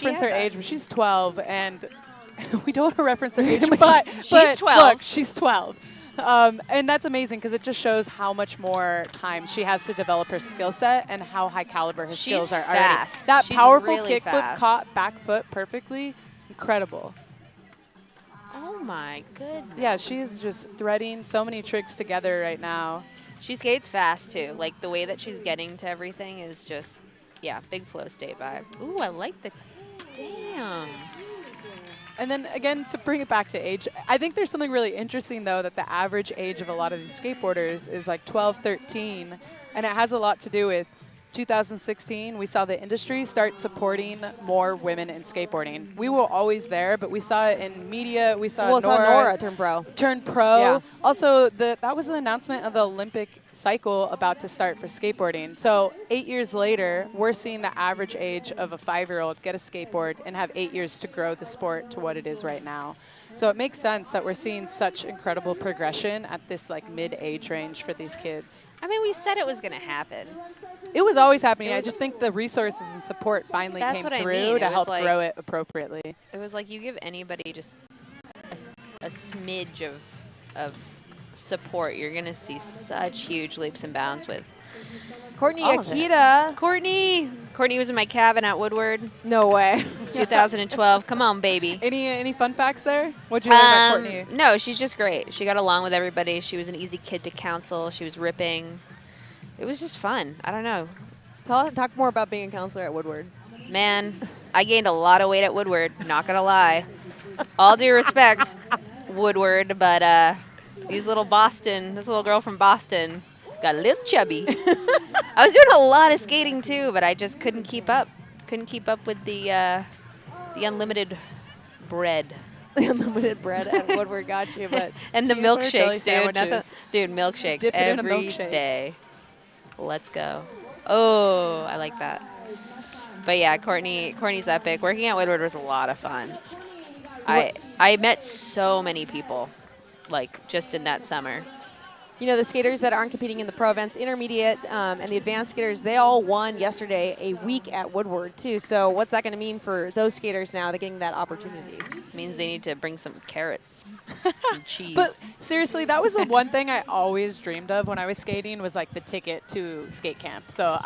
reference her age, but she's 12, and we don't want to reference her age, But but she's 12. Look, she's 12. And that's amazing because it just shows how much more time she has to develop her skill set and how high caliber her skills are already. fast. That She's powerful really kick flip fast. caught back foot perfectly. Incredible. Oh my goodness. Yeah, she's just threading so many tricks together right now. She skates fast too. Like the way that she's getting to everything is just, yeah, big flow state vibe. Ooh, I like the, damn. And then again, to bring it back to age, I think there's something really interesting though that the average age of a lot of these skateboarders is like 12, 13, and it has a lot to do with 2016, we saw the industry start supporting more women in skateboarding. We were always there, but we saw it in media. We saw Nora turn pro. Turned pro. Yeah. Also, that was an announcement of the Olympic cycle about to start for skateboarding. So 8 years later, we're seeing the average age of a 5-year-old get a skateboard and have 8 years to grow the sport to what it is right now. So it makes sense that we're seeing such incredible progression at this like mid-age range for these kids. I mean, we said it was going to happen. It was always happening. I just think the resources and support finally That's came what I through mean. to It was help like- grow it appropriately. It was like you give anybody just a smidge of support, you're going to see such huge leaps and bounds with Courtney all of it. Akita. Courtney. Courtney was in my cabin at Woodward, No way. 2012. Come on, baby. Any fun facts there? What'd you think about Courtney? No, she's just great. She got along with everybody. She was an easy kid to counsel. She was ripping. It was just fun. I don't know. Talk more about being a counselor at Woodward. Man, I gained a lot of weight at Woodward, not going to lie. All due respect, Woodward, but this little girl from Boston got a little chubby. I was doing a lot of skating too, but I just couldn't keep up. Couldn't keep up with the unlimited bread. Unlimited bread at Woodward got you, but And the Peanut butter jelly milkshakes, dude. sandwiches. Dude, milkshakes Dip it in a every milkshake. day. Let's go. Oh, I like that. But yeah, Courtney's epic. Working at Woodward was a lot of fun. I met so many people, like, just in that summer. you know, the skaters that aren't competing in the pro events, intermediate and the advanced skaters, they all won yesterday a week at Woodward too. So what's that going to mean for those skaters now? They're getting that opportunity. It means they need to bring some carrots and cheese. But seriously, that was the one thing I always dreamed of when I was skating was like the ticket to skate camp. So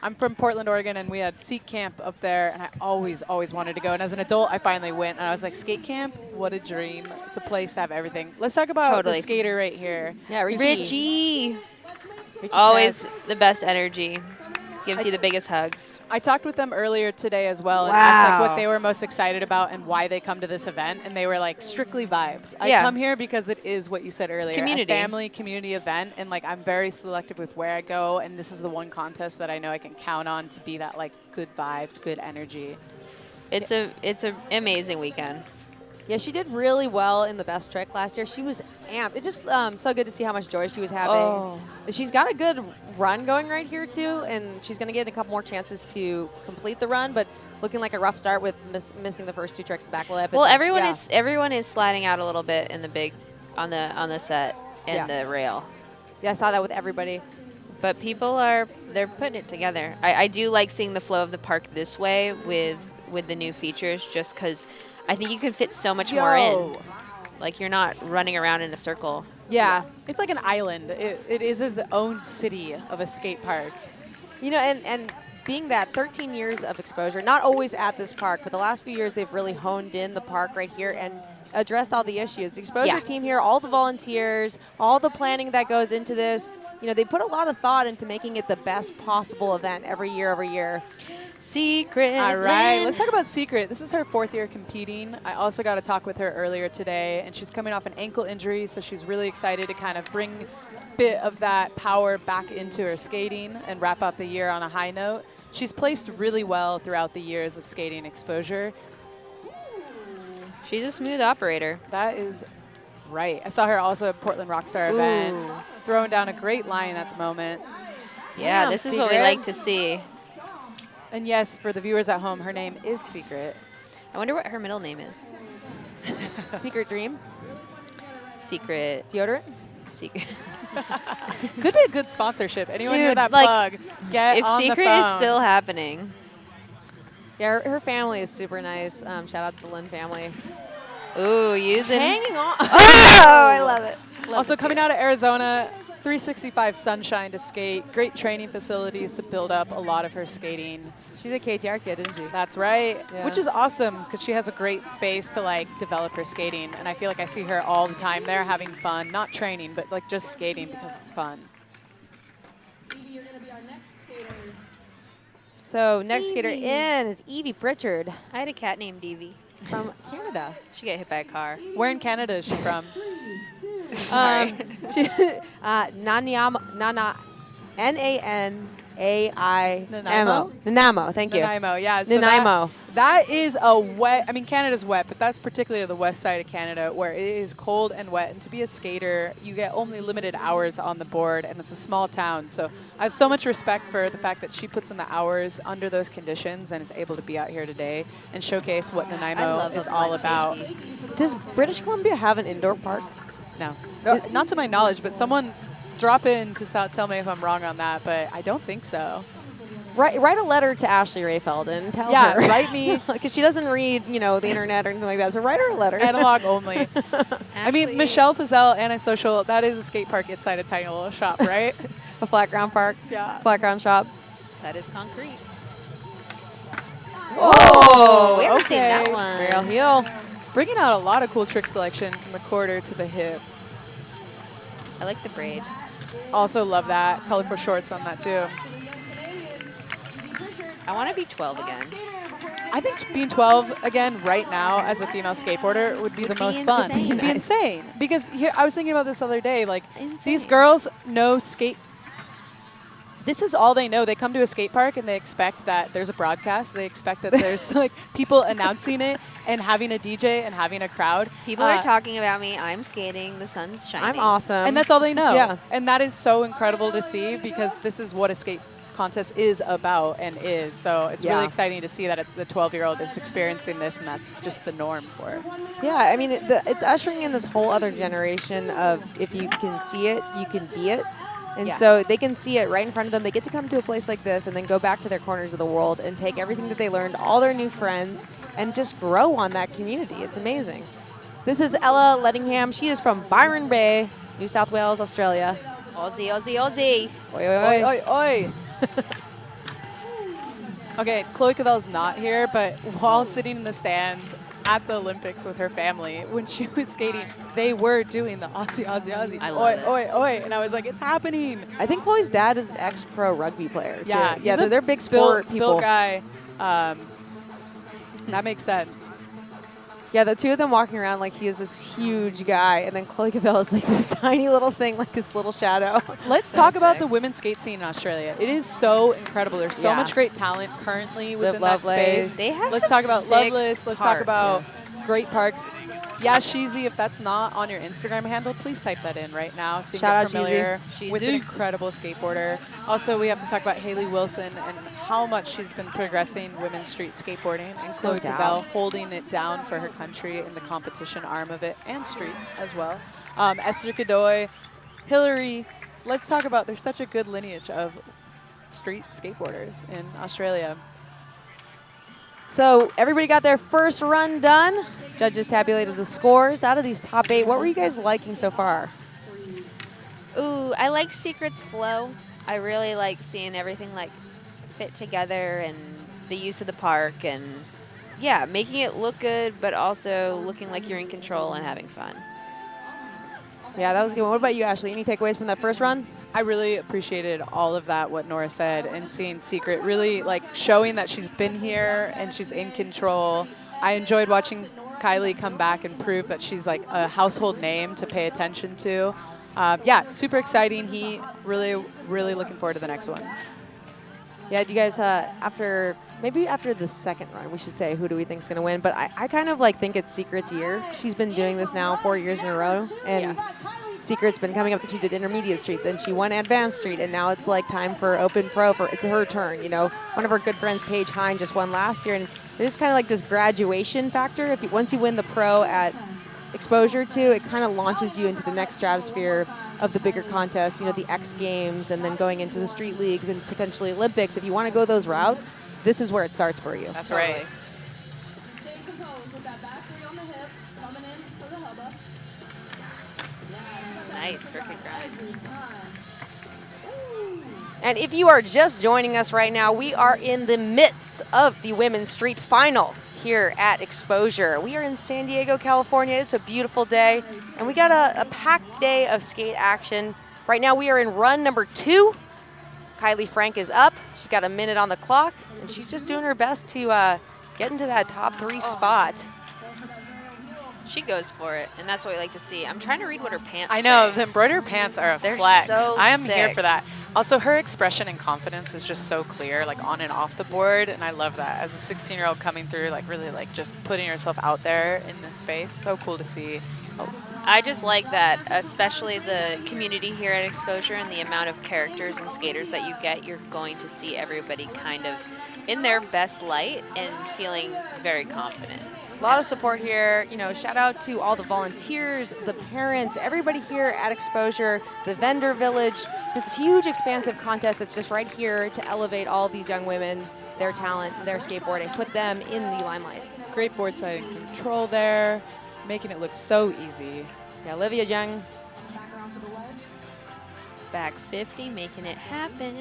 I'm from Portland, Oregon, and we had Seat Camp up there, and I always wanted to go. And as an adult, I finally went, and I was like, skate camp? What a dream. It's a place to have everything. Let's talk about the skater right here. Yeah, Richie. Always the best energy. Gives you the biggest hugs. I talked with them earlier today as well and asked like what they were most excited about and why they come to this event, and they were like, strictly vibes. I come here because it is what you said earlier, Community. a family community event, and like I'm very selective with where I go, and this is the one contest that I know I can count on to be that like good vibes, good energy. It's a amazing weekend. Yeah, she did really well in the best trick last year. She was amped. It's just so good to see how much joy she was having. Oh. She's got a good run going right here, too, and she's going to get a couple more chances to complete the run, but looking like a rough start with missing the first two tricks, the back lip. Well, everyone is sliding out a little bit in the big on the set and the rail. Yeah, I saw that with everybody. But people they're putting it together. I do like seeing the flow of the park this way with the new features, just because I think you can fit so much more in. Like, you're not running around in a circle. Yeah. It's like an island. It is its own city of a skate park. You know, and being that 13 years of exposure, not always at this park, but the last few years they've really honed in the park right here and addressed all the issues. The exposure team here, all the volunteers, all the planning that goes into this, you know, they put a lot of thought into making it the best possible event every year. Secret. All right, let's talk about Secret. This is her 4th year competing. I also got to talk with her earlier today, and she's coming off an ankle injury, so she's really excited to kind of bring a bit of that power back into her skating and wrap up the year on a high note. She's placed really well throughout the years of skating exposure. She's a smooth operator. That is right. I saw her also at Portland Rockstar event, throwing down a great line at the moment. Yeah, this is what we like to see. And yes, for the viewers at home, her name is Secret. I wonder what her middle name is. Secret Dream. Secret. Deodorant. Secret. Could be a good sponsorship. Anyone hear Dude, that like, plug? Get If on Secret the phone. is still happening, Yeah, her family is super nice. Shout out to the Lynn family. Ooh, using. Hanging on. Oh, I love it. Love Also to see coming it. out of Arizona, 365 Sunshine to skate. Great training facilities to build up a lot of her skating. She's a KTR kid, isn't she? That's right, Yeah. which is awesome because she has a great space to like develop her skating, and I feel like I see her all the time there having fun, not training, but like just skating because it's fun. So next skater Evie. in is Evie Pritchard I had a cat named Evie. from Canada. She got hit by a car. Where in Canada is she from? Sorry. Nanaimo. Nanaimo, thank you. Nanaimo, yeah. So Nanaimo. That is a wet, I mean, Canada's wet, but that's particularly the west side of Canada where it is cold and wet. And to be a skater, you get only limited hours on the board, and it's a small town. So I have so much respect for the fact that she puts in the hours under those conditions and is able to be out here today and showcase what I Nanaimo love is a all blind about. baby. Does British Columbia have an indoor park? No, not to my knowledge, but someone drop in to tell me if I'm wrong on that, but I don't think so. Write a letter to Ashley Rayfeld and tell Yeah, her. write me. Because she doesn't read, the internet or anything like that. So write her a letter. Analog only. I mean, Actually, Michelle Fazell, Antisocial, that is a skate park inside a tiny little shop, right? A flat ground park. Yeah. Flat ground shop. That is concrete. Oh, we haven't seen okay. that one. Real heel. Bringing out a lot of cool trick selection from the quarter to the hip. I like the braid. Also love that. Colorful shorts on that too. I want to be 12 again. I think being 12 again right now as a female skateboarder would be Would the be most fun. insane. It'd be insane. Because here, I was thinking about this the other day. Like, Insane. these girls know skate. This is all they know. They come to a skate park and they expect that there's a broadcast. They expect that there's like people announcing it and having a DJ and having a crowd. People are talking about me. I'm skating. The sun's shining. I'm awesome. And that's all they know. Yeah. And that is so incredible to see because this is what a skate contest is about and is. So it's Yeah. really exciting to see that the 12-year-old is experiencing this and that's just the norm for her. Yeah, I mean, it's ushering in this whole other generation of if you can see it, you can be it. And Yeah. so they can see it right in front of them. They get to come to a place like this and then go back to their corners of the world and take everything that they learned, all their new friends, and just grow on that community. It's amazing. This is Ella Lettingham. She is from Byron Bay, New South Wales, Australia. Aussie, Aussie, Aussie. Oi, oi, Oi, oi. oi, oi. Okay, Chloe Cavell's not here, but while sitting in the stands at the Olympics with her family, when she was skating, they were doing the Aussie, Aussie, Aussie. I oi, love it. oi, oi. And I was like, it's happening. I think Chloe's dad is an ex-pro rugby player, too. Yeah, Yeah, he's a they're big sport Bill people. guy. That makes sense. Yeah, the two of them walking around like he is this huge guy, and then Chloe Cavell is like this tiny little thing, like this little shadow. Let's So talk about sick. the women's skate scene in Australia. It is so incredible. There's so Yeah. much great talent currently within that Lovelace. space. They have Let's some talk about sick Loveless. Let's parks. talk about great parks. Yeah, Sheezy, if that's not on your Instagram handle, please type that in right now so you Shout can out get familiar Sheezy. with an incredible skateboarder. Also, we have to talk about Haley Wilson and how much she's been progressing women's street skateboarding, and Chloe doubt. Cavell holding it down for her country in the competition arm of it and street as well. Esther Godoy, Hillary. Let's talk about, there's such a good lineage of street skateboarders in Australia. So everybody got their first run done. Judges tabulated the scores out of these top 8. What were you guys liking so far? Ooh, I like Secret's flow. I really like seeing everything like fit together and the use of the park and yeah, making it look good, but also looking like you're in control and having fun. Yeah, that was a good one. What about you, Ashley? Any takeaways from that first run? I really appreciated all of that, what Nora said, and seeing Secret really like showing that she's been here and she's in control. I enjoyed watching Kylie come back and prove that she's like a household name to pay attention to. Yeah, super exciting. He really, really looking forward to the next ones. Yeah, do you guys, after the second run, we should say who do we think is going to win. But I kind of like think it's Secret's year. She's been doing this now 4 years in a row. And Secret's been coming up. She did Intermediate Street, then she won Advanced Street, and now it's like time for Open Pro. It's her turn, you know. One of her good friends, Paige Hine, just won last year. And there's kind of like this graduation factor. Once you win the Pro at Exposure 2, it kind of launches you into the next stratosphere of the bigger contests, you know, the X Games and then going into the street leagues and potentially Olympics, if you want to go those routes, this is where it starts for you. That's right. Nice for kick grind. And if you are just joining us right now, we are in the midst of the women's street final here at Exposure. We are in San Diego, California. It's a beautiful day, and we got a packed day of skate action. Right now we are in run number 2. Kylie Frank is up. She's got a minute on the clock, and she's just doing her best to get into that top 3 spot. She goes for it, and that's what we like to see. I'm trying to read what her pants I know, say. the embroidered pants are a They're flex. so I am here sick. for that. Also, her expression and confidence is just so clear, like on and off the board, and I love that. As a 16-year-old coming through, like really like just putting herself out there in this space, so cool to see. I just like that, especially the community here at Exposure and the amount of characters and skaters that you get. You're going to see everybody kind of in their best light and feeling very confident. A lot of support here. You know, shout out to all the volunteers, the parents, everybody here at Exposure, the vendor village. This huge expansive contest that's just right here to elevate all these young women, their talent, their skateboarding, put them in the limelight. Great board side control there, making it look so easy. Yeah, Olivia Jung. Back 50, making it happen.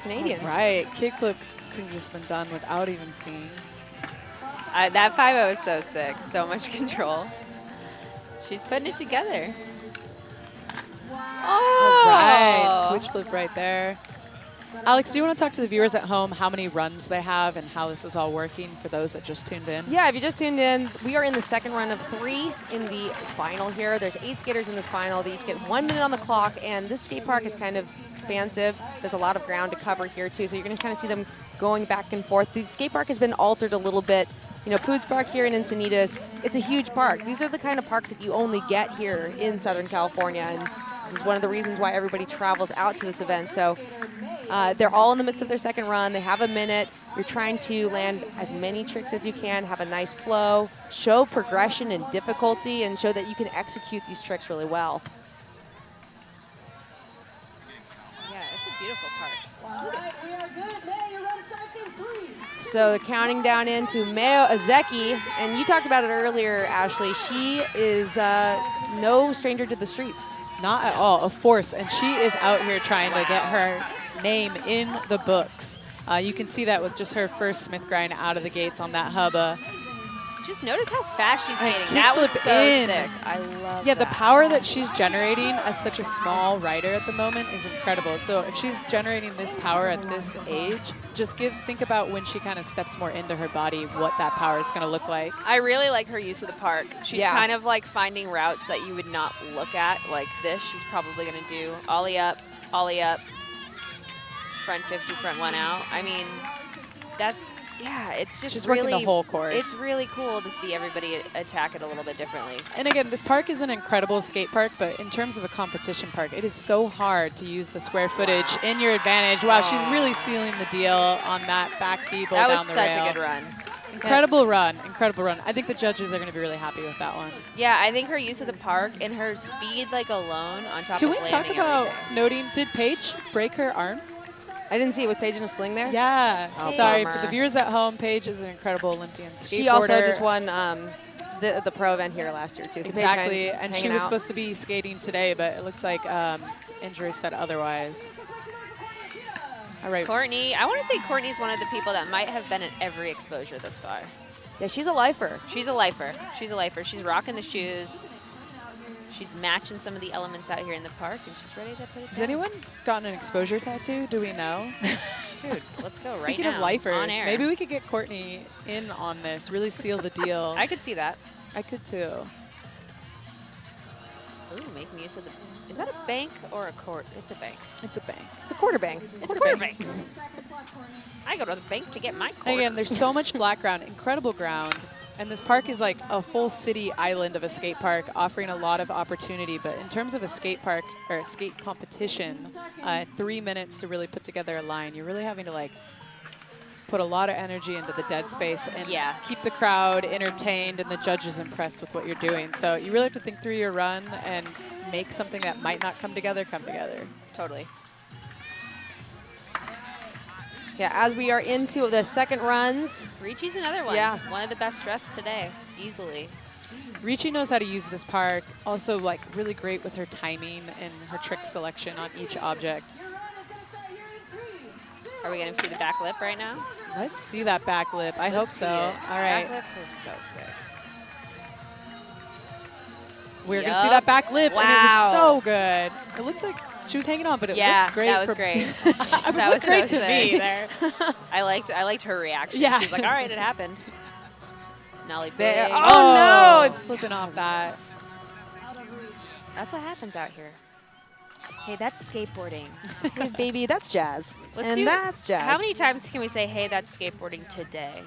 Canadian. Right, kickflip could have just been done without even seeing. That 5-0 is so sick. So much control. She's putting it together. Oh! Right, switch flip right there. Alex, do you want to talk to the viewers at home how many runs they have and how this is all working for those that just tuned in? Yeah, if you just tuned in, we are in the second run of 3 in the final here. There's 8 skaters in this final. They each get 1 minute on the clock, and this skate park is kind of expansive. There's a lot of ground to cover here, too, so you're going to kind of see them going back and forth. The skate park has been altered a little bit. You know, Poods Park here in Encinitas, it's a huge park. These are the kind of parks that you only get here in Southern California, and this is one of the reasons why everybody travels out to this event. So they're all in the midst of their second run. They have a minute. You're trying to land as many tricks as you can, have a nice flow, show progression and difficulty, and show that you can execute these tricks really well. Yeah, it's a beautiful park. All right, we are good. May your run starts in 3. So counting down into Mayo Azeki, and you talked about it earlier, Ashley. She is no stranger to the streets. Not at all, a force, and she is out here trying to get her name in the books. You can see that with just her first Smith grind out of the gates on that hubba. Just notice how fast she's And skating. That was kickflip so in. sick. I love Yeah, that. the power that she's generating as such a small rider at the moment is incredible. So if she's generating this power at this age, just think about when she kind of steps more into her body, what that power is going to look like. I really like her use of the park. She's Yeah. kind of like finding routes that you would not look at like this. She's probably going to do ollie up, front 50, front 1 out. I mean, yeah, it's just She's really, working the whole course. It's really cool to see everybody attack it a little bit differently. And again, this park is an incredible skate park, but in terms of a competition park, it is so hard to use the square footage in your advantage. Wow, she's really sealing the deal on that back feeble That was down the such rail. a good run. Incredible run, incredible run. I think the judges are going to be really happy with that one. Yeah, I think her use of the park and her speed, like alone, on top Can of we landing talk about everything. noting, did Paige break her arm? I didn't see it. Was Paige in a sling there? Yeah. Oh, Sorry, bummer. for the viewers at home, Paige is an incredible Olympian skateboarder. She also just won the pro event here last year, too. So Paige Exactly, is and she hanging was out. supposed to be skating today, but it looks like injury said otherwise. All right. Courtney, I want to say Courtney's one of the people that might have been at every exposure this far. Yeah, she's a lifer. She's a lifer. She's a lifer. She's rocking the shoes. She's matching some of the elements out here in the park, and she's ready to put it Has down. anyone gotten an exposure tattoo? Do we know? Dude, let's go right Speaking now. of lifers, on air. maybe we could get Courtney in on this, really seal the deal. I could see that. I could too. Ooh, making use of the. Is that a bank or a court? It's a bank. It's a bank. It's a quarter bang. It's a quarter bank. I go to the bank to get my quarter. Again, there's so much flat ground, incredible ground. And this park is like a full city island of a skate park, offering a lot of opportunity. But in terms of a skate park or a skate competition, 3 minutes to really put together a line, you're really having to like put a lot of energy into the dead space and Yeah. keep the crowd entertained and the judges impressed with what you're doing. So you really have to think through your run and make something that might not come together come together. Totally. Yeah, as we are into the second runs. Ricci's another one. Yeah. One of the best dressed today, easily. Ricci knows how to use this park. Also, like, really great with her timing and her trick selection on each object. Your run is going to start here in 3, 2, Are we going to see the back lip right now? Let's see that back lip. I hope Let's so. see it. All right. Back lips are so sick. We're going to see Yup. that back lip, and it Wow. was so good. It looks like she was hanging on, but it Yeah, looked great. that was for great. it That looked was great so to sick. me there. I liked her reaction. Yeah. She's like, all right, it happened. Nollie There- big. oh, no, It's slipping off that. That's what happens out here. Hey, that's skateboarding. Hey, baby, that's jazz. Let's and do- that's jazz. How many times can we say, hey, that's skateboarding today?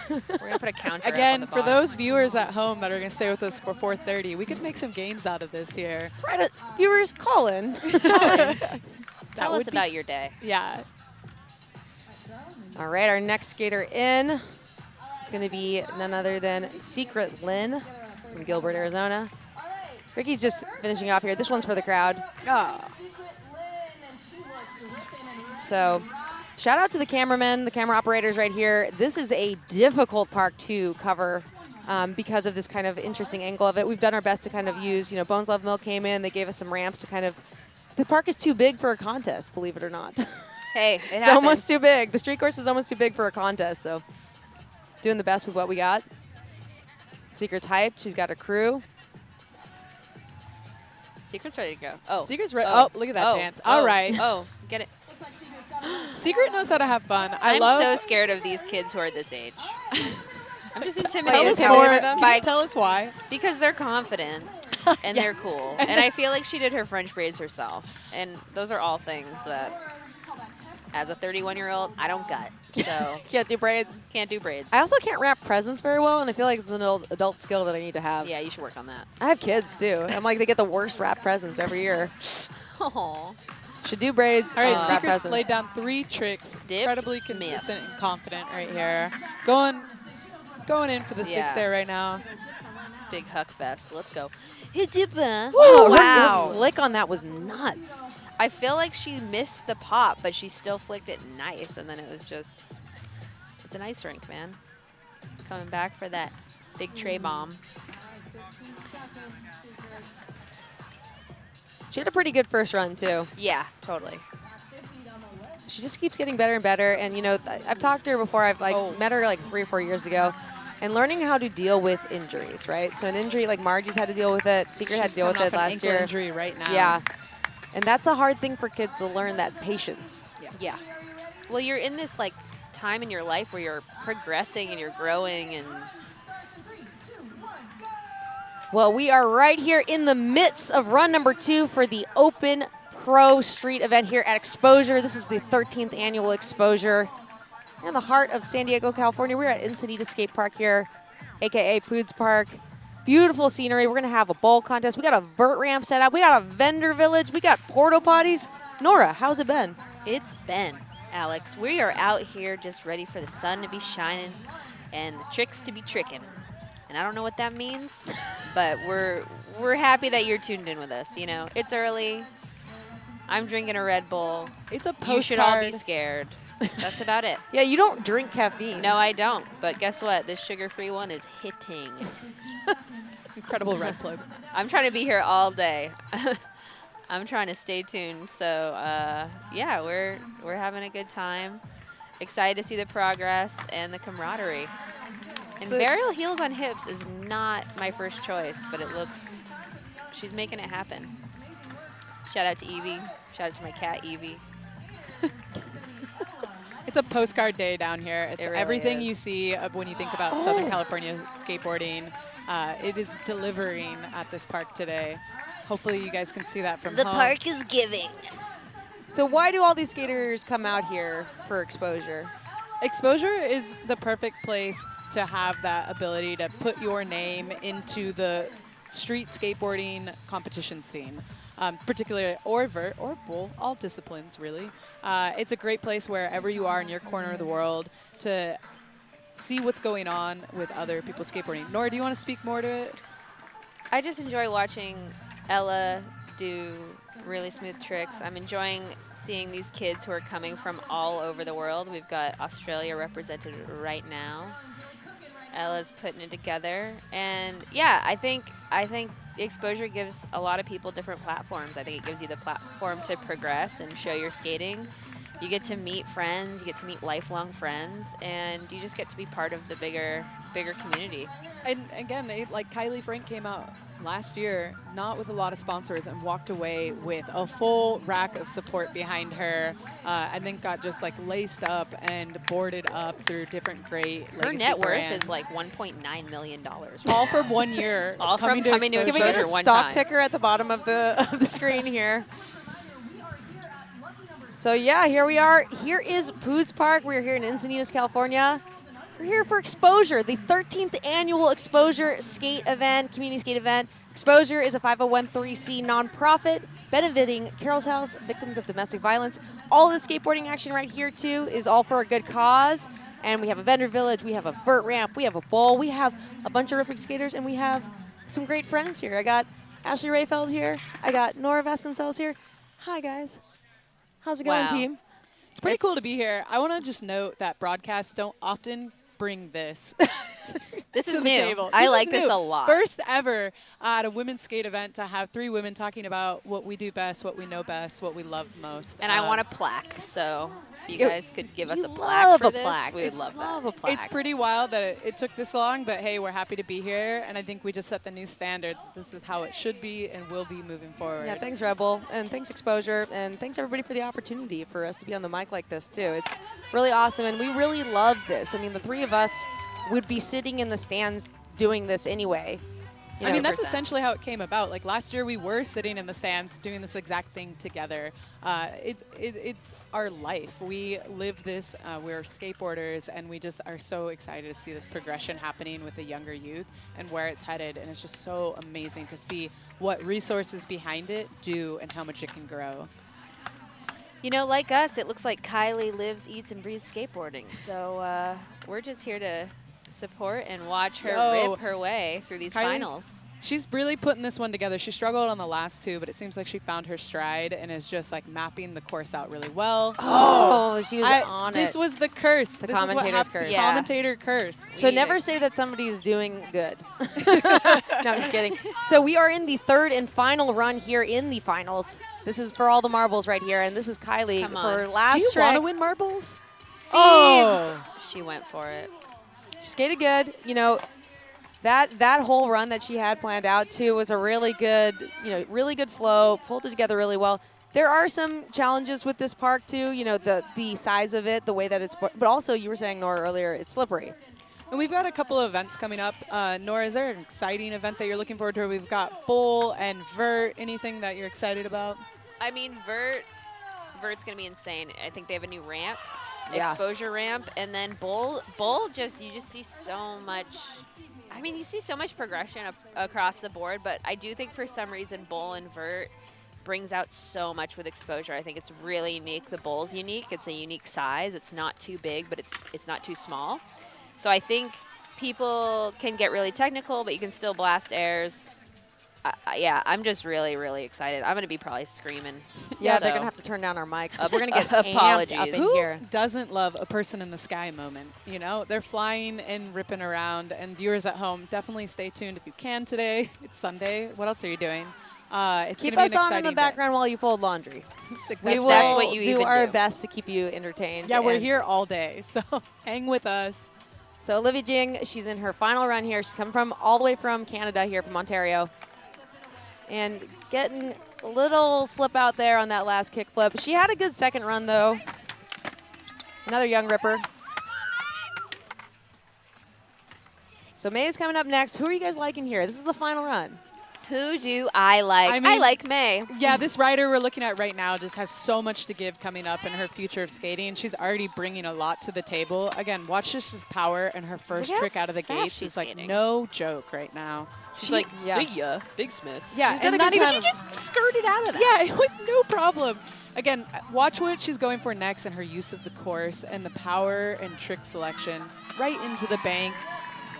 We're going to put a counter up on Again, the for bottom. those viewers at home that are going to stay with us for 4:30, we could make some games out of this here. Right, viewers, call in. Tell would us be- about your day. Yeah. All right, our next skater in. It's going to be none other than Secret Lynn from Gilbert, Arizona. Ricky's just finishing off here. This one's for the crowd. Secret Lynn, and she was ripping and ripping. So shout out to the cameramen, the camera operators right here. This is a difficult park to cover because of this kind of interesting angle of it. We've done our best to kind of use, Bones Love Mill came in. They gave us some ramps to kind of, the park is too big for a contest, believe it or not. Hey, It's almost too big. The street course is almost too big for a contest, so doing the best with what we got. Secret's hyped. She's got a crew. Secret's ready to go. Oh. Secret's ready. Oh, look at that dance. All right. Oh, get it. Looks like Secret's got a Secret knows how to have fun. I'm love. so scared of these kids who are this age. I'm just Tell intimidated us more. them? Can you tell us why? because they're confident and they're cool. And I feel like she did her French braids herself. And those are all things that, as a 31-year-old, I don't got. So Can't do braids. can't do braids. I also can't wrap presents very well, and I feel like it's an adult skill that I need to have. Yeah, you should work on that. I have kids, too. I'm like, they get the worst wrap presents every year. Oh. Should do braids. All right, wrap Secret's presents. laid down 3 tricks. Dipped Incredibly Smith. consistent and confident right here. Going in for the 6 Yeah. there right now. Big huck fest. Let's go. Hijibba. Whoa, Wow. her flick on that was nuts. I feel like she missed the pop, but she still flicked it nice. And then it was just, it's an ice rink, man. Coming back for that big tray bomb. 15 seconds, Secret. She had a pretty good first run, too. Yeah, totally. 50 on the left. She just keeps getting better and better. And, I've talked to her before. I've, met her, 3 or 4 years ago. And learning how to deal with injuries, right? So an injury, like Margie's had to deal with it. Secret had to She's deal with coming it off an last ankle year. injury right now. Yeah. And that's a hard thing for kids to learn, that patience. Yeah. Well, you're in this time in your life where you're progressing and you're growing and 3, 2, 1, go! Well, we are right here in the midst of run number 2 for the Open Pro Street event here at Exposure. This is the 13th annual Exposure. In the heart of San Diego, California. We're at Encinitas Skate Park here, a.k.a. Poods Park. Beautiful scenery. We're going to have a bowl contest. We got a vert ramp set up. We got a vendor village. We got porta potties. Nora, how's it been? it's been, Alex. We are out here just ready for the sun to be shining and the tricks to be tricking. And I don't know what that means, but we're happy that you're tuned in with us. It's early. I'm drinking a Red Bull. It's a You should all be postcard. scared. That's about it. Yeah, you don't drink caffeine. No, I don't. But guess what? This sugar-free one is hitting. Incredible red plug. I'm trying to be here all day. I'm trying to stay tuned. So, yeah, we're having a good time. Excited to see the progress and the camaraderie. And So- varial heels on hips is not my first choice, but it looks, she's making it happen. Shout out to Evie. Shout out to my cat, Evie. It's a postcard day down here. It's It really everything is. you see of when you think about Southern California skateboarding. It is delivering at this park today. Hopefully you guys can see that from home. is giving. So why do all these skaters come out here for Exposure? Exposure is the perfect place to have that ability to put your name into the street skateboarding competition scene, particularly or vert or bowl, all disciplines really. It's a great place wherever you are in your corner of the world to see what's going on with other people skateboarding. Nora, do you want to speak more to it? I just enjoy watching Ella do really smooth tricks. I'm enjoying seeing these kids who are coming from all over the world. We've got Australia represented right now. Ella's putting it together, and yeah, I think the exposure gives a lot of people different platforms. I think it gives you the platform to progress and show your skating. You get to meet friends, you get to meet lifelong friends, and you just get to be part of the bigger community. And again, like Kylie Frank came out last year, not with a lot of sponsors, and walked away with a full rack of support behind her. I think got just like laced up and boarded up through different great Her legacy net worth brands. is like $1.9 million. all from 1 year. All from coming to Can we exposure get a one stock time. ticker at the bottom of the screen here? So yeah, here we are. Here is Poods Park. We're here in Encinitas, California. We're here for Exposure, the 13th annual Exposure skate event, community skate event. Exposure is a 501(c) nonprofit benefiting Carol's House, victims of domestic violence. All the skateboarding action right here too is all for a good cause. And we have a vendor village, we have a vert ramp, we have a bowl, we have a bunch of ripping skaters, and we have some great friends here. I got Ashley Rayfeld here. I got Nora Vasconcelos here. Hi guys. How's it going, Wow. team? It's pretty cool to be here. I want to just note that broadcasts don't often bring this This to is the new. table. I This like is this new. a lot. First ever at a women's skate event to have 3 women talking about what we do best, what we know best, what we love most. And I want a plaque, so if you Yeah, guys could give us we a plaque love for a this, plaque. we would love that. A plaque. It's pretty wild that it took this long, but hey, we're happy to be here, and I think we just set the new standard. This is how it should be and will be moving forward. Yeah, thanks Rebel, and thanks Exposure, and thanks everybody for the opportunity for us to be on the mic like this too. It's really awesome, and we really love this. I mean, the 3 of us would be sitting in the stands doing this anyway. You I mean, know, that's essentially how it came about. Like last year, we were sitting in the stands doing this exact thing together. It's our life. We live this. We're skateboarders, and we just are so excited to see this progression happening with the younger youth and where it's headed. And it's just so amazing to see what resources behind it do and how much it can grow. You know, like us, it looks like Kylie lives, eats, and breathes skateboarding. So we're just here to support and watch her Yo, rip her way through these Kylie's- finals. She's really putting this one together. She struggled on the last 2, but it seems like she found her stride and is just like mapping the course out really well. Oh, she was on This it. was the curse. The This is what commentator's happened. curse. Yeah. Commentator curse. So We- never say that somebody's doing good. No, I'm just kidding. So we are in the 3rd and final run here in the finals. This is for all the marbles right here, and this is Kylie Come for on. last Do you trick. want to win marbles? Oh. She went for it. She skated good. You know, that whole run that she had planned out too was a really good, really good flow. Pulled it together really well. There are some challenges with this park too. You know, the size of it, the way that it's, but also you were saying, Nora, earlier, it's slippery. And we've got a couple of events coming up. Nora, is there an exciting event that you're looking forward to? We've got Bowl and Vert. Anything that you're excited about? I mean, Vert's going to be insane. I think they have a new ramp, Yeah. exposure ramp, and then Bowl you just see so much. I mean, you see so much progression across the board, but I do think for some reason Bowl and Vert brings out so much with exposure. I think it's really unique. The Bowl's unique. It's a unique size. It's not too big, but it's not too small. So I think people can get really technical, but you can still blast airs. Yeah, I'm just really, really excited. I'm going to be probably screaming. Yeah, So- they're gonna have to turn down our mics. 'Cause we're gonna get Apologies. amped up in Who here. doesn't love a person in the sky moment? You know, they're flying and ripping around. And viewers at home, definitely stay tuned if you can today. It's Sunday. What else are you doing? It's Keep gonna be us an on exciting in the day. background while you fold laundry. We That's will That's what you do even our do. best to keep you entertained. Yeah, we're and- here all day, so hang with us. So Olivia Jing, she's in her final run here. She's come from all the way from Canada here, from Ontario. And getting a little slip out there on that last kickflip. She had a good second run, though. Another young ripper. So May's coming up next. Who are you guys liking here? This is the final run. Who do I like? I I mean- like May. Yeah, this rider we're looking at right now just has so much to give coming up in her future of skating. She's already bringing a lot to the table. Again, watch this power and her first Look how trick out of the fast gates she's is like skating. no joke right now. She's like, yeah. see ya, Big Smith. Yeah, She's and done a not good even job. She just skirted out of that. Yeah, with no problem. Again, watch what she's going for next and her use of the course and the power and trick selection right into the bank.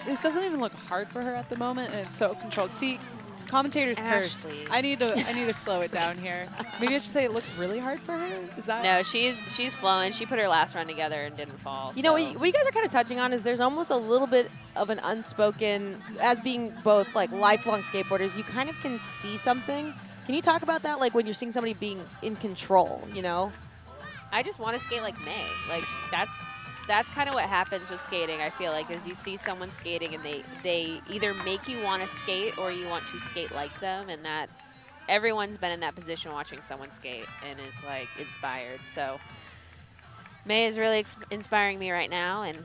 This doesn't even look hard for her at the moment, and it's so controlled. See, commentators curse. Ashley. I need to slow it down here. Maybe I should say it looks really hard for her. Is that? No, she's flowing. She put her last run together and didn't fall. You know, so. what you guys are kind of touching on is there's almost a little bit of an unspoken, as being both like lifelong skateboarders, you kind of can see something. Can you talk about that? Like when you're seeing somebody being in control, you know? I just want to skate like May. Like that's kind of what happens with skating. I feel like is you see someone skating and they either make you want to skate or you want to skate like them, and that everyone's been in that position watching someone skate and is like inspired. So May is really inspiring me right now, and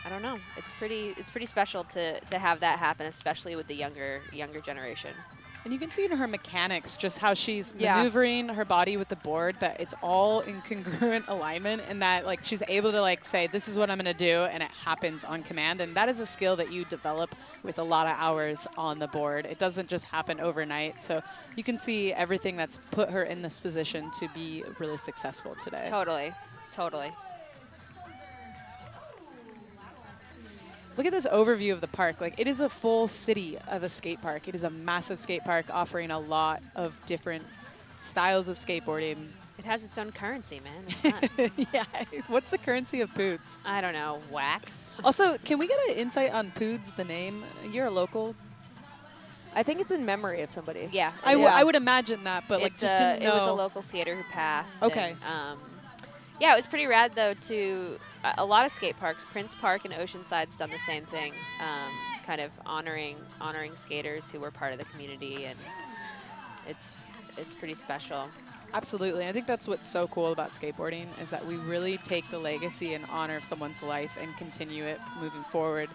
I don't know. It's pretty special to have that happen, especially with the younger generation. And you can see in her mechanics just how she's Yeah. maneuvering her body with the board, that it's all in congruent alignment, and that like she's able to like say, this is what I'm going to do, and it happens on command. And that is a skill that you develop with a lot of hours on the board. It doesn't just happen overnight. So you can see everything that's put her in this position to be really successful today. Totally. Look at this overview of the park. Like, it is a full city of a skate park. It is a massive skate park offering a lot of different styles of skateboarding. It has its own currency, man. It's nuts. Yeah. What's the currency of Poods? I don't know, wax. Also, can we get an insight on Poods, the name? You're a local. I think it's in memory of somebody. Yeah. I would imagine that, but like It's just didn't know. It was a local skater who passed. Okay. And, yeah, it was pretty rad though. A lot of skate parks, Prince Park and Oceanside's done the same thing, kind of honoring skaters who were part of the community, and it's pretty special. Absolutely. I think that's what's so cool about skateboarding is that we really take the legacy and honor of someone's life and continue it moving forward.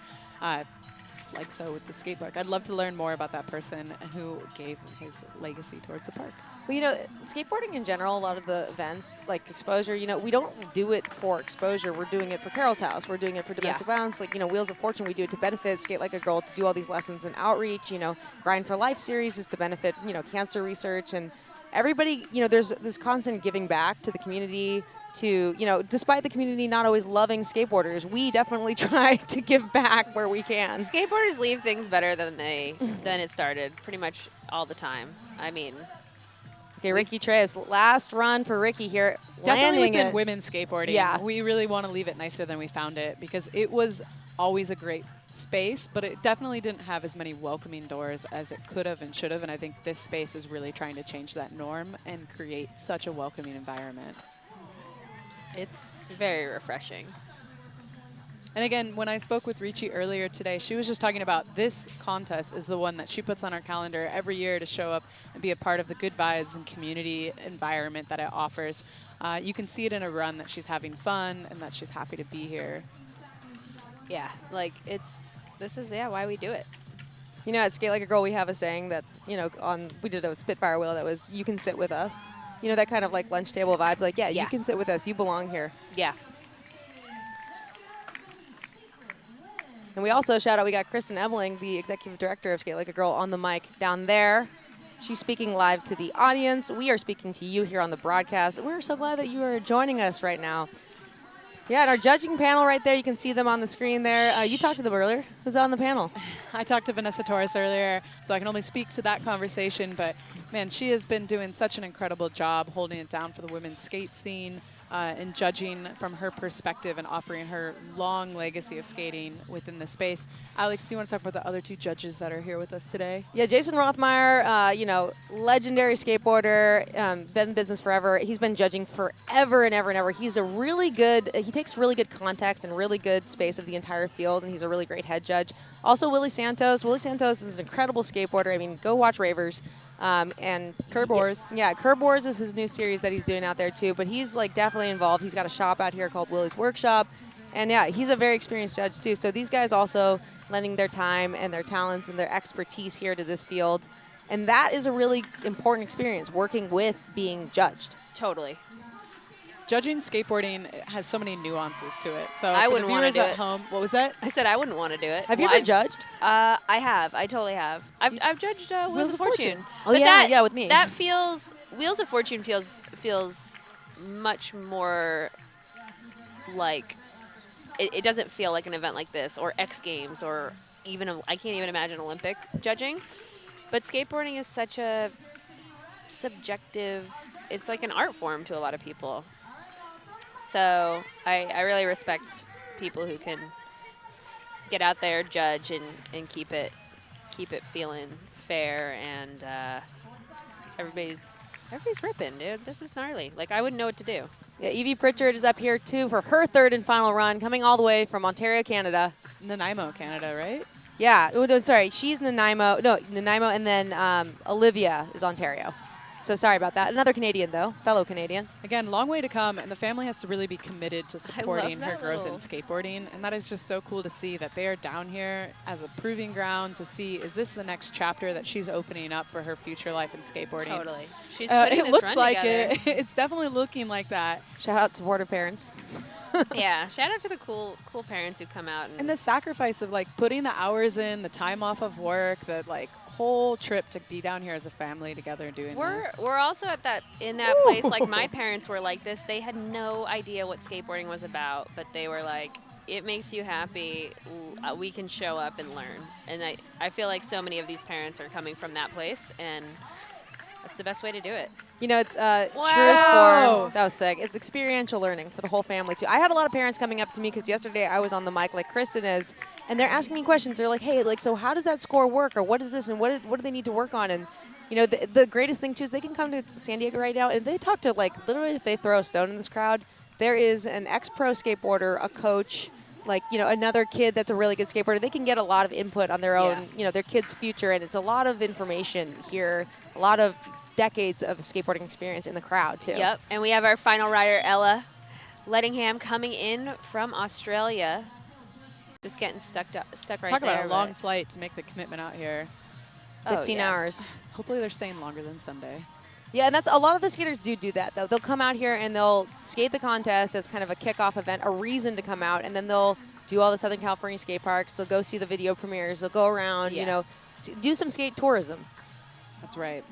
Like so with the skate park. I'd love to learn more about that person who gave his legacy towards the park. Well, you know, skateboarding in general, a lot of the events, like exposure, you know, we don't do it for exposure. We're doing it for Carol's House. We're doing it for domestic violence. Like, you know, Wheels of Fortune, we do it to benefit Skate Like a Girl, to do all these lessons and outreach. You know, Grind for Life series is to benefit, you know, cancer research. And everybody, you know, there's this constant giving back to the community, to, you know, despite the community not always loving skateboarders, we definitely try to give back where we can. Skateboarders leave things better than it started, pretty much all the time. I mean, Okay, Ricky Trey's last run for Ricky here. Definitely landing within it. women's skateboarding. Yeah. We really want to leave it nicer than we found it because it was always a great space, but it definitely didn't have as many welcoming doors as it could have and should have. And I think this space is really trying to change that norm and create such a welcoming environment. it's very refreshing. And again, when I spoke with Ricci earlier today, she was just talking about this contest is the one that she puts on our calendar every year to show up and be a part of the good vibes and community environment that it offers. You can see it in a run that she's having fun and that she's happy to be here. Yeah, like this is why we do it. You know, at Skate Like a Girl, we have a saying that's, you know, we did a Spitfire wheel that was, you can sit with us. You know, that kind of like lunch table vibe. Like, yeah, Yeah. you can sit with us. You belong here. Yeah. And we also shout out, we got Kristen Ebeling, the executive director of Skate Like a Girl, on the mic down there. She's speaking live to the audience. We are speaking to you here on the broadcast. We're so glad that you are joining us right now. Yeah, and our judging panel right there, you can see them on the screen there. You talked to them earlier. Who's on the panel? I talked to Vanessa Torres earlier, so I can only speak to that conversation, but man, she has been doing such an incredible job holding it down for the women's skate scene and judging from her perspective and offering her long legacy of skating within the space. Alex, do you want to talk about the other two judges that are here with us today? Yeah, Jason Rothmeyer, you know, legendary skateboarder, been in business forever. He's been judging forever and ever and ever. He's a really good, he takes really good context and really good space of the entire field, and he's a really great head judge. Also, Willie Santos. Willie Santos is an incredible skateboarder. I mean, go watch Ravers. And Curb Wars. Yeah, Curb Wars is his new series that he's doing out there too, but he's like definitely involved. He's got a shop out here called Willie's Workshop. And yeah, he's a very experienced judge too. So these guys also lending their time and their talents and their expertise here to this field. And that is a really important experience, working with being judged. Totally. Judging skateboarding has so many nuances to it. So I for wouldn't the wanna viewers do at it. home, what was that? I said I wouldn't want to do it. Have you Well, ever judged? I have. I totally have. I've judged Wheels of Fortune. Oh, But yeah, that, yeah, with me. That feels Wheels of Fortune feels much more like it doesn't feel like an event like this or X Games or even I can't even imagine Olympic judging. But skateboarding is such a subjective. It's like an art form to a lot of people. So I really respect people who can get out there, judge, and keep it feeling fair, and everybody's ripping, dude. This is gnarly. Like, I wouldn't know what to do. Yeah, Evie Pritchard is up here too for her third and final run, coming all the way from Ontario, Canada. Nanaimo, Canada, right? Yeah, oh, no, sorry, she's Nanaimo, and then Olivia is Ontario. So sorry about that. Another Canadian, though, fellow Canadian. Again, long way to come, and the family has to really be committed to supporting her that growth in little- skateboarding, and that is just so cool to see that they are down here as a proving ground to see, is this the next chapter that she's opening up for her future life in skateboarding? Totally. She's putting It this looks run like together. it. It's definitely looking like that. Shout out supportive parents. Yeah. Shout out to the cool parents who come out And the sacrifice of like putting the hours in, the time off of work, the like whole trip to be down here as a family together doing this. We're also in that place. Like, my parents were like this. They had no idea what skateboarding was about, but they were like, it makes you happy. We can show up and learn. And I feel like so many of these parents are coming from that place, and that's the best way to do it. You know, it's Wow. truest form. That was sick. It's experiential learning for the whole family, too. I had a lot of parents coming up to me because yesterday I was on the mic like Kristen is, and they're asking me questions. They're like, hey, like, so how does that score work? Or what is this? And what do they need to work on? And, you know, the greatest thing, too, is they can come to San Diego right now, and they talk to, like, literally if they throw a stone in this crowd, there is an ex-pro skateboarder, a coach, like, you know, another kid that's a really good skateboarder. They can get a lot of input on their own, you know, their kid's future, and it's a lot of information here, a lot of decades of skateboarding experience in the crowd, too. Yep. And we have our final rider, Ella Lettingham, coming in from Australia. Just getting stuck right Talk there. about a long but- flight to make the commitment out here. 15 yeah. hours. Hopefully they're staying longer than Sunday. Yeah, and that's a lot of the skaters do that, though. They'll come out here and they'll skate the contest as kind of a kickoff event, a reason to come out, and then they'll do all the Southern California skate parks. They'll go see the video premieres. They'll go around, you Yeah. know, do some skate tourism. That's right.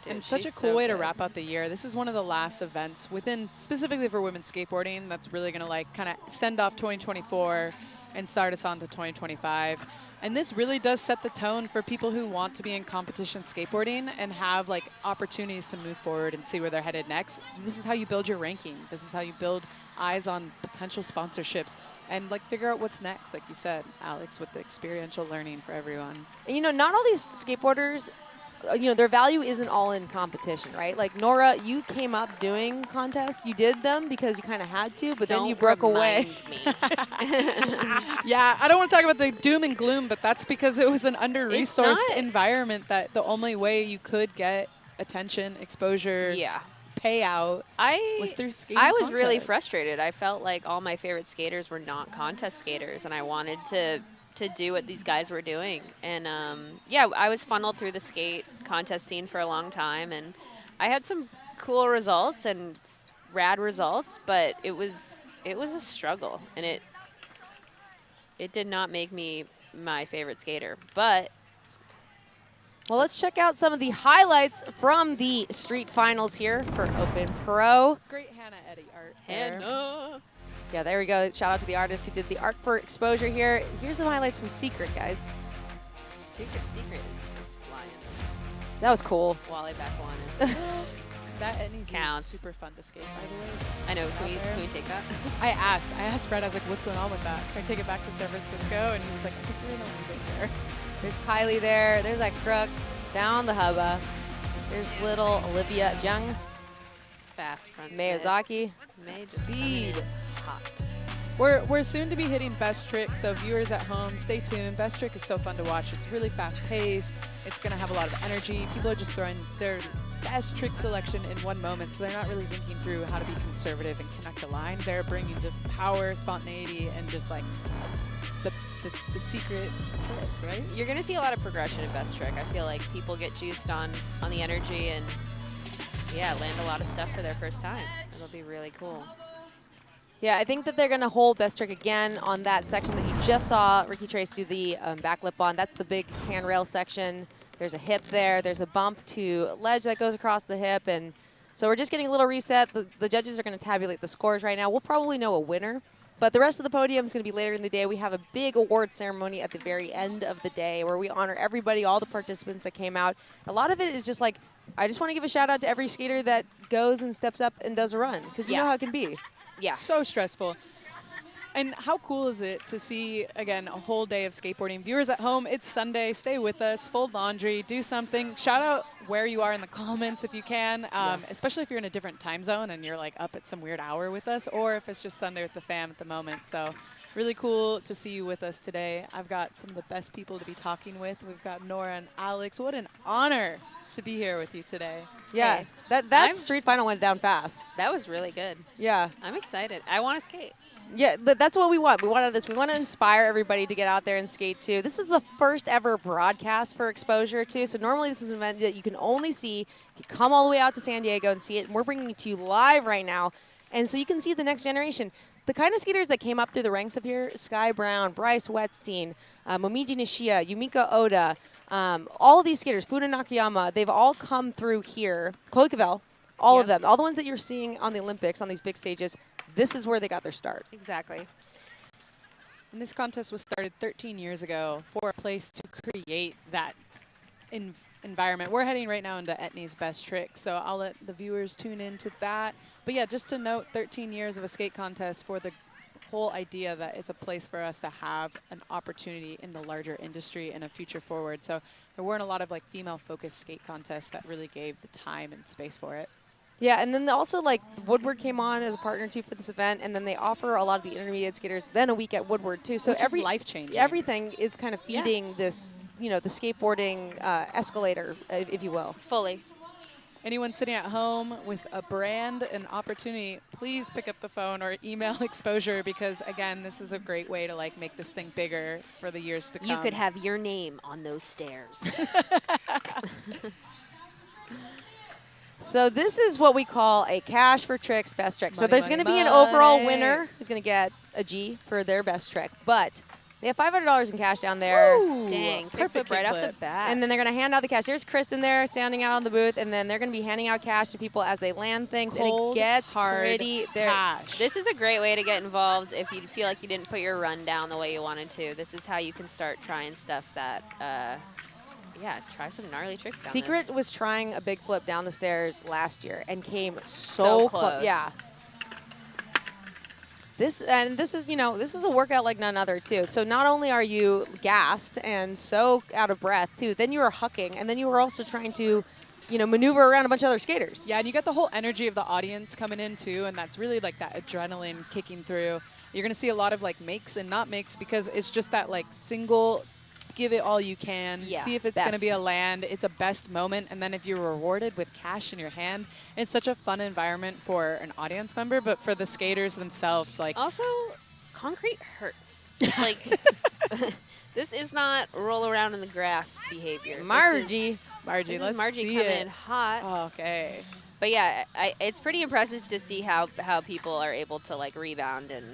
Dude, And such a she's cool so way to good. wrap out the year. This is one of the last events within, specifically for women's skateboarding, that's really going to like kind of send off 2024 and start us on to 2025. And this really does set the tone for people who want to be in competition skateboarding and have like opportunities to move forward and see where they're headed next. This is how you build your ranking. This is how you build eyes on potential sponsorships and like figure out what's next, like you said, Alex, with the experiential learning for everyone. And, you know, not all these skateboarders, you know, their value isn't all in competition, right? Like, Nora, you came up doing contests. You did them because you kind of had to, but then you broke away. Yeah, I don't want to talk about the doom and gloom, but that's because it was an under-resourced not- environment that the only way you could get attention, exposure, Yeah. payout I was through skating I was really contests. frustrated. I felt like all my favorite skaters were not contest skaters, and I wanted to do what these guys were doing. And yeah, I was funneled through the skate contest scene for a long time, and I had some cool results and rad results, but it was a struggle, and it did not make me my favorite skater. But Well, let's check out some of the highlights from the street finals here for Open Pro. Great Hannah Eddy art there. Yeah, there we go. Shout out to the artist who did the art for exposure here. Here's some highlights from Secret, guys. Secret is just flying. That was cool. Wally back one is. That Etnies is Counts. super fun to skate, by the way. I know. Out there. Can we take that? I asked Fred, I was like, what's going on with that? Can I take it back to San Francisco? And he was like, I think we're going to leave it there. There's Kylie there. There's that Crooks down the hubba. There's little Olivia Jung, Fast front Miyazaki. Speed. Hot. We're soon to be hitting Best Trick, so viewers at home, stay tuned. Best Trick is so fun to watch. It's really fast paced. It's going to have a lot of energy. People are just throwing their best trick selection in one moment, so they're not really thinking through how to be conservative and connect a line. They're bringing just power, spontaneity, and just like the secret trick, right? You're going to see a lot of progression in best trick. I feel like people get juiced on the energy and, yeah, land a lot of stuff for their first time. It'll be really cool. Yeah, I think that they're going to hold best trick again on that section that you just saw Ricky Trace do the backflip on. That's the big handrail section. There's a hip there. There's a bump to ledge that goes across the hip. And so we're just getting a little reset. The judges are going to tabulate the scores right now. We'll probably know a winner. But the rest of the podium is going to be later in the day. We have a big award ceremony at the very end of the day where we honor everybody, all the participants that came out. A lot of it is just like, I just want to give a shout out to every skater that goes and steps up and does a run, because you know how it can be. Yeah. So stressful. And how cool is it to see, again, a whole day of skateboarding? Viewers at home, it's Sunday. Stay with us. Fold laundry. Do something. Shout out where you are in the comments if you can, especially if you're in a different time zone and you're like up at some weird hour with us, or if it's just Sunday with the fam at the moment. So really cool to see you with us today. I've got some of the best people to be talking with. We've got Nora and Alex. What an honor to be here with you today. Yeah, Hey, that street final went down fast. That was really good. Yeah. I'm excited. I want to skate. Yeah, but that's what we want. We wanted this. We want to inspire everybody to get out there and skate too. This is the first ever broadcast for Exposure too. So normally this is an event that you can only see if you come all the way out to San Diego and see it. And we're bringing it to you live right now. And so you can see the next generation. The kind of skaters that came up through the ranks of here, Sky Brown, Bryce Wetstein, Momiji Nishia, Yumika Oda, all of these skaters, Fuda Nakayama, they've all come through here. Chloe Cavell, all of them. All the ones that you're seeing on the Olympics, on these big stages, this is where they got their start. Exactly. And this contest was started 13 years ago for a place to create that environment. We're heading right now into Etnies Best Trick, so I'll let the viewers tune into that. But yeah, just to note, 13 years of a skate contest for the whole idea that it's a place for us to have an opportunity in the larger industry and a future forward. So there weren't a lot of like female-focused skate contests that really gave the time and space for it. Yeah, and then also like Woodward came on as a partner too for this event, and then they offer a lot of the intermediate skaters then a week at Woodward too. So Which is life-changing. Everything is kind of feeding this, you know, the skateboarding escalator, if you will. Fully. Anyone sitting at home with a brand and opportunity, please pick up the phone or email Exposure, because again, this is a great way to like make this thing bigger for the years to come. You could have your name on those stairs. So this is what we call a cash for tricks best trick. So Money, there's going to money, be an overall money. winner who's going to get a G for their best trick, but they have $500 in cash down there. Ooh, Dang, perfect right off kickflip. the bat. And then they're going to hand out the cash. There's Chris in there standing out on the booth, and then they're going to be handing out cash to people as they land things, Cold, and it gets hard pretty there. cash. This is a great way to get involved if you feel like you didn't put your run down the way you wanted to. This is how you can start trying stuff that, yeah, try some gnarly tricks down Secret this. was trying a big flip down the stairs last year and came so close. Yeah. This is, you know, this is a workout like none other too. So not only are you gassed and so out of breath too, then you are hucking, and then you are also trying to, you know, maneuver around a bunch of other skaters. Yeah, and you get the whole energy of the audience coming in too, and that's really like that adrenaline kicking through. You're gonna see a lot of like makes and not makes, because it's just that like single, give it all you can, Yeah, see if it's going to be a land. It's a best moment, and then if you're rewarded with cash in your hand, it's such a fun environment for an audience member, but for the skaters themselves, like Also, concrete hurts. Like, this is not roll around in the grass behavior. Margie. Margie, This let's is Margie see coming it. in hot. Okay. But yeah, it's pretty impressive to see how people are able to like rebound and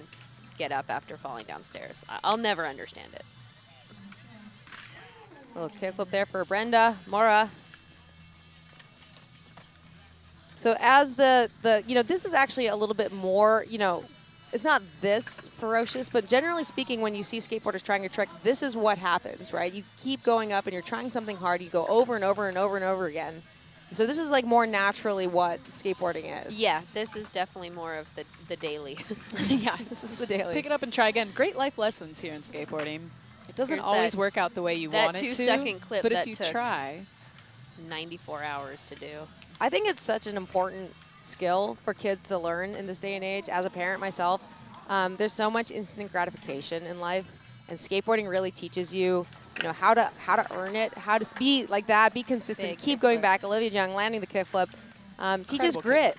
get up after falling downstairs. I'll never understand it. Little kickflip there for Brenda, Mora. So as the you know, this is actually a little bit more, you know, it's not this ferocious, but generally speaking, when you see skateboarders trying a trick, this is what happens, right? You keep going up and you're trying something hard. You go over and over and over and over again. And so this is like more naturally what skateboarding is. Yeah, this is definitely more of the daily. Yeah. This is the daily. Pick it up and try again. Great life lessons here in skateboarding. It doesn't Here's always that- work out the way you that want it to, 2-second clip but if that you took try. 94 hours to do. I think it's such an important skill for kids to learn in this day and age. As a parent myself, there's so much instant gratification in life, And skateboarding really teaches you, how to earn it, how to be like that, be consistent, Big keep going kickflip. back. Olivia Jung landing the kickflip. Teaches Incredible grit,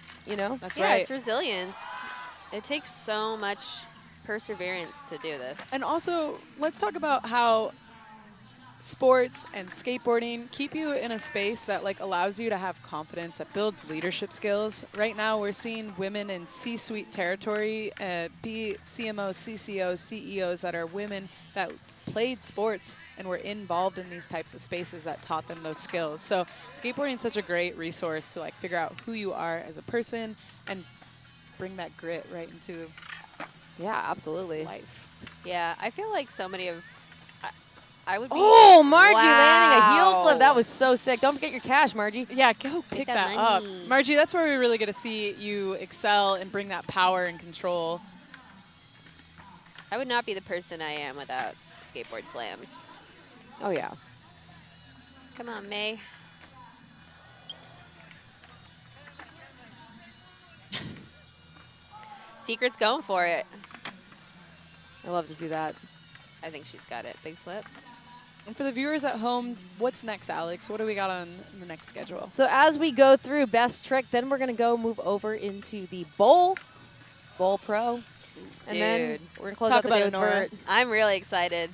That's Yeah, right. it's resilience. It takes so much perseverance to do this. And also, let's talk about how sports and skateboarding keep you in a space that like allows you to have confidence, that builds leadership skills. Right now, we're seeing women in C-suite territory, be CMOs, CCOs, CEOs that are women that played sports and were involved in these types of spaces that taught them those skills. So skateboarding is such a great resource to like figure out who you are as a person and bring that grit right into Yeah, absolutely. life. Yeah, I feel like so many of I would be. Oh, Margie landing a heel Wow. flip. That was so sick. Don't forget your cash, Margie. Yeah, go pick that that up. money. Margie, that's where we really get to see you excel and bring that power and control. I would not be the person I am without skateboard slams. Oh, yeah. Come on, May. Secret's going for it. I love to see that. I think she's got it. Big flip. And for the viewers at home, what's next, Alex? What do we got on the next schedule? So as we go through best trick, then we're going to move over into the bowl pro. And then Dude. we're going to close Talk out the about day it, with Nora. Vert. I'm really excited.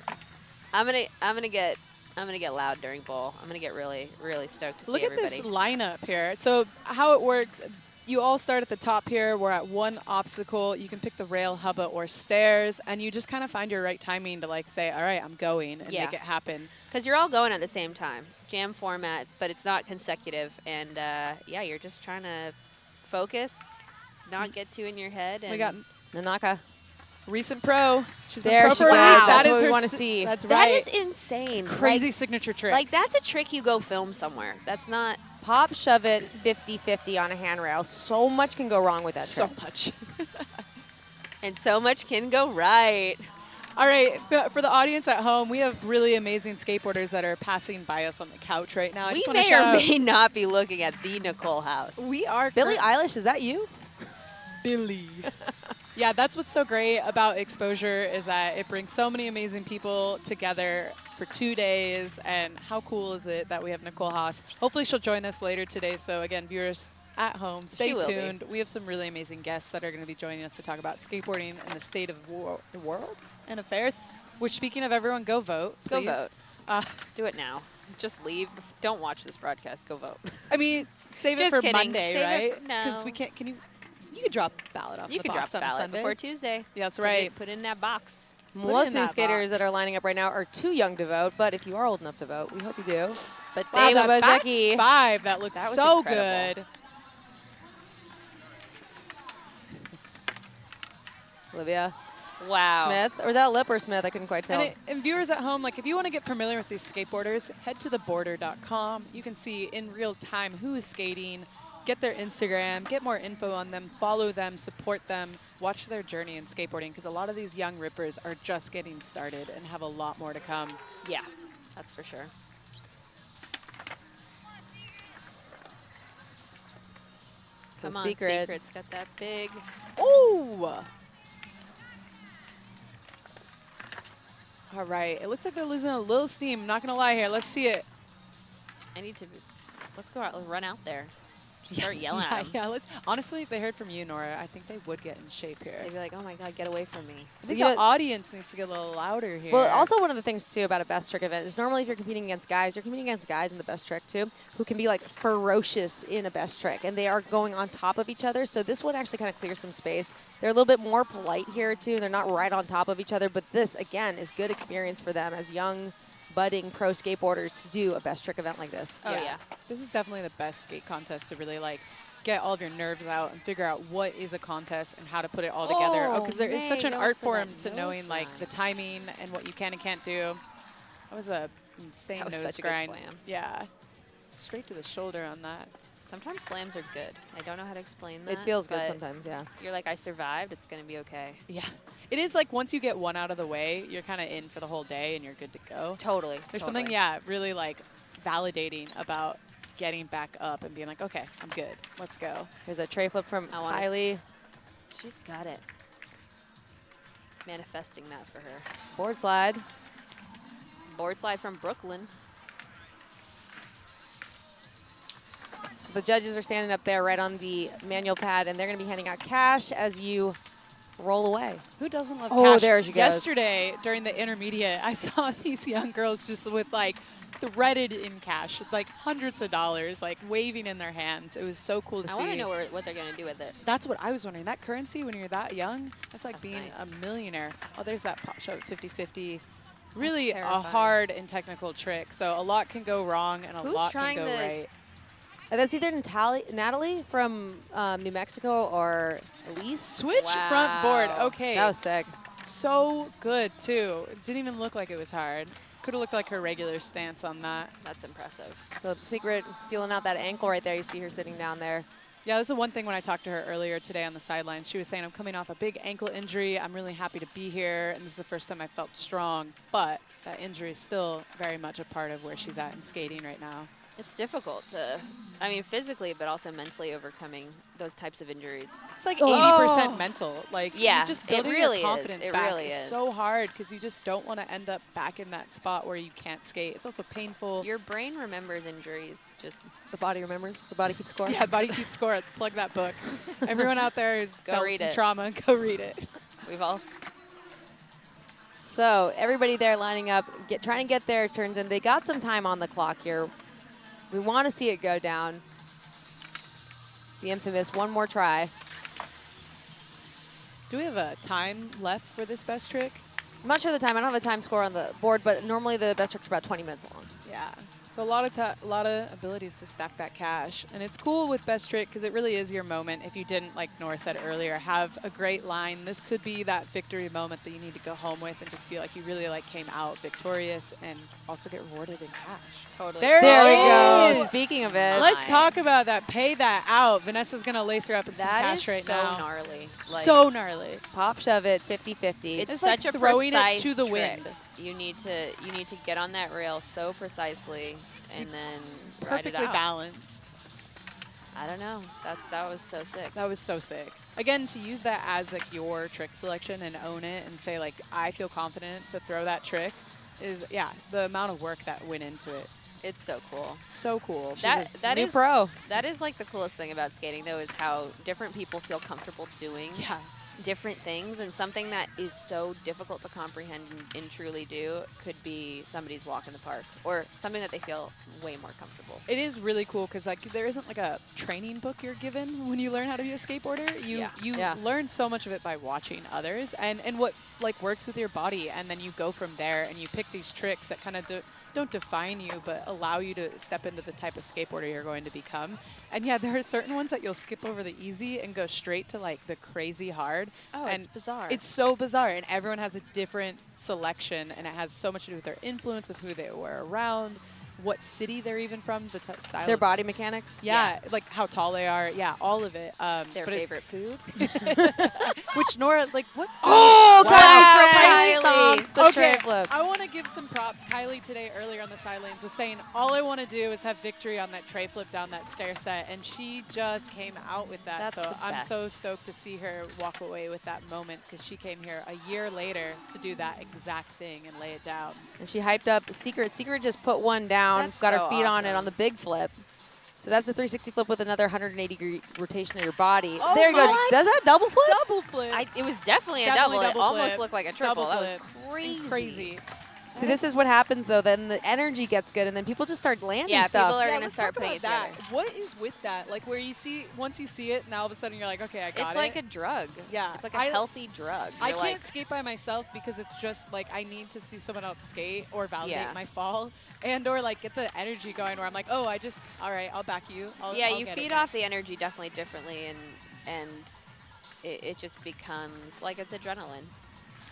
I'm gonna get loud during bowl. I'm gonna get really stoked to see Look at everybody. this lineup here. So how it works, you all start at the top here. We're at one obstacle. You can pick the rail, hubba, or stairs, and you just kind of find your right timing to like say, all right, I'm going, and Yeah. make it happen. Because you're all going at the same time. Jam format, but it's not consecutive. And yeah, you're just trying to focus, not get too in your head. And We got Nanaka. recent pro. She's There been pro she for a goes. week. That's That is what we her wanna s- see. That's that right. is insane. Crazy signature trick. Like that's a trick you go film somewhere. That's not. Pop, shove it, 50-50 on a handrail. So much can go wrong with that so trick. much. And so much can go right. All right, for the audience at home, we have really amazing skateboarders that are passing by us on the couch right now. I We just wanna may shout or out- may not be looking at the Nicole House. We are Billie cur- Eilish, is that you? Billy. Yeah, that's what's so great about exposure is that it brings so many amazing people together for 2 days. And how cool is it that we have Nicole Haas? Hopefully she'll join us later today. So again, viewers at home, stay She will be. tuned. We have some really amazing guests that are going to be joining us to talk about skateboarding and the state of the world and affairs. Which, speaking of everyone, go vote. Go Please. vote. Do it now. Just leave. Don't watch this broadcast. Go vote. I mean, save it Just for kidding. Monday, Save it right? for- no. Because we can't. Can you? You could drop a ballot off You the can drop box the on a ballot Sunday. before Tuesday. Yeah, that's Put right. it- Put it in that box. it Most in of that these skaters box. that are lining up right now are too young to vote, but if you are old enough to vote, we hope you do. But Wow, they Dave that back Ozeki. five, that looks That was so incredible. good. Olivia Wow. Smith. Or was that Lip or Smith? I couldn't quite tell. And viewers at home, like if you want to get familiar with these skateboarders, head to theborder.com. You can see in real time who is skating, get their Instagram, get more info on them, follow them, support them, watch their journey in skateboarding because a lot of these young rippers are just getting started and have a lot more to come. Yeah, that's for sure. So Come on, Secret. Secret's got that big. Ooh! All right, it looks like they're losing a little steam. Not gonna lie here. Let's see it. I need to. Let's go out. Let's run out there. Just start yelling yeah, at them. yeah. Let's. Honestly, if they heard from you, Nora, I think they would get in shape here. They'd be like, "Oh my God, get away from me!" I think You the know- audience needs to get a little louder here. Well, also one of the things too about a best trick event is normally if you're competing against guys, you're competing against guys in the best trick too, who can be like ferocious in a best trick, and they are going on top of each other. So this would actually kind of clear some space. They're a little bit more polite here too. They're not right on top of each other, but this again is good experience for them as young, budding pro skateboarders to do a best trick event like this. Oh yeah. This is definitely the best skate contest to really like get all of your nerves out and figure out what is a contest and how to put it all together. Oh, Because there is such May, an go art for that form to nose knowing like the grind. timing and what you can and can't do. That was a insane That was nose such a good grind. slam. Yeah, straight to the shoulder on that. Sometimes slams are good. I don't know how to explain that. It feels good but sometimes, yeah. You're like, I survived. It's gonna be okay. Yeah, it is like once you get one out of the way, you're kind of in for the whole day and you're good to go. Totally. There's something, yeah, really like validating about getting back up and being like, okay, I'm good. Let's go. Here's a tray flip from I wanna- Kylie. She's got it. manifesting that for her. Board slide. Board slide from Brooklyn. So the judges are standing up there right on the manual pad, and they're going to be handing out cash as you roll away. Who doesn't love Oh, cash? there she goes. Yesterday, during the intermediate, I saw these young girls just with, like, threaded in cash, like hundreds of dollars, like waving in their hands. It was so cool to I see. want to know what they're going to do with it. That's what I was wondering. That currency, when you're that young, that's like That's being nice. a millionaire. Oh, there's that pop shot 50-50. Really a terrifying. hard and technical trick. So a lot can go wrong and a Who's lot can trying go to- right. That's either Natalie from New Mexico or Elise. Switch front board. Wow. Okay. That was sick. So good, too. It didn't even look like it was hard. Could have looked like her regular stance on that. That's impressive. So Secret feeling out that ankle right there. You see her sitting down there. Yeah, this is one thing when I talked to her earlier today on the sidelines. She was saying, I'm coming off a big ankle injury. I'm really happy to be here, and this is the first time I felt strong. But that injury is still very much a part of where she's at in skating right now. It's difficult to, I mean, physically, but also mentally overcoming those types of injuries. It's like Oh. 80% mental. Like, Yeah, you just it building really is. your confidence It back really is is. so hard because you just don't want to end up back in that spot where you can't skate. It's also painful. Your brain remembers injuries. Just The body remembers. The body keeps score. Yeah, Body Keeps Score. Let's plug that book. Everyone out there who's Go felt read some it. trauma, go read it. we've all. So everybody there lining up, trying to get their turns in. They got some time on the clock here. We want to see it go down. The infamous one more try. Do we have a time left for this best trick? I'm not sure the time. I don't have a time score on the board, but normally the best tricks are about 20 minutes long. Yeah. So a lot of abilities to stack that cash. And it's cool with best trick because it really is your moment. If you didn't, like Nora said earlier, have a great line, this could be that victory moment that you need to go home with and just feel like you really like came out victorious and also get rewarded in cash. Totally. There There we it go. is. Speaking of it, Let's talk about that. Pay that out. Vanessa's going to lace her up in some That cash is right so now. gnarly. Like, So gnarly. pop shove it 50-50. it's It's like such a throwing it precise to the trick. wind. You need to get on that rail so precisely and then ride it Perfectly out. balanced. I don't know. That was so sick. That was so sick. Again, to use that as like your trick selection and own it and say like, I feel confident to throw that trick is, yeah, the amount of work that went into it. It's so cool. So cool. That new is pro. That is like the coolest thing about skating, though, is how different people feel comfortable doing Yeah. different things, and something that is so difficult to comprehend and truly do could be somebody's walk in the park or something that they feel way more comfortable. It is really cool because like there isn't like a training book you're given when you learn how to be a skateboarder. You Yeah. learn so much of it by watching others and what like works with your body, and then you go from there and you pick these tricks that kind of don't define you but allow you to step into the type of skateboarder you're going to become. And yeah, there are certain ones that you'll skip over the easy and go straight to like the crazy hard. Oh, and it's bizarre. It's so bizarre, and everyone has a different selection, and it has so much to do with their influence of who they were around, what city they're even from, the style. Their of body mechanics. yeah, like how tall they are. Yeah, all of it. Their but it- favorite food. which Nora, like, what? Oh, Wow, Kylie Kylie. stomps the tray flip. I want to give some props. Kylie today earlier on the sidelines was saying, all I want to do is have victory on that tray flip down that stair set, and she just came out with that. That's so the I'm best. so stoked to see her walk away with that moment because she came here a year later to do that exact thing and lay it down. And she hyped up Secret. Secret just put one down, That's got so her feet on it awesome. on the big flip. So that's a 360 flip with another 180-degree rotation of your body. Oh there you go. my- Does that double flip? Double flip. It was definitely a Definitely double. It double almost flip. looked like a triple. Double That was flip. crazy. And crazy. See, this is what happens, though. Then the energy gets good, and then people just start landing Yeah, stuff. people are Yeah, going to let's start talk putting it about together. that. What is with that? Like where you see, once you see it, now all of a sudden you're like, okay, I got It's it. like a drug. Yeah, It's like a I- healthy drug. I You're can't like, skate by myself because it's just like I need to see someone else skate or validate Yeah. my fall and or like get the energy going where I'm like, oh, all right, I'll back you. I'll you get it feed off the next. energy definitely differently, and it just becomes like it's adrenaline.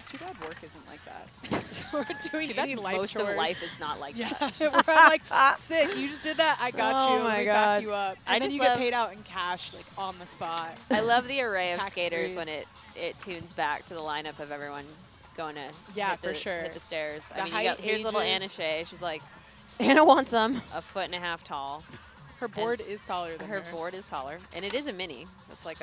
Too bad work isn't like that. We're doing Too bad any life most chores. of life is not like Yeah, that. where I'm like, sick, you just did that, I got Oh you, my we God. back you up. I And then just you get love- paid out in cash, like on the spot. I love the array of Tax-free. skaters when it tunes back to the lineup of everyone going to Yeah, hit for sure. hit the stairs. The I mean, height, here's little Anna ages. Shea. She's like Anna wants some. a 1.5 feet tall. Her board is taller than Her board is taller, and it is a mini. It's like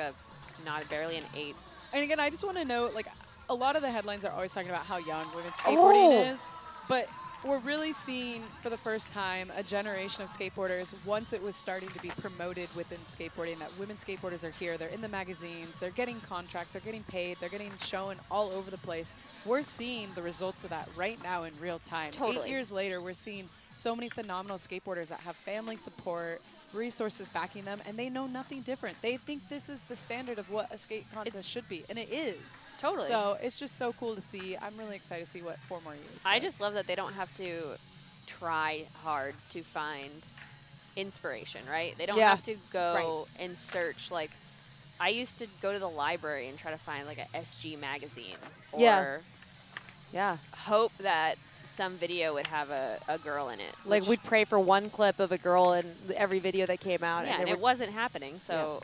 barely an 8. And again, I just want to note, like, a lot of the headlines are always talking about how young women's skateboarding Oh. is, but we're really seeing for the first time a generation of skateboarders, once it was starting to be promoted within skateboarding, that women skateboarders are here, they're in the magazines, they're getting contracts, they're getting paid, they're getting shown all over the place. We're seeing the results of that right now in real time. Totally. 8 years later, we're seeing so many phenomenal skateboarders that have family support, resources backing them, and they know nothing different. They think this is the standard of what a skate contest should be, and it is. Totally. So it's just so cool to see. I'm really excited to see what 4 more years. I does. just love that they don't have to try hard to find inspiration, right? They don't Yeah. have to go and search. Like, I used to go to the library and try to find like a SG magazine or Yeah. Yeah. hope that some video would have a girl in it. Like which- we'd pray for one clip of a girl in every video that came out. yeah, and and it wasn't happening. So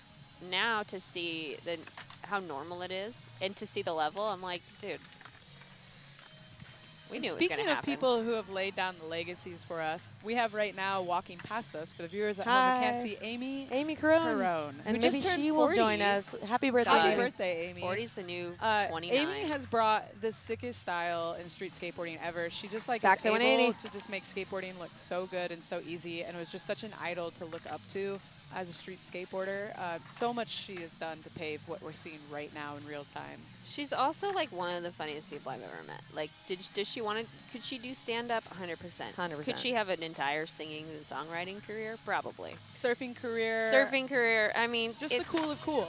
now to see how normal it is and to see the level, I'm like, dude, we knew it was Speaking going to of happen. people who have laid down the legacies for us, we have right now walking past us, for the viewers at home who can't Hi. see, Amy Amy Carone. Carone, And who maybe just turned she 40. will join us. Happy birthday. Happy Amy. birthday, Amy. 40's the new 29. Amy has brought the sickest style in street skateboarding ever. She just like is Backside able 180. to just make skateboarding look so good and so easy, and was just such an idol to look up to as a street skateboarder. So much she has done to pave what we're seeing right now in real time. She's also like one of the funniest people I've ever met. Like, does she want to? Could she do stand up? 100%. 100%. Could she have an entire singing and songwriting career? Probably. Surfing career. Surfing career. I mean, Just the it's cool of cool.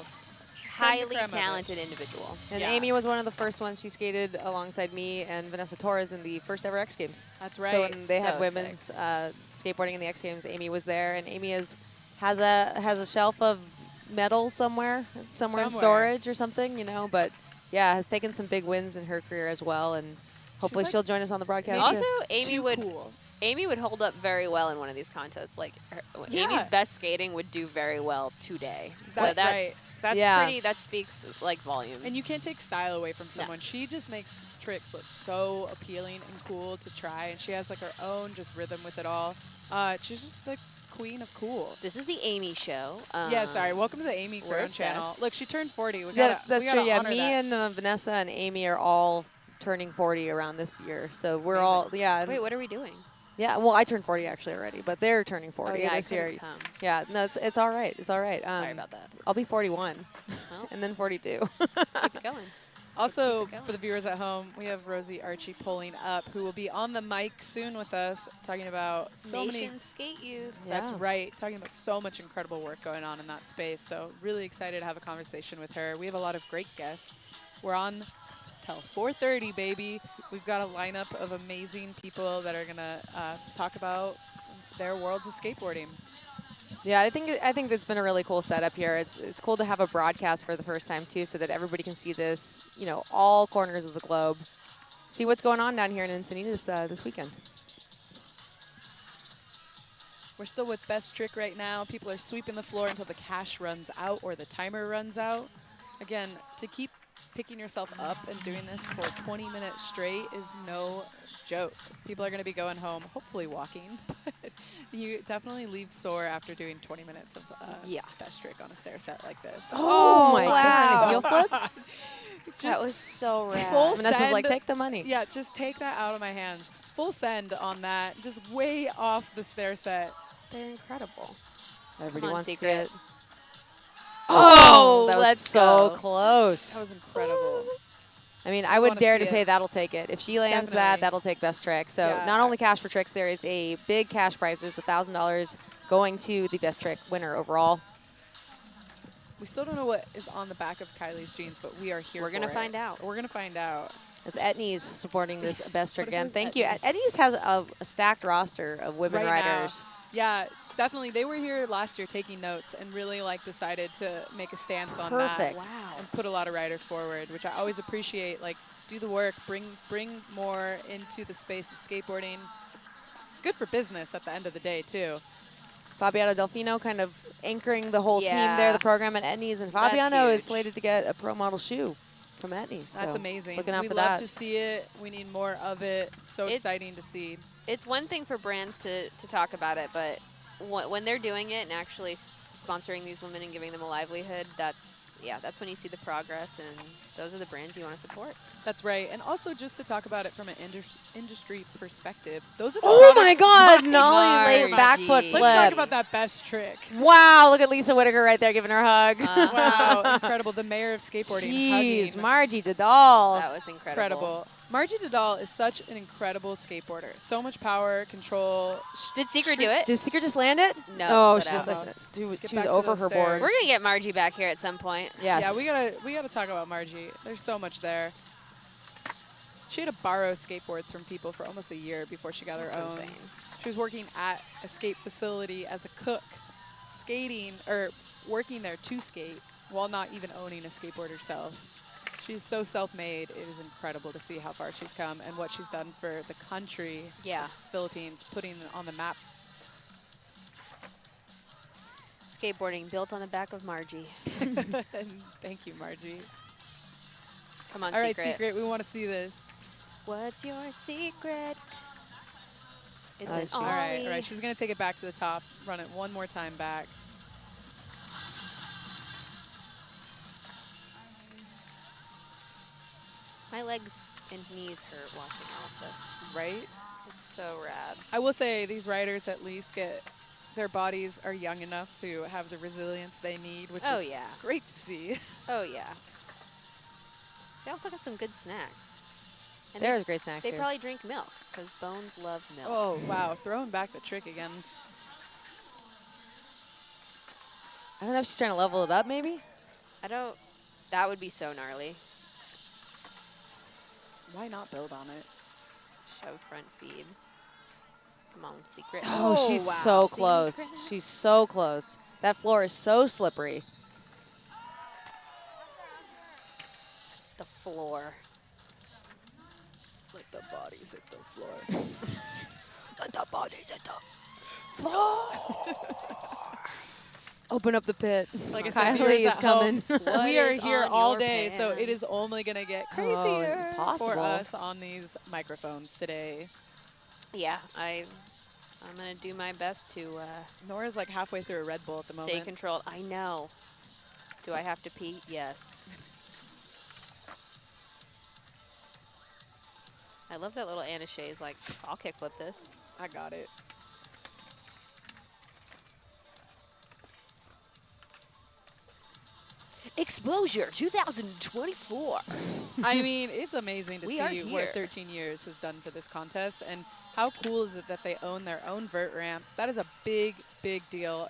highly creme of it. talented individual. And Yeah. Amy was one of the first ones. She skated alongside me and Vanessa Torres in the first ever X Games. That's right. So when they had So women's skateboarding in the X Games, Amy was there, and Amy has a shelf of medals somewhere in Somewhere. storage or something, But yeah, has taken some big wins in her career as well, and hopefully like- she'll join us on the broadcast. Also, too. Amy Too would cool. Amy would hold up very well in one of these contests. Like Yeah. Amy's best skating would do very well today. That's so right. That's Yeah. pretty. That speaks like volumes. And you can't take style away from No. someone. She just makes tricks look so appealing and cool to try, and she has like her own just rhythm with it all. She's just the queen of cool. This is the Amy show. Yeah, sorry. Welcome to the Amy we're Carone channel. obsessed. Look, she turned 40. We Yeah, gotta, that's we gotta true. Yeah, honor me that. and Vanessa and Amy are all turning 40 around this year, so we're all and- Wait, what are we doing? Yeah, well, I turned 40 actually already, but they're turning 40 Oh, yeah, I this year. could've come. Yeah, no, it's all right. It's all right. Sorry about that. I'll be 41, Well, and then 42. keep it going. Also, Keep it going. for the viewers at home, we have Rosie Archie pulling up, who will be on the mic soon with us, talking about so many. Nation Skate Youth. That's Yeah. right. Talking about so much incredible work going on in that space. So really excited to have a conversation with her. We have a lot of great guests. We're on till 4:30, baby. We've got a lineup of amazing people that are gonna talk about their worlds of skateboarding. Yeah, I think it's been a really cool setup here. It's cool to have a broadcast for the first time too, so that everybody can see this, all corners of the globe. See what's going on down here in Encinitas this weekend. We're still with Best Trick right now. People are sweeping the floor until the cash runs out or the timer runs out. Again, to keep picking yourself up and doing this for 20 minutes straight is no joke. People are going to be going home, hopefully walking, but you definitely leave sore after doing 20 minutes of Yeah. Best Trick on a stair set like this. Oh my wow. God! Heel flip. That Just was so rad. full Vanessa's like, send. take the money. Yeah, just take that out of my hands. Full send on that, just way off the stair set. They're incredible. Come Everybody on, wants to see Secret. it. Oh, that was let's so go. close. That was incredible. I mean, I would wanna dare see to it. say that'll take it. If she lands that, Definitely. that'll take Best Trick. So Yeah. not only cash for tricks, there is a big cash prize. There's $1,000 going to the Best Trick winner overall. We still don't know what is on the back of Kylie's jeans, but we are here We're for gonna it. find out. We're going to find out. It's Etnies supporting this Best Trick What again. is Thank you. Etnies? Etnies has a stacked roster of women Right now. riders. Yeah, definitely. They were here last year taking notes and really decided to make a stance on Perfect. that. Wow. And put a lot of riders forward, which I always appreciate. Do the work, bring more into the space of skateboarding. Good for business at the end of the day, too. Fabiano Delfino kind of anchoring the whole team Yeah. there, the program at Etnies. And That's Fabiano is huge. slated to get a pro model shoe from Etnies. That's so amazing. Looking out We for love that. to see it. We need more of it. So It's- exciting to see. It's one thing for brands to talk about it, but when they're doing it and actually sponsoring these women and giving them a livelihood, that's yeah, that's when you see the progress, and those are the brands you want to support. That's right. And also just to talk about it from an industry perspective, those are the Oh my products- God, Nolly late Margie. back foot flip. Let's talk about that best trick. Wow, look at Lisa Whitaker right there giving her a hug. Wow, incredible. The mayor of skateboarding Jeez, hugging. Margie Dadal. That was incredible. Incredible. Margie Dadal is such an incredible skateboarder. So much power, control. Did Secret do it? Did Secret just land it? No, Oh, set she just out. like, Get she back was to over those her stairs. board. We're going to get Margie back here at some point. Yes. Yeah, we gotta talk about Margie. There's so much there. She had to borrow skateboards from people for almost a year before she got her That's own. insane. She was working at a skate facility as a cook, skating or working there to skate while not even owning a skateboard herself. She's so self-made. It is incredible to see how far she's come and what she's done for the country, Yeah. the Philippines, putting it on the map. Skateboarding built on the back of Margie. And thank you, Margie. Come on, All right, Secret. Secret, we want to see this. What's your secret? It's Oh, an she- All right, ollie. all right. She's going to take it back to the top, run it one more time back. My legs and knees hurt watching all of this. Right? It's so rad. I will say these riders at least their bodies are young enough to have the resilience they need, which Oh, is yeah. great to see. Oh, yeah. They also got some good snacks. And There's great snacks they here. probably drink milk, because Bones love milk. Oh, wow. Throwing back the trick again. I don't know if she's trying to level it up, maybe? I don't... That would be so gnarly. Why not build on it? Shove front Phoebes. Come on, Secret. Oh, she's wow. so close. Secret. She's so close. That floor is so slippery. The floor. Let the bodies hit the floor. Let the bodies hit the floor. Open up the pit. Like I said, Kylie viewers is at home, coming. we are is here on all your day, so it is pants? only going to get Oh, crazier for impossible. us on these microphones today. Yeah, I'm going to do my best to Nora's like halfway through a Red Bull at the stay moment. controlled. I know. Do I have to pee? Yes. I love that little Anna Shay's like, I'll kickflip this. I got it. Exposure 2024. I mean, it's amazing to We are see what here. 13 years has done for this contest, and how cool is it that they own their own vert ramp? That is a big, big deal.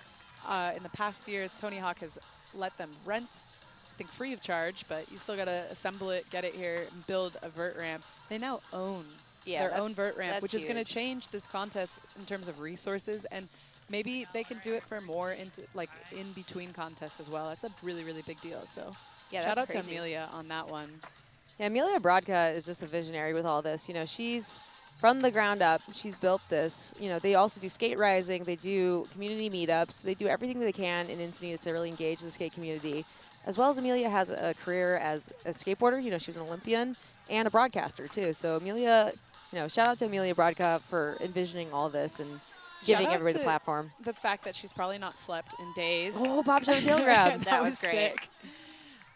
In the past years, Tony Hawk has let them rent, I think free of charge, but you still got to assemble it, get it here, and build a vert ramp. They now own Yeah, their own that's- vert ramp, that's which is going to huge. change this contest in terms of resources, and maybe they can do it for more into like in between contests as well. That's a really, really big deal. So Yeah, shout out that's to crazy. Amelia on that one. Yeah, Amelia Brodka is just a visionary with all this. You know, she's from the ground up. She's built this. You know, they also do skate rising. They do community meetups. They do everything they can in Encinitas to really engage the skate community. As well as Amelia has a career as a skateboarder. You know, she was an Olympian and a broadcaster too. So Amelia, you know, shout out to Amelia Brodka for envisioning all this and giving Shout out everybody the to platform. The fact that she's probably not slept in days. Oh, Bob Joe tail grab. That was great. sick.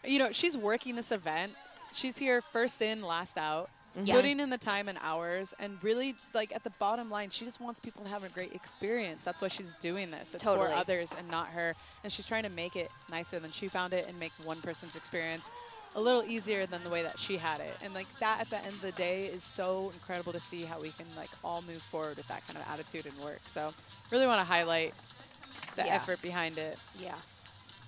You know, she's working this event. She's here first in, last out, Yeah. putting in the time and hours, and really, like, at the bottom line, she just wants people to have a great experience. That's why she's doing this. It's Totally. for others and not her. And she's trying to make it nicer than she found it and make one person's experience a little easier than the way that she had it. And, like, that at the end of the day is so incredible to see how we can, like, all move forward with that kind of attitude and work. So really want to highlight the Yeah. effort behind it. Yeah.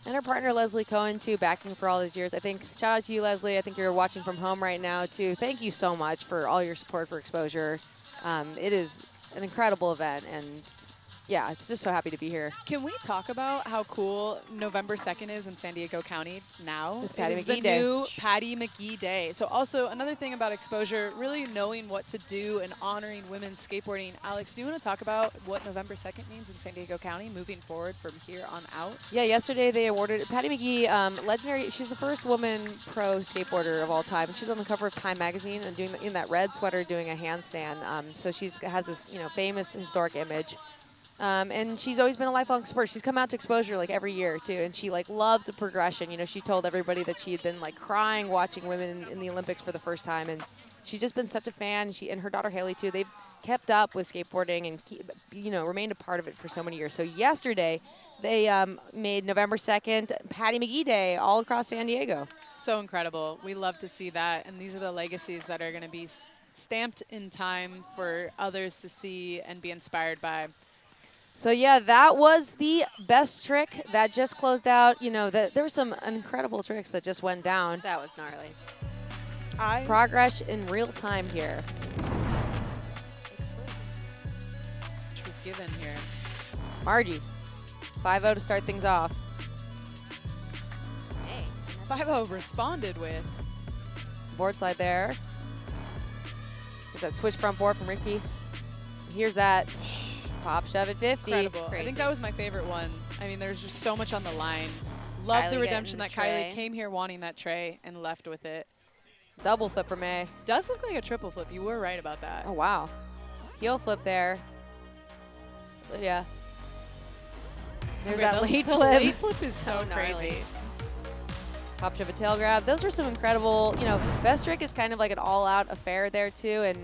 And her partner, Leslie Cohen, too, backing for all these years. I think, shout out to you, Leslie. I think you're watching from home right now, too. Thank you so much for all your support for Exposure. It is an incredible event, and, yeah, it's just so happy to be here. Can we talk about how cool November 2nd is in San Diego County now? It's Patty It is McGee the Day. new Patty McGee Day. So also another thing about Exposure, really knowing what to do and honoring women's skateboarding. Alex, do you want to talk about what November 2nd means in San Diego County moving forward from here on out? Yeah, yesterday they awarded Patty McGee, legendary. She's the first woman pro skateboarder of all time. She was on the cover of Time magazine and doing in that red sweater doing a handstand. So she has this famous historic image. And she's always been a lifelong supporter. She's come out to Exposure like every year too, and she like loves the progression. You know, she told everybody that she had been like crying watching women in the Olympics for the first time, and she's just been such a fan. She and her daughter Haley too. They've kept up with skateboarding and remained a part of it for so many years. So yesterday, they made November 2nd Patty McGee Day all across San Diego. So incredible. We love to see that, and these are the legacies that are going to be stamped in time for others to see and be inspired by. So yeah, that was the best trick that just closed out. You know, there were some incredible tricks that just went down. That was gnarly. Progress in real time here. Which was given here. Margie, 5-0 to start things off. Hey. 5-0 responded with. Board slide there. There's that switch front board from Ricky. Here's that pop shove at 50. Incredible. Crazy. I think that was my favorite one. I mean, there's just so much on the line. Love Kylie the redemption that getting the Kylie tray. came here wanting that tray and left with it. Double flip for May. Does look like a triple flip. You were right about that. Oh, wow. Heel flip there. Yeah. There's Okay, that the late the flip. late flip is so So gnarly. crazy. Pop shove a tail grab. Those were some incredible, best trick is kind of like an all-out affair there too, and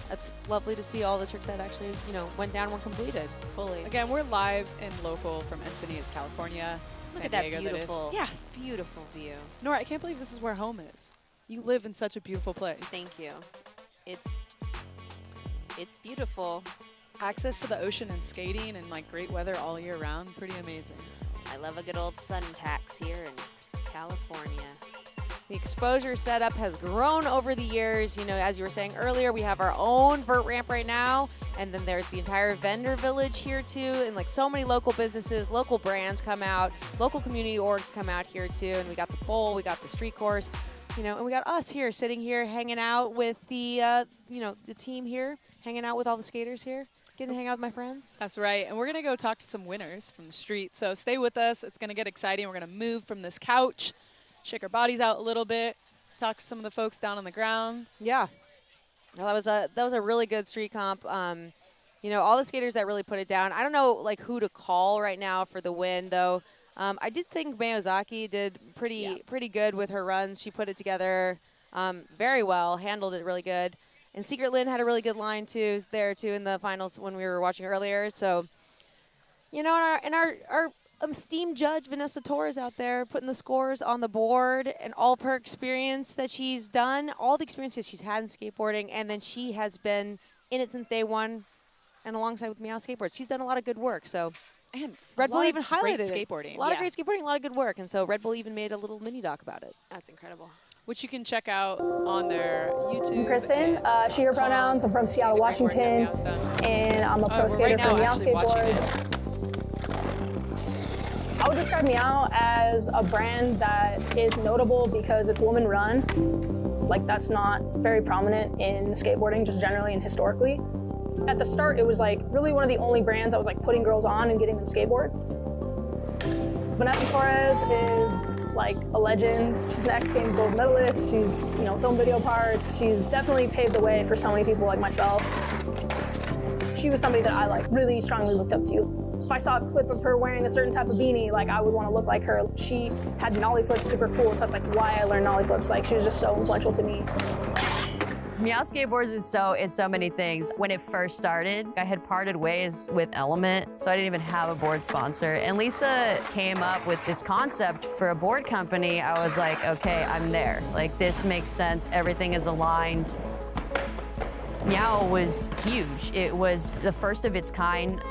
that's lovely to see all the tricks that actually, went down when completed fully. Again, we're live and local from Encinitas, California. Look San at that Diego, beautiful, Yeah. beautiful view. Nora, I can't believe this is where home is. You live in such a beautiful place. Thank you. It's beautiful. Access to the ocean and skating and like great weather all year round. Pretty amazing. I love a good old sun tax here in California. The Exposure setup has grown over the years. As you were saying earlier, we have our own Vert ramp right now, and then there's the entire vendor village here too, and like so many local businesses, local brands come out, local community orgs come out here too, and we got the bowl, we got the street course, and we got us here sitting here hanging out with the the team here, hanging out with all the skaters here, getting to hang out with my friends. That's right. And we're going to go talk to some winners from the street. So stay with us. It's going to get exciting. We're going to move from this couch, shake our bodies out a little bit, talk to some of the folks down on the ground. Yeah. Well, that was a really good street comp. All the skaters that really put it down. I don't know like who to call right now for the win though. I did think Miyazaki did pretty good with her runs. She put it together very well, handled it really good. And Secret Lynn had a really good line too there too in the finals when we were watching earlier. So, and our esteemed judge Vanessa Torres out there putting the scores on the board and all of her experience that she's done, all the experiences she's had in skateboarding, and then she has been in it since day one, and alongside with Meow Skateboards, she's done a lot of good work. So. And Red Bull even great highlighted it. skateboarding. A lot of Yeah. great skateboarding, a lot of good work. And so Red Bull even made a little mini doc about it. That's incredible. Which you can check out on their YouTube. I'm Kristen, and she, her pronouns. I'm from see Seattle, the great work that Washington, Meow's done. and I'm a pro We're skater right now for Meow actually watching Skateboards. it. I would describe Meow as a brand that is notable because it's woman run. Like that's not very prominent in skateboarding, just generally and historically. At the start, it was like really one of the only brands that was like putting girls on and getting them skateboards. Vanessa Torres is like a legend. She's an X Games gold medalist. She's, film video parts. She's definitely paved the way for so many people like myself. She was somebody that I like really strongly looked up to. If I saw a clip of her wearing a certain type of beanie, like I would want to look like her. She had nollie flips super cool, so that's like why I learned nollie flips. Like she was just so influential to me. Meow Skateboards is so many things. When it first started, I had parted ways with Element, so I didn't even have a board sponsor. And Lisa came up with this concept for a board company. I was like, okay, I'm there. Like, this makes sense. Everything is aligned. Meow was huge. It was the first of its kind.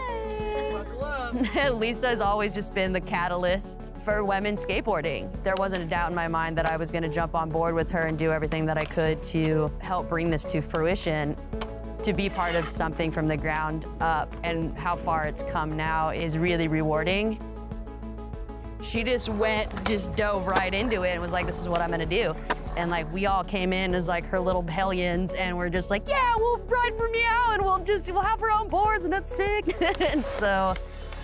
Lisa has always just been the catalyst for women's skateboarding. There wasn't a doubt in my mind that I was gonna jump on board with her and do everything that I could to help bring this to fruition. To be part of something from the ground up and how far it's come now is really rewarding. She just dove right into it and was like, this is what I'm gonna do. And like, we all came in as like her little hellions and we're just like, yeah, we'll ride for Meow and we'll have our own boards and that's sick. And so,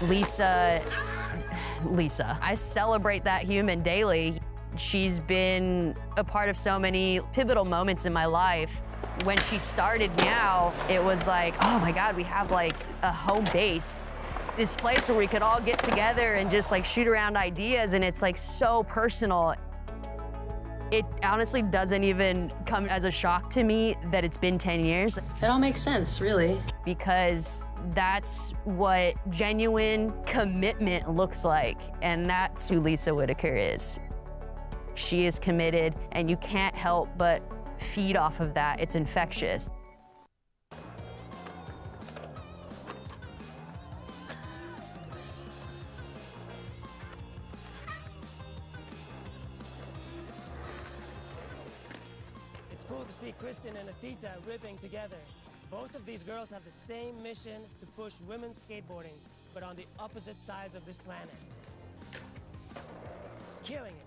Lisa, I celebrate that human daily. She's been a part of so many pivotal moments in my life. When she started Meow, it was like, oh my God, we have like a home base. this place where we could all get together and just like shoot around ideas, and it's like so personal. It honestly doesn't even come as a shock to me that it's been 10 years. It all makes sense, really. Because that's what genuine commitment looks like, and that's who Lisa Whitaker is. She is committed, and you can't help but feed off of that. It's infectious. It's cool to see Kristen and Adita ripping together. Both of these girls have the same mission to push women's skateboarding, but on the opposite sides of this planet. Killing it.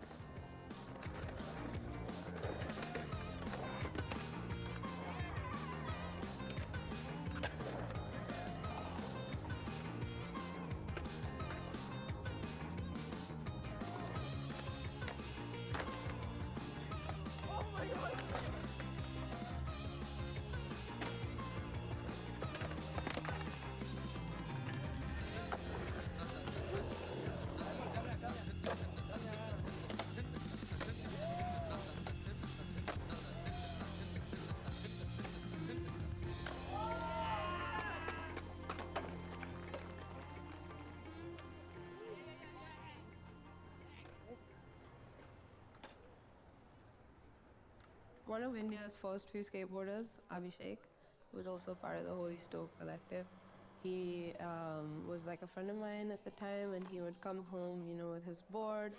One of India's first few skateboarders, Abhishek, who was also part of the Holy Stoke collective. He was like a friend of mine at the time, and he would come home, you know, with his board,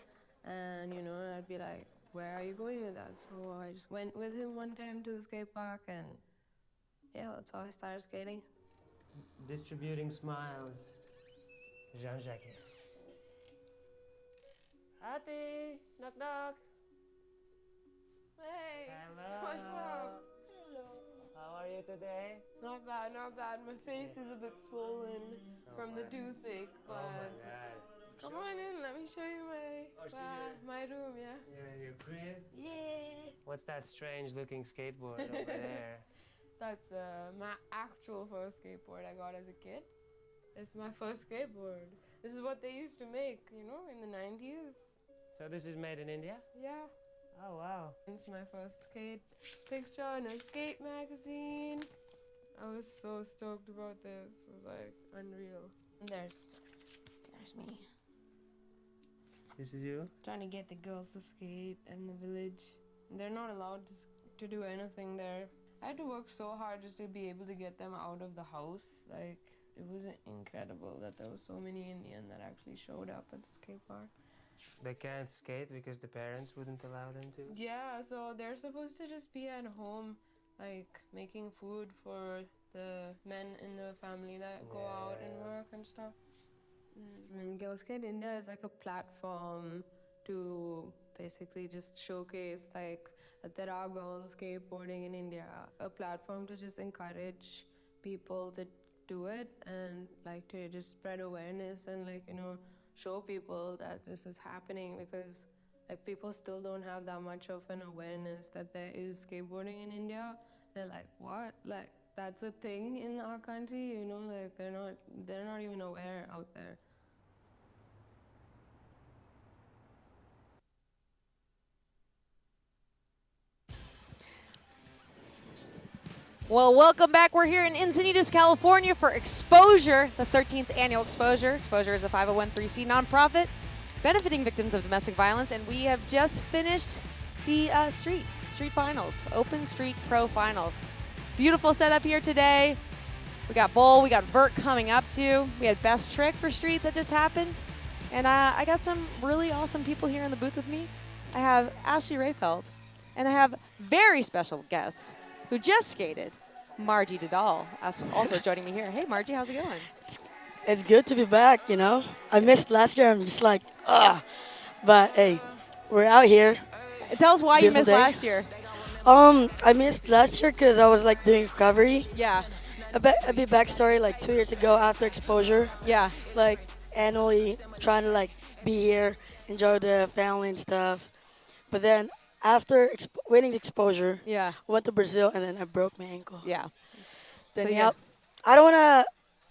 and, you know, I'd be like, where are you going with that? So I just went with him one time to the skate park, and yeah, that's how I started skating. Distributing smiles, Jean-Jacques. Hattie, knock knock. Hey, Hello. what's up? How are you today? Not bad, not bad. My face is a bit swollen from the toothache, but God. come on in, let me show you my room, yeah? Yeah, your crib? Yeah. What's that strange looking skateboard over there? That's my actual first skateboard I got as a kid. It's my first skateboard. This is what they used to make, you know, in the 90s. So this is made in India? Yeah. Oh, wow. It's my first skate picture in a skate magazine. I was so stoked about this. It was like unreal. And there's me. This is you? Trying to get the girls to skate in the village. They're not allowed to do anything there. I had to work so hard just to be able to get them out of the house. Like, it was incredible that there were so many Indian that actually showed up at the skate park. They can't skate because the parents wouldn't allow them to? Yeah, so they're supposed to just be at home, like making food for the men in the family that go out and work and stuff. And Girl Skate India is like a platform to basically just showcase like that there are girls skateboarding in India, a platform to just encourage people to do it and like to just spread awareness and like, you know, show people that this is happening, because like people still don't have that much of an awareness that there is skateboarding in India. They're like, what? Like, that's a thing in our country, you know, like they're not even aware out there. Well, welcome back. We're here in Encinitas, California for Exposure, the 13th annual Exposure. Exposure is a 501(c) nonprofit benefiting victims of domestic violence, and we have just finished the street finals, Open Street Pro Finals. Beautiful setup here today. We got bowl, we got vert coming up too. We had best trick for street that just happened, and I got some really awesome people here in the booth with me. I have Ashley Rayfeld, and I have very special guest who just skated, Margie Didal, also joining me here. Hey, Margie, how's it going? It's good to be back, you know. I missed last year. I'm just like, but hey, we're out here. Tell us why you missed day. last year. I missed last year because I was like doing recovery. Yeah. A bit backstory, like 2 years ago after Exposure. Yeah. Like annually trying to like be here, enjoy the family and stuff. But then after winning Exposure, Yeah. I went to Brazil and then I broke my ankle. Yeah. Then So, yeah. I don't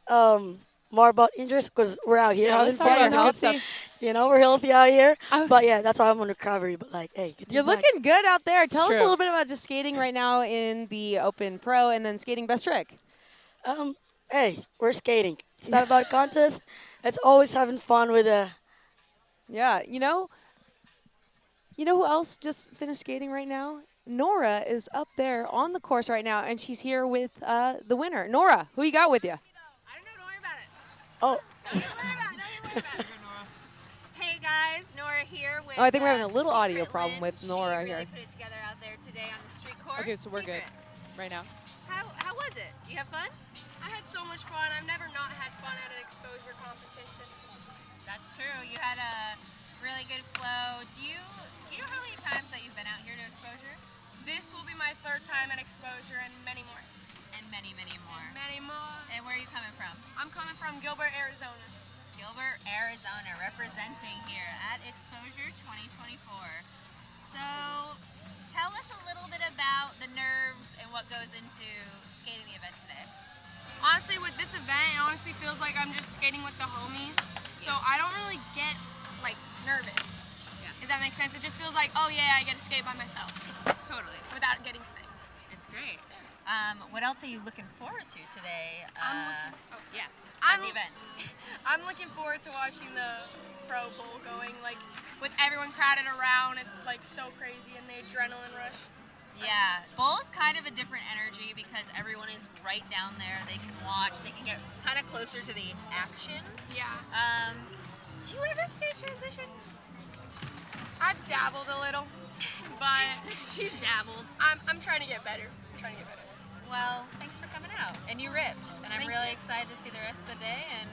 wanna more about injuries because we're out here Yeah, having let's talk fun. about health stuff. We're healthy out here. But yeah, that's why I'm on recovery. But like, hey, good to You're be back. looking good out there. Tell us a true. little bit about just skating right now in the Open Pro and then skating best trick. Hey, we're skating. It's not about a contest. It's always having fun with Yeah, you know who else just finished skating right now? Nora is up there on the course right now, and she's here with the winner. Nora, who you got with you? Oh, Hey guys, Nora here with. Oh, I think we're having a little audio Secret problem Lynn. with Nora She really here. put it together out there today on the street course. Okay, so we're good Secret. right now. How was it? You have fun? I had so much fun. I've never not had fun at an exposure competition. That's true. You had a really good flow. Do you know how many times that you've been out here to exposure? This will be my 3rd time at exposure and many more. And many, many more. Many more. And where are you coming from? I'm coming from Gilbert, Arizona. Gilbert, Arizona, representing here at Exposure 2024. So, tell us a little bit about the nerves and what goes into skating the event today. Honestly, with this event, it honestly feels like I'm just skating with the homies. So I don't really get like nervous. Yeah. If that makes sense. It just feels like, oh yeah, I get to skate by myself Totally. without getting snaked. It's great. What else are you looking forward to today? Yeah, I'm the event. I'm looking forward to watching the Pro Bowl going, like with everyone crowded around. It's like so crazy and the adrenaline rush. Yeah, bowl is kind of a different energy because everyone is right down there. They can watch. They can get kind of closer to the action. Yeah. Do you ever skate transition? I've dabbled a little, but She's dabbled. I'm trying to get better. Well, thanks for coming out. And you ripped. And I'm Thank really you. excited to see the rest of the day. And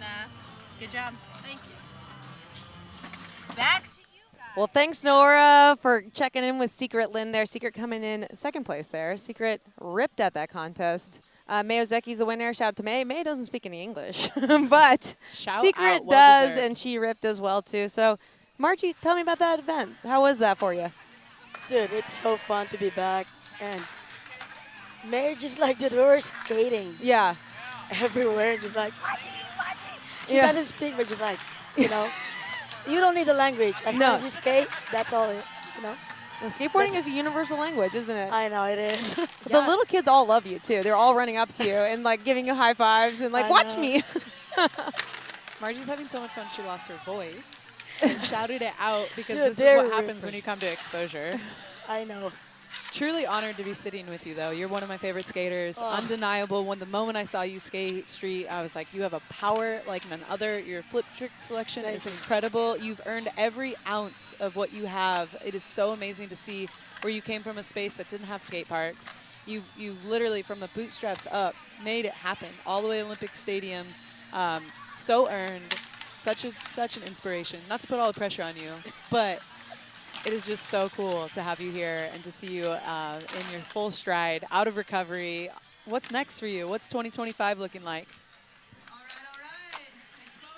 good job. Thank you. Back to you guys. Well, thanks, Nora, for checking in with Secret Lynn there. Secret coming in 2nd place there. Secret ripped at that contest. May Ozecki's the winner. Shout out to May. May doesn't speak any English, but Shout Secret out, well does, deserved. and she ripped as well, too. So, Margie, tell me about that event. How was that for you? dude, it's so fun to be back. And May just like, dude, we were skating Yeah. everywhere, just like, Margie. She Yeah. doesn't speak, but just like, you don't need the language. As No. long as you skate, that's all it, Well, skateboarding is a universal language, isn't it? I know it is. The little kids all love you, too. They're all running up to you and, like, giving you high fives and, like, I watch know. me. Margie's having so much fun she lost her voice and shouted it out because Dude, this is they're what happens when rippers. you come to Exposure. I know. Truly honored to be sitting with you, though. You're one of my favorite skaters. Oh. Undeniable. When the moment I saw you skate street, I was like, you have a power like none other. Your flip trick selection is incredible. You've earned every ounce of what you have. It is so amazing to see where you came from a space that didn't have skate parks. You literally, from the bootstraps up, made it happen. All the way to Olympic Stadium. So earned. Such an inspiration. Not to put all the pressure on you, but it is just so cool to have you here and to see you in your full stride, out of recovery. What's next for you? What's 2025 looking like?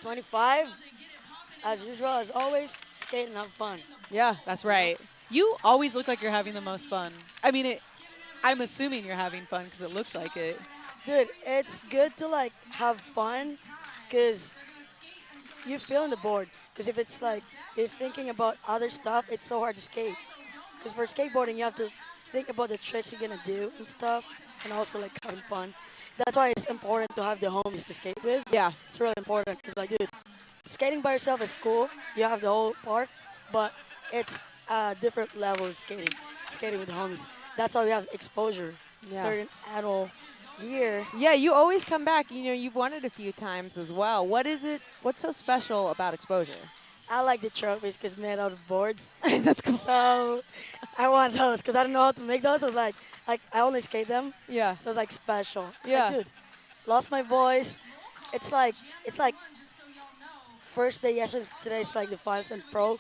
25, as usual, as always, skate and have fun. Yeah. That's right. You always look like you're having the most fun. I mean, I'm assuming you're having fun because it looks like it. Dude, it's good to like have fun because you're feeling the board. Because if it's like, if thinking about other stuff, it's so hard to skate. Because for skateboarding, you have to think about the tricks you're going to do and stuff, and also like having fun. That's why it's important to have the homies to skate with. Yeah. It's really important because, like, dude, skating by yourself is cool. You have the whole park, but it's a different level of skating with the homies. That's why we have exposure. Yeah. Third annual year. Yeah, you always come back. You know, you've won it a few times as well. What's so special about Exposure? I like the trophies because made out of boards. That's cool. So I want those because I don't know how to make those. So like I only skate them. Yeah. So it's like special. Yeah. Like, dude, lost my voice. It's like first day yesterday. Today's like the finals and pro.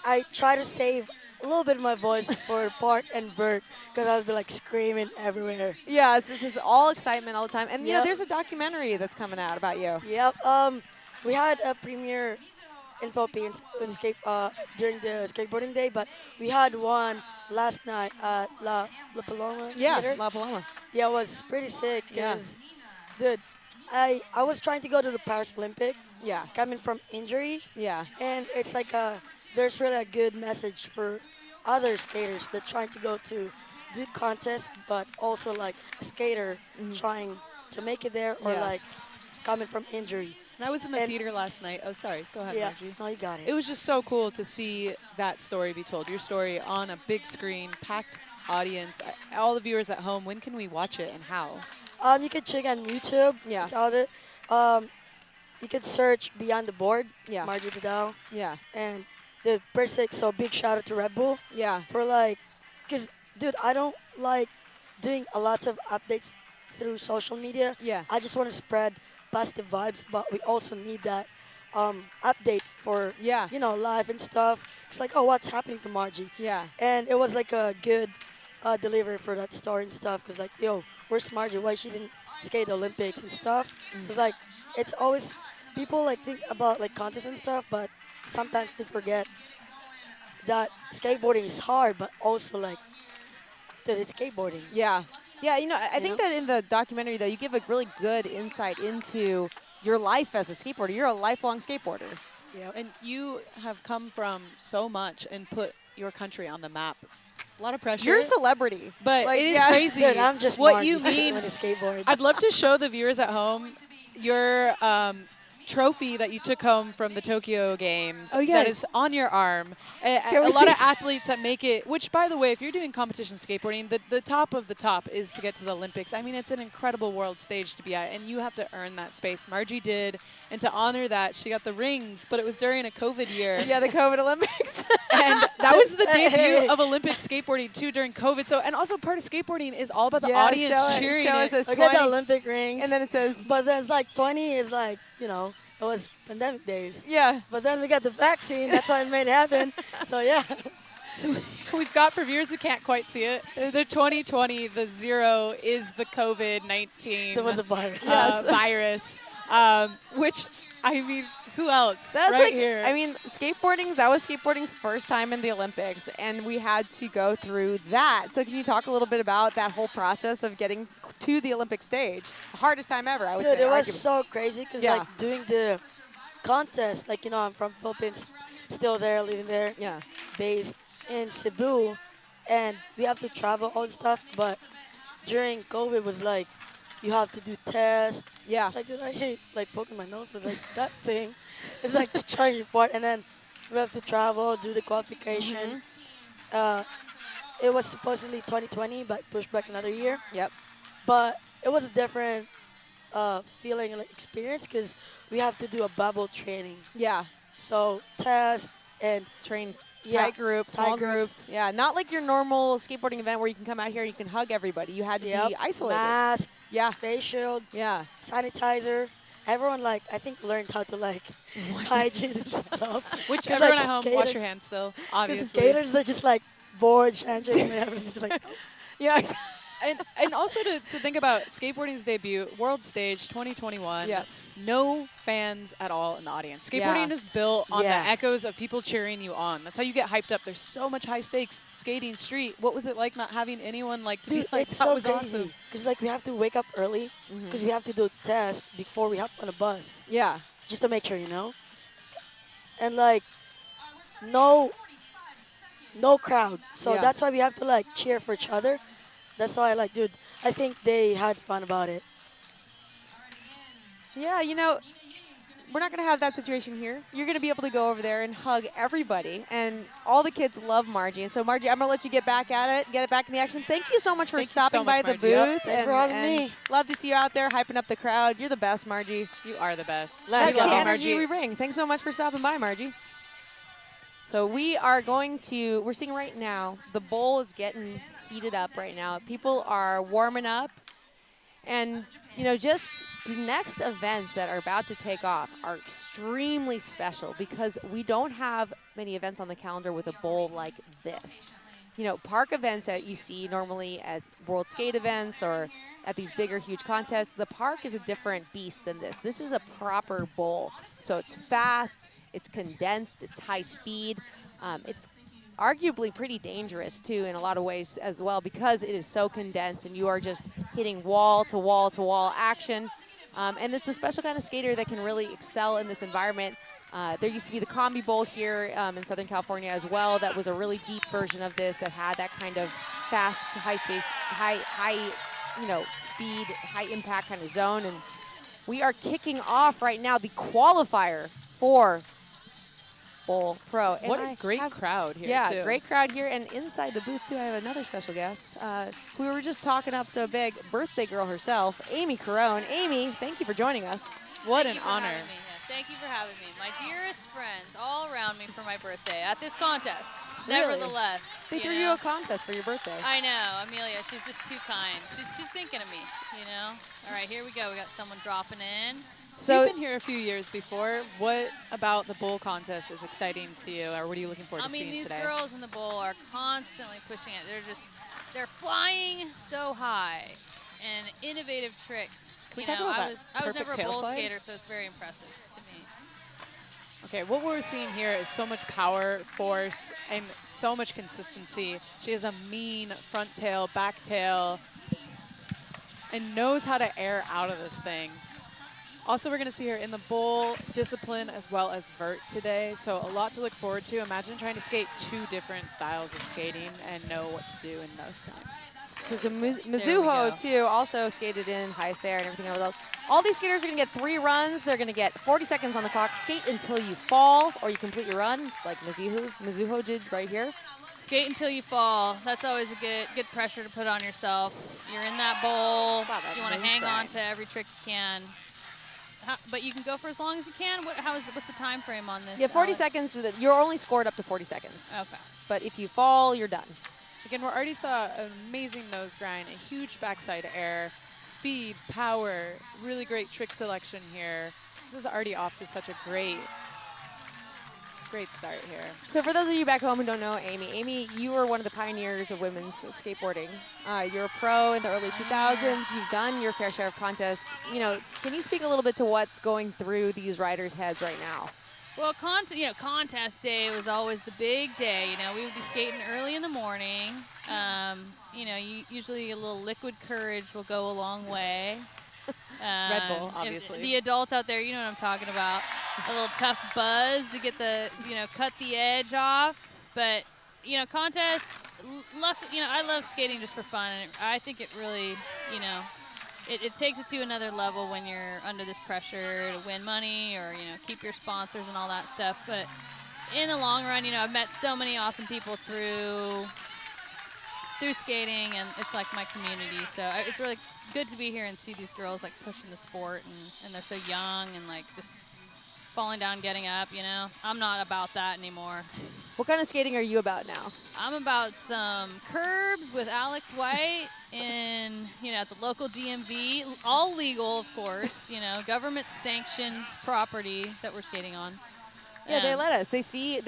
I try to save a little bit of my voice for Park and Vert because I would be like screaming everywhere. Yeah, it's just all excitement all the time. And, you know, Yep. there's a documentary that's coming out about you. Yep. We had a premiere in Philippines during the skateboarding day, but we had one last night at La Paloma Yeah, Theater. La Paloma. Yeah, it was pretty sick. Yeah. 'Cause, dude, I was trying to go to the Paris Olympic, Yeah. coming from injury, Yeah. and it's like there's really a good message for other skaters that trying to go to do contests, but also like a skater trying to make it there, or Yeah. like coming from injury. And I was in the And- theater last night. Oh, sorry. Go ahead, Yeah, Margie. no, you got It it. was just so cool to see that story be told. Your story on a big screen, packed audience, all the viewers at home. When can we watch it and how? You can check on YouTube. Yeah. It's all it. You can search Beyond the Board, Yeah. Margie Vidal, Yeah. and the basic. So big shout out to Red Bull Yeah. for like, cause dude, I don't like doing a lot of updates through social media. Yeah. I just want to spread positive vibes, but we also need that update for Yeah. life and stuff. It's like, oh, what's happening to Margie? Yeah. And it was like a good delivery for that story and stuff. Cause like, yo, where's Margie? Why she didn't skate the Olympics and stuff? So like, it's always people like think about like contests and stuff, but sometimes they forget that skateboarding is hard, but also like, dude, it's skateboarding. Yeah. Yeah, I think know? that in the documentary, though, you give a really good insight into your life as a skateboarder. You're a lifelong skateboarder. Yeah. And you have come from so much and put your country on the map. A lot of pressure. You're a celebrity. But Like, it is yeah. crazy. Dude, I'm just what Margie you mean. on a skateboard. I'd love to show the viewers at home your trophy that you took home from the Tokyo Games. Oh, yeah. That is on your arm. A we lot see? of athletes that make it, which, by the way, if you're doing competition skateboarding, the top of the top is to get to the Olympics. I mean, it's an incredible world stage to be at, and you have to earn that space. Margie did, and to honor that, she got the rings, but it was during a COVID year. Yeah, the COVID Olympics. And that was the debut of Olympic skateboarding, too, during COVID. So, and also part of skateboarding is all about the Yeah, audience show it- cheering show it. us a Look at the 20. Olympic rings. And then it says, But then it's like 20 is like, it was pandemic days. yeah. But then we got the vaccine. That's why it made it happen. So, yeah. So we've got, for viewers who can't quite see it, the 2020, the 0 is the COVID-19 There was a virus. virus, which, I mean, who else That's right like, here? I mean, that was skateboarding's first time in the Olympics, and we had to go through that. So can you talk a little bit about that whole process of getting to the Olympic stage? The hardest time ever, I would Dude, say. it was arguably. so crazy because, Yeah. like, doing the contest, like, I'm from Philippines, still there, living there, Yeah. based in Cebu, and we have to travel, all this stuff, but during COVID was like, you have to do tests. Yeah. It's like, dude, I hate, like, poking my nose, but, like, that thing is, like, the trying report, and then we have to travel, do the qualification. It was supposedly 2020, but pushed back another year. Yep. But it was a different feeling and experience because we have to do a bubble training. Yeah. So test and Train Yeah, tight groups, tight small groups. groups. Yeah, not like your normal skateboarding event where you can come out here and you can hug everybody. You had to be isolated. mask, Yeah. face shield, Yeah. sanitizer. Everyone I think learned how to hygiene and stuff. which 'Cause, everyone like, at home, skater- wash your hands still, Because obviously. skaters, they're just bored, handshake, and everything. Just Yeah. And also to think about skateboarding's debut, world stage 2021. Yep. No fans at all in the audience. Yeah. Skateboarding is built on Yeah. the echoes of people cheering you on. That's how you get hyped up. There's so much high stakes skating street. What was it like not having anyone to Dude, be like, it's that so was crazy. awesome? Because we have to wake up early because we have to do a test before we hop on a bus. Yeah. Just to make sure, And no crowd. So Yeah. that's why we have to cheer for each other. That's why dude, I think they had fun about it. Yeah, we're not going to have that situation here. You're going to be able to go over there and hug everybody. And all the kids love Margie. And so, Margie, I'm going to let you get back at it, get it back in the action. Thank you so much for Thank you stopping so by much, the Margie. booth. Yep, thanks for having me. Love to see you out there hyping up the crowd. You're the best, Margie. You are the best. Let's That's go. the you, energy Margie. we bring. Thanks so much for stopping by, Margie. So we're seeing right now, the bowl is getting heated up right now. People are warming up. And, just the next events that are about to take off are extremely special because we don't have many events on the calendar with a bowl like this. Park events that you see normally at World Skate events or at these bigger, huge contests, the park is a different beast than this. This is a proper bowl. So it's fast, it's condensed, it's high speed. It's arguably pretty dangerous, too, in a lot of ways as well because it is so condensed and you are just hitting wall to wall to wall action. And it's a special kind of skater that can really excel in this environment. There used to be the Combi Bowl here in Southern California as well. That was a really deep version of this that had that kind of fast, high space, high speed, high impact kind of zone. And we are kicking off right now the qualifier for Bowl Pro. And What a great crowd here, yeah, too. great crowd here. And inside the booth, too, I have another special guest. We were just talking up so big, birthday girl herself, Amy Carone. Amy, thank you for joining us. What Thank an you for honor. having me. Thank you for having me. My dearest friends all around me for my birthday at this contest. Really? Nevertheless. They threw you a contest for your birthday. I know. Amelia, she's just too kind. She's thinking of me, you know? All right, here we go. We got someone dropping in. So you've been here a few years before. What about the bowl contest is exciting to you, or what are you looking forward to seeing these today? girls in the bowl are constantly pushing it. They're flying so high and innovative tricks. Can we talk about that I was perfect never a tail bowl slide? skater, so it's very impressive to me. Okay, what we're seeing here is so much power, force, and so much consistency. She has a mean front tail, back tail, and knows how to air out of this thing. Also, we're going to see her in the bowl discipline as well as vert today, so a lot to look forward to. Imagine trying to skate two different styles of skating and know what to do in those times. So the Mizuho, too, also skated in highest air and everything else. All these skaters are going to get 3 runs. They're going to get 40 seconds on the clock. Skate until you fall or you complete your run, like Mizuho did right here. Skate until you fall. That's always a good pressure to put on yourself. You're in that bowl. You want to hang on to every trick you can. But you can go for as long as you can. What's the time frame on this? Yeah, 40 seconds. You're only scored up to 40 seconds. Okay. But if you fall, you're done. Again, we already saw an amazing nose grind, a huge backside air, speed, power, really great trick selection here. This is already off to such a great start here. So for those of you back home who don't know Amy, you were one of the pioneers of women's skateboarding. You're a pro in the early 2000s. You've done your fair share of contests. Can you speak a little bit to what's going through these riders' heads right now? Well, contest day was always the big day. We would be skating early in the morning. Usually a little liquid courage will go a long way. Red Bull, obviously. The adults out there, you know what I'm talking about. A little tough buzz to get the, cut the edge off. But, contests, I love skating just for fun. And I think it really, it takes it to another level when you're under this pressure to win money or, keep your sponsors and all that stuff. But in the long run, I've met so many awesome people through skating, and it's like my community. So it's really good to be here and see these girls like pushing the sport, and they're so young and like just falling down, getting up, I'm not about that anymore. What kind of skating are you about now? I'm about some curbs with Alex White in, at the local DMV, all legal, of course, government sanctioned property that we're skating on. Yeah, they let us. They see,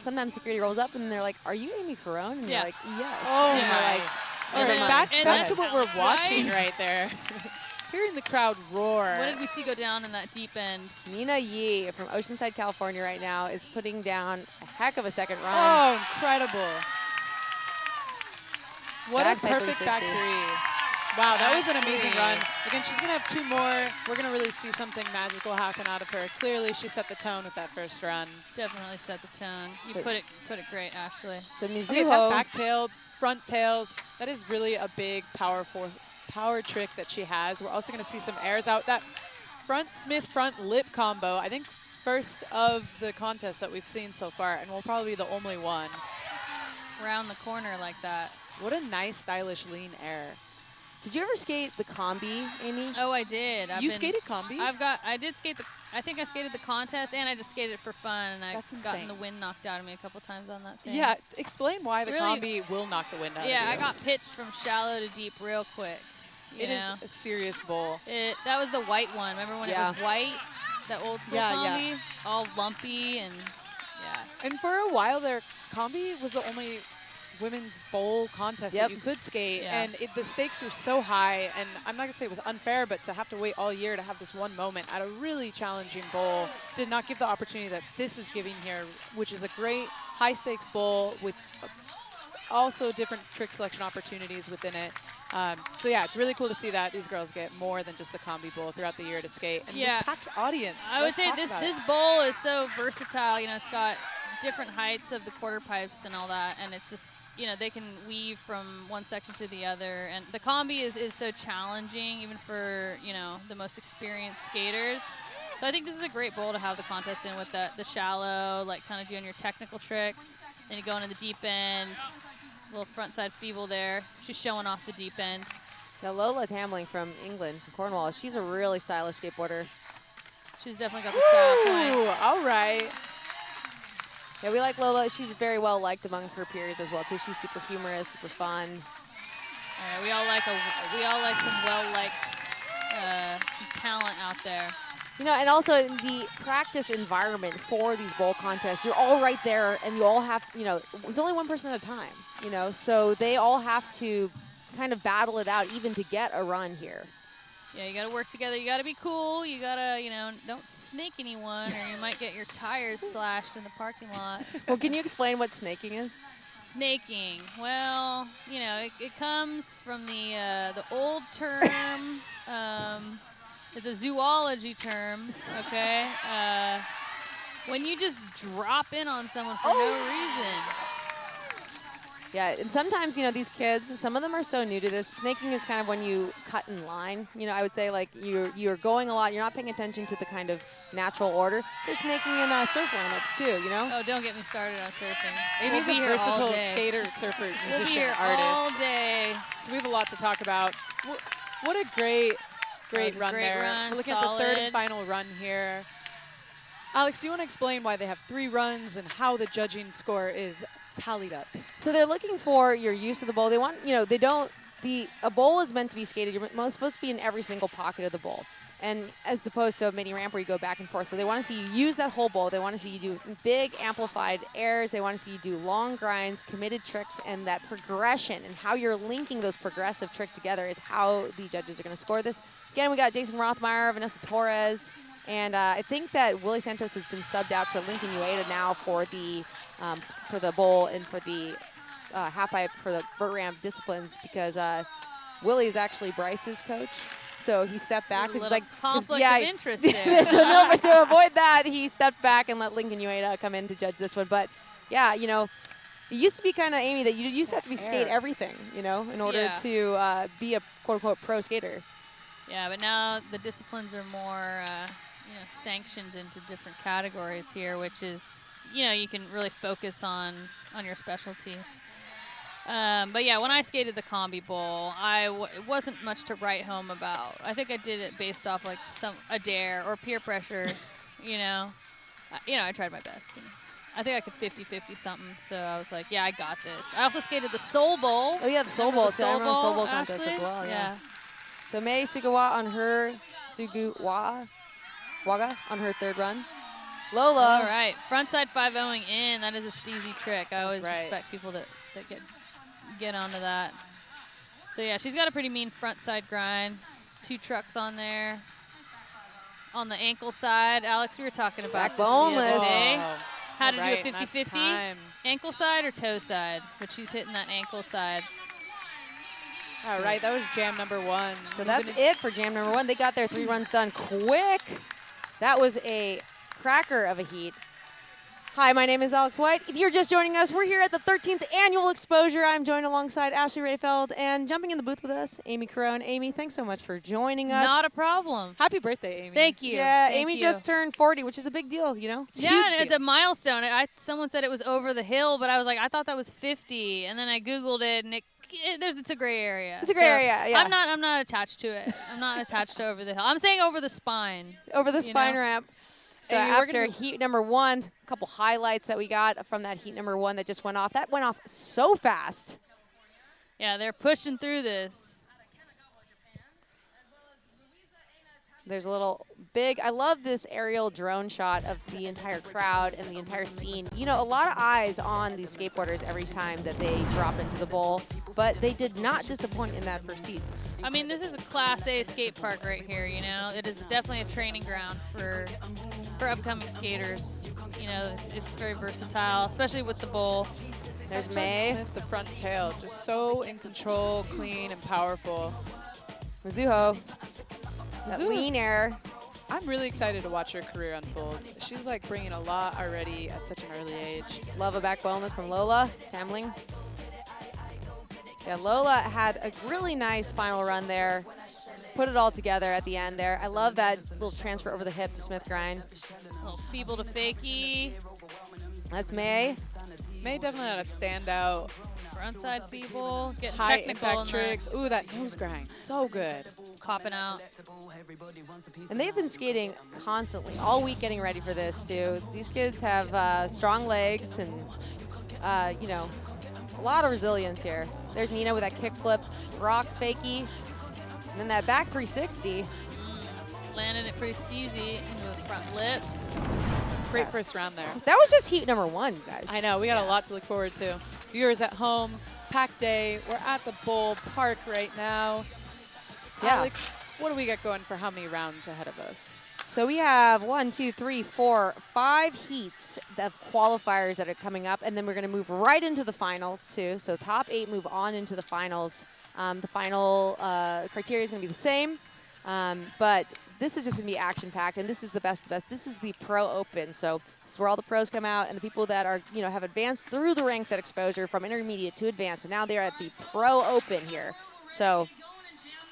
sometimes security rolls up and they're like, "Are you Amy Carone?" And you're like, "Yes." Oh and my. like, All right, back to what we're watching right there. Hearing the crowd roar. What did we see go down in that deep end? Nina Yee from Oceanside, California right now is putting down a heck of a second run. Oh, incredible. What Backside a perfect 360. back three. Wow, that was an amazing run. Again, she's going to have 2 more. We're going to really see something magical happen out of her. Clearly, she set the tone with that first run. Definitely set the tone. You put it great, Ashley. So Mizuho. Okay, that back tail, front tails, that is really a big power trick that she has. We're also going to see some airs out. That front Smith front lip combo, I think first of the contest that we've seen so far, and will probably be the only one. Round the corner like that. What a nice, stylish, lean air. Did you ever skate the combi, Amy? Oh, I did. You skated combi? I did skate I think I skated the contest, and I just skated it for fun, and I've gotten the wind knocked out of me a couple times on that thing. Yeah, explain why the combi will knock the wind out of you. Yeah, I got pitched from shallow to deep real quick. It is a serious bowl. That was the white one. Remember when it was white? That old school combi? Yeah. All lumpy and, And for a while there, combi was the only women's bowl contest that you could skate, and the stakes were so high, and I'm not going to say it was unfair, but to have to wait all year to have this one moment at a really challenging bowl did not give the opportunity that this is giving here, which is a great high-stakes bowl with also different trick selection opportunities within it. So yeah, it's really cool to see that these girls get more than just the combi bowl throughout the year to skate. And Yeah. this packed audience. I would let's say talk this about this it. bowl is so versatile. You know, it's got different heights of the quarter pipes and all that, and it's just, you know, they can weave from one section to the other. And the combi is so challenging, even for, you know, the most experienced skaters. So I think this is a great bowl to have the contest in with the shallow, like kind of doing your technical tricks. Then you go into the deep end, little front side feeble there. She's showing off the deep end. Now Lola Tamling from England, from Cornwall, she's a really stylish skateboarder. She's definitely got the style point. Ooh, all right. Yeah, we like Lola. She's very well liked among her peers as well too. She's super humorous, super fun. All right, we all like some well-liked some talent out there. You know, and also the practice environment for these bowl contests, you're all right there, and you all have, you know, it's only one person at a time, you know, so they all have to kind of battle it out even to get a run here. Yeah, you got to work together. You got to be cool. You got to, you know, don't snake anyone or you might get your tires slashed in the parking lot. Well, can you explain what snaking is? Snaking. Well, you know, it comes from the old term. It's a zoology term, okay? When you just drop in on someone for no reason. Yeah, and sometimes, you know, these kids, some of them are so new to this. Snaking is kind of when you cut in line. You know, I would say, like, you're going a lot. You're not paying attention to the kind of natural order. They're snaking in surf lineups, too, you know? Oh, don't get me started on surfing. Amy's We'll be a here all versatile day. skater, surfer, We'll be musician, here artist. all day. So we have a lot to talk about. What a great That was a run great there. run, We're looking at the third and solid. final run here. Alex, do you want to explain why they have 3 runs and how the judging score is tallied up? So they're looking for your use of the bowl. They want, you know, a bowl is meant to be skated. You're supposed to be in every single pocket of the bowl. And as opposed to a mini ramp where you go back and forth. So they want to see you use that whole bowl. They want to see you do big amplified airs. They want to see you do long grinds, committed tricks, and that progression and how you're linking those progressive tricks together is how the judges are going to score this. Again, we got Jason Rothmeyer, Vanessa Torres, and I think that Willie Santos has been subbed out for Lincoln Ueda now for the bowl and for the half pipe for the vert ramp disciplines because Willie is actually Bryce's coach. So he stepped back. There's a It's little like conflict yeah, of interest there. so no, but to avoid that, he stepped back and let Lincoln Ueda come in to judge this one. But yeah, you know, it used to be kind of, Amy, that you used to have to be skate everything, you know, in order Yeah. to be a quote-unquote pro skater. Yeah, but now the disciplines are more, you know, sanctioned into different categories here, which is, you know, you can really focus on your specialty. But yeah, when I skated the combi bowl, it wasn't much to write home about. I think I did it based off like a dare or peer pressure, you know. I tried my best. And I think I could 50-50 something, so I was like, yeah, I got this. I also skated the Soul Bowl. Oh yeah, the Soul Remember Bowl. the Soul Everyone's Soul Bowl Bowl, contest as Ashley? well. Yeah. So May Sugawa on her Waga on her third run. Lola. All right, frontside 5-0ing in. That is a steezy trick. I always right. respect people that get onto that. So yeah, she's got a pretty mean frontside grind. 2 trucks on there. On the ankle side, Alex, we were talking about Back this the other boneless. day. How to All do right, a that's 50-50, time. ankle side or toe side, but she's hitting that ankle side. All right, that was jam number 1. So that's it for jam number 1. They got their 3 runs done quick. That was a cracker of a heat. Hi, my name is Alex White. If you're just joining us, we're here at the 13th annual exposure. I'm joined alongside Ashley Rayfeld and jumping in the booth with us, Amy Carone. Amy, thanks so much for joining us. Not a problem. Happy birthday, Amy. Thank you. Yeah, Thank Amy you. just turned 40, which is a big deal, you know? Yeah, huge it's deal. a milestone. Someone said it was over the hill, but I was like, I thought that was 50, and then I Googled it, and it's a gray area. It's a gray area, yeah. I'm not attached to it. I'm not attached to over the hill. I'm saying over the spine. Over the you spine know? ramp. So Amy, we're after gonna- heat number 1, a couple highlights that we got from that heat number 1 that just went off. That went off so fast. Yeah, they're pushing through this. There's a little big, I love this aerial drone shot of the entire crowd and the entire scene. You know, a lot of eyes on these skateboarders every time that they drop into the bowl, but they did not disappoint in that first heat. I mean, this is a Class A skate park right here, you know. It is definitely a training ground for upcoming skaters. You know, it's very versatile, especially with the bowl. There's May. Smith, the front tail, just so in control, clean, and powerful. Mizuho. That Mizuho's- lean air. I'm really excited to watch her career unfold. She's like bringing a lot already at such an early age. Love a back boneless from Lola Tamling. Yeah, Lola had a really nice final run there. Put it all together at the end there. I love that little transfer over the hip to Smith grind. A little feeble to fakie. That's May. May definitely had a standout. Frontside feeble. Getting High technical impact in tricks. Ooh, that nose grind. So good. Copping out. And they've been skating constantly all week getting ready for this too. These kids have strong legs and, you know, a lot of resilience here. There's Nina with that kickflip, rock fakie, and then that back 360. Landed it pretty steezy into the front lip. Great first round there. That was just heat number 1, guys. I know, we got a lot to look forward to. Viewers at home, packed day. We're at the Bowl Park right now. Yeah. Alex, what do we got going for how many rounds ahead of us? So we have 1, 2, 3, 4, 5 heats of qualifiers that are coming up, and then we're going to move right into the finals too. So top 8 move on into the finals. The final criteria is going to be the same, but this is just going to be action-packed, and this is the best of the best. This is the Pro Open, so this is where all the pros come out, and the people that are, you know, have advanced through the ranks at exposure from intermediate to advanced, and now they're at the Pro Open here. So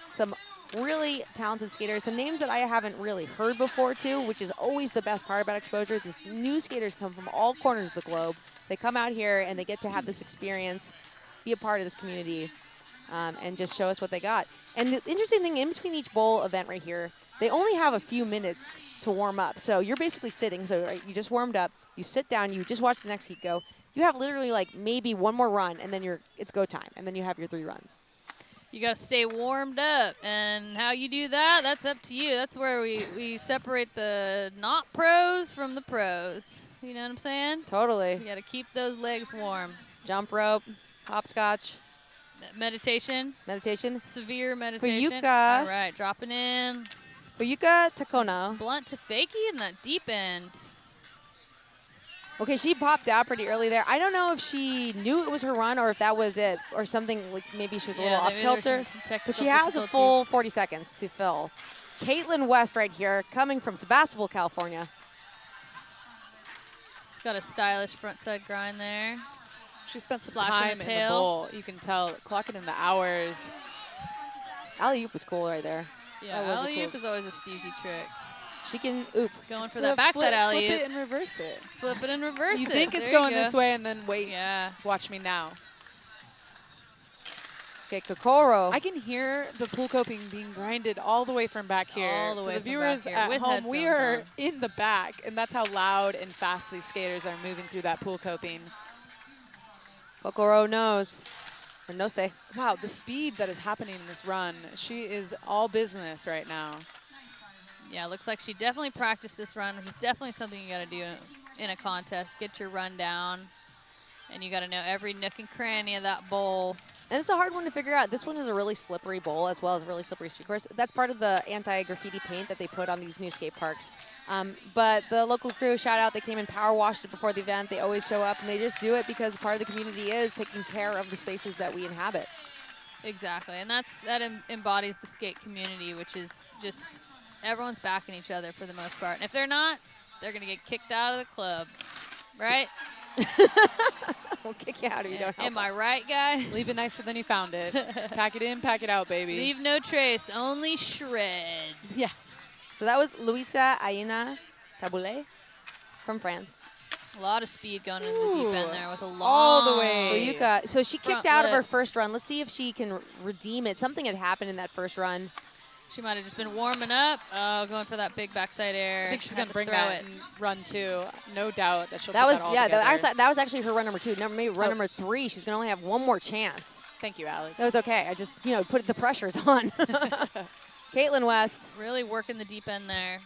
some really talented skaters, some names that I haven't really heard before too, which is always the best part about exposure. These new skaters come from all corners of the globe. They come out here and they get to have this experience, be a part of this community, and just show us what they got. And the interesting thing, in between each bowl event right here, they only have a few minutes to warm up. So you're basically sitting, so right, you just warmed up, you sit down, you just watch the next heat go. You have literally like maybe one more run, and then it's go time, and then you have your 3 runs. You got to stay warmed up, and how you do that, that's up to you. That's where we separate the not pros from the pros. You know what I'm saying? Totally. You got to keep those legs warm. Jump rope, hopscotch. Meditation. Meditation. Severe meditation. Fuyuka. All right, dropping in. Fuyuka Takona. Blunt to fakie in that deep end. Okay, she popped out pretty early there. I don't know if she knew it was her run or if that was it or something, like maybe she was a little off maybe there kilter. was some technical But she has a full difficulties. 40 seconds to fill. Caitlin West right here, coming from Sebastopol, California. She's got a stylish frontside grind there. She spent some Slashing time the in the tail. bowl. You can tell, clocking in the hours. Alley-oop was cool right there. Yeah, That was a alley-oop cool- is always a steezy trick. She can oop. Going for So that backside flip alley-oop. it and reverse it. Flip it and reverse You it. think it's There you going this go. way and then wait. Yeah. Watch me now. Okay, Kokoro. I can hear the pool coping being grinded all the way from back here. All the For way the from viewers back here at with home, we headphones are on. in the back, and that's how loud and fast these skaters are moving through that pool coping. Kokoro knows. Or no say. Wow, the speed that is happening in this run. She is all business right now. Yeah, looks like she definitely practiced this run, which is definitely something you got to do in a contest. Get your run down, and you got to know every nook and cranny of that bowl. And it's a hard one to figure out. This one is a really slippery bowl as well as a really slippery street course. That's part of the anti-graffiti paint that they put on these new skate parks. But the local crew, shout out, they came and power washed it before the event. They always show up, and they just do it because part of the community is taking care of the spaces that we inhabit. Exactly, and that embodies the skate community, which is just everyone's backing each other for the most part. And if they're not, they're going to get kicked out of the club, right? We'll kick you out if you don't help. Am I right, guys? Leave it nicer than you found it. Pack it in, pack it out, baby. Leave no trace, only shred. Yeah. So that was Luisa Aina Taboulé from France. A lot of speed going into the deep end there with a long... All the way. Fuyuka. So she Front kicked out of her lip. first run. Let's see if she can redeem it. Something had happened in that first run. She might have just been warming up. Oh, going for that big backside air. I think she's Had going to bring throw that it. and run too. No doubt that she'll That put was that all yeah. together. That was actually her run number 2. Maybe run number 3. She's gonna only have one more chance. Thank you, Alex. That was okay. I just put the pressures on. Caitlin West. Really working the deep end there.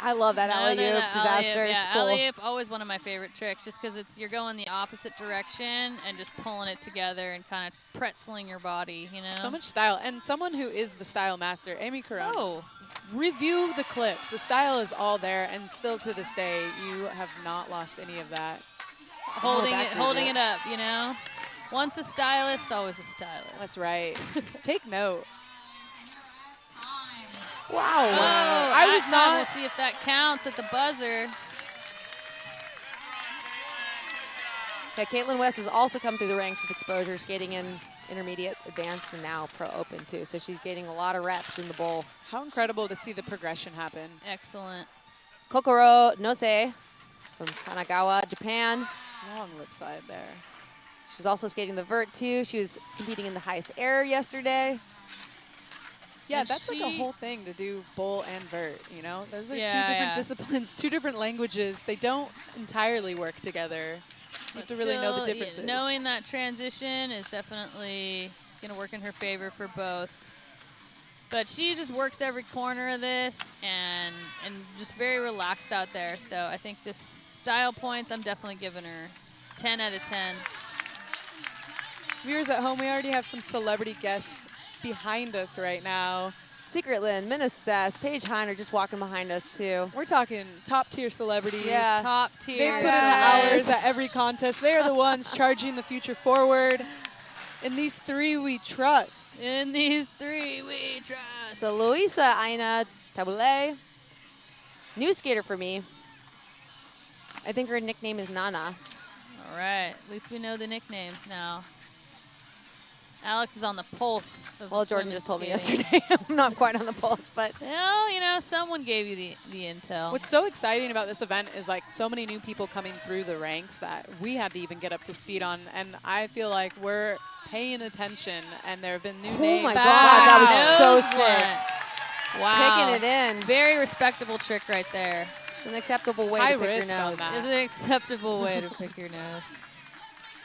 I love that alley-oop disaster. Yeah, It's cool. alley-oop, always one of my favorite tricks, just because you're going the opposite direction and just pulling it together and kind of pretzeling your body, you know? So much style. And someone who is the style master, Amy Caron. Oh. Review the clips. The style is all there, and still to this day, you have not lost any of that. holding it up, you know. Once a stylist, always a stylist. That's right. Take note. Wow. Oh, I was not. We'll see if that counts at the buzzer. Okay, Caitlin West has also come through the ranks of exposure, skating in intermediate, advanced, and now pro open too. So she's getting a lot of reps in the bowl. How incredible to see the progression happen. Excellent. Kokoro Nose from Kanagawa, Japan. Long lip side there. She's also skating the vert too. She was competing in the highest air yesterday. Yeah, And that's like a whole thing to do bowl and vert, you know? Those are two Yeah, different yeah. disciplines, two different languages. They don't entirely work together. You have to really know the Still, differences. Knowing that transition is definitely going to work in her favor for both. But she just works every corner of this and just very relaxed out there. So I think this style points, I'm definitely giving her 10 out of 10. Viewers at home, we already have some celebrity guests behind us right now. Secret Lynn, Ministas, Paige Heiner just walking behind us too. We're talking top tier celebrities. Yeah. Top tier. They've put in the hours at every contest. They are the ones charging the future forward. In these three, we trust. In these three, we trust. So Luisa Aina Tabule, new skater for me. I think her nickname is Nana. All right. At least we know the nicknames now. Alex is on the pulse of Well, Jordan women's just told me skating. yesterday. I'm not quite on the pulse, but Well, you know, someone gave you the intel. What's so exciting about this event is like so many new people coming through the ranks that we had to even get up to speed on. And I feel like we're paying attention and there have been new names. oh my God, that was so sick. Wow. Picking it in. Very respectable trick right there. It's an acceptable way High to pick your risk on nose. that. It's an acceptable way to pick your nose.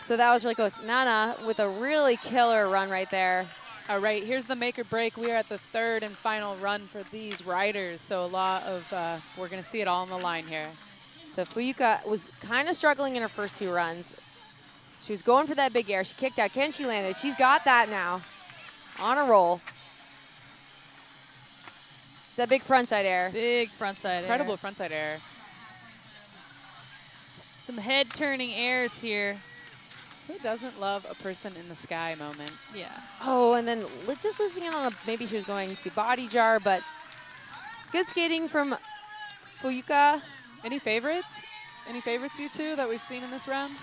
So that was really close. Nana with a really killer run right there. All right, here's the make or break. We are at the third and final run for these riders. So a lot of, we're going to see it all on the line here. So Fuyuka was kind of struggling in her first two runs. She was going for that big air. She kicked out. Can she land it? She's got that now. On a roll. It's that big frontside air. Big frontside Incredible air. frontside air. Some head-turning airs here. Who doesn't love a person in the sky moment? Yeah. Oh, and then just losing it on a, maybe she was going to body jar, but good skating from Fuyuka. Any favorites? Any favorites, you two, that we've seen in this round?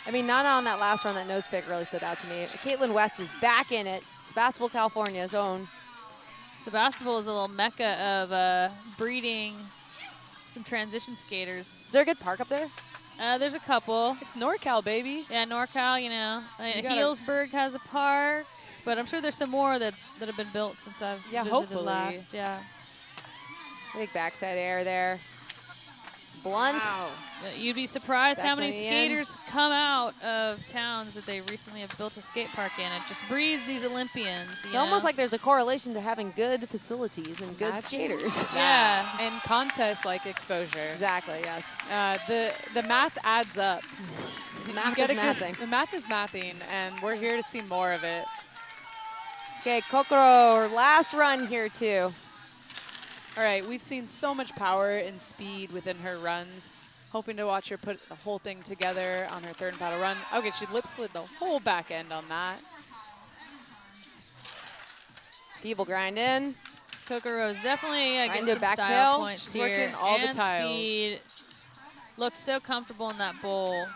I mean, Nana on that last run, that nose pick really stood out to me. Caitlin West is back in it. Sebastopol, California's own. Sebastopol is a little mecca of breeding some transition skaters. Is there a good park up there? There's a couple. It's NorCal, baby. Yeah, NorCal, you know. You gotta- Healdsburg has a park, but I'm sure there's some more that have been built since I've visited hopefully. last. Yeah. Big backside air there. Blunt. Wow. You'd be surprised how That's many on the skaters come out of towns that they recently have built a skate park in. It just breeds these Olympians. It's almost like there's a correlation to having good facilities and good Imagine skaters. Yeah. And contests like exposure. Exactly, yes. The math adds up. Math You is get a good- mathing. The math is mathing, and we're here to see more of it. Okay, Kokoro, last run here too. All right, we've seen so much power and speed within her runs. Hoping to watch her put the whole thing together on her third and final run. Okay, she lip slid the whole back end on that. Feeble grind in. Kokoro's definitely getting to some back style tail. points She's here. working all the and tiles. Speed. Looks so comfortable in that bowl.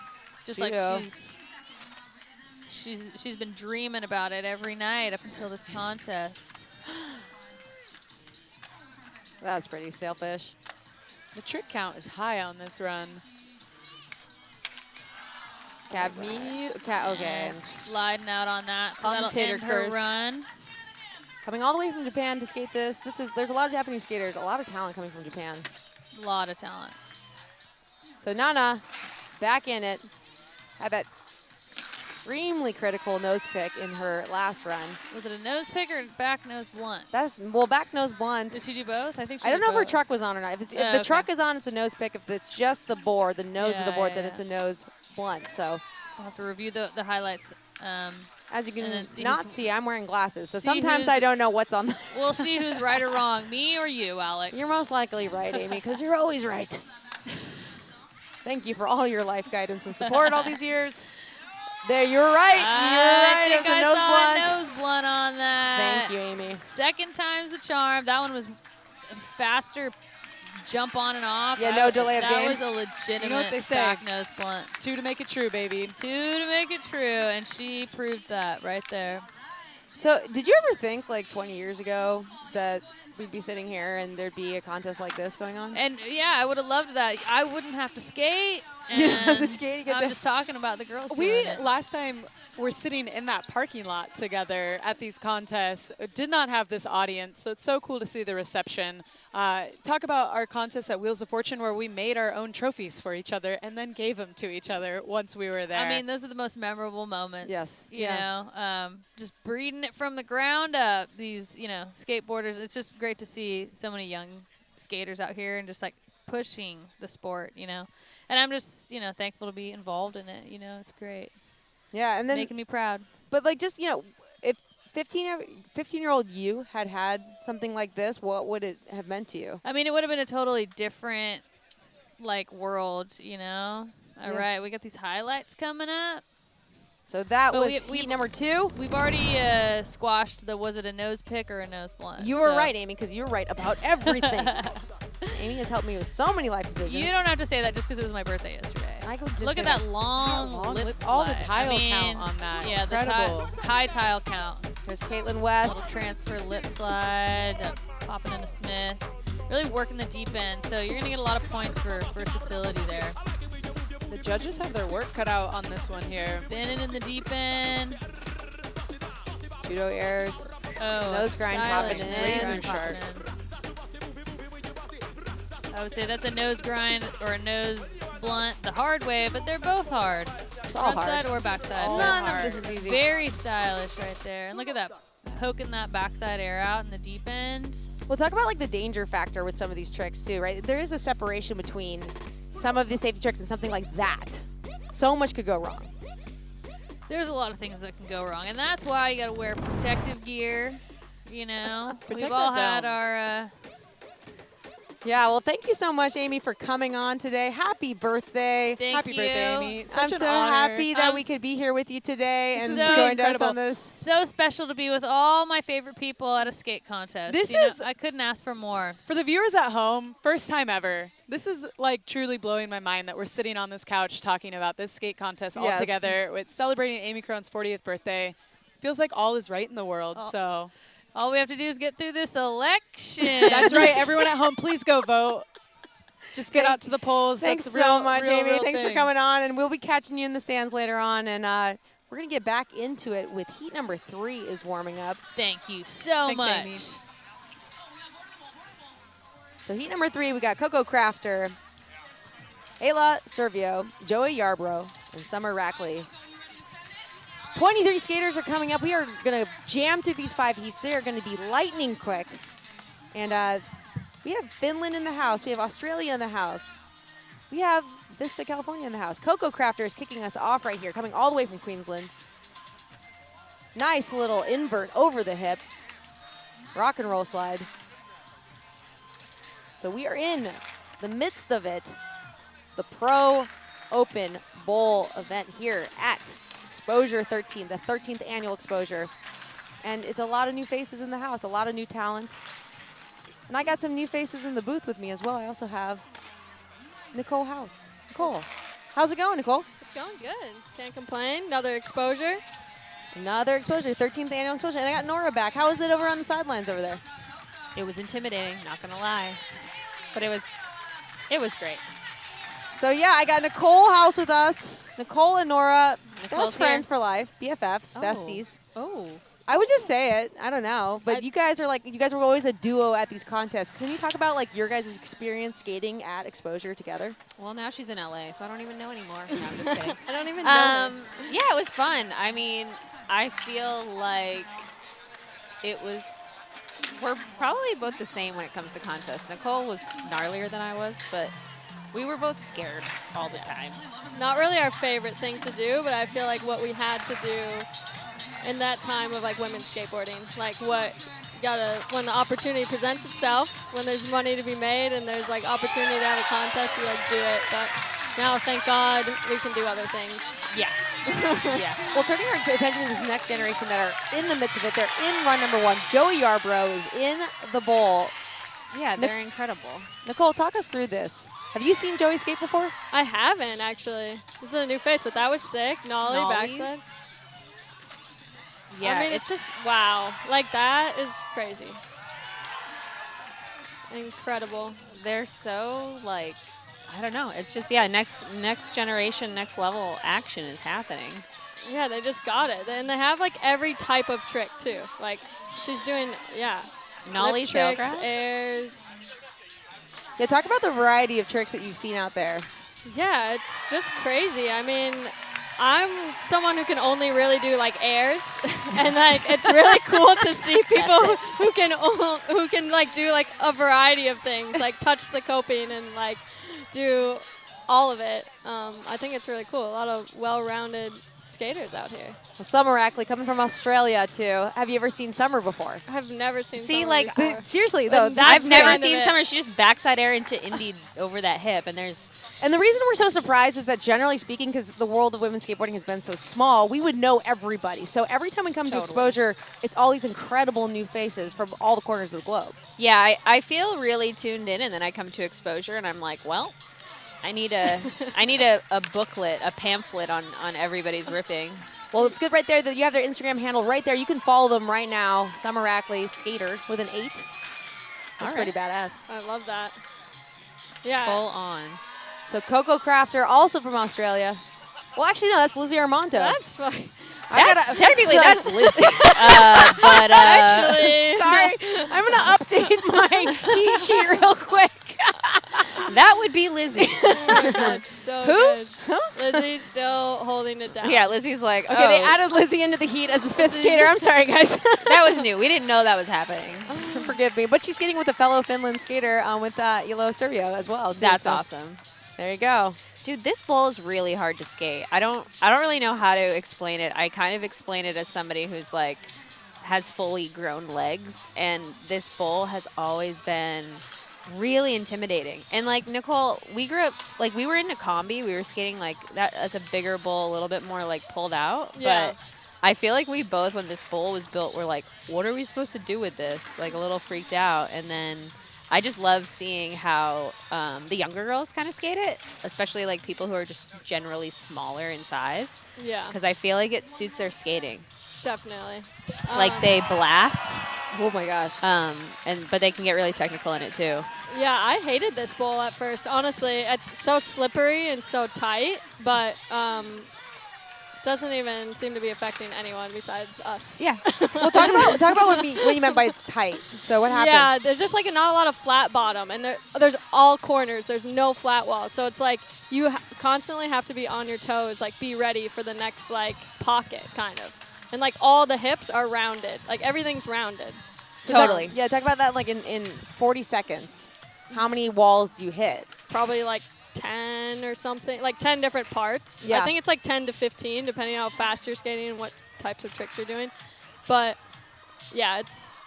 Just like Cheeto. she's been dreaming about it every night up until this contest. That's pretty sailfish. The trick count is high on this run. Okay. And sliding out on that. So that'll Commentator end her curse. run. Coming all the way from Japan to skate this. There's a lot of Japanese skaters, a lot of talent coming from Japan. A lot of talent. So Nana, back in it, had that extremely critical nose pick in her last run. Was it a nose pick or back nose blunt? Back nose blunt. Did she do both? I think she I don't did know if her both. truck was on or not. If Oh, the okay. truck is on, it's a nose pick. If it's just the board, the nose of the Yeah, board, yeah, then yeah. it's a nose blunt. So I'll have to review the highlights. as you And then can see not who's- see, I'm wearing glasses. So see sometimes who's- I don't know what's on the We'll see who's right or wrong, me or you, Alex. You're most likely right, Amy, because you're always right. Thank you for all your life guidance and support all these years. There, you're right. I You're right. think It was a I nose saw blunt. a nose blunt on that. Thank you, Amy. Second time's the charm. That one was faster jump on and off. Yeah, no delay of that game. was a legitimate You know what they say? back nose blunt. 2 to make it true, baby. 2 to make it true, and she proved that right there. So, did you ever think, like 20 years ago, that we'd be sitting here and there'd be a contest like this going on? And yeah, I would have loved that. I wouldn't have to skate. You don't have to and skate, you get I'm to- just talking about the girls. We doing it. last time were sitting in that parking lot together at these contests. Did not have this audience, so it's so cool to see the reception. Talk about our contest at Wheels of Fortune where we made our own trophies for each other and then gave them to each other once we were there. I mean, those are the most memorable moments. Yes. You know, just breeding it from the ground up. These, you know, skateboarders. It's just great to see so many young skaters out here and just like pushing the sport, you know. And I'm just, you know, thankful to be involved in it. You know, it's great. Yeah, and then Making me proud. But like, just, you know, if 15-year-old you had something like this, what would it have meant to you? I mean, it would have been a totally different, like, world, you know? All right, we got these highlights coming up. So that But was heat number 2. We've already squashed the, was it a nose pick or a nose blunt? You were So- right, Amy, because you're right about everything. Amy has helped me with so many life decisions. You don't have to say that just because it was my birthday yesterday. I could Look say at that long lip all the slide. tile I mean, count on that. Yeah, Incredible. the high tile count. There's Caitlin Little West. transfer lip slide, popping into Smith. Really working the deep end. So you're going to get a lot of points for versatility there. The judges have their work cut out on this one here. Spinning in the deep end. Judo airs. Oh, Nose grind stylish popping nose in. grind Razor popping in. I would say that's a nose grind or a nose blunt the hard way, but they're both hard. It's all Front hard. side or backside. All None hard. of This is easy. Very stylish right there. And look at that, poking that backside air out in the deep end. We'll talk about like the danger factor with some of these tricks too, right? There is a separation between some of the safety tricks and something like that. So much could go wrong. There's a lot of things that can go wrong, and that's why you got to wear protective gear. You know, Protect we've all that had dome. our. Yeah, well, thank you so much, Amy, for coming on today. Happy birthday. Thank Happy you. birthday, Amy. I'm Such so an honor. happy that I'm we could be here with you today This and is joined us incredible. on this. So special to be with all my favorite people at a skate contest. This You know, is- I couldn't ask for more. For the viewers at home, first time ever. This is like truly blowing my mind that we're sitting on this couch talking about this skate contest all Yes. together with celebrating Amy Crone's 40th birthday. Feels like all is right in the world. Oh. So All we have to do is get through this election. that's right. Everyone at home, please go vote. Just get out to the polls. Thanks That's a real, so much, real, Amy. real Thanks for thing. coming on, and we'll be catching you in the stands later on. And we're going to get back into it with heat number 3 is warming up. Thank you so Thanks, much. Amy. So heat number 3, we got Coco Crafter, Ayla Servio, Joey Yarbrough, and Summer Rackley. 23 skaters are coming up. We are going to jam through these 5 heats. They are going to be lightning quick. And we have Finland in the house. We have Australia in the house. We have Vista, California in the house. Coco Crafter is kicking us off right here, coming all the way from Queensland. Nice little invert over the hip. Rock and roll slide. So we are in the midst of it. The Pro Open Bowl event here at Exposure 13, the 13th annual Exposure. And it's a lot of new faces in the house, a lot of new talent. And I got some new faces in the booth with me as well. I also have Nicole House. Nicole, how's it going, Nicole? It's going good. Can't complain. Another exposure. Another Exposure, 13th annual Exposure. And I got Nora back. How was it over on the sidelines over there? It was intimidating, not gonna lie. But it was great. So yeah, I got Nicole House with us. Nicole and Nora, Nicole's best friends here. for life, BFFs, Oh. besties. Oh. I would just say it. I don't know, but you guys were always a duo at these contests. Can you talk about like your guys' experience skating at Exposure together? Well, now she's in LA, so I don't even know anymore. No, I'm just kidding. I don't even know. Yeah, it was fun. I mean, I feel like we're probably both the same when it comes to contests. Nicole was gnarlier than I was, but we were both scared all the time. Not really our favorite thing to do, but I feel like what we had to do in that time of like women's skateboarding, like when the opportunity presents itself, when there's money to be made and there's like opportunity to have a contest, you like do it. But Now, thank God, we can do other things. Yeah. Yeah. Well, turning our attention to this next generation that are in the midst of it, they're in run number 1. Joey Yarbrough is in the bowl. Yeah, they're incredible. Nicole, talk us through this. Have you seen Joey skate before? I haven't, actually. This is a new face, but that was sick. Nollie, Nollies. backside. Yeah, I mean, it's just, wow. Like, that is crazy. Incredible. They're so, like, I don't know. It's just, yeah, next generation, next level action is happening. Yeah, they just got it. And they have, like, every type of trick, too. Like, she's doing, yeah. Nollie lip tricks, tail grabs? airs. Yeah, talk about the variety of tricks that you've seen out there. Yeah, it's just crazy. I mean, I'm someone who can only really do like airs, and like it's really cool to see people who can like do like a variety of things, like touch the coping and like do all of it. I think it's really cool. A lot of well-rounded skaters out here. Well, Summer Ackley coming from Australia too. Have you ever seen Summer before? I've never seen. See, Summer like before. Seriously though, I've never seen Summer. She just backside air into Indy over that hip, and there's. And the reason we're so surprised is that generally speaking, because the world of women's skateboarding has been so small, we would know everybody. So every time we come to Exposure, it's all these incredible new faces from all the corners of the globe. Yeah, I feel really tuned in, and then I come to Exposure, and I'm like, well, I need a booklet, a pamphlet on everybody's ripping. Well, it's good right there that you have their Instagram handle right there. You can follow them right now. Summer Ackley, skater with an 8. That's pretty badass. I love that. Yeah. Full on. So Coco Crafter, also from Australia. Well, actually, no, that's Lizzie Armando. That's fine. Technically, that's Lizzie. Actually, sorry, I'm going to update my heat sheet real quick. That would be Lizzie. Oh my God, so good. Lizzie's still holding it down. Yeah, Lizzie's like, okay, they added Lizzie into the heat as the 5th skater. I'm sorry, guys. That was new. We didn't know that was happening. Forgive me. But she's skating with a fellow Finland skater with Ilo Servio as well. Too, That's so awesome. There you go. Dude, this bowl is really hard to skate. I don't really know how to explain it. I kind of explain it as somebody who's like has fully grown legs, and this bowl has always been really intimidating. And like Nicole, we grew up like we were in Nakambi. We were skating like that as a bigger bowl, a little bit more like pulled out. Yeah. But I feel like we both, when this bowl was built, were like, what are we supposed to do with this? Like a little freaked out. And then I just love seeing how the younger girls kind of skate it, especially like people who are just generally smaller in size. Yeah. Because I feel like it suits their skating. Definitely. Like they blast. Oh my gosh. But they can get really technical in it too. Yeah, I hated this bowl at first. Honestly, it's so slippery and so tight, but doesn't even seem to be affecting anyone besides us. Yeah. Well, talk about what you meant by it's tight. So what happened? Yeah, there's just like not a lot of flat bottom, and there's all corners. There's no flat walls, so it's like you constantly have to be on your toes, like be ready for the next like pocket, kind of. And like all the hips are rounded, like everything's rounded. So totally. Talk about that like in 40 seconds. How many walls do you hit? Probably like 10 or something, like 10 different parts. Yeah. I think it's like 10 to 15, depending on how fast you're skating and what types of tricks you're doing. But yeah, it's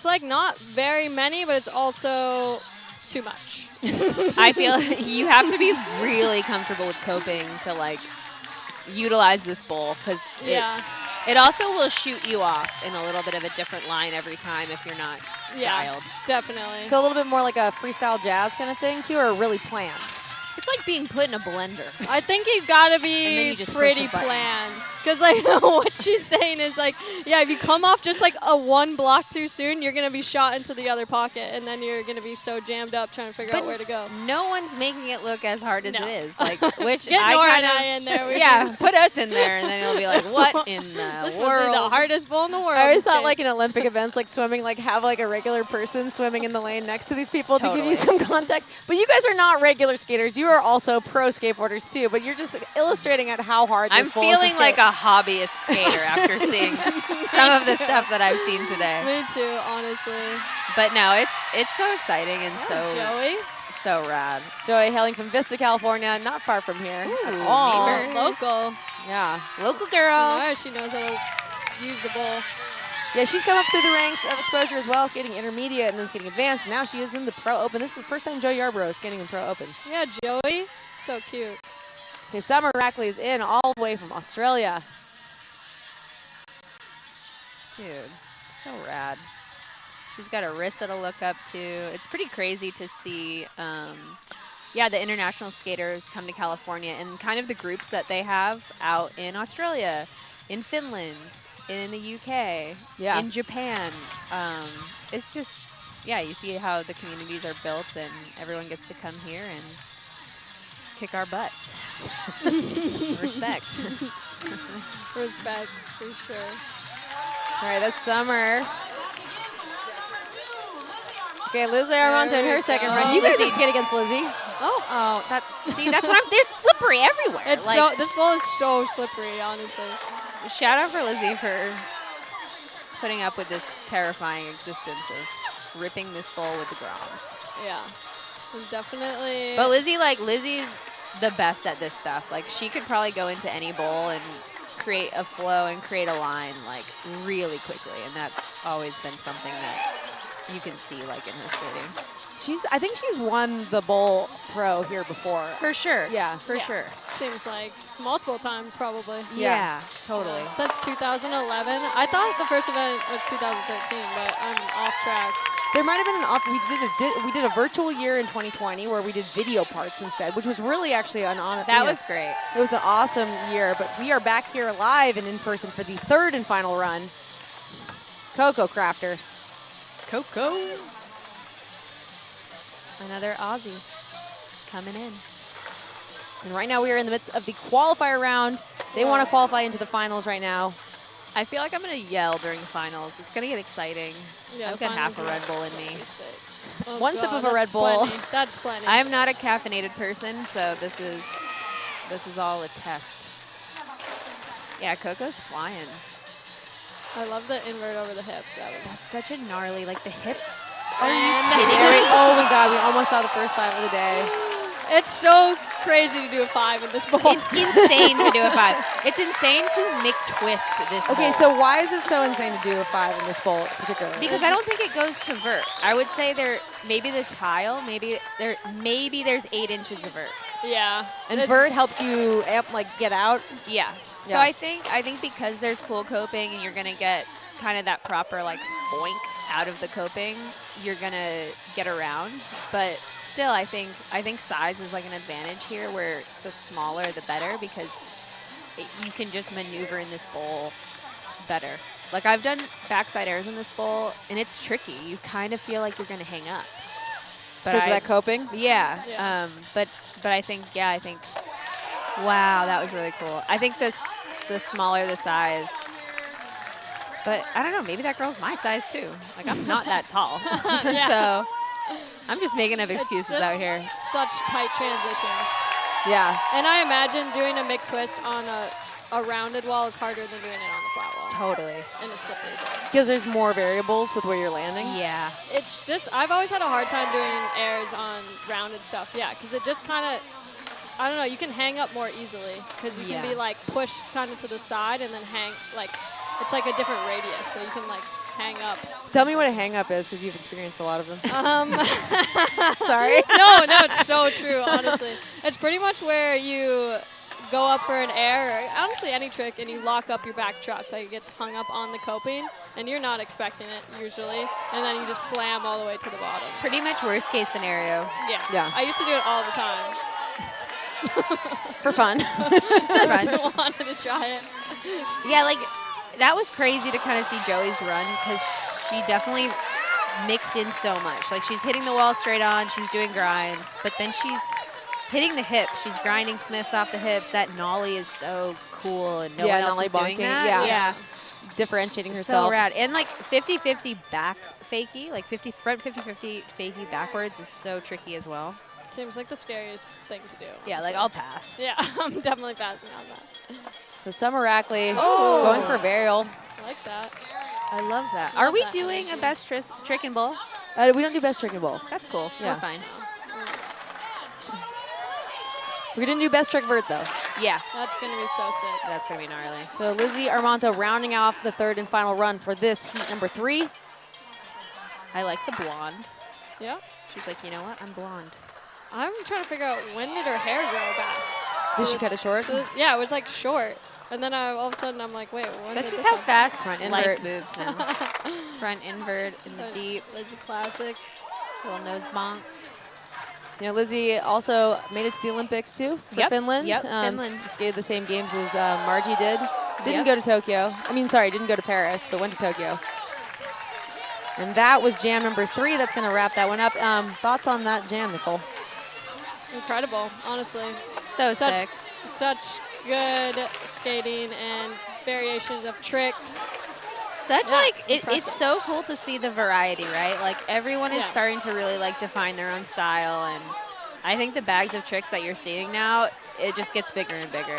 like not very many, but it's also too much. I feel you have to be really comfortable with coping to like utilize this bowl, because it also will shoot you off in a little bit of a different line every time if you're not dialed. Definitely. So a little bit more like a freestyle jazz kind of thing too, or really planned? It's like being put in a blender. I think you've got to And then be you just push pretty a button. planned. Because like what she's saying is like, yeah, if you come off just like a one block too soon, you're going to be shot into the other pocket. And then you're going to be so jammed up trying to figure out where to go. No one's making it look as hard as it is. Like, which Get I Nora kind and of, I in there. Yeah, put us in there, and then it'll be like, what in the This world? must be the hardest bowl in the world. I always to thought skate. like in Olympic events, like swimming, like have like a regular person swimming in the lane next to these people to give Totally. you some context. But you guys are not regular skaters. You are also pro skateboarders too, but you're just illustrating at how hard this I'm bowl is to feeling skate. like a hobbyist skater after seeing some of the stuff that I've seen today. Me too, honestly. But no, it's so exciting and Joey. so rad. Joey hailing from Vista, California, not far from here at Ooh, all. neighbors. Local. Yeah. Local girl. No, she knows how to use the bowl. Yeah, she's come up through the ranks of Exposure as well, skating intermediate and then skating advanced. Now she is in the Pro Open. This is the first time Joey Yarbrough is skating in Pro Open. Yeah, Joey. So cute. Okay, Summer Rackley is in all the way from Australia. Dude, so rad. She's got a wrist to look up to. It's pretty crazy to see, yeah, the international skaters come to California and kind of the groups that they have out in Australia, in Finland, in the UK, Yeah. in Japan. It's just, yeah, you see how the communities are built and everyone gets to come here and kick our butts. Respect. Respect, for sure. All right, that's Summer. Okay, Lizzie Armando in her second run. You guys have skate against Lizzie. Oh, see, that's what I'm. They're slippery everywhere. It's like, so this ball is so slippery, honestly. Shout out for Lizzie for putting up with this terrifying existence of ripping this bowl with the groms. Yeah, it's definitely. But Lizzie's the best at this stuff. Like, she could probably go into any bowl and create a flow and create a line like really quickly, and that's always been something that you can see like in her skating. I think she's won the Bowl Pro here before. For sure. Yeah. For sure. Seems like multiple times probably. Yeah, totally. Since 2011. I thought the first event was 2013, but I'm off track. There might have been an off. We did a virtual year in 2020 where we did video parts instead, which was really actually an honest. That was great. It was an awesome year, but we are back here live and in person for the third and final run. Coco Crafter. Coco. Another Aussie coming in. And right now we are in the midst of the qualifier round. They want to qualify into the finals right now. I feel like I'm going to yell during the finals. It's going to get exciting. Yeah, I've got half a Red Bull in me. Oh One sip of a Red Bull. Plenty. That's plenty. I am not a caffeinated person, so this is all a test. Yeah, Coco's flying. I love the invert over the hip. That's such a gnarly, like the hips. Are you Oh my God, we almost saw the first 5 of the day. It's so crazy to do a 5 in this bowl. It's insane to do a 5. It's insane to McTwist this Okay, bowl. so why is it so insane to do a 5 in this bowl particularly? Because I don't think it goes to vert. I would say maybe the tile, maybe there's 8 inches of vert. Yeah. And vert helps you get out. Yeah. So Yeah. I think because there's pool coping and you're gonna get kind of that proper like boink out of the coping, you're gonna get around. But still, I think size is like an advantage here, where the smaller the better, because you can just maneuver in this bowl better. Like, I've done backside airs in this bowl, and it's tricky. You kind of feel like you're gonna hang up. Because of that coping? Yeah. Yeah. But I think wow, that was really cool. I think the smaller the size. But I don't know, maybe that girl's my size too. Like, I'm not that tall. So I'm just making up excuses It's out just here. Such tight transitions. Yeah. And I imagine doing a McTwist on a rounded wall is harder than doing it on a flat wall. Totally. And a slippery bowl. Because there's more variables with where you're landing. Yeah. It's just, I've always had a hard time doing airs on rounded stuff. Yeah, because it just kind of, I don't know, you can hang up more easily because you can be like pushed kind of to the side and then hang, like, it's like a different radius, so you can like hang up. Tell me what a hang up is, because you've experienced a lot of them. Sorry. No, it's so true, honestly. It's pretty much where you go up for an air, or honestly any trick, and you lock up your back truck. Like, it gets hung up on the coping, and you're not expecting it usually, and then you just slam all the way to the bottom. Pretty much worst case scenario. Yeah. I used to do it all the time. For fun. Just wanted to try it. Yeah, like, that was crazy to kind of see Joey's run, because she definitely mixed in so much. Like, she's hitting the wall straight on, she's doing grinds, but then she's hitting the hips. She's grinding Smiths off the hips. That nollie is so cool, and no one else is doing that. Yeah. Differentiating herself. So rad. And like 50-50 back fakie, like front 50-50 fakie backwards is so tricky as well. Seems like the scariest thing to do. Yeah, like, I'll pass. Yeah, I'm definitely passing on that. So Summer Rackley going for a burial. I like that. I love that. Are we doing a best trick and bowl? We don't do best trick and bowl. That's cool. Yeah. We're fine. We didn't do best trick vert though. Yeah. That's going to be so sick. That's going to be gnarly. So Lizzie Armando rounding off the third and final run for this heat number 3. I like the blonde. Yeah. She's like, you know what? I'm blonde. I'm trying to figure out, when did her hair grow back? Did she cut it short? Yeah, it was like short. And then all of a sudden I'm like, wait, when That's did just this how happen? fast Front life invert. moves now. Front invert in the deep. Lizzie classic. Little nose bonk. You know, Lizzie also made it to the Olympics too for Yep, Finland. yep, Finland. Skated the same games as Margie did. Didn't Yep. go to Tokyo. I mean, sorry, didn't go to Paris, but went to Tokyo. And that was jam number 3. That's going to wrap that one up. Thoughts on that jam, Nicole? Incredible, honestly. So such, sick. Such good skating and variations of tricks. Such Yeah, like it's impressive. so cool to see the variety, right? Like everyone is Yeah. starting to really like define their own style, and I think the bags of tricks that you're seeing now, it just gets bigger and bigger.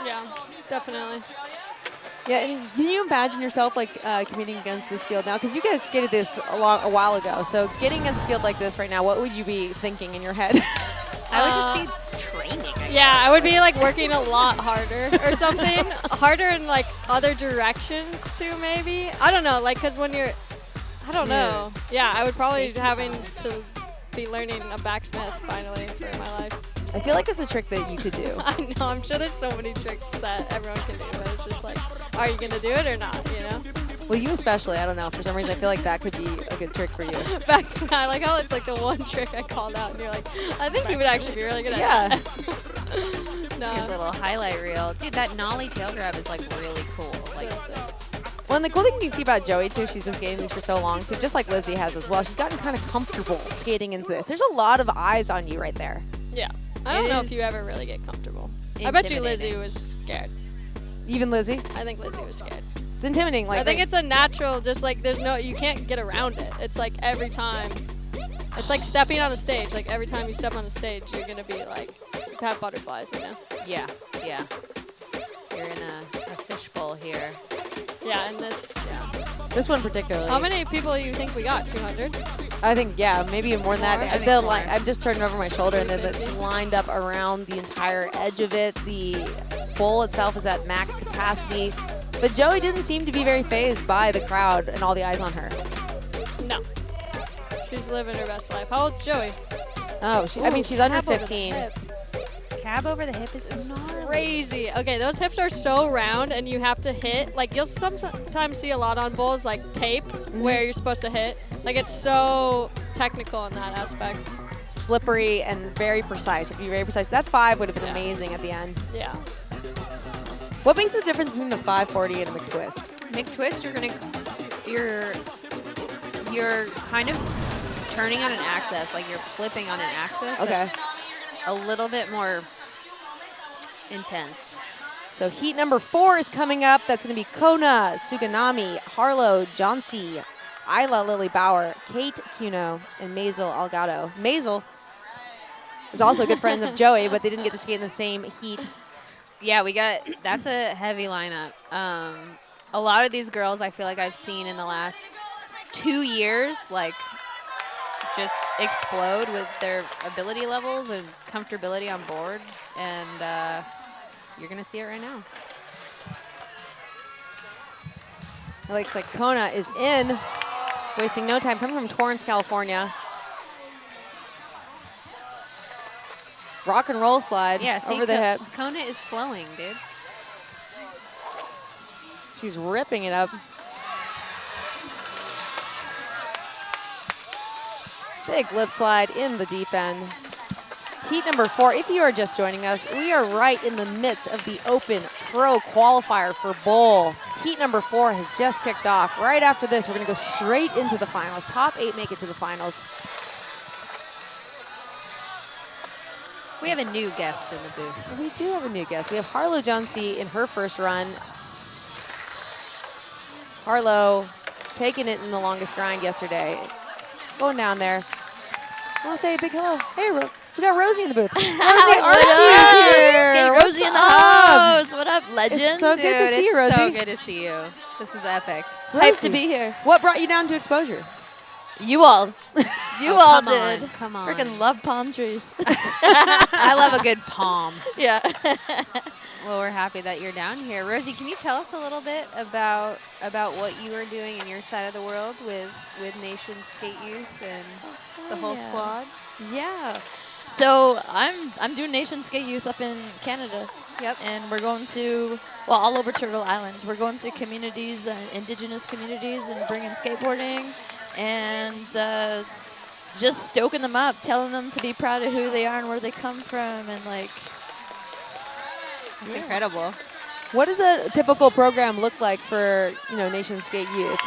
Yeah, definitely. Yeah, and can you imagine yourself like competing against this field now? Because you guys skated this a while ago. So skating against a field like this right now, what would you be thinking in your head? I would just be training. Yeah, I would be like working a lot harder or something. Harder in like other directions too, maybe. I don't know, like, because when you're, I don't know. Yeah, I would probably having to be learning a backsmith finally for my life. I feel like it's a trick that you could do. I know, I'm sure there's so many tricks that everyone can do, but it's just like, are you going to do it or not, you know? Well, you especially. I don't know. For some reason, I feel like that could be a good trick for you. Backsmith, I like how it's like the one trick I called out, and you're like, I think you would actually be really good at Yeah. it. No. Here's a little highlight reel. Dude, that nollie tail grab is like really cool. Like, Well, and the cool thing you see about Joey, too, she's been skating these for so long, too, just like Lizzie has as well. She's gotten kind of comfortable skating into this. There's a lot of eyes on you right there. Yeah. I don't It know is if you ever really get comfortable. I bet you Lizzie intimidating. was scared. Even Lizzie? I think Lizzie was scared. It's intimidating. Like, I think it's a natural, just like there's no, you can't get around it. It's like every time, it's like stepping on a stage. Like every time you step on a stage, you're going to be like, have butterflies, you know? yeah, yeah. You're in a fishbowl here. Yeah, and this, yeah. This one particularly. How many people do you think we got? 200? I think, yeah, maybe more than that. More? I think The more. I'm just turning over my shoulder, and then it's lined up around the entire edge of it. The bowl itself is at max capacity. But Joey didn't seem to be very fazed by the crowd and all the eyes on her. No. She's living her best life. How old's Joey? Oh, I mean, she's under Cab over the 15. hip. Cab over the hip is Crazy. Okay, those hips are so round, and you have to hit. Like, you'll sometimes see a lot on bowls, like tape, where you're supposed to hit. Like, it's so technical in that aspect. Slippery and very precise. It'd be very precise. That 5 would have been amazing at the end. Yeah. What makes the difference between a 540 and a McTwist? McTwist, you're kind of turning on an axis, like you're flipping on an axis. Okay. A little bit more intense. So heat number 4 is coming up. That's going to be Kona Suganami, Harlow Johnsey, Isla Lily Bauer, Kate Cuno, and Maisel Algado. Maisel is also a good friend of Joey, but they didn't get to skate in the same heat. Yeah, that's a heavy lineup. A lot of these girls I feel like I've seen in the last 2 years, like, just explode with their ability levels and comfortability on board, and you're going to see it right now. It looks like Kona is in, wasting no time, coming from Torrance, California. Rock and roll slide over the hip. Kona is flowing, dude. She's ripping it up. Big lip slide in the deep end. Heat number 4, if you are just joining us, we are right in the midst of the Open Pro Qualifier for Bowl. Heat number 4 has just kicked off. Right after this, we're going to go straight into the finals. Top 8 make it to the finals. We have a new guest in the booth. We do have a new guest. We have Harlow Johnsey in her first run. Harlow taking it in the longest grind yesterday. Going down there. I want to say a big hello. Hey, we got Rosie in the booth. Rosie Archie is here. Skate What's Rosie in the up? house. What up, legends? It's so good to see you, Rosie. So good to see you. This is epic. Hyped to be here. What brought you down to Exposure? You all. You Oh, all come on, did. come on. Freaking love palm trees. I love a good palm. Yeah. Well, we're happy that you're down here. Rosie, can you tell us a little bit about what you are doing in your side of the world with Nations Skate Youth and the whole squad? Yeah. So I'm doing Nation Skate Youth up in Canada. Yep. And we're going to, well, all over Turtle Island. We're going to communities, indigenous communities, and bringing skateboarding and just stoking them up, telling them to be proud of who they are and where they come from, and like. That's incredible. What does a typical program look like for, Nation Skate Youth?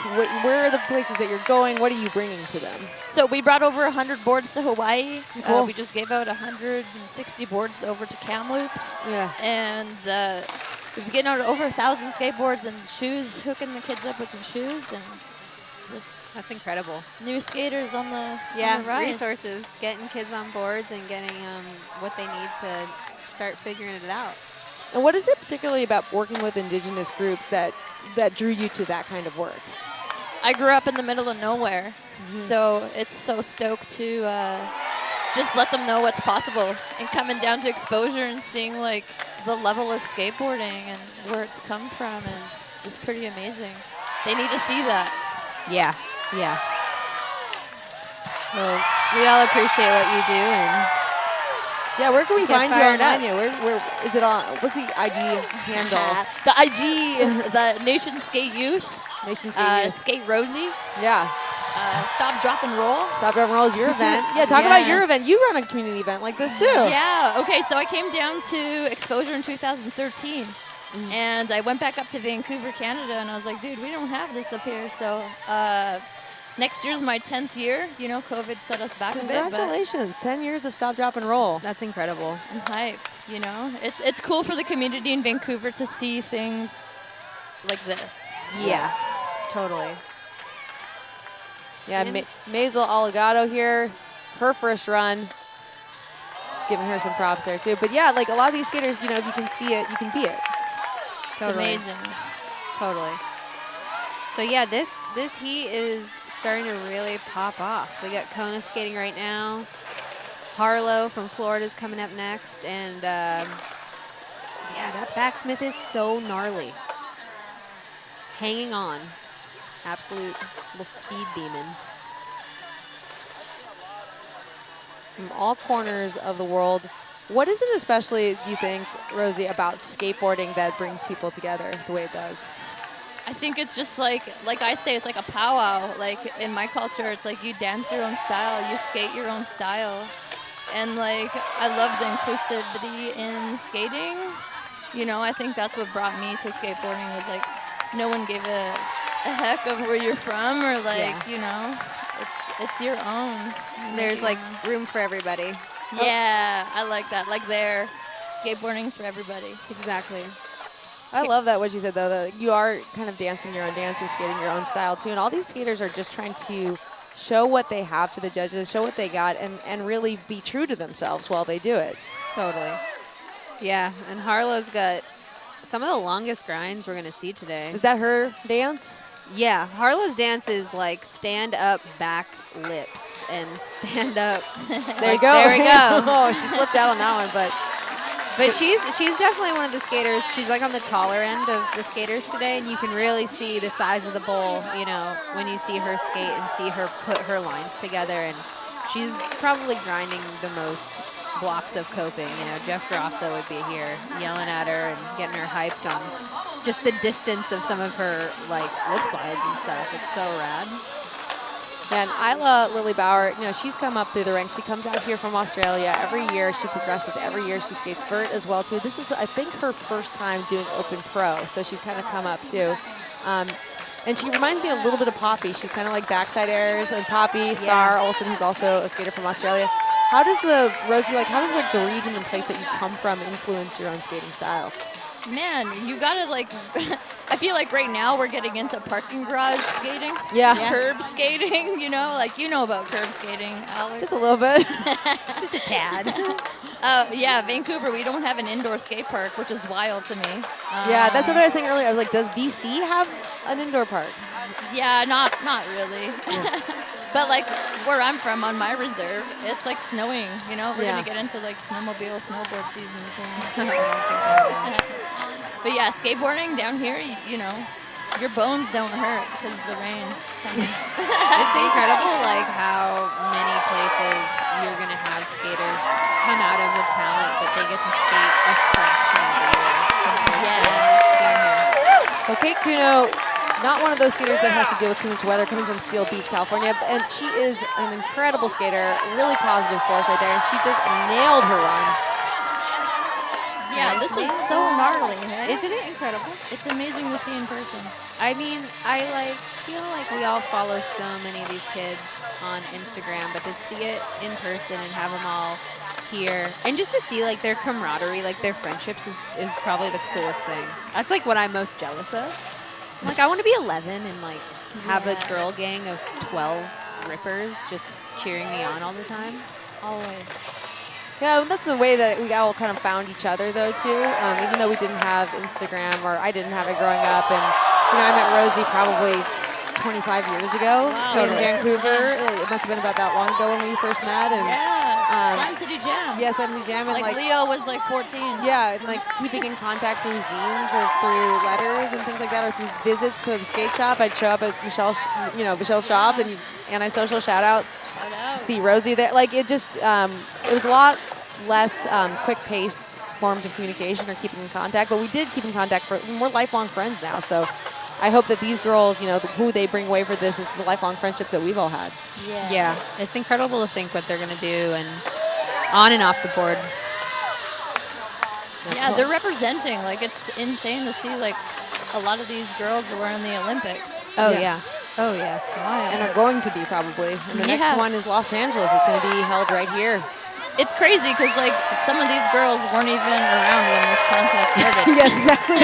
Where are the places that you're going? What are you bringing to them? So we brought over 100 boards to Hawaii. Cool. We just gave out 160 boards over to Kamloops. Yeah. And we've been getting out over 1,000 skateboards and shoes, hooking the kids up with some shoes, and just That's incredible. new skaters on the Yeah, rise. resources, getting kids on boards and getting what they need to start figuring it out. And what is it particularly about working with indigenous groups that drew you to that kind of work? I grew up in the middle of nowhere, so it's so stoked to just let them know what's possible. And coming down to exposure and seeing like the level of skateboarding and where it's come from is pretty amazing. They need to see that. Yeah, yeah. Well, we all appreciate what you do, and Yeah, where can we get find you fired online? up. Where is it on? What's the IG handle? The IG, the Nation Skate Youth. Nation Skate Youth. Skate Rosie. Yeah. Stop, Drop, and Roll. Stop, Drop, and Roll is your event. Yeah, talk about your event. You run a community event like this too. Yeah, okay, so I came down to Exposure in 2013. And I went back up to Vancouver, Canada, and I was like, dude, we don't have this up here. So next year's my 10th year. COVID set us back a bit. Congratulations, 10 years of Stop, Drop, and Roll. That's incredible. I'm hyped, It's cool for the community in Vancouver to see things like this. Yeah, totally. Yeah, Maisel Allegado here, her first run. Just giving her some props there too. But yeah, like a lot of these skaters, if you can see it, you can be it. Totally. It's amazing. Totally. So yeah, this heat is starting to really pop off. We got Kona skating right now. Harlow from Florida is coming up next, and yeah, that backsmith is so gnarly. Hanging on, absolute little speed demon. From all corners of the world. What is it especially, you think, Rosie, about skateboarding that brings people together the way it does? I think it's just like I say, it's like a powwow. Like in my culture, it's like you dance your own style, you skate your own style. And like, I love the inclusivity in skating. I think that's what brought me to skateboarding, was like, no one gave a heck of where you're from, or like, it's your own. There's like room for everybody. Yeah, I like that. Like skateboarding's for everybody. Exactly. I love that what you said, though, that you are kind of dancing your own dance, you're skating your own style, too. And all these skaters are just trying to show what they have to the judges, show what they got, and really be true to themselves while they do it. Totally. Yeah, and Harlow's got some of the longest grinds we're going to see today. Is that her dance? Yeah, Harlow's dance is like stand up back lips and stand up. There you go. There we go. Oh, she slipped out on that one, but she's definitely one of the skaters. She's like on the taller end of the skaters today, and you can really see the size of the bowl, when you see her skate and see her put her lines together. And she's probably grinding the most blocks of coping. Jeff Grosso would be here yelling at her and getting her hyped on just the distance of some of her like lip slides and stuff. It's so rad. Yeah, and Isla Lily Bauer, she's come up through the ranks. She comes out here from Australia every year. She progresses every year. She skates vert as well, too. This is, I think, her first time doing open pro, so she's kind of come up, too. And she reminds me a little bit of Poppy. She's kind of like backside airs and Poppy Star Olsen, who's also a skater from Australia. How does the region and place that you come from influence your own skating style? Man, you gotta I feel like right now we're getting into parking garage skating. Yeah. Curb skating, about curb skating, Alex. Just a little bit. Just a tad. Yeah, Vancouver, we don't have an indoor skate park, which is wild to me. Yeah, that's what I was saying earlier. I was like, does BC have an indoor park? Yeah, not really. But like where I'm from on my reserve, it's like snowing, We're gonna get into like snowmobile, snowboard season soon. But yeah, skateboarding down here, your bones don't hurt because of the rain. It's incredible like how many places you're gonna have skaters come out of with talent, but they get to skate a fraction of the year. Well, Kate Kuno, not one of those skaters that has to deal with too much weather, coming from Seal Beach, California, and she is an incredible skater, really positive force right there, and she just nailed her run. Yeah, this is so gnarly. Hey? Isn't it incredible? It's amazing to see in person. I mean, I feel like we all follow so many of these kids on Instagram, but to see it in person and have them all here, and just to see like their camaraderie, like their friendships is probably the coolest thing. That's like what I'm most jealous of. I'm like, I want to be 11 and like have a girl gang of 12 rippers just cheering me on all the time. Always. Yeah, that's the way that we all kind of found each other, though, too. Even though we didn't have Instagram, or I didn't have it growing up, and I met Rosie probably 25 years ago in Vancouver. It must have been about that long ago when we first met. And Slime City Jam. Yeah, Slime City Jam. And like Leo was like 14. Yeah, and like keeping in contact through zines or through letters and things like that, or through visits to the skate shop. I'd show up at Michelle's shop, and anti-social shout out. See Rosie there. Like it just, it was a lot less quick-paced forms of communication or keeping in contact, but we did keep in contact. We're lifelong friends now, so I hope that these girls, who they bring away for this is the lifelong friendships that we've all had. Yeah, it's incredible to think what they're going to do and on and off the board. Yeah, they're representing. Like, it's insane to see, like, a lot of these girls are wearing the Olympics. Oh, yeah. Oh, yeah, it's wild. And are going to be probably. And the next one is Los Angeles. It's going to be held right here. It's crazy because, like, some of these girls weren't even around when this contest started. Yes, exactly.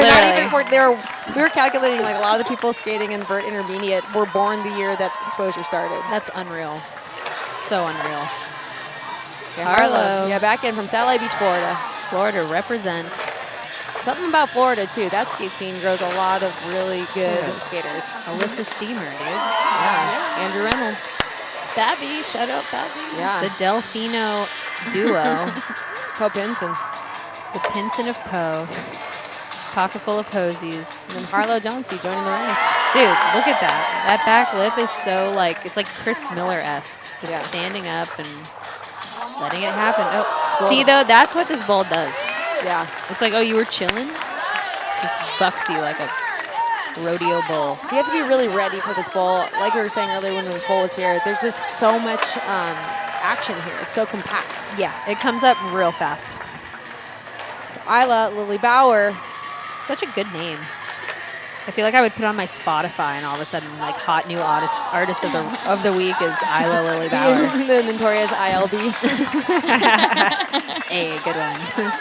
We were calculating, like, a lot of the people skating in Vert Intermediate were born the year that exposure started. That's unreal. So unreal. Yeah, Harlow. Yeah, back in from Satellite Beach, Florida. Florida represent. Something about Florida, too. That skate scene grows a lot of really good skaters. Alyssa Steamer, dude. Yeah. Andrew Reynolds. Babby. Shout out Babby. Yeah. The Delfino duo. Poe Pinson. The Pinson of Poe. Pocket full of posies. And then Harlow Jonesy joining the ranks. Dude, look at that. That back lip is so, like, it's like Chris Miller-esque. Just standing up and letting it happen. Oh, see, though, that's what this bowl does. Yeah. It's like, oh, you were chilling? Just bucks you like a rodeo bull. So you have to be really ready for this bowl. Like we were saying earlier when the bowl was here, there's just so much action here. It's so compact. Yeah, it comes up real fast. Isla Lily Bauer. Such a good name. I feel like I would put on my Spotify and all of a sudden, like, hot new artist of the week is Isla Lily Bauer. The notorious ILB. Hey, good one.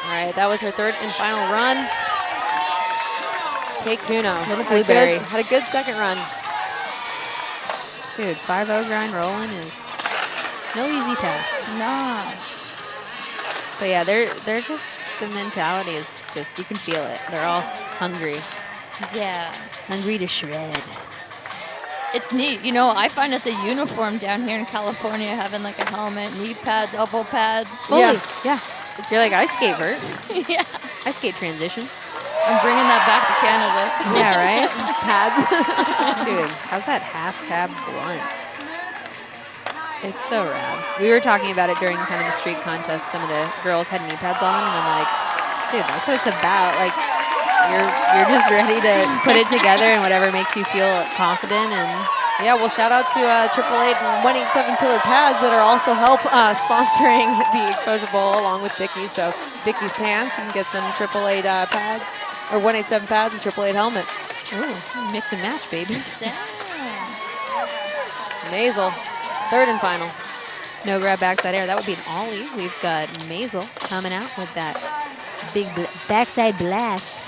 All right, that was her third and final run. Kate Kuno. Little blueberry. Had a good second run. Dude, 5-0 grind rolling is no easy task. Nah. But yeah, they're just, the mentality is just, you can feel it. They're all hungry. Yeah. Hungry to shred. It's neat. I find it's a uniform down here in California, having like a helmet, knee pads, elbow pads. Fully. Yeah. You're like, I skate vert. Yeah. I skate transition. I'm bringing that back to Canada. Yeah, right? Pads. Dude, how's that half cab blunt? It's so rad. We were talking about it during kind of the street contest. Some of the girls had knee pads on, and I'm like, dude, that's what it's about. Like, you're just ready to put it together and whatever makes you feel confident. And yeah, well, shout out to 888 and 187 Pillar Pads that are also sponsoring the Exposure Bowl along with Dickies. So Dickies pants, you can get some 888 pads or 187 pads and 888 helmet. Ooh, mix and match, baby. Maisel, third and final. No grab backside air. That would be an ollie. We've got Maisel coming out with that big backside blast.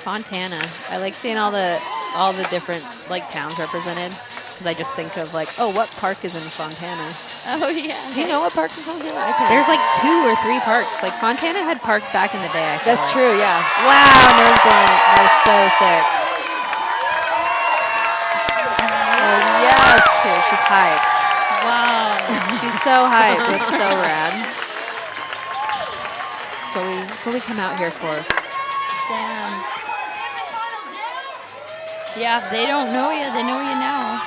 Fontana. I like seeing all the different like towns represented because I just think of like, oh, what park is in Fontana? Oh yeah. Do you know what parks in Fontana? There's like 2 or 3 parks. Like Fontana had parks back in the day. I feel That's like. true. Yeah. Wow, nose blunt. That was so sick. Oh yes. Dude, she's hyped. Wow. She's so hyped. It's so rad. That's what we come out here for. Damn. Yeah, they don't know you. They know you now.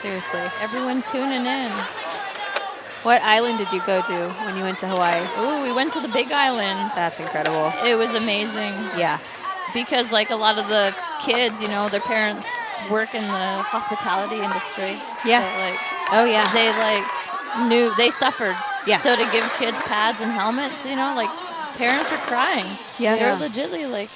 Seriously. Everyone tuning in. What island did you go to when you went to Hawaii? Ooh, we went to the Big Island. That's incredible. It was amazing. Yeah. Because like a lot of the kids, you know, their parents work in the hospitality industry. Yeah. So like, oh yeah. They like knew they suffered. Yeah. So to give kids pads and helmets, you know, like parents were crying. Yeah. They were legitimately like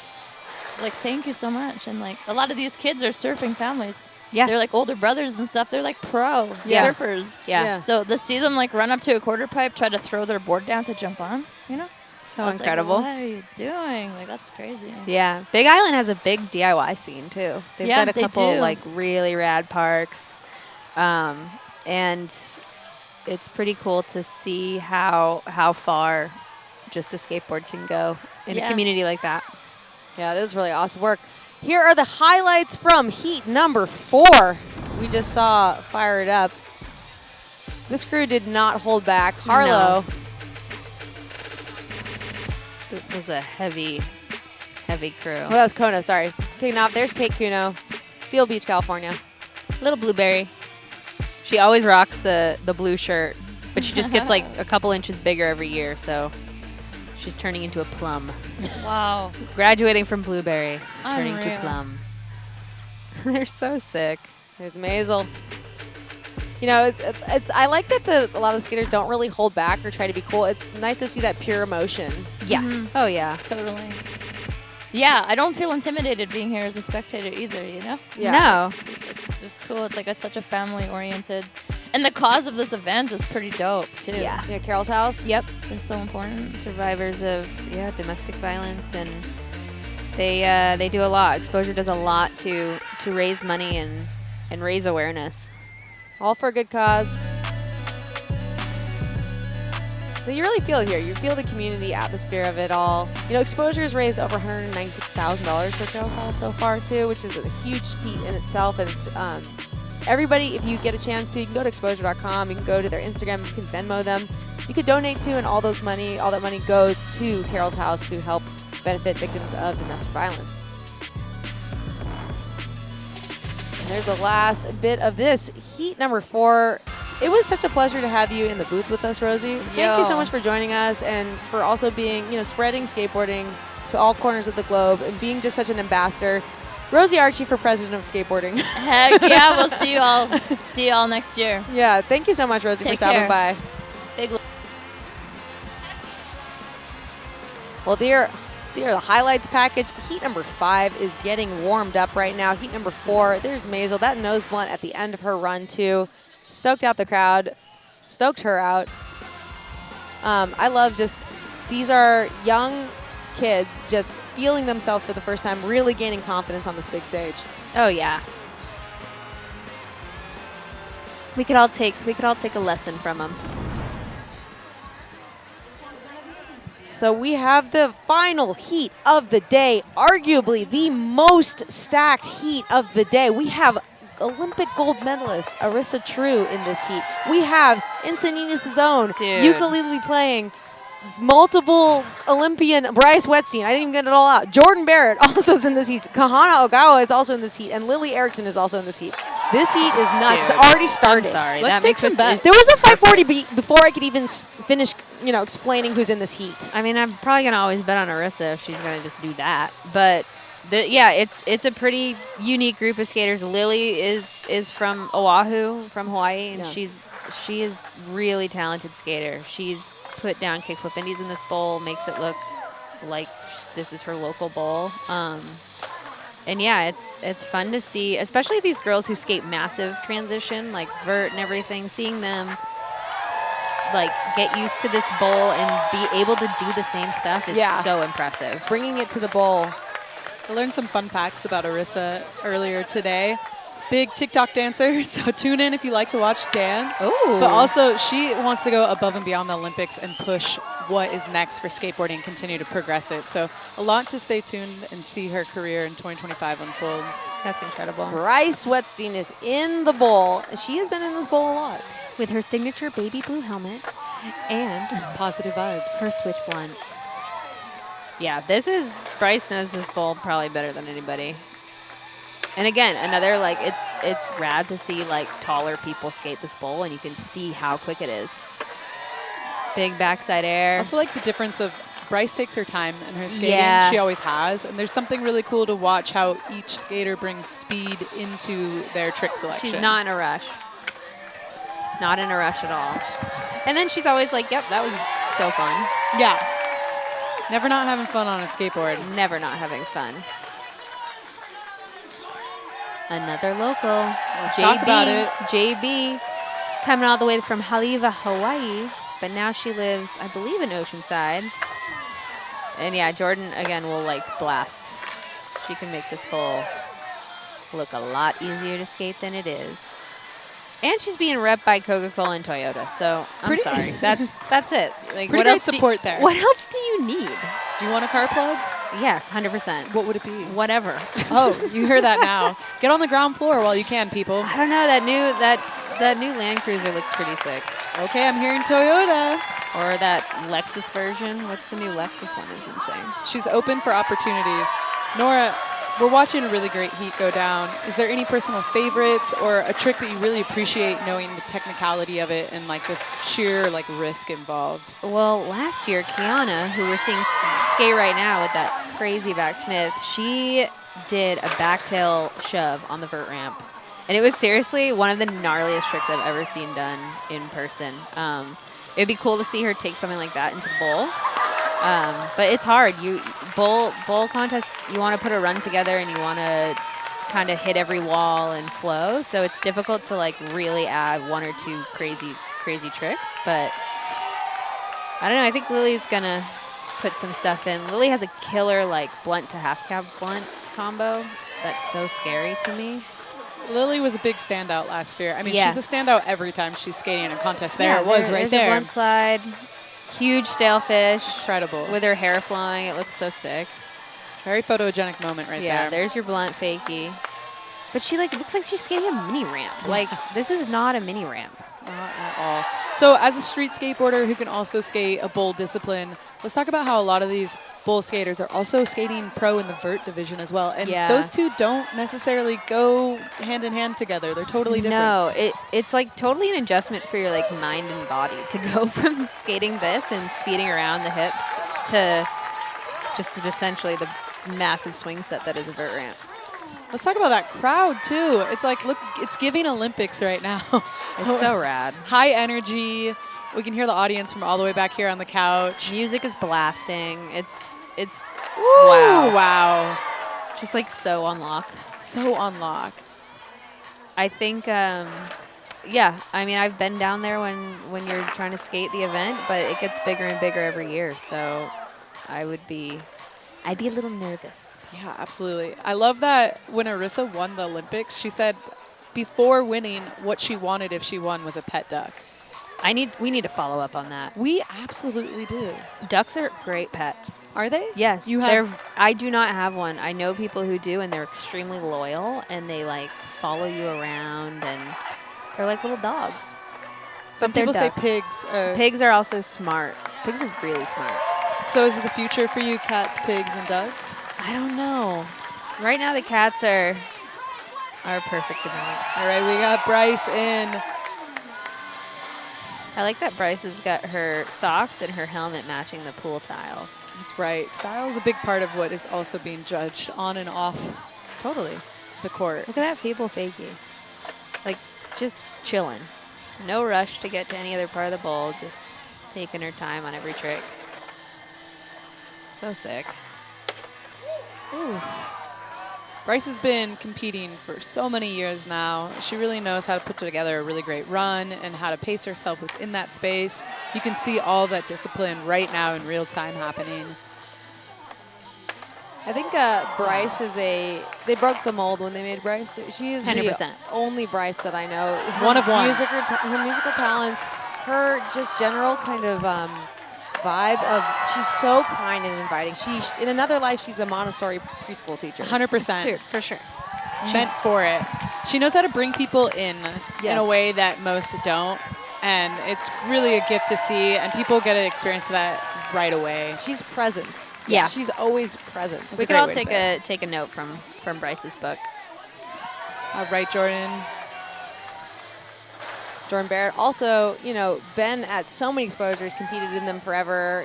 thank you so much. And like a lot of these kids are surfing families. Yeah. They're like older brothers and stuff. They're like pro surfers. Yeah. So to see them like run up to a quarter pipe, try to throw their board down to jump on, you know? So I was incredible. Like, what are you doing? Like that's crazy. Yeah. Big Island has a big DIY scene too. They've got a they couple do. like really rad parks. And it's pretty cool to see how far just a skateboard can go in a community like that. Yeah, it is really awesome work. Here are the highlights from heat number 4. We just saw Fire It Up. This crew did not hold back. Harlow. It was a heavy crew. Oh, that was Kona, sorry. Okay, now there's Kate Kuno, Seal Beach, California. Little Blueberry. She always rocks the blue shirt, but she just gets like a couple inches bigger every year, so she's turning into a plum. Wow. Graduating from Blueberry, turning to Unreal. plum. They're so sick. There's Maisel. You know, I like that a lot of the skaters don't really hold back or try to be cool. It's nice to see that pure emotion. Yeah. Oh, yeah. Totally. Yeah, I don't feel intimidated being here as a spectator either, you know? Yeah. No. It's just cool. It's like it's such a family-oriented. And the cause of this event is pretty dope, too. Yeah. Yeah, Carol's House. Yep. It's so important. Survivors of, domestic violence, and they do a lot. Exposure does a lot to raise money and raise awareness. All for a good cause. But you really feel it here. You feel the community atmosphere of it all. You know, Exposure has raised over $196,000 for Carol's House so far, too, which is a huge feat in itself. And it's, everybody, if you get a chance to, you can go to exposure.com. You can go to their Instagram. You can Venmo them. You could donate to, and all that money goes to Carol's House to help benefit victims of domestic violence. And there's the last bit of this. Heat number 4. It was such a pleasure to have you in the booth with us, Rosie. Thank you so much for joining us and for also being, spreading skateboarding to all corners of the globe and being just such an ambassador. Rosie Archie for president of skateboarding. Heck yeah, we'll see you all. See you all next year. Yeah, thank you so much, Rosie, for stopping by. Big. Well, there the highlights package. Heat number 5 is getting warmed up right now. Heat number 4, there's Maisel. That nose blunt at the end of her run, too. Stoked out the crowd. Stoked her out. I love these are young kids just feeling themselves for the first time, really gaining confidence on this big stage. Oh, yeah. We could all take a lesson from them. So we have the final heat of the day, arguably the most stacked heat of the day. We have Olympic gold medalist Arissa True in this heat. We have Encinitas' own ukulele playing multiple Olympian Bryce Wetstein. I didn't even get it all out. Jordan Barrett also is in this heat. Kahana Ogawa is also in this heat. And Lily Erickson is also in this heat. This heat is nuts. Dude, it's already started. I'm sorry. Let's That take makes some us- bets. There was a 540 beat before I could even finish, explaining who's in this heat. I mean, I'm probably going to always bet on Arissa if she's going to just do that. But, it's a pretty unique group of skaters. Lily is from Oahu, from Hawaii, and she is really talented skater. She's put down kickflip indies in this bowl, makes it look like this is her local bowl. And yeah, it's fun to see, especially these girls who skate massive transition, like Vert and everything, seeing them like get used to this bowl and be able to do the same stuff is so impressive. Bringing it to the bowl. I learned some fun facts about Arissa earlier today. Big TikTok dancer, so tune in if you like to watch dance. Ooh. But also, she wants to go above and beyond the Olympics and push what is next for skateboarding and continue to progress it. So a lot to stay tuned and see her career in 2025 unfold. That's incredible. Bryce Wetstein is in the bowl. She has been in this bowl a lot. With her signature baby blue helmet and positive vibes. Her switch blunt. Yeah, Bryce knows this bowl probably better than anybody. And again, another, it's rad to see like taller people skate this bowl, and you can see how quick it is. Big backside air. Also like the difference of Bryce takes her time in her skating. Yeah. She always has. And there's something really cool to watch how each skater brings speed into their trick selection. She's not in a rush. Not in a rush at all. And then she's always like, yep, that was so fun. Yeah. Never not having fun on a skateboard. Never not having fun. Another local. Let's talk about it. JB coming all the way from Haleiwa, Hawaii. But now she lives, I believe, in Oceanside. And yeah, Jordan, again, will like blast. She can make this bowl look a lot easier to skate than it is. And she's being repped by Coca-Cola and Toyota. So I'm sorry. That's it. Like, Pretty great support there. What else do you need? Do you want a car plug? Yes, 100%. What would it be? Whatever. Oh, you hear that now. Get on the ground floor while you can, people. I don't know. That new Land Cruiser looks pretty sick. Okay, I'm hearing Toyota. Or that Lexus version. What's the new Lexus one? Is insane. She's open for opportunities. Nora, we're watching a really great heat go down. Is there any personal favorites or a trick that you really appreciate knowing the technicality of it and like the sheer like risk involved? Well, last year, Kiana, who we're seeing skate right now with that crazy backsmith, she did a backtail shove on the vert ramp. And it was seriously one of the gnarliest tricks I've ever seen done in person. It'd be cool to see her take something like that into the bowl. But it's hard. Bowl contests, you want to put a run together and you want to kind of hit every wall and flow. So it's difficult to like really add one or two crazy tricks. But I don't know. I think Lily's going to put some stuff in. Lily has a killer like blunt to half cab blunt combo. That's so scary to me. Lily was a big standout last year. I mean, Yeah. she's a standout every time she's skating in a contest. There it was, right there's there. A blunt slide, huge stale fish. Incredible. With her hair flowing, it looks so sick. Very photogenic moment right there. Yeah, there's your blunt fakie. But she like looks like she's skating a mini ramp. Like this is not a mini ramp. Not at all. So as a street skateboarder who can also skate a bowl discipline, let's talk about how a lot of these bowl skaters are also skating pro in the vert division as well. And Yeah. those two don't necessarily go hand in hand together. They're totally different. No, it's like totally an adjustment for your like mind and body to go from skating this and speeding around the hips to just essentially the massive swing set that is a vert ramp. Let's talk about that crowd too. It's like, look, it's giving Olympics right now. It's so rad. High energy. We can hear the audience from all the way back here on the couch. Music is blasting. It's Woo, wow. Wow. Just like so on lock. So on lock. I think, yeah, I mean, I've been down there when you're trying to skate the event, but it gets bigger and bigger every year. So I'd be a little nervous. Yeah, absolutely. I love that when Arissa won the Olympics, she said before winning what she wanted if she won was a pet duck. We need to follow up on that. We absolutely do. Ducks are great pets. Are they? Yes. You have? I do not have one. I know people who do, and they're extremely loyal, and they like follow you around, and they're like little dogs. Some But they're people say ducks. pigs. Pigs are also smart. Pigs are really smart. So is it the future for you, cats, pigs, and ducks? I don't know. Right now, the cats are perfect amount. All right, we got Bryce in. I like that Bryce has got her socks and her helmet matching the pool tiles. That's right. Style is a big part of what is also being judged on and off Totally. the court. Look at that feeble fakie. Like, just chilling. No rush to get to any other part of the bowl. Just taking her time on every trick. So sick. Ooh. Bryce has been competing for so many years now. She really knows how to put together a really great run and how to pace herself within that space. You can see all that discipline right now in real time happening. I think Bryce is they broke the mold when they made Bryce. She is 100%. the only Bryce that I know. Her One of one. Her musical talents, her just general kind of vibe of, she's so kind and inviting. In another life, she's a Montessori preschool teacher. 100%. Dude, for sure. Meant for it. She knows how to bring people in Yes. a way that most don't. And it's really a gift to see, and people get to experience that right away. She's present. Yeah. She's always present. We could all take a note from Bryce's book. All right, Jordan. Jordan Barrett also, you know, been at so many exposures, competed in them forever.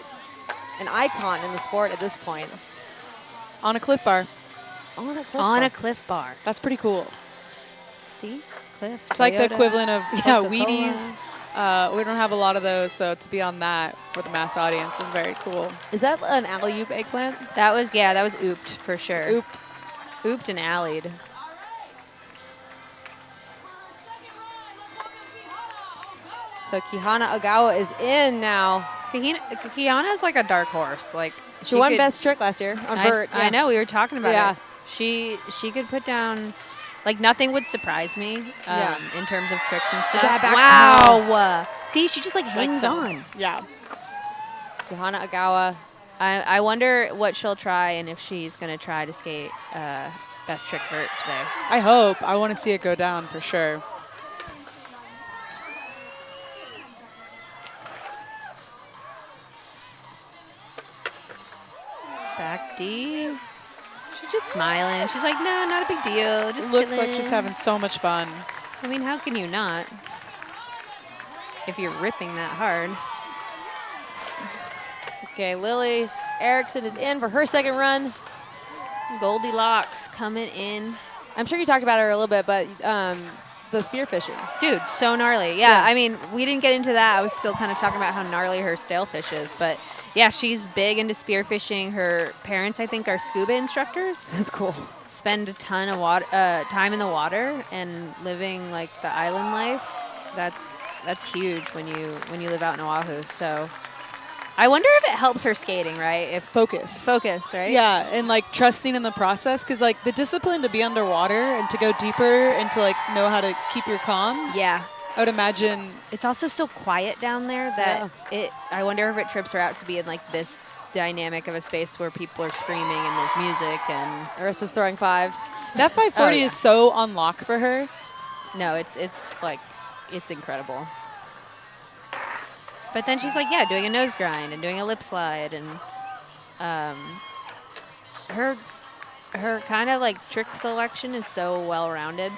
An icon in the sport at this point. On a cliff bar. On a cliff On bar. a cliff bar. That's pretty cool. See? Cliff. It's like the Toyota, equivalent of Coca-Cola. Wheaties. We don't have a lot of those, so to be on that for the mass audience is very cool. Is that an alley-oop eggplant? That was ooped for sure. Ooped. Ooped and allied. So Kihana Ogawa is in now. Kiana is like a dark horse. Like She won best trick last year on Vert. I know, we were talking about Yeah. it. She could put down, like, nothing would surprise me in terms of tricks and stuff. that back wow. See, she just like hangs on. Yeah. Kihana Ogawa. I wonder what she'll try and if she's going to try to skate best trick vert today. I hope. I want to see it go down for sure. Back D. She's just smiling. She's like, no, not a big deal. Just Looks like chillin'." she's having so much fun. I mean, how can you not? If you're ripping that hard. Okay, Lily Erickson is in for her second run. Goldilocks coming in. I'm sure you talked about her a little bit, but the spearfishing. Dude, so gnarly. Yeah, I mean, we didn't get into that. I was still kind of talking about how gnarly her stalefish is. But, yeah, she's big into spearfishing. Her parents, I think, are scuba instructors. That's cool. Spend a ton of time in the water and living, like, the island life. That's huge when you live out in Oahu. So I wonder if it helps her skating, right? If Focus, right? Yeah, and like trusting in the process, because like the discipline to be underwater and to go deeper and to like know how to keep your calm. Yeah. I would imagine it's also so quiet down there that I wonder if it trips her out to be in like this dynamic of a space where people are screaming and there's music and Arissa's throwing fives. That 540 is so on lock for her. No, it's like it's incredible. But then she's like, yeah, doing a nose grind and doing a lip slide, and her kind of like trick selection is so well rounded.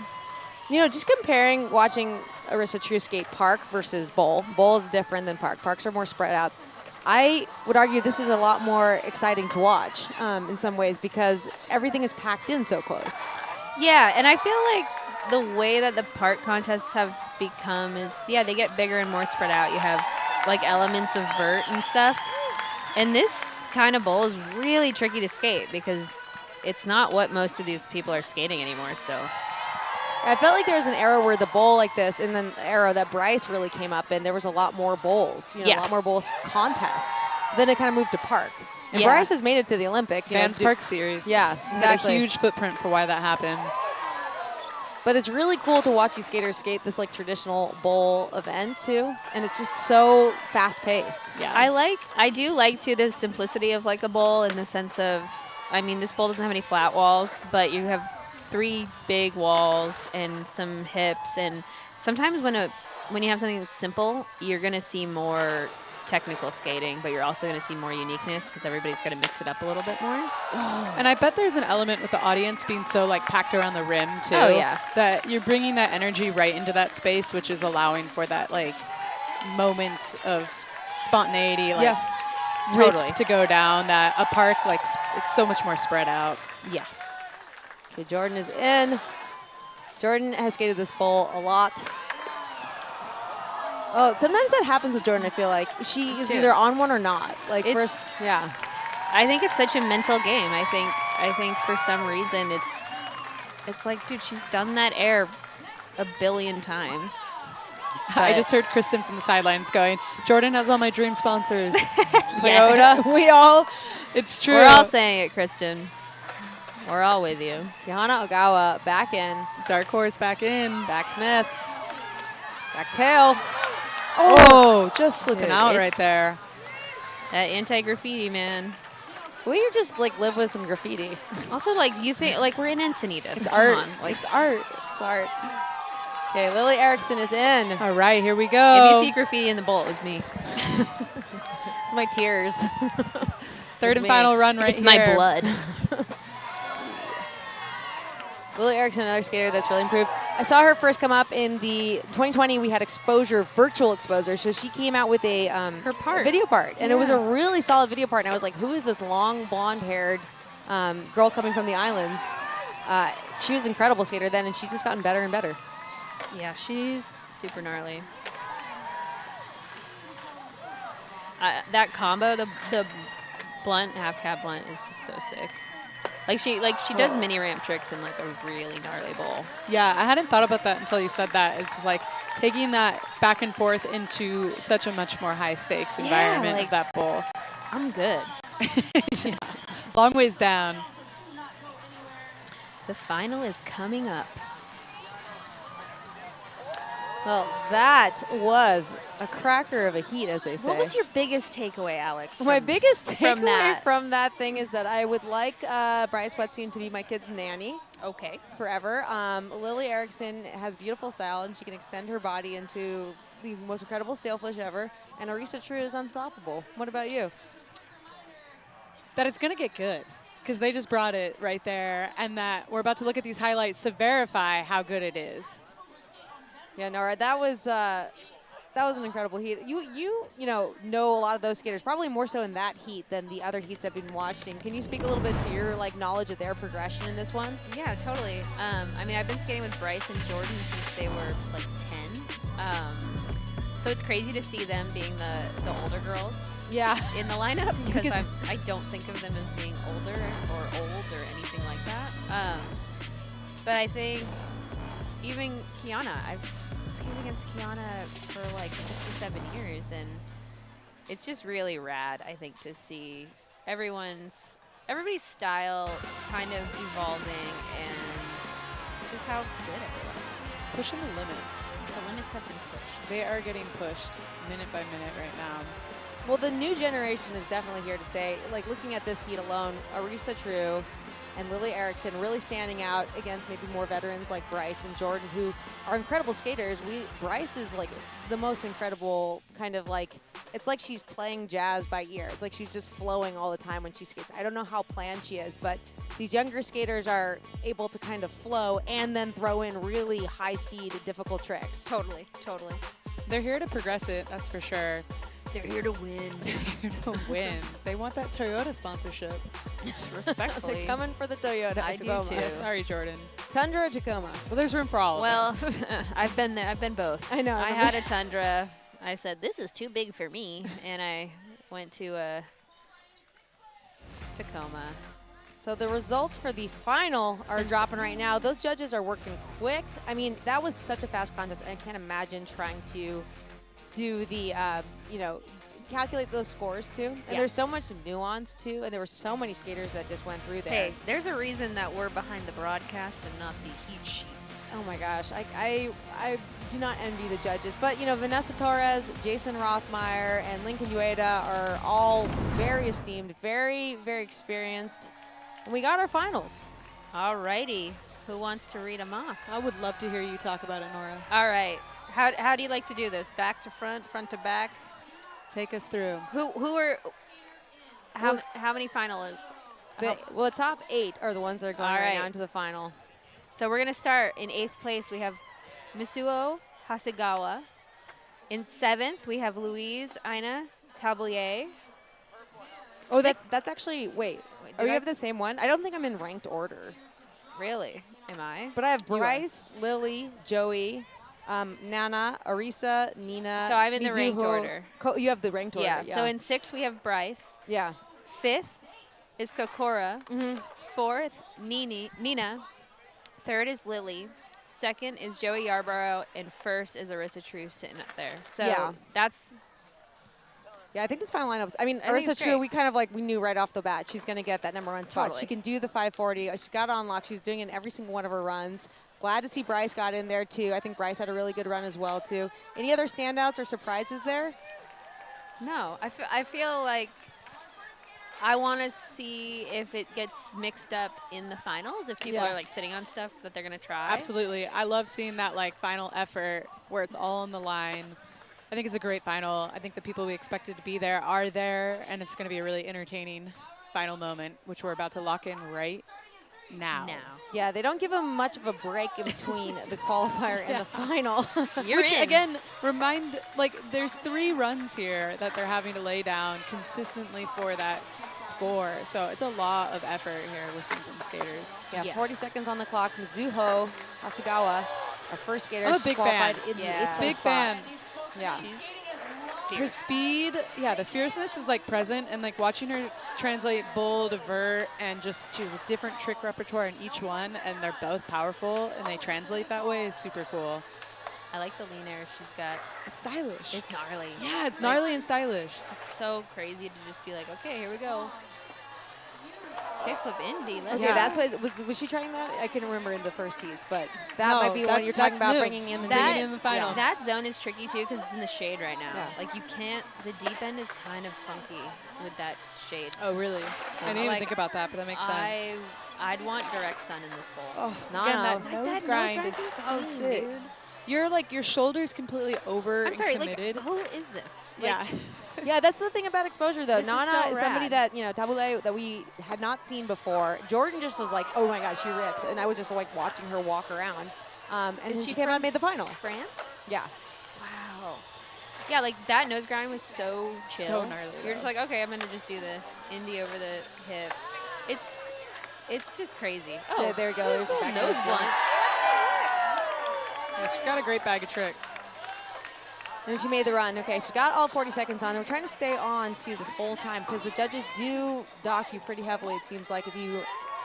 You know, just comparing watching Arissa True skate park versus bowl. Bowl is different than park. Parks are more spread out. I would argue this is a lot more exciting to watch in some ways because everything is packed in so close. Yeah, and I feel like the way that the park contests have become is, yeah, they get bigger and more spread out. You have like elements of vert and stuff. And this kind of bowl is really tricky to skate because it's not what most of these people are skating anymore still. I felt like there was an era where the bowl like this, and then the era that Bryce really came up in, there was a lot more bowls, a lot more bowls contests. Then it kind of moved to park. And Bryce has made it to the Olympics. Vans Park Series. Yeah, It's had a huge footprint for why that happened. But it's really cool to watch these skaters skate this like traditional bowl event too, and it's just so fast paced. Yeah, I do like too the simplicity of like a bowl in the sense of, I mean, this bowl doesn't have any flat walls, but you have 3 big walls and some hips, and sometimes when you have something that's simple, you're gonna see more technical skating, but you're also going to see more uniqueness because everybody's going to mix it up a little bit more. And I bet there's an element with the audience being so like packed around the rim too. Oh, yeah. That you're bringing that energy right into that space, which is allowing for that like moment of spontaneity, like risk to go down. That a park like it's so much more spread out. Yeah. Okay, Jordan is in. Jordan has skated this bowl a lot. Oh, sometimes that happens with Jordan, I feel like. She is either on one or not. Like first, yeah. I think it's such a mental game. I think for some reason it's like, dude, she's done that air a billion times. I just heard Kristen from the sidelines going, Jordan has all my dream sponsors. Toyota. We all, it's true. We're all saying it, Kristen. We're all with you. Kihana Ogawa back in. Dark Horse back in. Back Smith. Back tail. Oh, just slipping out right there. That anti-graffiti, man. We just like live with some graffiti. Also, like you think, like we're in Encinitas. It's Come art. on. Like, it's art. It's art. Okay, Lily Erickson is in. All right, here we go. If you see graffiti in the bowl, it was me. It's my tears. Third and final run right it's here. my blood. Lily Erickson, another skater that's really improved. I saw her first come up in the 2020. We had exposure, virtual exposure. So she came out with a part. a video part, and it was a really solid video part. And I was like, who is this long blonde-haired girl coming from the islands? She was an incredible skater then, and she's just gotten better and better. Yeah, she's super gnarly. That combo, the blunt, half cab blunt, is just so sick. Like she does mini ramp tricks in like a really gnarly bowl. Yeah, I hadn't thought about that until you said that. It's like taking that back and forth into such a much more high stakes environment like, of that bowl. I'm good. Yeah. Long ways down. The final is coming up. Well, that was a cracker of a heat, as they say. What was your biggest takeaway, Alex? My biggest from takeaway that? from that thing is that I would like Bryce Wetstein to be my kid's nanny. Okay. Forever. Lily Erickson has beautiful style, and she can extend her body into the most incredible sailfish ever. And Arisa True is unstoppable. What about you? That it's going to get good, because they just brought it right there, and that we're about to look at these highlights to verify how good it is. Yeah, Nora, that was an incredible heat. You know a lot of those skaters, probably more so in that heat than the other heats I've been watching. Can you speak a little bit to your knowledge of their progression in this one? Yeah, totally. I mean, I've been skating with Bryce and Jordan since they were like 10. So it's crazy to see them being the older girls. Yeah. In the lineup, because I don't think of them as being older or old or anything like that. But I think even Kiana, I've skated against Kiana for like 6 or 7 years, and it's just really rad, I think, to see everybody's style kind of evolving and just how good everyone is. Pushing the limits. The limits have been pushed. They are getting pushed minute by minute right now. Well, the new generation is definitely here to stay. Like, looking at this heat alone, Arisa True and Lily Erickson really standing out against maybe more veterans like Bryce and Jordan, who are incredible skaters. Bryce is like the most incredible kind of like, it's like she's playing jazz by ear. It's like she's just flowing all the time when she skates. I don't know how planned she is, but these younger skaters are able to kind of flow and then throw in really high speed, difficult tricks. Totally. They're here to progress it, that's for sure. They're here to win. They're here to win. They want that Toyota sponsorship. Respectfully. They're coming for the Toyota. I do Tacoma. too. Yeah, sorry, Jordan. Tundra or Tacoma? Well, there's room for all of us. Well, I've been there. I've been both. I know. I had a Tundra. I said, this is too big for me. And I went to a Tacoma. So the results for the final are dropping right now. Those judges are working quick. I mean, that was such a fast contest. I can't imagine trying to do the, calculate those scores too. And there's so much nuance too. And there were so many skaters that just went through there. Hey, there's a reason that we're behind the broadcast and not the heat sheets. Oh my gosh, I do not envy the judges. But, Vanessa Torres, Jason Rothmeyer, and Lincoln Ueda are all very esteemed, very, very experienced. And we got our finals. All righty. Who wants to read them off? I would love to hear you talk about it, Nora. All right. How do you like to do this? Back to front, front to back? Take us through. How many finalists? The top 8 are the ones that are going right now into the final. So we're going to start in 8th place. We have Mitsuo Hasegawa. In 7th, we have Louise Ina Tablier. Oh, that's actually, wait did we I- have the same one? I don't think I'm in ranked order. Really? Am I? But I have You are. Bryce, Lily, Joey, Nana, Arisa, Nina. So I'm in the ranked Mizuho. order. You have the ranked order. Yeah. So in 6th, we have Bryce. Yeah. 5th is Kokora. 4th, Nina. 3rd is Lily. 2nd is Joey Yarborough. And 1st is Arisa True sitting up there. So Yeah. that's... Yeah, I think this final lineup. I mean, I think Arisa it's True, great. we knew right off the bat she's going to get that #1 spot. Totally. She can do the 540. She's got it on lock. She was doing it in every single one of her runs. Glad to see Bryce got in there, too. I think Bryce had a really good run as well, too. Any other standouts or surprises there? No. I feel like I want to see if it gets mixed up in the finals, if people are, like, sitting on stuff that they're going to try. Absolutely. I love seeing that, like, final effort where it's all on the line. I think it's a great final. I think the people we expected to be there are there, and it's going to be a really entertaining final moment, which we're about to lock in right now. Yeah, they don't give them much of a break in between the qualifier and the final. Which again, there's 3 runs here that they're having to lay down consistently for that score. So it's a lot of effort here with some skaters. Yeah, 40 seconds on the clock. Mizuho Hasugawa, our first skater. I'm a she big fan. qualified in the 8th Big spot. fan. Yeah. Her speed, the fierceness is like present, and like watching her translate bull to vert, and just she has a different trick repertoire in each one, and they're both powerful, and they translate that way is super cool. I like the lean air she's got. It's stylish. It's gnarly. Yeah, it's gnarly and stylish. It's so crazy to just be like, okay, here we go. Kickflip Indy. Okay, that's why was she trying that? I couldn't remember in the first heats, but that might be what you're talking about new. bringing in the final. That zone is tricky too because it's in the shade right now. Like you can't. The deep end is kind of funky with that shade. Oh really? I didn't even think about that, but that makes sense. I'd want direct sun in this bowl. Oh, again, that nose grind is so sick. Dude. Your shoulder's completely over I'm sorry, committed. like, who is this? Yeah. Yeah, that's the thing about exposure, though. This Nana is is so somebody rad. that, Tabule, that we had not seen before. Jordan just was like, oh my God, she rips. And I was just like watching her walk around. And then she came out and made the final. France? Yeah. Wow. Yeah, like that nose grind was so chill. So gnarly, You're just like, okay, I'm going to just do this. Indy over the hip. It's just crazy. Oh, Yeah, there you go. There's the back nose blunt. Yeah, she's got a great bag of tricks. And she made the run. Okay, she got all 40 seconds on. We're trying to stay on to this whole time because the judges do dock you pretty heavily, it seems like, if you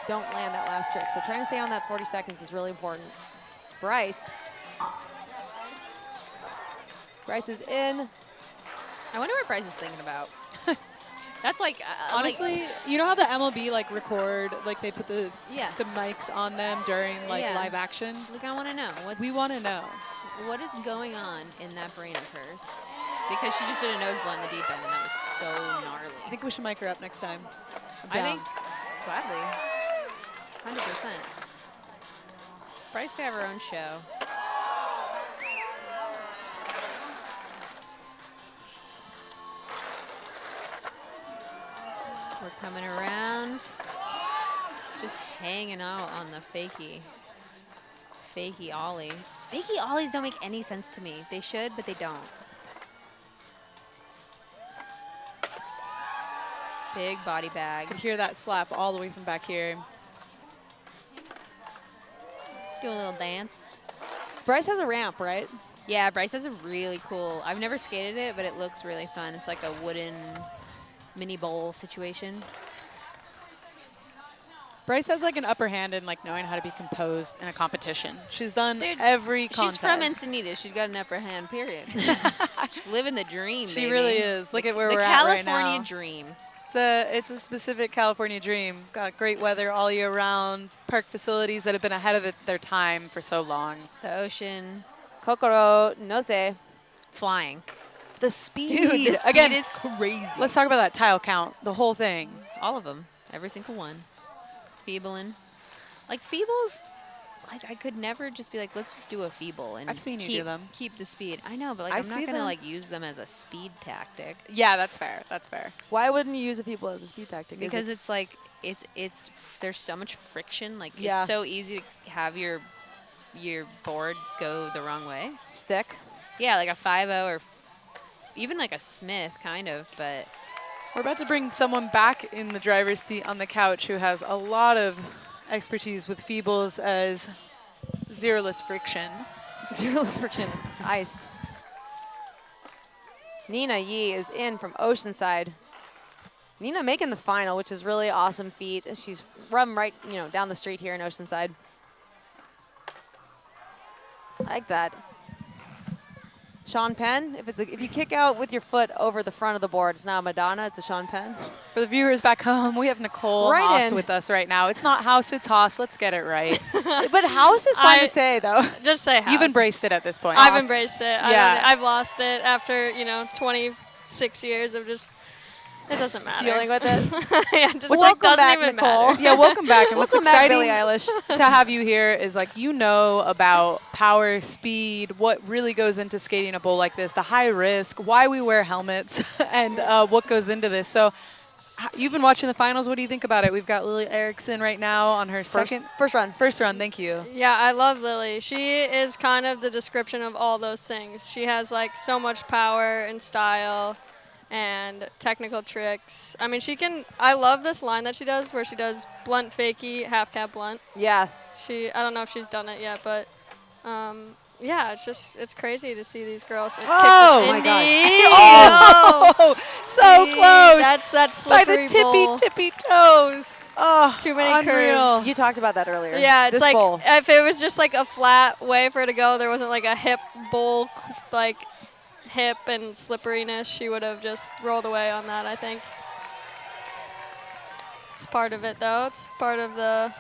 don't land that last trick. So trying to stay on that 40 seconds is really important. Bryce is in. I wonder what Bryce is thinking about. That's like honestly, you know how the MLB record, they put the Yes. the mics on them during live action? Like I want to know. We want to know. What is going on in that brain of hers? Because she just did a nose blunt in the deep end, and that was so gnarly. I think we should mic her up next time. I think gladly, 100%. Bryce could have her own show. We're coming around, just hanging out on the fakie ollie. Fakie ollies don't make any sense to me. They should, but they don't. Big body bag. I can hear that slap all the way from back here. Do a little dance. Bryce has a ramp, right? Yeah, Bryce has a really cool. I've never skated it, but it looks really fun. It's like a wooden mini bowl situation. Bryce has an upper hand in knowing how to be composed in a competition. She's done Dude, every contest. She's from Encinitas. She's got an upper hand, period. She's living the dream, She baby. really is. Look at where we're at right now. The California dream. It's a specific California dream. Got great weather all year round. Park facilities that have been ahead of their time for so long. The ocean. Kokoro Nose. Flying. The speed. Dude, the speed Again, is crazy. Let's talk about that tile count. The whole thing. All of them. Every single one. Feebling. Feebles, I could never just be let's just do a feeble and I've seen you do them. Keep the speed. I know, but I I'm not see gonna them. use them as a speed tactic. Yeah, that's fair. That's fair. Why wouldn't you use a people as a speed tactic? Because it's there's so much friction. Yeah. It's so easy to have your board go the wrong way. Stick. Yeah, like a 5-0 or even a Smith kind of, but. We're about to bring someone back in the driver's seat on the couch who has a lot of expertise with feebles as zeroless friction. Zeroless friction. Iced. Nina Yi is in from Oceanside. Nina making the final, which is really awesome feat. She's run right, down the street here in Oceanside. I like that. Sean Penn, if you kick out with your foot over the front of the board, it's not a Madonna, it's a Sean Penn. For the viewers back home, we have Nicole Haas with us right now. It's not House, it's Haas. Let's get it right. But House is fun to say, though. Just say House. You've embraced it at this point. I've Haas. embraced it. Yeah. I've lost it after, 26 years of just, it doesn't matter. Dealing with it. Yeah, just Welcome doesn't back, even Nicole. matter. Yeah, welcome back. And what's Welcome back, exciting Billie Eilish. to have you here is about power, speed, what really goes into skating a bowl like this, the high risk, why we wear helmets, and what goes into this. So You've been watching the finals. What do you think about it? We've got Lily Erickson right now on her First run. First run, thank you. Yeah, I love Lily. She is kind of the description of all those things. She has like so much power and style and technical tricks. I mean, I love this line that she does where she does blunt fakie, half cab blunt. Yeah. I don't know if she's done it yet, but yeah, it's crazy to see these girls kick Oh, the my God. indie. Oh, so close. That's that By slippery the tippy toes. Oh, Too many unreal. curves. You talked about that earlier. Yeah, it's this like bowl. if it was just like a flat way for her to go, there wasn't like a hip bowl, like hip and slipperiness, she would have just rolled away on that, I think. It's part of it, though. It's part of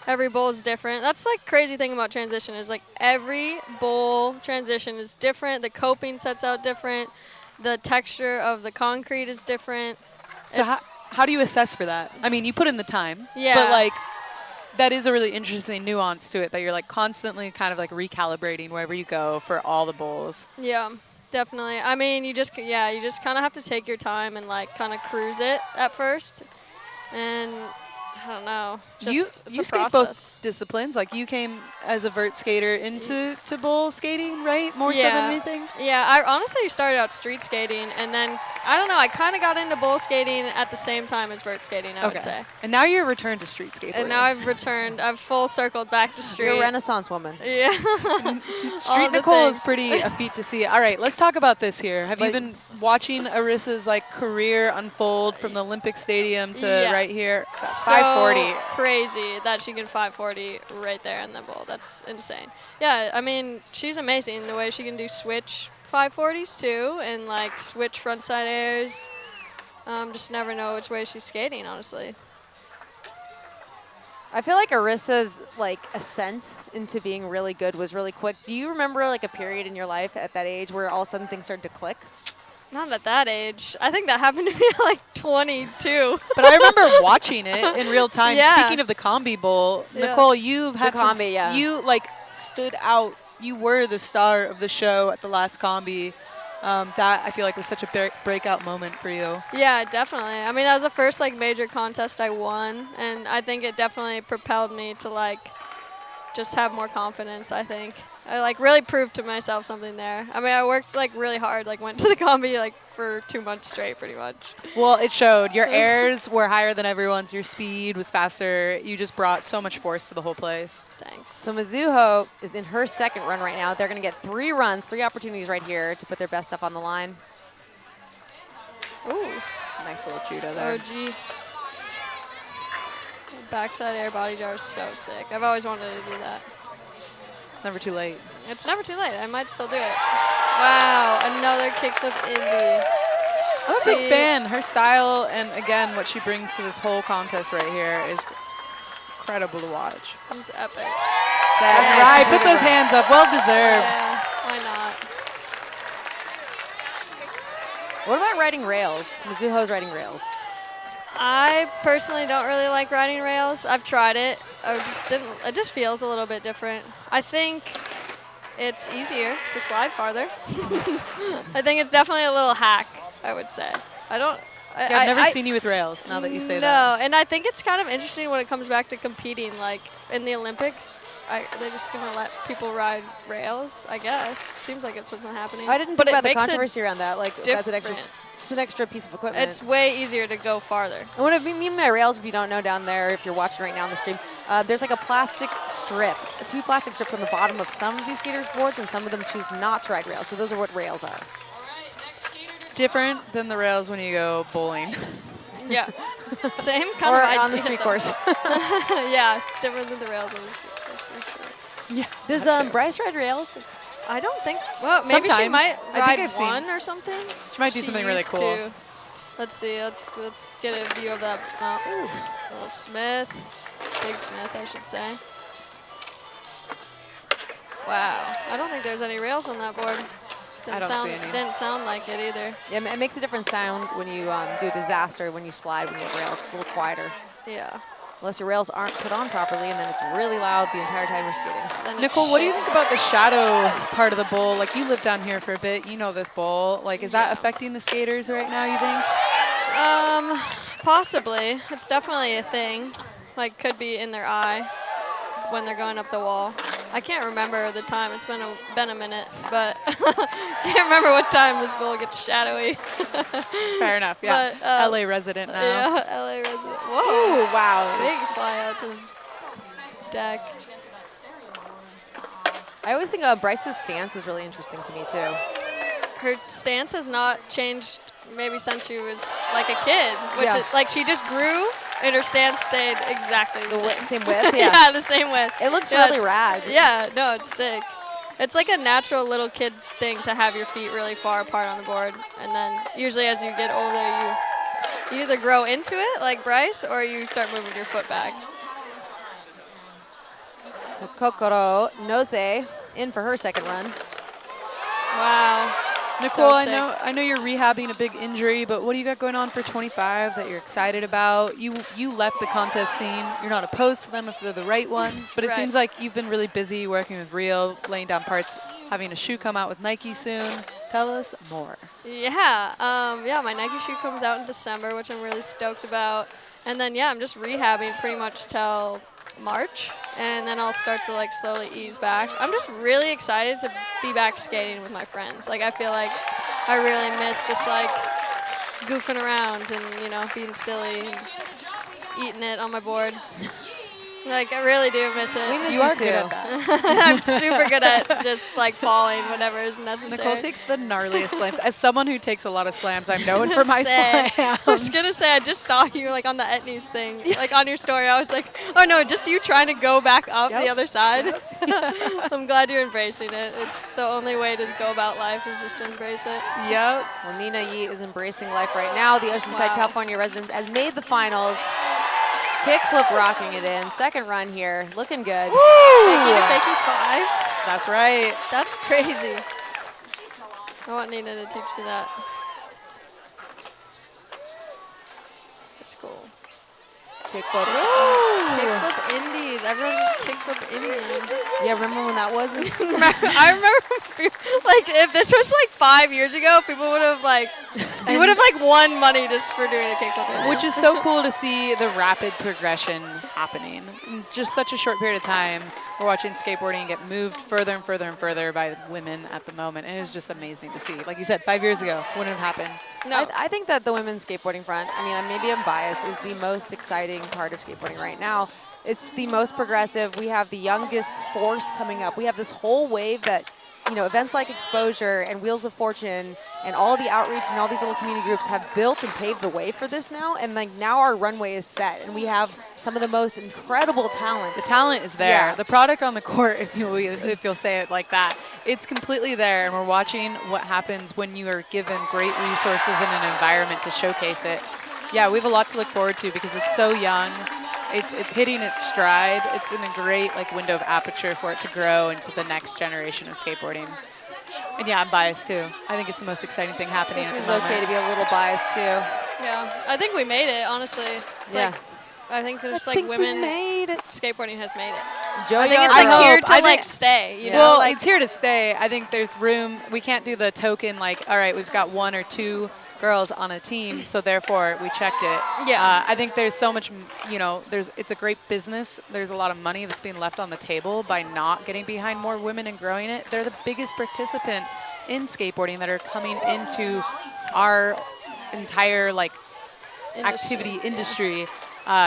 every bowl is different. That's like crazy thing about transition is like every bowl transition is different. The coping sets out different. The texture of the concrete is different. So how do you assess for that? I mean, you put in the time, Yeah. but like that is a really interesting nuance to it that you're like constantly kind of like recalibrating wherever you go for all the bowls. Yeah, definitely. I mean, you just kind of have to take your time and like kind of cruise it at first. And I don't know. You It's a skate process. both disciplines. Like you came as a vert skater into bowl skating, right? More so than anything? Yeah, I honestly started out street skating, and then, I don't know, I kind of got into bowl skating at the same time as vert skating, I would say. And now you're returned to street skateboarding. And now I've full circled back to street. You're a Renaissance woman. Yeah. Street Nicole is pretty a feat to see. All right, let's talk about this here. Have you been watching Arissa's like career unfold from the Olympic Stadium to right here? 540. So crazy that she can 540 right there in the bowl. That's insane. Yeah, I mean, she's amazing the way she can do switch 540s too, and like switch frontside airs. Just never know which way she's skating, honestly. I feel like Arissa's like ascent into being really good was really quick. Do you remember like a period in your life at that age where all of a sudden things started to click? Not at that age. I think that happened to me at like 22. But I remember watching it in real time. Yeah. Speaking of the Combi Bowl, Yeah. Nicole, you've had The Combi, yeah. You like stood out. You were the star of the show at the last Combi. That I feel like was such a breakout moment for you. Yeah, definitely. I mean, that was the first like major contest I won, and I think it definitely propelled me to like just have more confidence, I think. I like really proved to myself something there. I mean, I worked like really hard, like went to the Combi like for 2 months straight pretty much. Well, it showed. Your airs were higher than everyone's. Your speed was faster. You just brought so much force to the whole place. Thanks. So Mizuho is in her second run right now. They're going to get 3 runs, 3 opportunities right here to put their best stuff on the line. Ooh. Nice little judo there. OG. Backside air body jar is so sick. I've always wanted to do that. It's never too late. It's never too late. I might still do it. Wow, another kickflip indie. I'm a big fan. Her style and, again, what she brings to this whole contest right here is incredible to watch. It's epic. That's right. Put those hands up. Well deserved. Yeah, why not? What about riding rails? Mizuho's riding rails. I personally don't really like riding rails. I've tried it. It just feels a little bit different. I think it's easier to slide farther. I think it's definitely a little hack, I would say. I've never seen you with rails, now that you say that. No, and I think it's kind of interesting when it comes back to competing. Like in the Olympics, they're just going to let people ride rails, I guess. Seems like it's what's happening. I didn't But think it about the makes it controversy around that. Like that's an extra. different. It's an extra piece of equipment. It's way easier to go farther. And what I mean by rails, if you don't know down there, if you're watching right now on the stream, there's like a plastic strip, 2 plastic strips on the bottom of some of these skaters' boards, and some of them choose not to ride rails. So those are what rails are. Different than the rails when you go bowling. Yeah. Same kind or of idea. on the street course. Yeah, it's different than the rails on the street course for sure. Yeah. Does Bryce ride rails? I don't think. Well, maybe she Sometimes. might I ride think I've seen. one or something. She might do something really used cool. to. Let's see. Let's get a view of that. Little Smith, Big Smith, I should say. Wow. I don't think there's any rails on that board. I don't see any. Didn't sound like it either. Yeah, it makes a different sound when you do a disaster, when you slide, when you have rails. It's a little quieter. Yeah. Unless your rails aren't put on properly, and then it's really loud the entire time you're skating. Then Nicole, what do you think about the shadow part of the bowl? Like, you lived down here for a bit. You know this bowl. Like, is that affecting the skaters right now, you think? Possibly. It's definitely a thing. Like, could be in their eye when they're going up the wall. I can't remember the time. It's been a minute, but can't remember what time this bull gets shadowy. Fair enough, yeah. But, LA resident now. Yeah, LA resident. Whoa. Ooh, wow. Big fly out to deck. I always think Bryce's stance is really interesting to me, too. Her stance has not changed maybe since she was like a kid, which Yeah. is, like she just grew and her stance stayed exactly the same. Same width, yeah. Yeah, the same width. It looks really rad. Yeah, no, it's sick. It's like a natural little kid thing to have your feet really far apart on the board. And then usually as you get older, you either grow into it like Bryce or you start moving your foot back. Kokoro Nose in for her second run. Wow. Nicole, So sick. I know you're rehabbing a big injury, but what do you got going on for 25 that you're excited about? You left the contest scene. You're not opposed to them if they're the right one, but it Right. seems like you've been really busy working with Rio, laying down parts, having a shoe come out with Nike soon. Tell us more. Yeah, yeah, my Nike shoe comes out in December, which I'm really stoked about. And then, yeah, I'm just rehabbing pretty much till March, and then I'll start to like slowly ease back. I'm just really excited to be back skating with my friends. Like I feel like I really miss just like goofing around and, you know, being silly and eating it on my board. Like I really do miss it. We miss You you are too. good at that. I'm super good at just like falling whenever is necessary. Nicole takes the gnarliest slams. As someone who takes a lot of slams, I'm known for my Say. slams. I was gonna say I just saw you like on the Etnies thing, like on your story. I was like, oh no, just you trying to go back up the other side. I'm glad you're embracing it. It's the only way to go about life is just to embrace it. Yep. Well, Nina Yi is embracing life right now. The Oceanside, California resident has made the finals. Kickflip rocking it in. Second run here. Looking good. Fakey 5. That's right. That's crazy. I want Nina to teach me that. That's cool. Kickflip. Kickflip indies. Everyone just kickflip indies. Yeah, remember when that was? I remember, like, if this was like 5 years ago, people would have like, you would have like won money just for doing a kickflip indie. Which is so cool to see the rapid progression happening in just such a short period of time. We're watching skateboarding get moved further and further and further by women at the moment, and it's just amazing to see. Like you said, 5 years ago, wouldn't have happened. No, I think that the women's skateboarding front, I mean, maybe I'm biased, is the most exciting part of skateboarding right now. It's the most progressive. We have the youngest force coming up. We have this whole wave that, you know, events like Exposure and Wheels of Fortune and all the outreach and all these little community groups have built and paved the way for this now. And like now our runway is set, and we have some of the most incredible talent. The talent is there. Yeah. The product on the court, if you'll say it like that, it's completely there. And we're watching what happens when you are given great resources and an environment to showcase it. Yeah, we have a lot to look forward to because it's so young. It's hitting its stride. It's in a great like window of aperture for it to grow into the next generation of skateboarding. And yeah, I'm biased too. I think it's the most exciting thing happening at the It's moment. okay to be a little biased too. Yeah, I think we made it, honestly. It's Yeah. like, I think there's like think we women, made it. skateboarding has made it. Joey I think it's Arthur. like here hope. to I like think- stay, you know? Well, like, it's here to stay. I think there's room. We can't do the token like, all right, we've got 1 or 2 girls on a team, so therefore we checked it. Yeah. I think there's so much, you know, it's a great business. There's a lot of money that's being left on the table by not getting behind more women and growing it. They're the biggest participant in skateboarding that are coming into our entire like activity industry.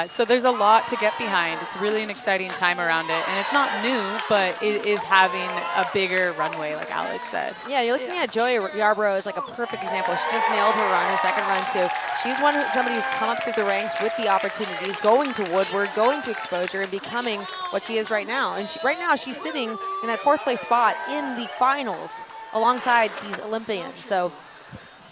So there's a lot to get behind. It's really an exciting time around it. And it's not new, but it is having a bigger runway, like Alex said. Yeah, you're looking at Joey Yarbrough as like a perfect example. She just nailed her run, her second run too. She's somebody who's come up through the ranks with the opportunities, going to Woodward, going to Exposure, and becoming what she is right now. And right now she's sitting in that 4th place spot in the finals alongside these Olympians. So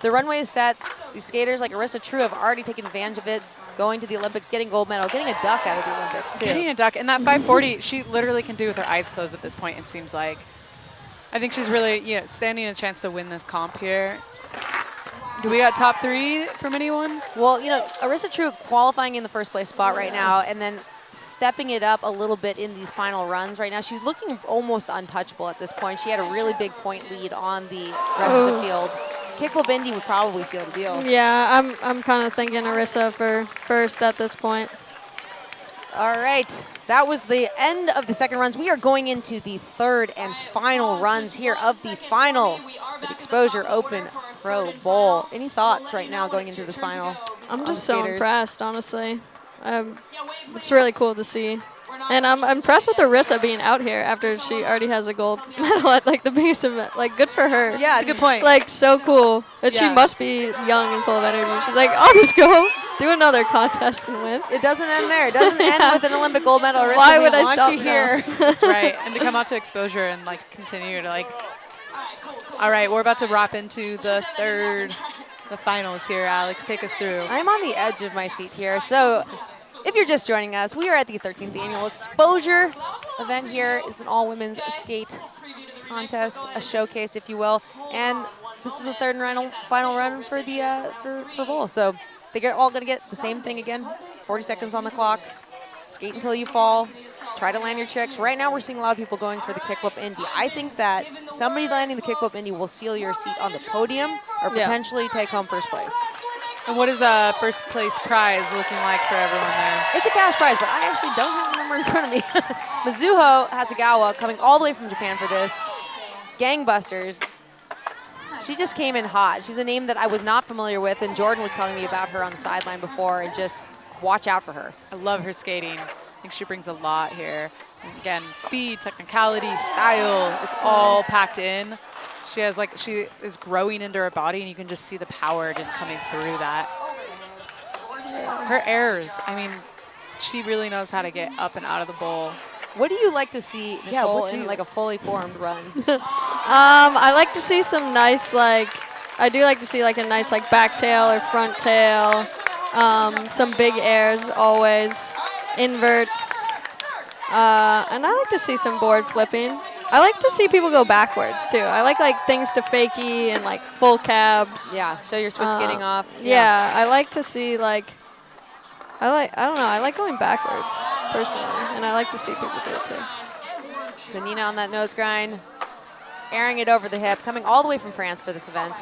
the runway is set. These skaters like Arissa True have already taken advantage of it, going to the Olympics, getting gold medal, getting a duck out of the Olympics too. Getting a duck. And that 540, she literally can do with her eyes closed at this point, it seems like. I think she's really standing a chance to win this comp here. Do we got top 3 from anyone? Well, you know, Arissa True qualifying in the 1st place spot right now, and then stepping it up a little bit in these final runs right now. She's looking almost untouchable at this point. She had a really big point lead on the rest of the field. Kickflip Indy would probably seal the deal. Yeah, I'm kind of thinking Arissa for first at this point. All right, that was the end of the second runs. We are going into the third and final runs here of the final for the Exposure Open Pro Bowl. Any thoughts right now going into this final? I'm just so impressed, honestly. It's really cool to see. And I'm impressed with Arissa being out here after she already has a gold medal at like the biggest event. Like, good for her. Yeah, That's a good point. Like, so cool. And she must be young and full of energy. She's like, I'll just go do another contest and win. It doesn't end there. It doesn't end with an Olympic gold medal. Arissa, Why would we I want stop you now? here? That's right. And to come out to Exposure and like continue to like. All right, we're about to wrap into the finals here. Alex, take us through. I'm on the edge of my seat here. So if you're just joining us, we are at the 13th Annual Exposure event here. It's an all-women's skate contest, a showcase, if you will. And this is the third and final run for the for bowl. So they're all going to get the same thing again. 40 seconds on the clock. Skate until you fall. Try to land your tricks. Right now, we're seeing a lot of people going for the kickflip Indy. I think that somebody landing the kickflip Indy will seal your seat on the podium or potentially take home first place. And what is first place prize looking like for everyone there? It's a cash prize, but I actually don't have the number in front of me. Mizuho Hasegawa coming all the way from Japan for this. Gangbusters. She just came in hot. She's a name that I was not familiar with, and Jordan was telling me about her on the sideline before, and just watch out for her. I love her skating. I think she brings a lot here. And again, speed, technicality, style, it's all packed in. She is growing into her body, and you can just see the power just coming through that. Her airs, I mean, she really knows how to get up and out of the bowl. What do you like to see, Nicole, in like a fully formed run? I like to see some nice, I do like to see like a nice back tail or front tail. Some big airs always, inverts. And I like to see some board flipping. I like to see people go backwards too. I like things to fakie and full cabs. Yeah, show your Swiss skating off. Yeah, I like to see I don't know, I like going backwards personally, and I like to see people do it too. So Nina on that nose grind, airing it over the hip, coming all the way from France for this event.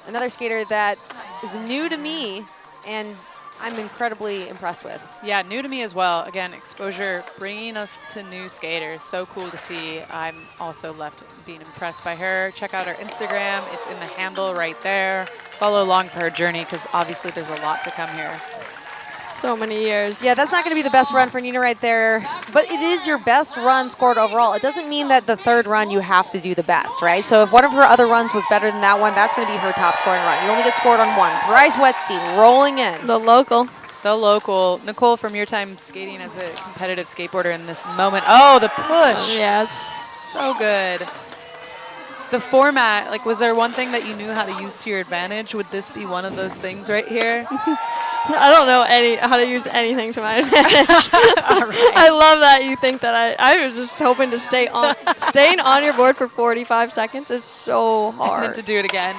Another skater that is new to me, and I'm incredibly impressed with. Yeah, new to me as well. Again, Exposure bringing us to new skaters. So cool to see. I'm also left being impressed by her. Check out her Instagram. It's in the handle right there. Follow along for her journey, because obviously there's a lot to come here. So many years. Yeah, that's not going to be the best run for Nina right there, but it is your best run scored overall. It doesn't mean that the third run you have to do the best, right? So if one of her other runs was better than that one, that's going to be her top scoring run. You only get scored on one. Bryce Wetstein rolling in. The local. The local. Nicole, from your time skating as a competitive skateboarder in this moment. Oh, the push. Yes. So good. The format, was there one thing that you knew how to use to your advantage? Would this be one of those things right here? I don't know how to use anything to my advantage. I love that you think that I was just hoping to stay on. Staying on your board for 45 seconds is so hard. And then to do it again.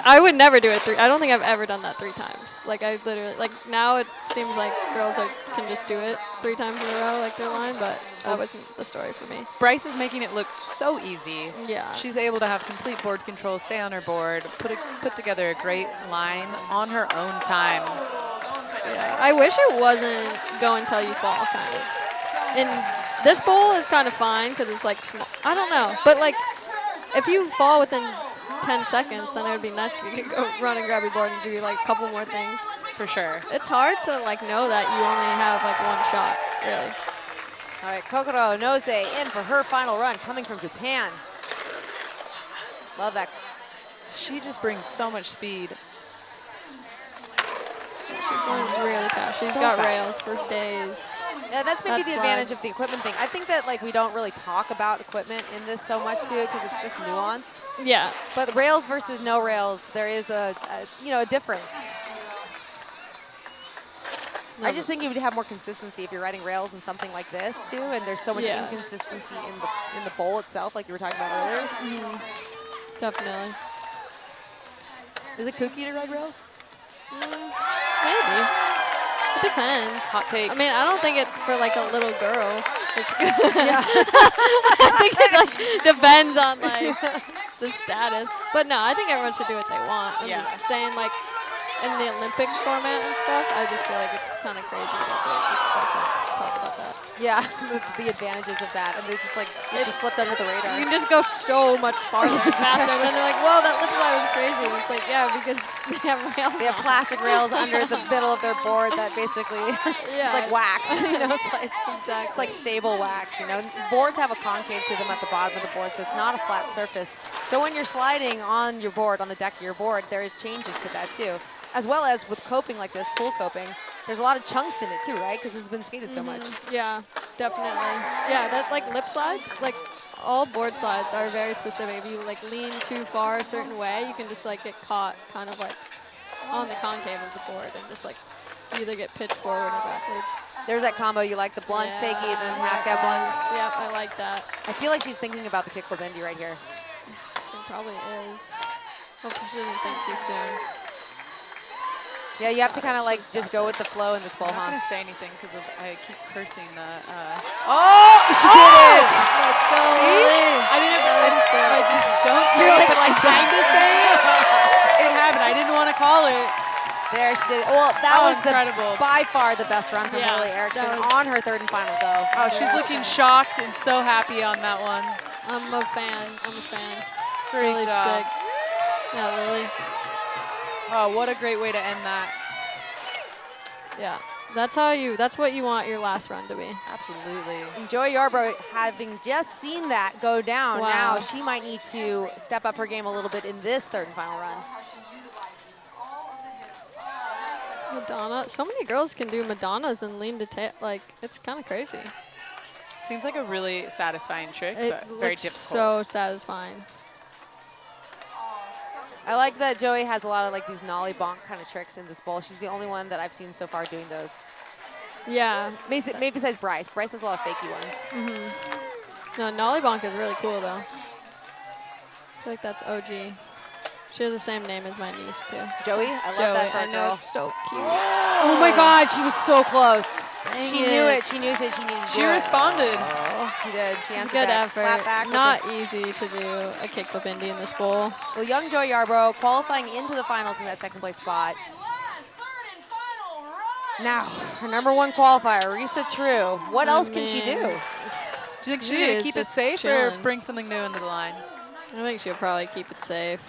I would never do it I don't think I've ever done that 3 times. I literally, now it seems like girls can just do it 3 times in a row, their line, but that wasn't the story for me. Bryce is making it look so easy. Yeah. She's able to have complete board control, stay on her board, put together a great line on her own time. Yeah. I wish it wasn't go until you fall, kind of. And this bowl is kind of fine because it's small. I don't know, but if you fall within 10 seconds, then it would be nice if you could go run and grab your board and do a couple more things. For sure. It's hard to know that you only have one shot, really. All right, Kokoro Nose in for her final run, coming from Japan. Love that. She just brings so much speed. She's going really fast. She's got rails for days. Yeah, that's maybe the advantage of the equipment thing. I think that we don't really talk about equipment in this so much too, because it's just nuanced. Yeah. But rails versus no rails, there is a difference. I just think you would have more consistency if you're riding rails in something like this too, and there's so much inconsistency in the bowl itself, like you were talking about earlier. Mm-hmm. Definitely. Is it kooky to ride rails? Maybe. It depends. Hot take. I mean, I don't think it's for a little girl. It's good. Yeah. I think it like depends on like the status. But no, I think everyone should do what they want. I'm just saying like in the Olympic format and stuff, I just feel like it's kind of crazy that they just like don't talk about that. Yeah, the advantages of that, and they just like it just slipped under the radar. You can just go so much farther and faster, and then they're like, "Whoa, that lip slide was crazy." And it's like, yeah, because they have rails. They have plastic rails under the middle of their board that basically it's like wax. You know, it's like it's like stable wax. You know, boards have a concave to them at the bottom of the board, so it's not a flat surface. So when you're sliding on your board, on the deck of your board, there is changes to that too. As well as with coping like this, pool coping, there's a lot of chunks in it too, right? Because it's been skated so much. Yeah, definitely. Yeah, that like lip slides, like all board slides are very specific. If you like lean too far a certain way, you can just like get caught kind of like on the concave of the board and just like either get pitched forward or backwards. There's that combo you like, the blunt fakie, then half cab blunt. Yep, I like that. I feel like she's thinking about the kickflip bendy right here. It probably is. Hopefully she doesn't think too soon. Yeah, you have to kind of like just go with the flow in this bowl, I'm not huh? gonna say anything because I keep cursing the. Oh, she did it! Let's go. See? I just don't say it, but like kind of say it. It happened. I didn't want to call it. There she did it. Well, that was incredible. by far the best run from Yeah, Lily Erickson that on her third and final go. Oh, she's looking shocked and so happy on that one. I'm a fan. I'm a fan. Great Really job. sick. Yeah, Lily. Oh, what a great way to end that. Yeah, that's what you want your last run to be. Absolutely. And Joy Yarbrough, having just seen that go down, Wow. now she might need to step up her game a little bit in this third and final run. Madonna. So many girls can do Madonnas and lean to tail. Like, it's kind of crazy. Seems like a really satisfying trick, It but very looks difficult. so satisfying. I like that Joey has a lot of like these nollie bonk kind of tricks in this bowl. She's the only one that I've seen so far doing those. Yeah. Maybe besides Bryce. Bryce has a lot of fakey ones. No, Nollie Bonk is really cool, though. I feel like that's OG. She has the same name as my niece, too. Joey? I love Joey, that for a I know, girl. it's so cute. Oh my God, she was so close. Dang She knew it. She knew it. She needed to She do it. responded. She did. She It's answered good back. effort. Flat back with Not easy to do a kickflip indie in this bowl. Well, young Joy Yarbrough qualifying into the finals in that second place spot. Now, her #1 qualifier, Risa True. What else can she do? Do you think she's going to keep it safe or bring something new into the line? I think she'll probably keep it safe.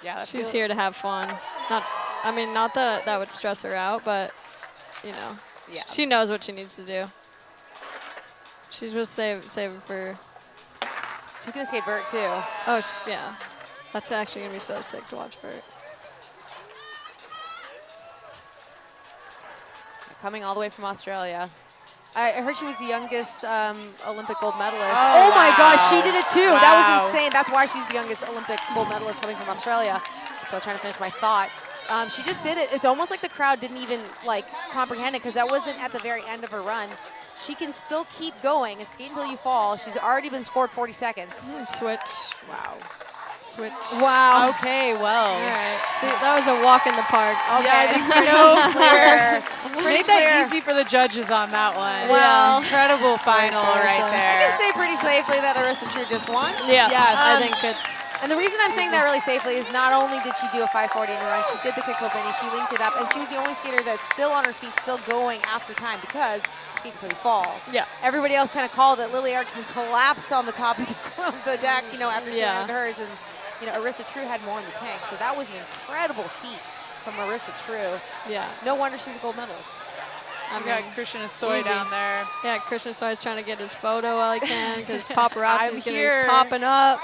Yeah, She's here to have fun. Not that that would stress her out, but, you know, yeah. she knows what she needs to do. She's just save it for. She's going to skate Vert, too. Oh, yeah. That's actually going to be so sick to watch Vert. Coming all the way from Australia. I heard she was the youngest Olympic gold medalist. Oh, my wow. gosh, she did it too. Wow. That was insane. That's why she's the youngest Olympic gold medalist coming from Australia. So I was trying to finish my thought. She just did it. It's almost like the crowd didn't even like comprehend it because that wasn't at the very end of her run. She can still keep going and skate until you fall. She's already been scored 40 seconds. Switch. Wow. Switch. Wow. Okay, well. All right. See, that was a walk in the park. Okay. Yeah, I think we know clear. Made that clear. easy for the judges on that one. Well, incredible final right I there. can say pretty safely that Arissa True just won. Yeah, I think it's. And the reason I'm saying that really safely is not only did she do a 540 in a run, she did the kickflip bendy, she linked it up, and she was the only skater that's still on her feet, still going after time because skate until you fall. Yeah. Everybody else kind of called it. Lily Erickson collapsed on the top of the deck, you know, after she landed hers, and you know, Arissa True had more in the tank, so that was an incredible feat from Arissa True. Yeah. No wonder she's a gold medalist. We got Christian Asoy down there. Yeah, Christian Asoy's trying to get his photo while he can because paparazzi's going to here. be popping up.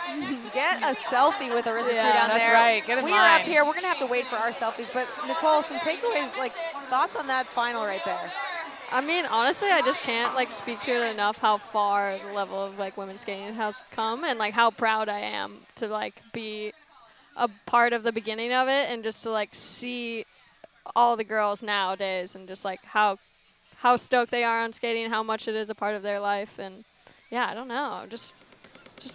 Get a selfie with Arissa True Yeah, down that's there. right. Get in We are up line. here. We're going to have to wait for our selfies. But, Nicole, some takeaways, like, thoughts on that final right there? I mean, honestly, I just can't, like, speak to it enough how far the level of, like, women's skating has come and, like, how proud I am to, like, be a part of the beginning of it and just to, like, see all the girls nowadays and just, like, how stoked they are on skating, how much it is a part of their life, and yeah, I don't know, just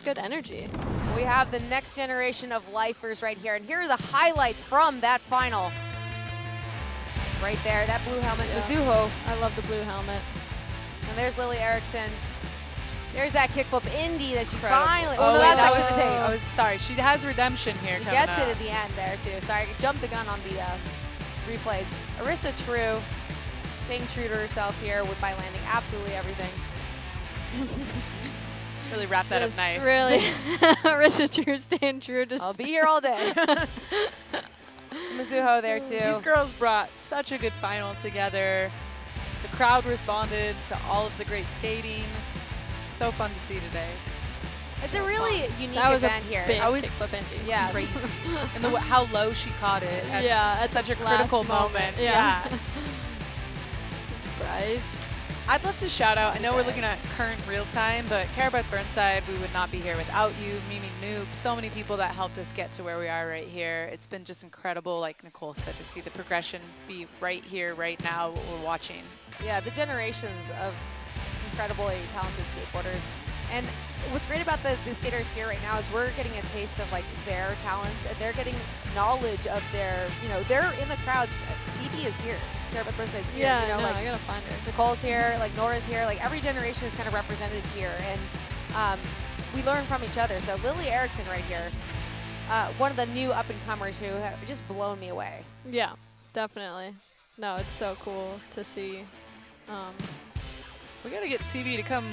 good energy. We have the next generation of lifers right here, and here are the highlights from that final. Right there, that blue helmet, Mizuho. I love the blue helmet. And there's Lily Erickson. There's that kickflip Indy that she Incredible. finally. Oh, no, wait, that's that actually was. the I was sorry. She has redemption here. She coming gets up. it at the end there too. Sorry, I jumped the gun on the replays. Arissa True, staying true to herself here by landing absolutely everything. Really wrap that up Just nice. Really, Arissa True staying true. I'll be here all day. Mizuho there too. These girls brought such a good final together. The crowd responded to all of the great skating. So fun to see today. It's a really unique That was a event here. big I was kickflip Indy. Yeah. crazy. And how low she caught it. At At such a the last critical moment. Yeah. Surprise. I'd love to shout out, I know we're looking at current real time, but Carabeth Burnside, we would not be here without you, Mimi Noop, so many people that helped us get to where we are right here. It's been just incredible, like Nicole said, to see the progression be right here, right now, what we're watching. Yeah, the generations of incredibly talented skateboarders. And what's great about the skaters here right now is we're getting a taste of like their talents, and they're getting knowledge of their, they're in the crowds. CB is here. Carabeth Burnside's here. Yeah, like I gotta find her. Nicole's here, like Nora's here. Like every generation is kind of represented here, and we learn from each other. So Lily Erickson right here, one of the new up-and-comers who have just blown me away. Yeah, definitely. No, it's so cool to see. We gotta get CB to come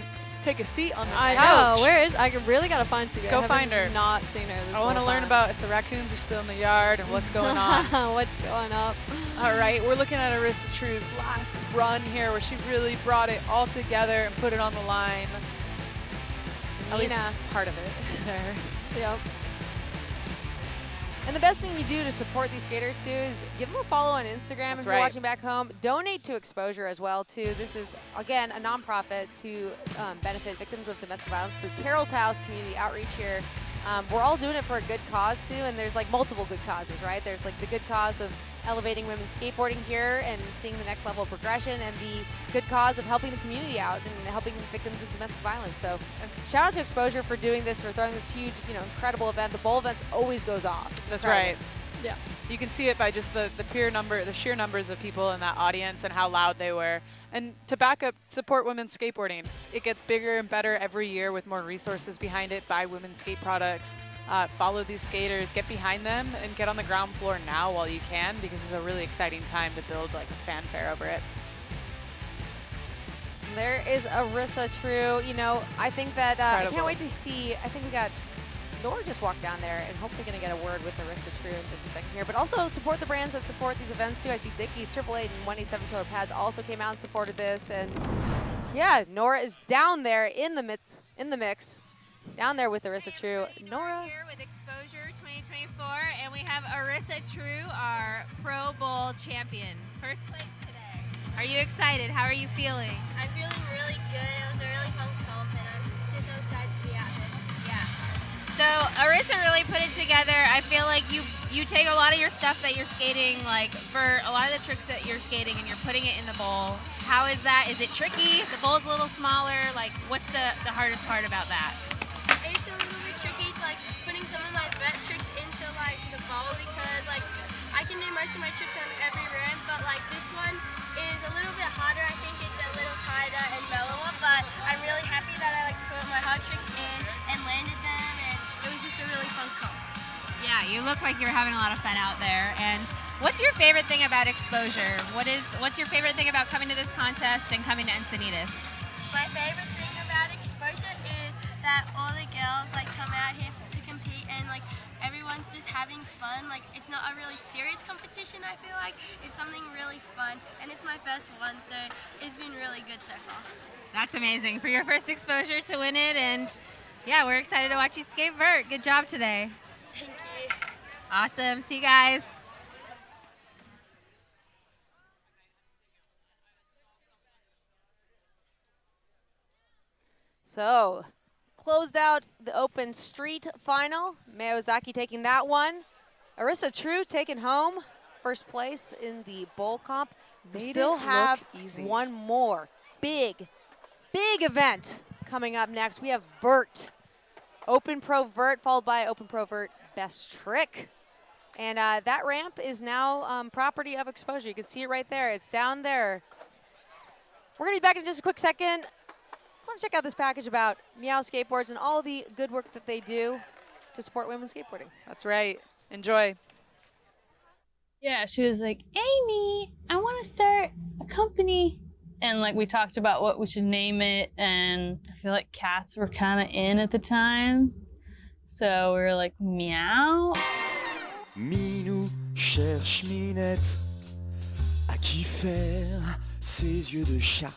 take a seat on this I couch. know. Where is? I really gotta find CB. Go I find her. Not seen her. This I want to whole learn time. about if the raccoons are still in the yard and what's going on. What's going up? All right, we're looking at Arissa True's last run here where she really brought it all together and put it on the line. At least Nina. part of it there. Yep. And the best thing you do to support these skaters too is give them a follow on Instagram if you're right. watching back home. Donate to Exposure as well too. This is again a nonprofit to benefit victims of domestic violence through Carol's House community outreach here. We're all doing it for a good cause too, and there's like multiple good causes, right? There's like the good cause of elevating women's skateboarding here and seeing the next level of progression, and the good cause of helping the community out and helping victims of domestic violence. So shout out to Exposure for doing this, for throwing this huge, incredible event. The bowl event always goes off. It's That's incredible. right. Yeah. You can see it by just the sheer numbers of people in that audience and how loud they were. And to back up, support women's skateboarding. It gets bigger and better every year with more resources behind it. Buy women's skate products. Follow these skaters, get behind them, and get on the ground floor now while you can, because it's a really exciting time to build like a fanfare over it. There is Arissa True. I think that I Incredible. can't wait to see. I think we got Nora just walked down there, and hopefully going to get a word with Arissa True in just a second here. But also support the brands that support these events too. I see Dickies, 888, and 187 Killer Pads also came out and supported this. And yeah, Nora is down there in the mix. Down there with Arissa True. Nora. Here with Exposure 2024, and we have Arissa True, our Pro Bowl champion. First place today. Are you excited? How are you feeling? I'm feeling really good. It was a really fun comp, and I'm just so excited to be out here. Yeah. So Arissa really put it together. I feel like you take a lot of your stuff that you're skating, like for a lot of the tricks that you're skating, and you're putting it in the bowl. How is that? Is it tricky? The bowl's a little smaller. Like, what's the hardest part about that? It's a little bit tricky, putting some of my Vert tricks into the bowl, because I can do most of my tricks on every ramp, but this one is a little bit harder. I think it's a little tighter and mellower, but I'm really happy that I put my hard tricks in and landed them, and it was just a really fun comp. Yeah, you look like you're having a lot of fun out there. And what's your favorite thing about Exposure? What's your favorite thing about coming to this contest and coming to Encinitas? My favorite thing about Exposure is that all the girls come out here to compete, and everyone's just having fun. It's not a really serious competition, I feel like. It's something really fun, and it's my first one, so it's been really good so far. That's amazing for your first exposure to win it, and yeah, we're excited to watch you skate Vert. Good job today. Thank you. Awesome. See you guys. So, closed out the open street final. Miyazaki taking that one. Arissa True taking home first place in the bowl comp. We Made still it have look easy. one more big event coming up next. We have Vert. Open Pro Vert followed by Open Pro Vert Best Trick. And that ramp is now property of Exposure. You can see it right there. It's down there. We're going to be back in just a quick second. want to check out this package about Meow Skateboards and all the good work that they do to support women's skateboarding. That's right. Enjoy. Yeah, she was like, Amy, I want to start a company. And like we talked about what we should name it, and I feel like cats were kind of in at the time. So we were like, Meow. Minou cherche Minette, à qui faire ses yeux de chat.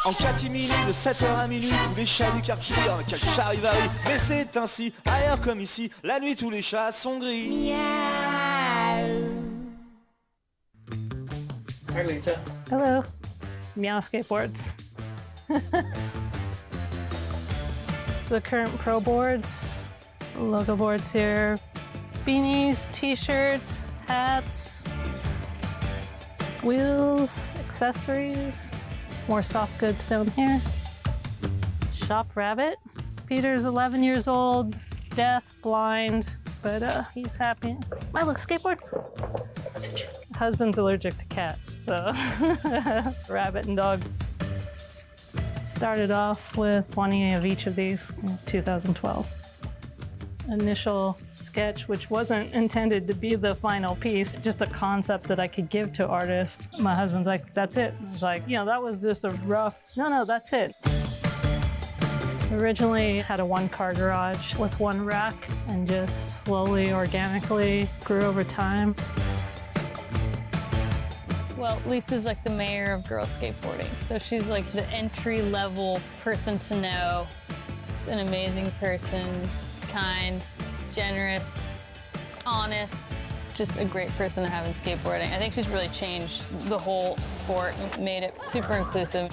En catimini de 7h à minuit, tous les chats du quartier en quel charivari. Mais c'est ainsi, ailleurs comme ici, la nuit tous les chats sont gris. Miaou. Hi Lisa. Hello. Meow Skateboards. So the current pro boards, logo boards here, beanies, t-shirts, hats, wheels, accessories, more soft goods down here. Shop Rabbit. Peter's 11 years old, deaf, blind, but he's happy. My look, skateboard. Husband's allergic to cats, so rabbit and dog. Started off with 20 of each of these in 2012. Initial sketch, which wasn't intended to be the final piece, just a concept that I could give to artists. My husband's like, that's it. I was like, that was just a rough, no, that's it. Originally had a one-car garage with one rack and just slowly, organically grew over time. Well, Lisa's like the mayor of girl skateboarding. So she's like the entry-level person to know. She's an amazing person, kind, generous, honest, just a great person to have in skateboarding. I think she's really changed the whole sport and made it super inclusive.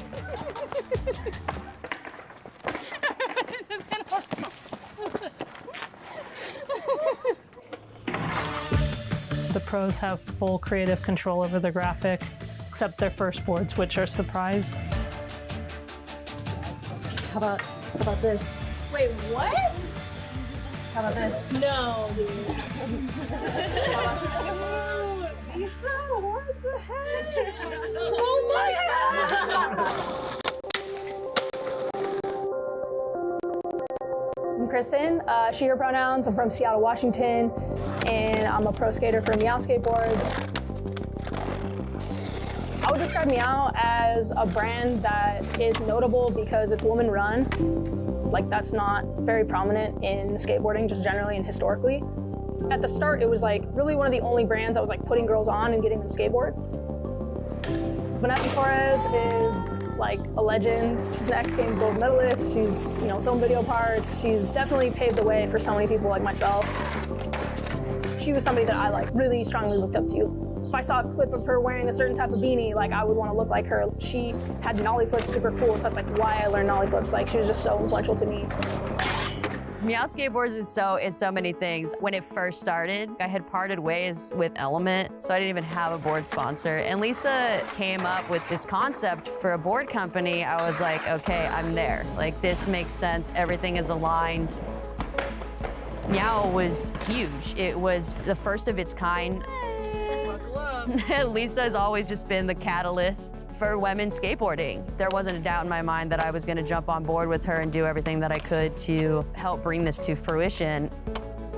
The pros have full creative control over the graphic, except their first boards, which are surprise. How about this? Wait, what? How about this? No, dude. Lisa, what the heck? Oh my God! I'm Kristen, she, her pronouns. I'm from Seattle, Washington, and I'm a pro skater for Meow Skateboards. I would describe Meow as a brand that is notable because it's woman-run. Like, that's not very prominent in skateboarding, just generally and historically. At the start, it was like really one of the only brands that was like putting girls on and getting them skateboards. Vanessa Torres is like a legend. She's an X Games gold medalist. She's, film video parts. She's definitely paved the way for so many people like myself. She was somebody that I like really strongly looked up to. If I saw a clip of her wearing a certain type of beanie, like I would want to look like her. She had nollie flips super cool, so that's like why I learned nollie flips. Like she was just so influential to me. Meow Skateboards is so many things. When it first started, I had parted ways with Element, so I didn't even have a board sponsor. And Lisa came up with this concept for a board company. I was like, okay, I'm there. Like, this makes sense. Everything is aligned. Meow was huge. It was the first of its kind. Lisa has always just been the catalyst for women's skateboarding. There wasn't a doubt in my mind that I was gonna jump on board with her and do everything that I could to help bring this to fruition.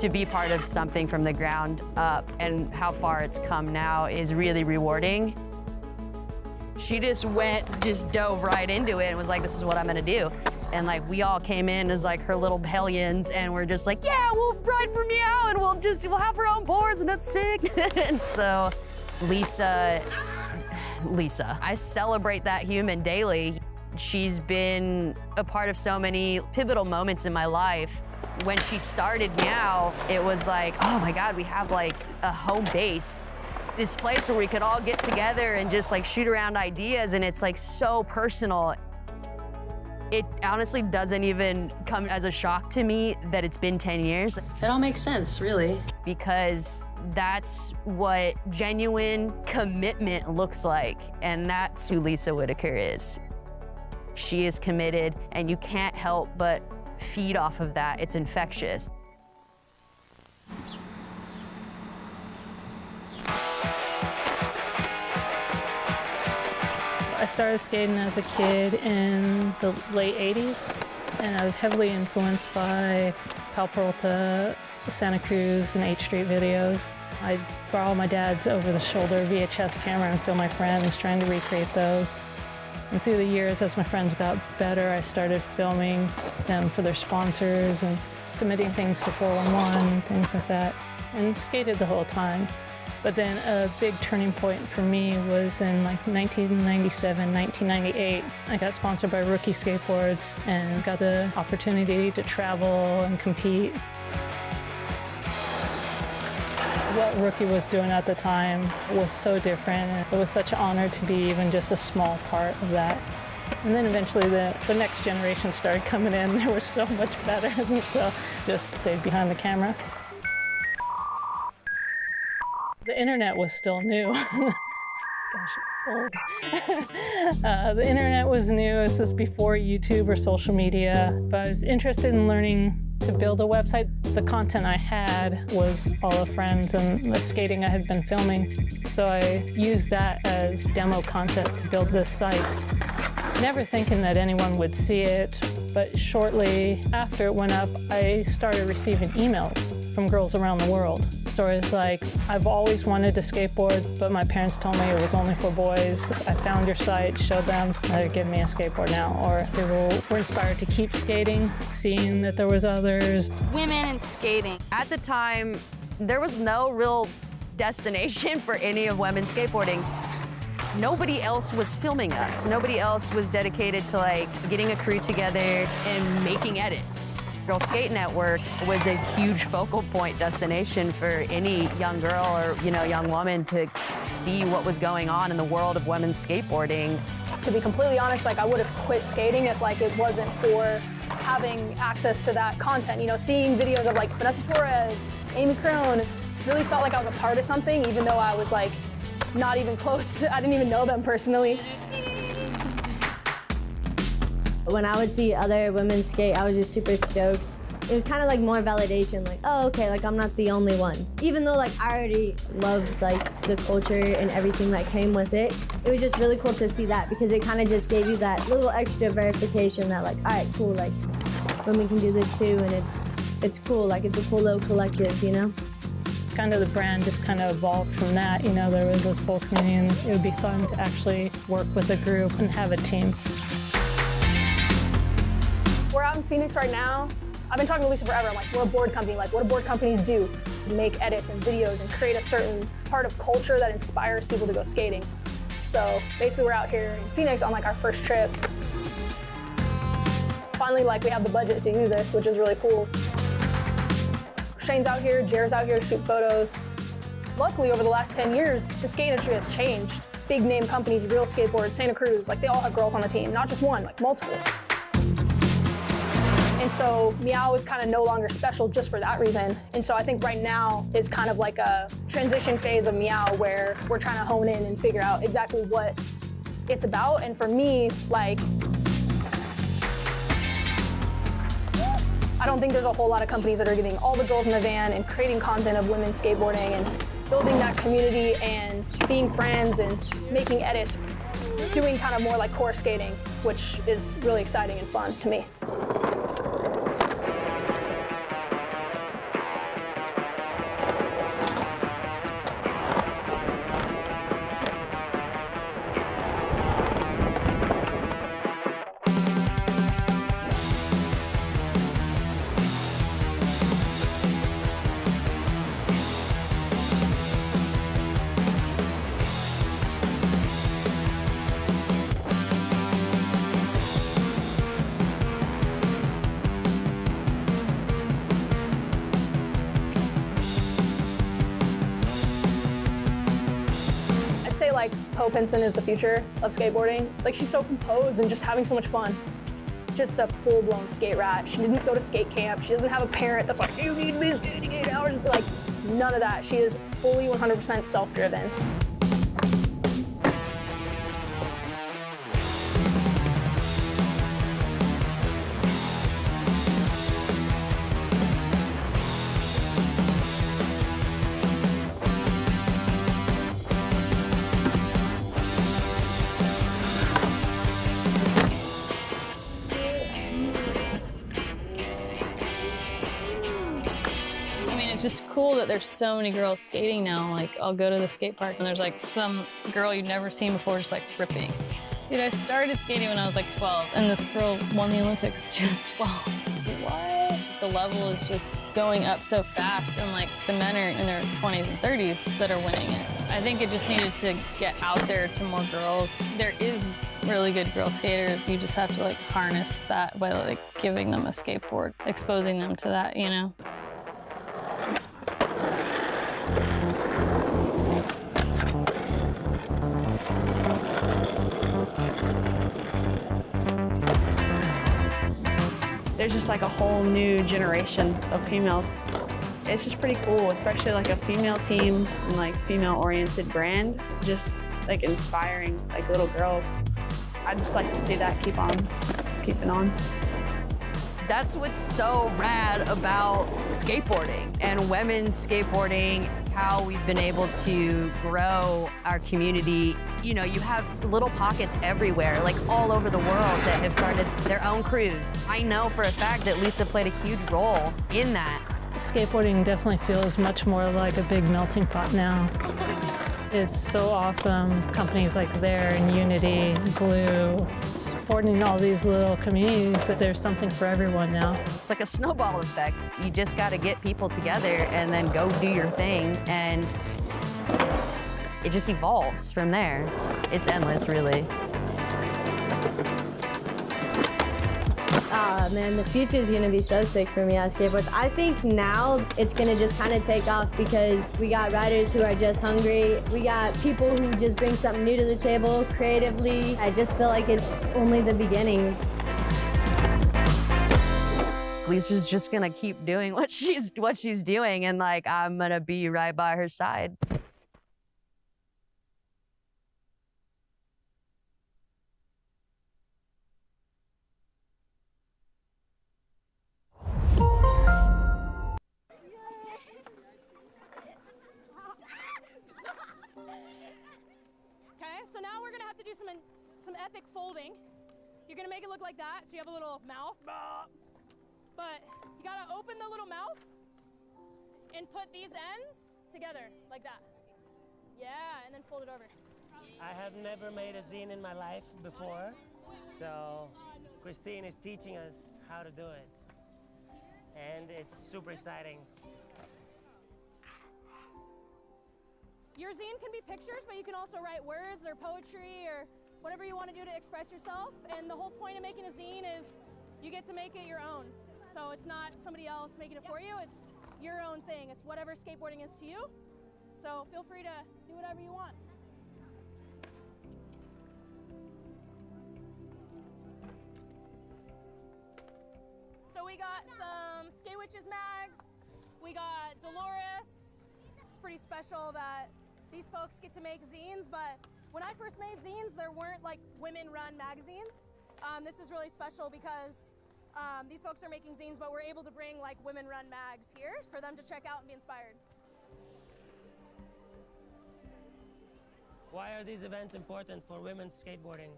To be part of something from the ground up and how far it's come now is really rewarding. She just dove right into it and was like, this is what I'm gonna do. And like, we all came in as like her little hellions and we're just like, yeah, we'll ride for Meow and we'll have our own boards and that's sick. And so, Lisa, I celebrate that human daily. She's been a part of so many pivotal moments in my life. When she started Meow, it was like, oh my God, we have like a home base. This place where we could all get together and just like shoot around ideas, and it's like so personal. It honestly doesn't even come as a shock to me that it's been 10 years. It all makes sense, really. Because that's what genuine commitment looks like, and that's who Lisa Whitaker is. She is committed, and you can't help but feed off of that. It's infectious. I started skating as a kid in the late 80s, and I was heavily influenced by Pal Peralta, Santa Cruz, and 8th Street videos. I'd borrow my dad's over-the-shoulder VHS camera and film my friends trying to recreate those. And through the years, as my friends got better, I started filming them for their sponsors and submitting things to 411, things like that, and skated the whole time. But then a big turning point for me was in like 1997, 1998. I got sponsored by Rookie Skateboards and got the opportunity to travel and compete. What Rookie was doing at the time was so different. It was such an honor to be even just a small part of that. And then eventually the next generation started coming in. They were so much better, and so just stayed behind the camera. The internet was still new. Gosh, old. The internet was new. This was before YouTube or social media, but I was interested in learning to build a website. The content I had was all of friends and the skating I had been filming. So I used that as demo content to build this site. Never thinking that anyone would see it, but shortly after it went up, I started receiving emails from girls around the world. Stories like, I've always wanted to skateboard, but my parents told me it was only for boys. I found your site, showed them, they're giving me a skateboard now. Or people were inspired to keep skating, seeing that there was others. Women and skating. At the time, there was no real destination for any of women's skateboarding. Nobody else was filming us. Nobody else was dedicated to like getting a crew together and making edits. Girl Skate Network was a huge focal point destination for any young girl or, young woman to see what was going on in the world of women's skateboarding. To be completely honest, I would have quit skating if it wasn't for having access to that content. Seeing videos of Vanessa Torres, Amy Crone, really felt like I was a part of something, even though I was not even close. I didn't even know them personally. When I would see other women skate, I was just super stoked. It was kind of more validation, oh, okay, I'm not the only one. Even though I already loved the culture and everything that came with it, it was just really cool to see that because it kind of just gave you that little extra verification that all right, cool, women can do this too, and it's cool, it's a cool little collective, Kind of the brand just kind of evolved from that. There was this whole community, and it would be fun to actually work with a group and have a team. We're out in Phoenix right now. I've been talking to Lisa forever. I'm we're a board company. What do board companies do? Make edits and videos and create a certain part of culture that inspires people to go skating. So basically we're out here in Phoenix on our first trip. Finally, we have the budget to do this, which is really cool. Shane's out here, Jared's out here to shoot photos. Luckily, over the last 10 years, the skate industry has changed. Big name companies, Real Skateboards, Santa Cruz, they all have girls on the team, not just one, multiple. And so Meow is kind of no longer special just for that reason. And so I think right now is kind of a transition phase of Meow where we're trying to hone in and figure out exactly what it's about. And for me, I don't think there's a whole lot of companies that are getting all the girls in the van and creating content of women skateboarding and building that community and being friends and making edits, doing kind of more core skating, which is really exciting and fun to me. Poe Pinson is the future of skateboarding. She's so composed and just having so much fun. Just a full-blown skate rat. She didn't go to skate camp. She doesn't have a parent that's you need to be skating 8 hours. None of that. She is fully 100% self-driven. mean, it's just cool that there's so many girls skating now. Like, I'll go to the skate park and there's like some girl you've never seen before just like ripping. Dude, I started skating when I was like 12, and this girl won the Olympics. She was 12. What? The level is just going up so fast, and like the men are in their 20s and 30s that are winning it. I think it just needed to get out there to more girls. There is really good girl skaters. You just have to like harness that by like giving them a skateboard, exposing them to that, you know? There's just like a whole new generation of females. It's just pretty cool, especially like a female team and like female-oriented brand. It's just like inspiring like little girls. I just like to see that keep on keeping on. That's what's so rad about skateboarding and women's skateboarding, how we've been able to grow our community. You know, you have little pockets everywhere, like all over the world, that have started their own crews. I know for a fact that Lisa played a huge role in that. Skateboarding definitely feels much more like a big melting pot now. It's so awesome. Companies like Vert and Unity, Glue, supporting all these little communities, that there's something for everyone now. It's like a snowball effect. You just got to get people together and then go do your thing, and it just evolves from there. It's endless, really. Man, the future is gonna be so sick for me on skateboards. I think now it's gonna just kind of take off because we got riders who are just hungry. We got people who just bring something new to the table creatively. I just feel like it's only the beginning. Lisa's just gonna keep doing what she's doing, and like I'm gonna be right by her side. Okay, so now we're gonna have to do some epic folding. You're gonna make it look like that, so you have a little mouth. But you gotta open the little mouth and put these ends together, like that. Yeah, and then fold it over. I have never made a zine in my life before, so Christine is teaching us how to do it. And it's super exciting. Your zine can be pictures, but you can also write words or poetry or whatever you want to do to express yourself. And the whole point of making a zine is you get to make it your own. So it's not somebody else making it for you, it's your own thing. It's whatever skateboarding is to you. So feel free to do whatever you want. So we got some Skate Witches mags, we got Dolores. It's pretty special that these folks get to make zines, but when I first made zines, there weren't like women-run magazines. This is really special because these folks are making zines, but we're able to bring like women-run mags here for them to check out and be inspired. Why are these events important for women's skateboarding?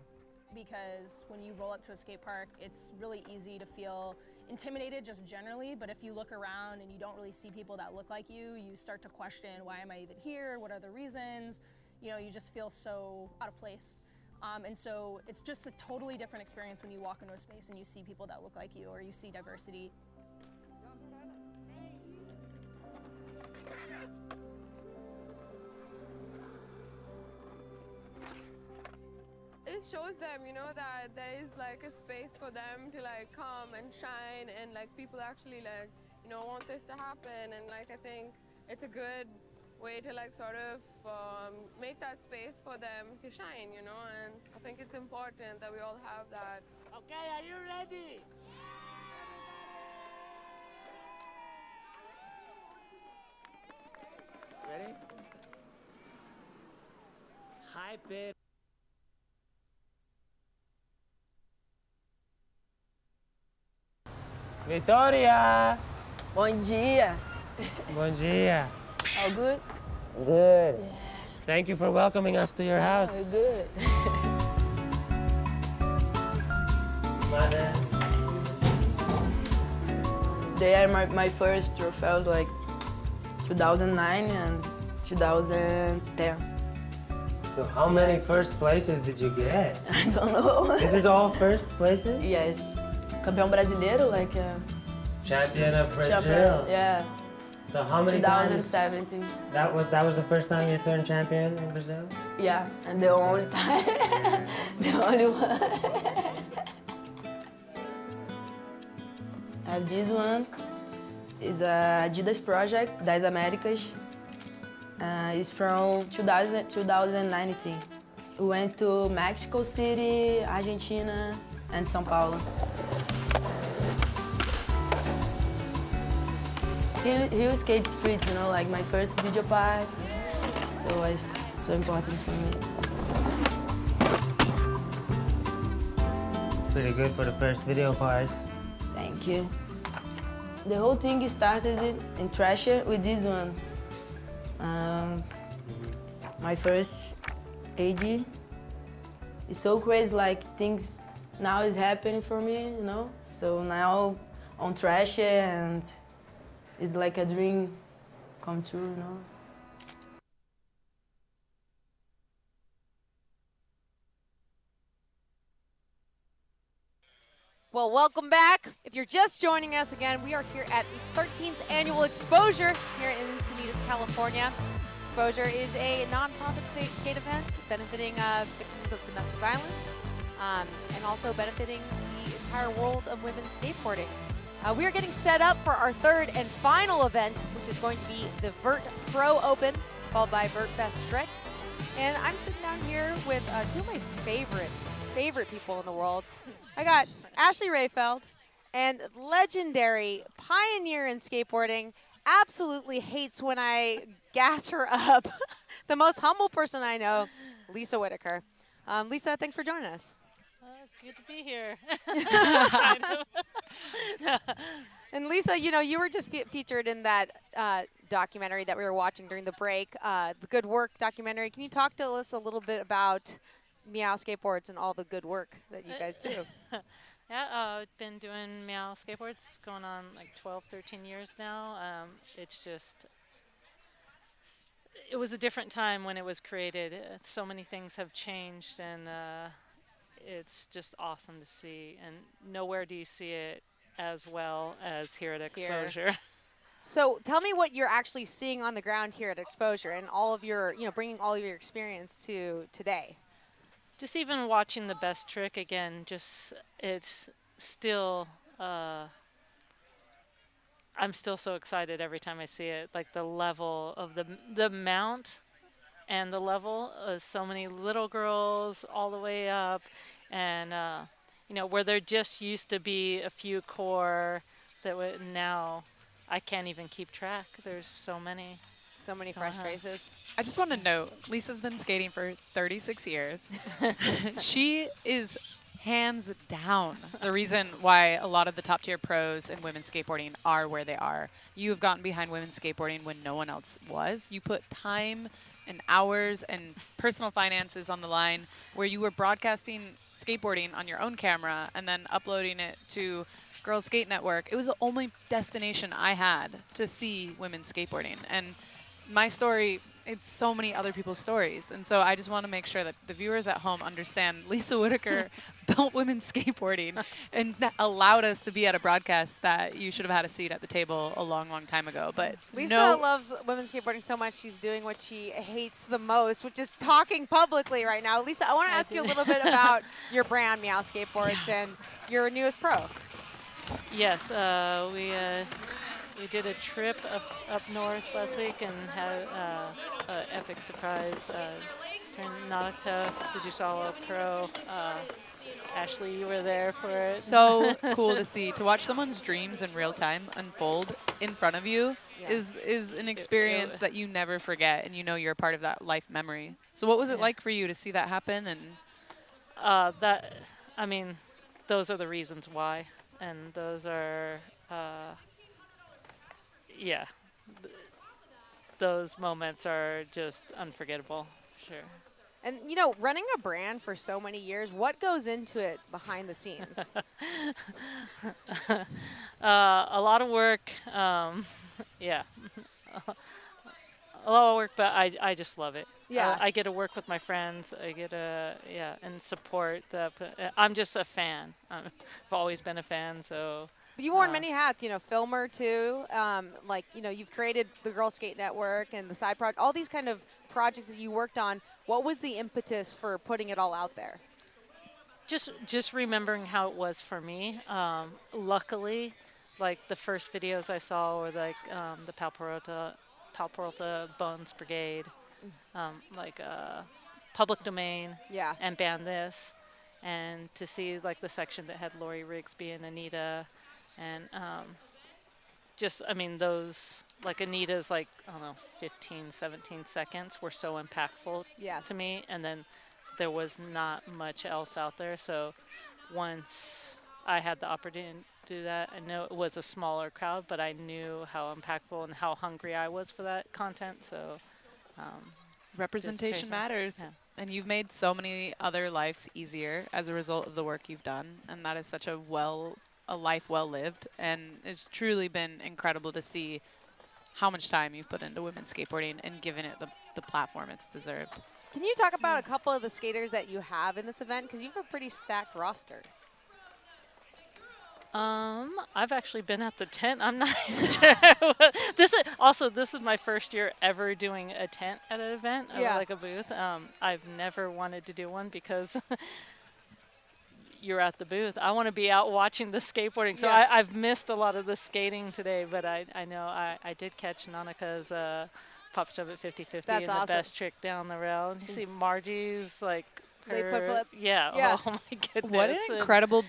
Because when you roll up to a skate park, it's really easy to feel intimidated just generally, but if you look around and you don't really see people that look like you start to question, why am I even here? What are the reasons? You know, you just feel so out of place. And so it's just a totally different experience when you walk into a space and you see people that look like you or you see diversity. It shows them, you know, that there is like a space for them to like come and shine, and like people actually like, you know, want this to happen, and like I think it's a good way to like sort of make that space for them to shine, you know, and I think it's important that we all have that. Okay, are you ready? Ready? Hype it. Victoria! Bom dia. Bom dia. All good? Good. Yeah. Thank you for welcoming us to your house. Good. They are my first trophies, like 2009 and 2010. So how many first places did you get? I don't know. This is all first places? Yes. Campeão brasileiro, like Champion of Brazil. champion. Yeah. So how many times? 2017. That was the first time you turned champion in Brazil? Yeah, and the only time, the only one. And this one is a Adidas project das Américas. It's from 2019. We went to Mexico City, Argentina, and São Paulo. Here skate streets, you know, like my first video part. So it's so important for me. Pretty good for the first video part. Thank you. The whole thing started in Thrasher with this one. My first AG. It's so crazy, like things now is happening for me, you know? So now on Thrasher, and it's like a dream come true, you know? Well, welcome back. If you're just joining us again, we are here at the 13th annual Exposure here in Encinitas, California. Exposure is a nonprofit skate event benefiting victims of domestic violence and also benefiting the entire world of women's skateboarding. We are getting set up for our third and final event, which is going to be the Vert Pro Open, followed by Vert Best Trick. And I'm sitting down here with two of my favorite people in the world. I got Ashley Rayfeld, and legendary pioneer in skateboarding, absolutely hates when I gas her up. The most humble person I know, Lisa Whitaker. Lisa, thanks for joining us. Good to be here. And Lisa, you know, you were just featured in that documentary that we were watching during the break, the Good Work documentary. Can you talk to us a little bit about Meow Skateboards and all the good work that you guys do? Yeah, I've been doing Meow Skateboards going on like 12, 13 years now. It's just, it was a different time when it was created. So many things have changed, and it's just awesome to see. And nowhere do you see it as well as here at Exposure. So tell me what you're actually seeing on the ground here at Exposure and all of your, you know, bringing all of your experience to today. Just even watching the best trick again, just it's still, I'm still so excited every time I see it. Like the level of the mount and the level of so many little girls all the way up, and you know, where there just used to be a few core that would now I can't even keep track. There's so many. So many fresh faces. I just want to note, Lisa's been skating for 36 years. She is hands down the reason why a lot of the top tier pros in women's skateboarding are where they are. You have gotten behind women's skateboarding when no one else was. You put time and hours and personal finances on the line, where you were broadcasting skateboarding on your own camera and then uploading it to Girls Skate Network. It was the only destination I had to see women's skateboarding. And my story, it's so many other people's stories. And so I just want to make sure that the viewers at home understand Lisa Whitaker built women's skateboarding and allowed us to be at a broadcast that you should have had a seat at the table a long, long time ago. But Lisa loves women's skateboarding so much, she's doing what she hates the most, which is talking publicly right now. Lisa, I want to ask you a little bit about your brand, Meow Skateboards, and your newest pro. Yes, we did a trip up north last week and had an epic surprise. Nautica, Fujisawa Pro. Ashley, you were there for it. So cool to see. To watch someone's dreams in real time unfold in front of you is an experience that you never forget, and you know you're a part of that life memory. So what was it like for you to see that happen? And I mean, those are the reasons why. And those are, yeah, those moments are just unforgettable, sure. And, you know, running a brand for so many years, what goes into it behind the scenes? A lot of work, yeah. a lot of work, but I just love it. Yeah. I get to work with my friends. I get to, and support the, I'm just a fan. I've always been a fan, so. But you've worn many hats, filmer too. You've created the Girl Skate Network and the side project, all these kind of projects that you worked on. What was the impetus for putting it all out there? Just remembering how it was for me. Luckily, like the first videos I saw were like the Palperota Bones Brigade, Public Domain, and Ban This, and to see like the section that had Lori Rigsby and Anita, and those like Anita's 15, 17 seconds were so impactful to me, and then there was not much else out there. So once I had the opportunity to do that, I know it was a smaller crowd, but I knew how impactful and how hungry I was for that content. So representation matters. Yeah. And you've made so many other lives easier as a result of the work you've done. And that is such a life well lived. And it's truly been incredible to see how much time you've put into women's skateboarding and given it the platform it's deserved. Can you talk about a couple of the skaters that you have in this event? Because you have a pretty stacked roster. I've actually been at the tent. I'm not sure. This is my first year ever doing a tent at an event, like a booth. I've never wanted to do one because you're at the booth. I want to be out watching the skateboarding. So I've missed a lot of the skating today, but I know I did catch Nanaka's pop shove at 50-50 and awesome. The best trick down the rail. Did you see Margie's Late foot flip? Yeah. Oh my goodness. What an incredible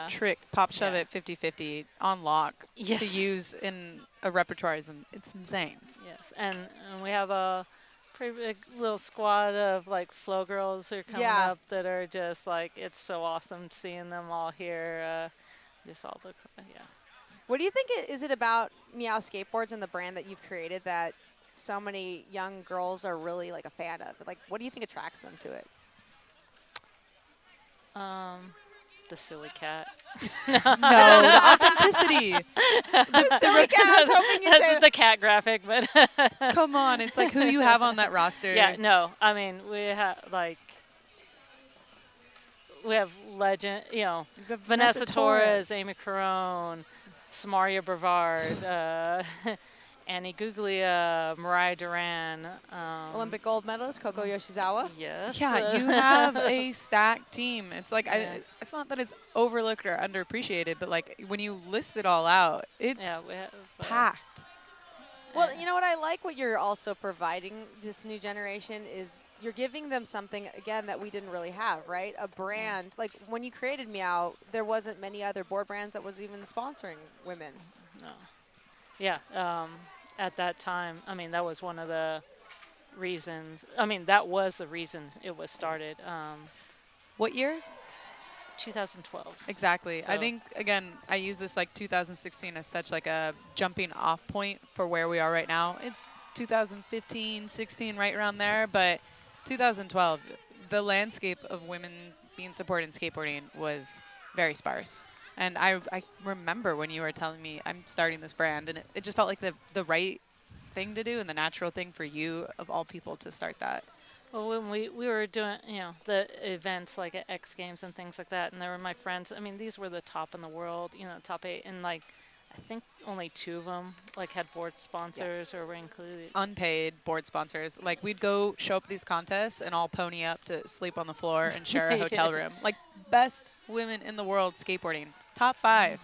trick, pop shove at 50-50 on lock to use in a repertoire. It's insane. Yes, and we have a pretty big little squad of flow girls who are coming up that are just it's so awesome seeing them all here. Just all the What do you think is it about Meow Skateboards and the brand that you've created that so many young girls are really a fan of? What do you think attracts them to it? The silly cat. No, the authenticity. The silly cat. I was hoping you'd say the cat graphic, but come on, it's who you have on that roster. Yeah, no, I mean we have legend, Vanessa Torres, Amy Carone, Samaria Brevard, Annie Guglia, Mariah Duran. Olympic gold medalist Koko Yoshizawa. Yes. Yeah, you have a stacked team. It's it's not that it's overlooked or underappreciated, but when you list it all out, it's we have, packed. Well, you know what I like what you're also providing this new generation is you're giving them something, again, that we didn't really have, right? A brand. When you created Meow, there wasn't many other board brands that was even sponsoring women. No. Yeah, at that time, that was one of the reasons. That was the reason it was started. What year? 2012. Exactly. So I think, again, I use this 2016 as such a jumping off point for where we are right now. It's 2015, 16, right around there, but 2012, the landscape of women being supported in skateboarding was very sparse. And I remember when you were telling me I'm starting this brand, and it just felt like the right thing to do and the natural thing for you, of all people, to start that. Well, when we were doing, the events at X Games and things like that, and there were my friends. These were the top in the world, top 8, and I think only 2 of them had board sponsors or were included. Unpaid board sponsors. We'd go show up at these contests and all pony up to sleep on the floor and share a hotel room. Best women in the world skateboarding. Top 5.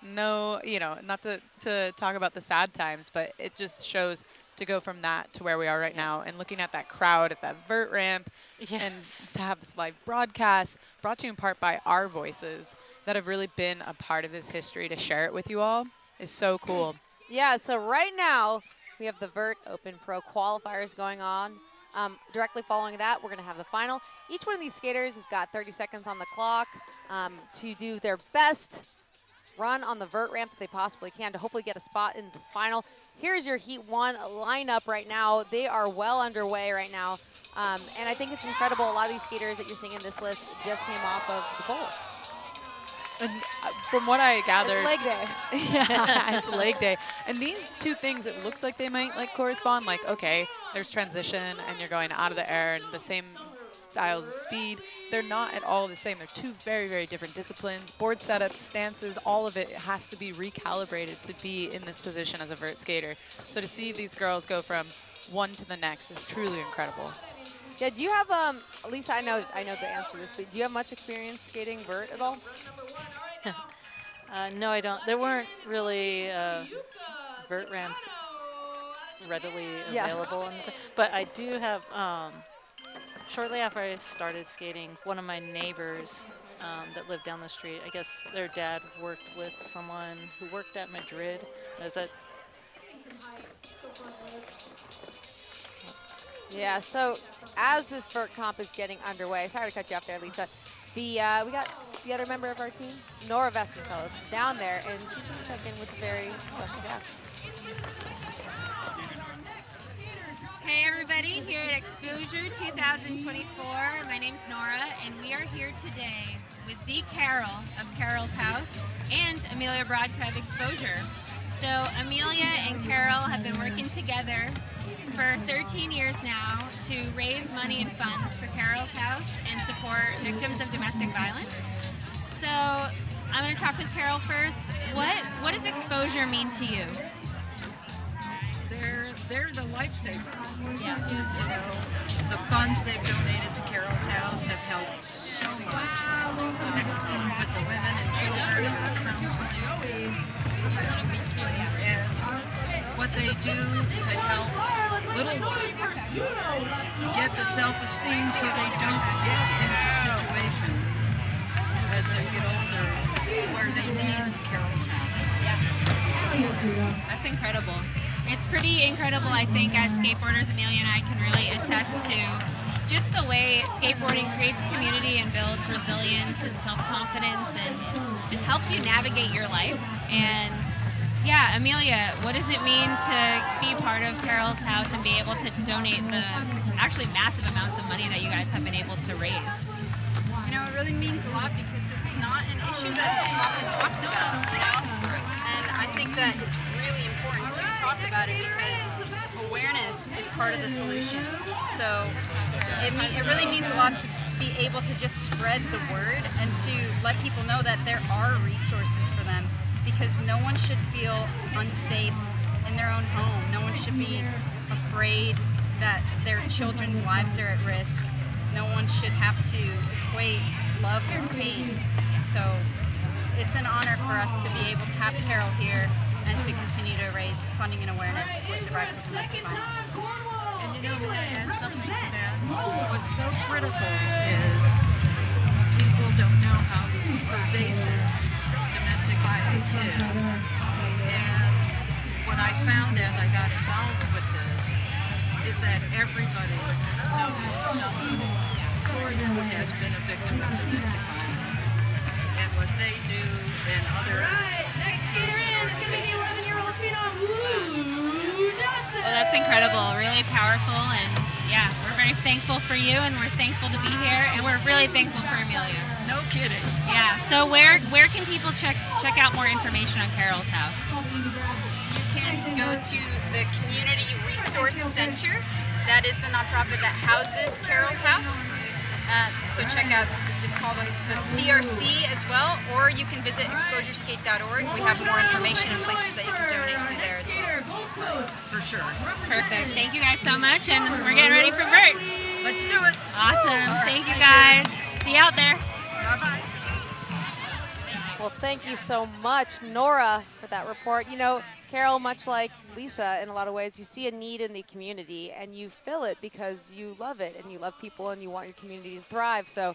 No, not to talk about the sad times, but it just shows to go from that to where we are right now, and looking at that crowd at that vert ramp, and to have this live broadcast brought to you in part by our voices that have really been a part of this history, to share it with you all is so cool. Yeah, so right now we have the Vert Open Pro Qualifiers going on. Directly following that, we're going to have the final. Each one of these skaters has got 30 seconds on the clock to do their best run on the vert ramp that they possibly can to hopefully get a spot in this final. Here's your Heat 1 lineup right now. They are well underway right now. And I think it's incredible. A lot of these skaters that you're seeing in this list just came off of the pole. And from what I gathered, It's leg day. yeah, it's leg day. And these two things, it looks like they might like correspond. Like, okay, there's transition, and you're going out of the air, and the same styles of speed. They're not at all the same. They're two very, very different disciplines. Board setups, stances, all of it has to be recalibrated to be in this position as a vert skater. So to see these girls go from one to the next is truly incredible. Yeah, do you have, Lisa, I know the answer to this, but do you have much experience skating vert at all? No, I don't. There weren't really vert ramps readily available. But I do have, shortly after I started skating, one of my neighbors that lived down the street, I guess their dad worked with someone who worked at Madrid. Is that? Yeah, so as this vert comp is getting underway, sorry to cut you off there, Lisa, we got the other member of our team, Nora Vasconcelos, down there, and she's going to check in with a very special guest. Hey everybody, here at Exposure 2024. My name's Nora, and we are here today with the Carol of Carol's House and Amelia Brodka of Exposure. So Amelia and Carol have been working together for 13 years now to raise money and funds for Carol's House and support victims of domestic violence. So I'm going to talk with Carol first. What does Exposure mean to you? They're the lifesaver. Yeah. You know, the funds they've donated to Carol's House have helped so much with the women and children counseling. And what they do to help little ones get the self-esteem so they don't get into situations as they get older where they need Carol's House. Yeah. That's incredible. It's pretty incredible, I think, as skateboarders, Amelia and I can really attest to just the way skateboarding creates community and builds resilience and self-confidence and just helps you navigate your life. And yeah, Amelia, what does it mean to be part of Carol's House and be able to donate the actually massive amounts of money that you guys have been able to raise? You know, it really means a lot because it's not an issue that's often talked about, you know? And I think that it's really important to talk about it because awareness is part of the solution. So it really means a lot to be able to just spread the word and to let people know that there are resources for them, because no one should feel unsafe in their own home. No one should be afraid that their children's lives are at risk. No one should have to equate love or pain. So it's an honor for us to be able to have Carol here and to continue to raise funding and awareness for survivors of domestic violence. And you know, may I add something to that? What's so critical is people don't know how pervasive domestic violence is. And what I found as I got involved with this is that everybody knows someone who has been a victim of domestic violence. And what they do and other Next skater in is going to be 11-year-old phenom Woo Johnson. Well, that's incredible, really powerful, and yeah, we're very thankful for you, and we're thankful to be here, and we're really thankful for Amelia. No kidding. Yeah. So where can people check out more information on Carol's House? You can go to the Community Resource Center. That is the nonprofit that houses Carol's House. So check out, it's called the CRC as well, or you can visit exposureskate.org. We have more information and places that you can donate to there as well. For sure. Perfect. Thank you guys so much, and we're getting ready for Vert. Let's do it. Awesome. Right, thank you guys. See you out there. Bye-bye. Well, thank you so much, Nora, for that report. You know, Carol, much like Lisa, in a lot of ways, you see a need in the community and you fill it because you love it and you love people and you want your community to thrive. So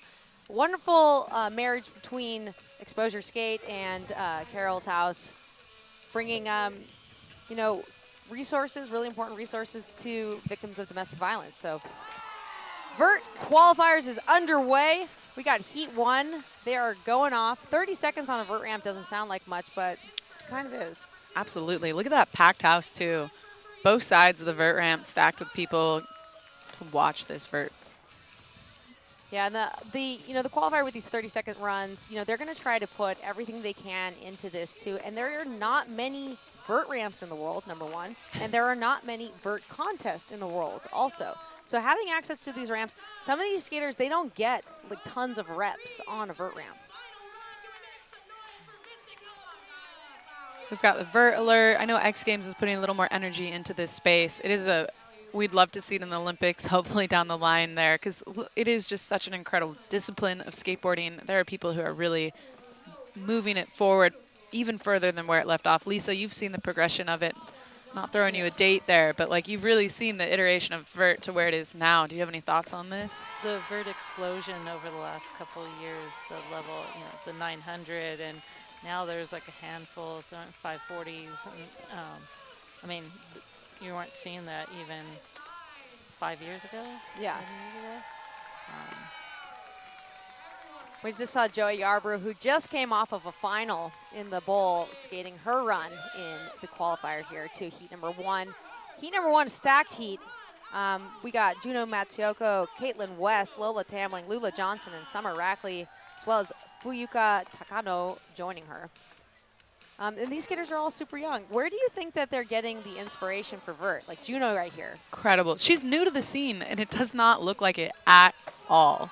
wonderful marriage between Exposure Skate and Carol's House, bringing, you know, resources, really important resources to victims of domestic violence. So Vert qualifiers is underway. We got Heat 1. They are going off. 30 seconds on a vert ramp doesn't sound like much, but it kind of is. Absolutely. Look at that packed house, too. Both sides of the vert ramp stacked with people to watch this vert. Yeah. Yeah, and the qualifier with these 30-second runs, they're going to try to put everything they can into this too. And there are not many vert ramps in the world, number one, and there are not many vert contests in the world also. So having access to these ramps, some of these skaters, they don't get like tons of reps on a vert ramp. We've got the Vert alert. I know X Games is putting a little more energy into this space. We'd love to see it in the Olympics, hopefully down the line there, because it is just such an incredible discipline of skateboarding. There are people who are really moving it forward even further than where it left off. Lisa, you've seen the progression of it. Not throwing you a date there, but like you've really seen the iteration of Vert to where it is now. Do you have any thoughts on this? The Vert explosion over the last couple of years, the level, the 900, and now there's like a handful of 540s. And, I mean, you weren't seeing that even 5 years ago? Yeah. 7 years ago? We just saw Joey Yarbrough, who just came off of a final in the bowl, skating her run in the qualifier here to heat number one. Heat number one, stacked heat. We got Juno Matsuoko, Caitlin West, Lola Tamling, Lula Johnson, and Summer Rackley, as well as Fuyuka Takano joining her. And these skaters are all super young. Where do you think that they're getting the inspiration for Vert? Like Juno right here. Incredible. She's new to the scene, and it does not look like it at all.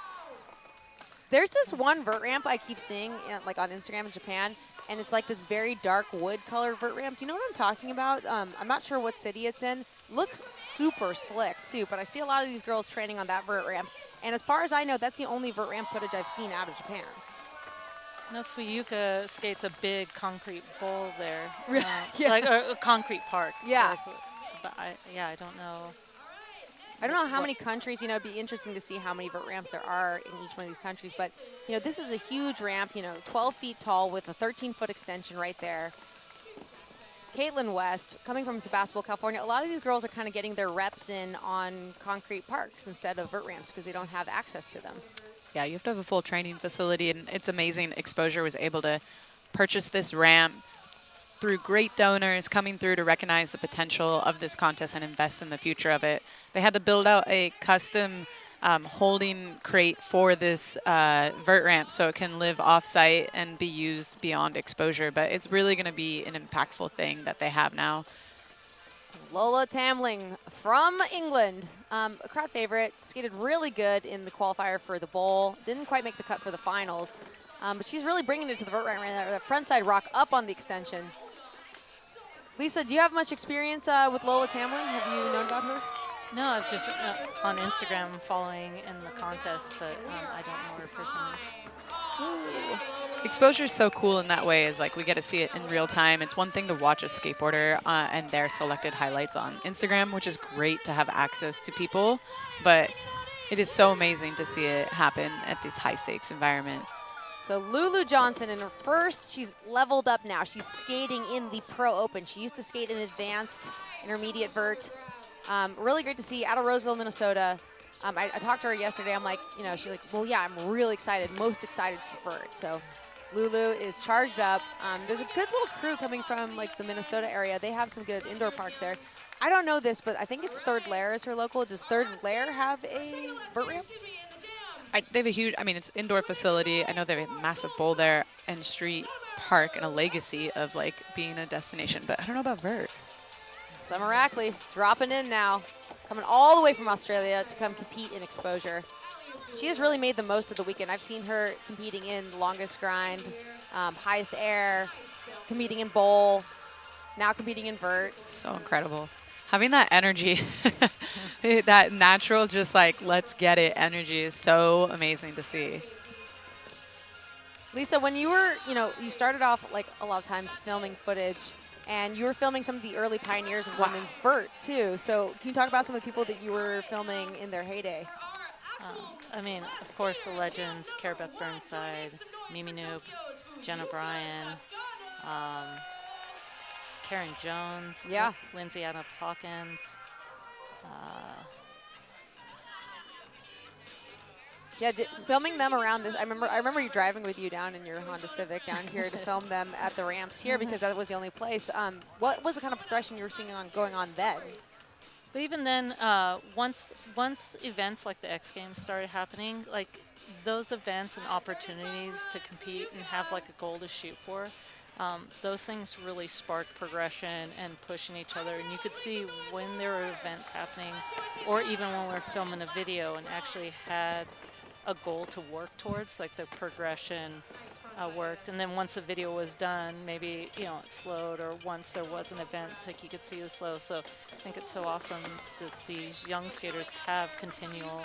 There's this one vert ramp I keep seeing like on Instagram in Japan, and it's like this very dark wood color vert ramp. You know what I'm talking about? I'm not sure what city it's in. Looks super slick too, but I see a lot of these girls training on that vert ramp. And as far as I know, that's the only vert ramp footage I've seen out of Japan. No, Fuyuka skates a big concrete bowl there. Yeah. Like a concrete park. Yeah. Like, but I don't know. I don't know how many countries, it'd be interesting to see how many vert ramps there are in each one of these countries, but, this is a huge ramp, 12 feet tall with a 13-foot extension right there. Caitlin West, coming from Sebastopol, California, a lot of these girls are kind of getting their reps in on concrete parks instead of vert ramps because they don't have access to them. Yeah, you have to have a full training facility, and it's amazing Exposure was able to purchase this ramp through great donors coming through to recognize the potential of this contest and invest in the future of it. They had to build out a custom holding crate for this vert ramp so it can live off-site and be used beyond Exposure, but it's really going to be an impactful thing that they have now. Lola Tamling from England, a crowd favorite, skated really good in the qualifier for the bowl, didn't quite make the cut for the finals, but she's really bringing it to the vert ramp right now. The front side rock up on the extension. Lisa, do you have much experience with Lola Tamling? Have you known about her? No, I've just on Instagram following in the contest, but I don't know her personally. Ooh. Exposure is so cool in that way, is like we get to see it in real time. It's one thing to watch a skateboarder and their selected highlights on Instagram, which is great to have access to people, but it is so amazing to see it happen at this high stakes environment. So Lulu Johnson in her first, she's leveled up now. She's skating in the Pro Open. She used to skate in advanced intermediate vert. Really great to see out of Roseville, Minnesota. I talked to her yesterday. I'm like, she's like, well, yeah, I'm really excited, most excited for vert. So Lulu is charged up. There's a good little crew coming from like the Minnesota area. They have some good indoor parks there. I don't know this, but I think it's Third Lair is her local. Does Third Lair have a vert ramp? They have a huge, it's indoor facility. I know they have a massive bowl there and street park and a legacy of like being a destination, but I don't know about vert. Summer Rackley dropping in now, coming all the way from Australia to come compete in Exposure. She has really made the most of the weekend. I've seen her competing in longest grind, highest air, competing in bowl, now competing in vert. So incredible. Having that energy, that natural, just like, let's get it energy is so amazing to see. Lisa, when you were, you started off like a lot of times filming footage, and you were filming some of the early pioneers of women's vert too. So can you talk about some of the people that you were filming in their heyday? Of course, the legends, Cara Beth Burnside, Mimi Noob, Jen O'Brien, Karen Jones, yeah, Lindsay Adams Hawkins. Yeah, filming them around this. I remember you driving with you down in your Honda Civic down here to film them at the ramps here because that was the only place. What was the kind of progression you were seeing going on then? But even then, once events like the X Games started happening, like those events and opportunities to compete and have like a goal to shoot for, those things really spark progression and pushing each other. And you could see when there were events happening, or even when we were filming a video and actually had a goal to work towards, like the progression worked. And then once the video was done, maybe, you know, it slowed, or once there was an event, like you could see the slow. So I think it's so awesome that these young skaters have continual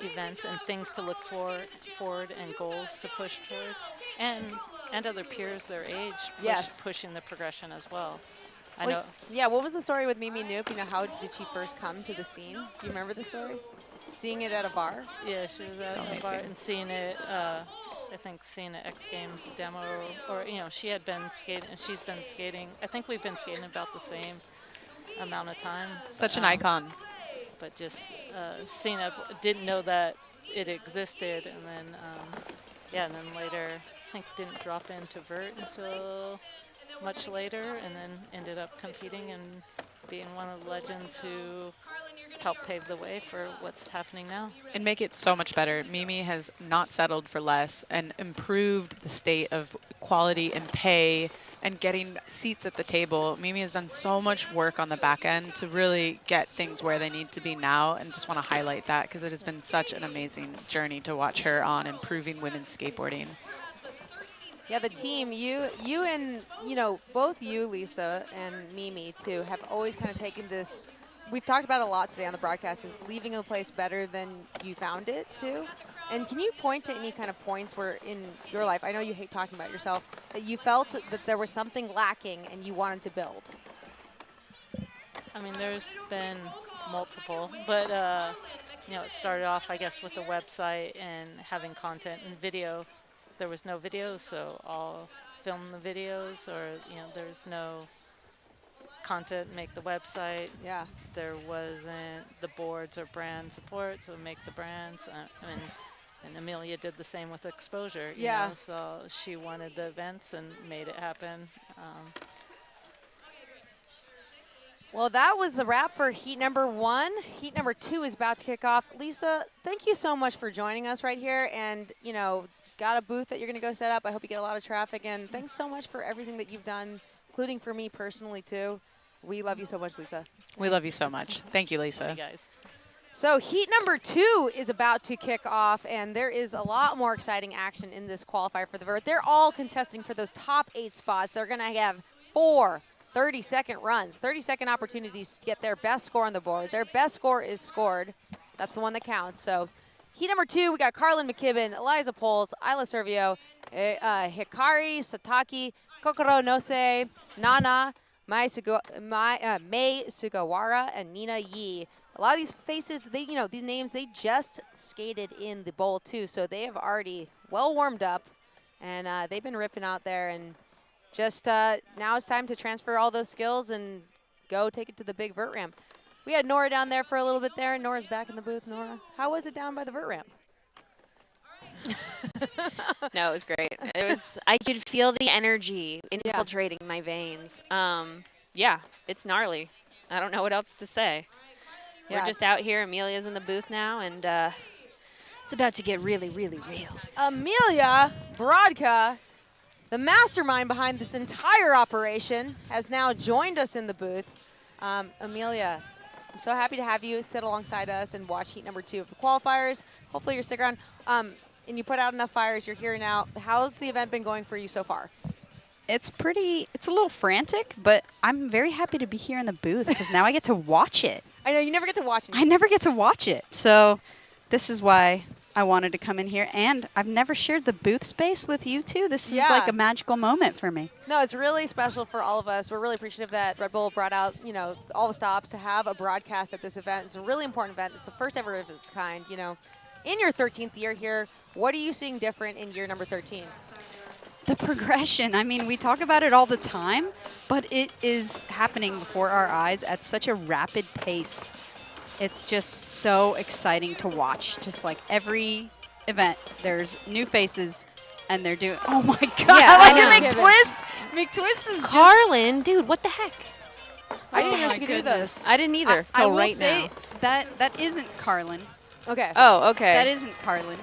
events and things to look forward and goals to push towards, and other peers their age pushing the progression as well. I know. Yeah, what was the story with Mimi Noop? You know, how did she first come to the scene? Do you remember the story? Seeing it at a bar? Yeah, she was at a bar and seeing it, I think seeing an X Games demo, or, you know, she had been skating, and she's been skating. I think we've been skating about the same amount of time. Such an icon. But just seeing it, didn't know that it existed, and then, yeah, and then later, I think didn't drop into Vert until much later, and then ended up competing and being one of the legends who helped pave the way for what's happening now. And make it so much better. Mimi has not settled for less and improved the state of quality and pay and getting seats at the table. Mimi has done so much work on the back end to really get things where they need to be now, and just want to highlight that because it has been such an amazing journey to watch her on improving women's skateboarding. Yeah, the team, you and, you know, both you, Lisa, and Mimi, too, have always kind of taken this, we've talked about it a lot today on the broadcast, is leaving a place better than you found it, too. And can you point to any kind of points where in your life, I know you hate talking about yourself, that you felt that there was something lacking and you wanted to build? I mean, there's been multiple, but, you know, it started off, I guess, with the website and having content and video. There was no videos, so I'll film the videos, or, you know, there's no content, make the website. Yeah. There wasn't the boards or brand support, so make the brands. And Amelia did the same with exposure. You know, so she wanted the events and made it happen. Well, that was the wrap for heat number 1. Heat number 2 is about to kick off. Lisa, thank you so much for joining us right here. And, you know, got a booth that you're going to go set up. I hope you get a lot of traffic. And thanks so much for everything that you've done, including for me personally, too. We love you so much, Lisa. We love you so much. Thank you, Lisa. Hey, guys. So heat number 2 is about to kick off, and there is a lot more exciting action in this qualifier for the Vert. They're all contesting for those top 8 spots. They're going to have 4 30-second runs, 30-second opportunities to get their best score on the board. Their best score is scored. That's the one that counts. So heat number 2, we got Carlin McKibben, Eliza Poles, Isla Servio, Hikari Sataki, Kokoro Nose, Nana, Mai Sugawara, and Nina Yi. A lot of these faces, these names, they just skated in the bowl too, so they have already well warmed up, and they've been ripping out there. And just now it's time to transfer all those skills and go take it to the big vert ramp. We had Nora down there for a little bit there, and Nora's back in the booth. Nora, how was it down by the vert ramp? No, it was great. It was. I could feel the energy infiltrating my veins. Yeah, it's gnarly. I don't know what else to say. We're just out here. Amelia's in the booth now, and it's about to get really, really real. Amelia Brodka, the mastermind behind this entire operation, has now joined us in the booth. Amelia, I'm so happy to have you sit alongside us and watch heat number 2 of the qualifiers. Hopefully you're stick around. And you put out enough fires. You're here now. How's the event been going for you so far? It's a little frantic, but I'm very happy to be here in the booth because now I get to watch it. I know, you never get to watch it. I never get to watch it. So this is why I wanted to come in here. And I've never shared the booth space with you two. This is like a magical moment for me. No, it's really special for all of us. We're really appreciative that Red Bull brought out, all the stops to have a broadcast at this event. It's a really important event. It's the first ever of its kind, In your 13th year here, what are you seeing different in year number 13? The progression. I mean, we talk about it all the time, but it is happening before our eyes at such a rapid pace. It's just so exciting to watch. Just like every event, there's new faces, and they're doing, oh my God, Yeah, look at McTwist. McTwist is Carlin, dude, what the heck? I didn't know she could do this. I didn't either till right now. That isn't Carlin. Okay. Oh, okay. That isn't Carlin.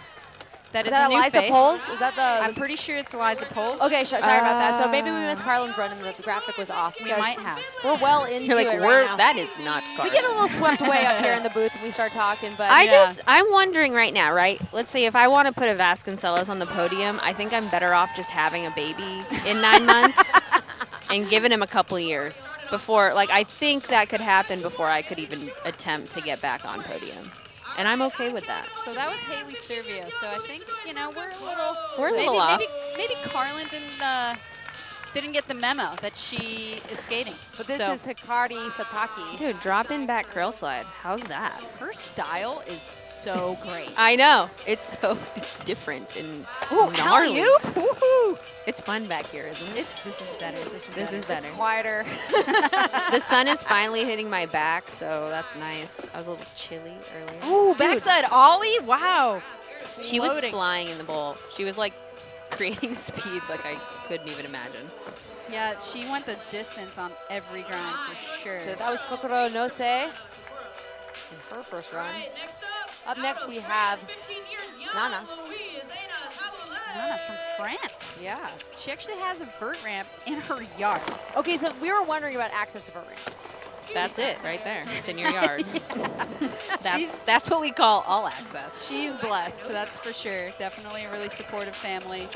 That Is is that a new Eliza face. Poles? Is that the? I'm pretty sure it's Eliza Poles. Okay, sorry about that. So maybe we missed Carlin's run and the graphic was off. We because might have. We're well into You're like, it we're, right now. that is not We Carlin. get a little swept away up here in the booth and we start talking, but I'm wondering right now, right? Let's say if I want to put a Vasconcelos on the podium, I think I'm better off just having a baby in 9 months and giving him a couple years before, like, I think that could happen before I could even attempt to get back on podium. And I'm okay with that. So that was Haley Servio. So I think, you know, we're a We're a maybe, little off. Maybe Carlin didn't get the memo that she is skating. But this is Hikari Sataki. Dude, drop in back curl slide. How's that? Her style is so great. I know. It's different and Ooh, gnarly. alley-oop. Woohoo. It's fun back here, isn't it? This is better. This is better. It's quieter. The sun is finally hitting my back, so that's nice. I was a little chilly earlier. Oh, backside ollie. Wow. She was Floating. flying in the bowl. She was like creating speed like I couldn't even imagine. Yeah, she went the distance on every grind for sure. So that was Kokoro Nose in her first run. Up next we have Nana. Nana from France. Yeah. She actually has a vert ramp in her yard. Okay, so we were wondering about access to vert ramps. That's it right there. It's in your yard. That's what we call all access. She's blessed, that's for sure. Definitely a really supportive family.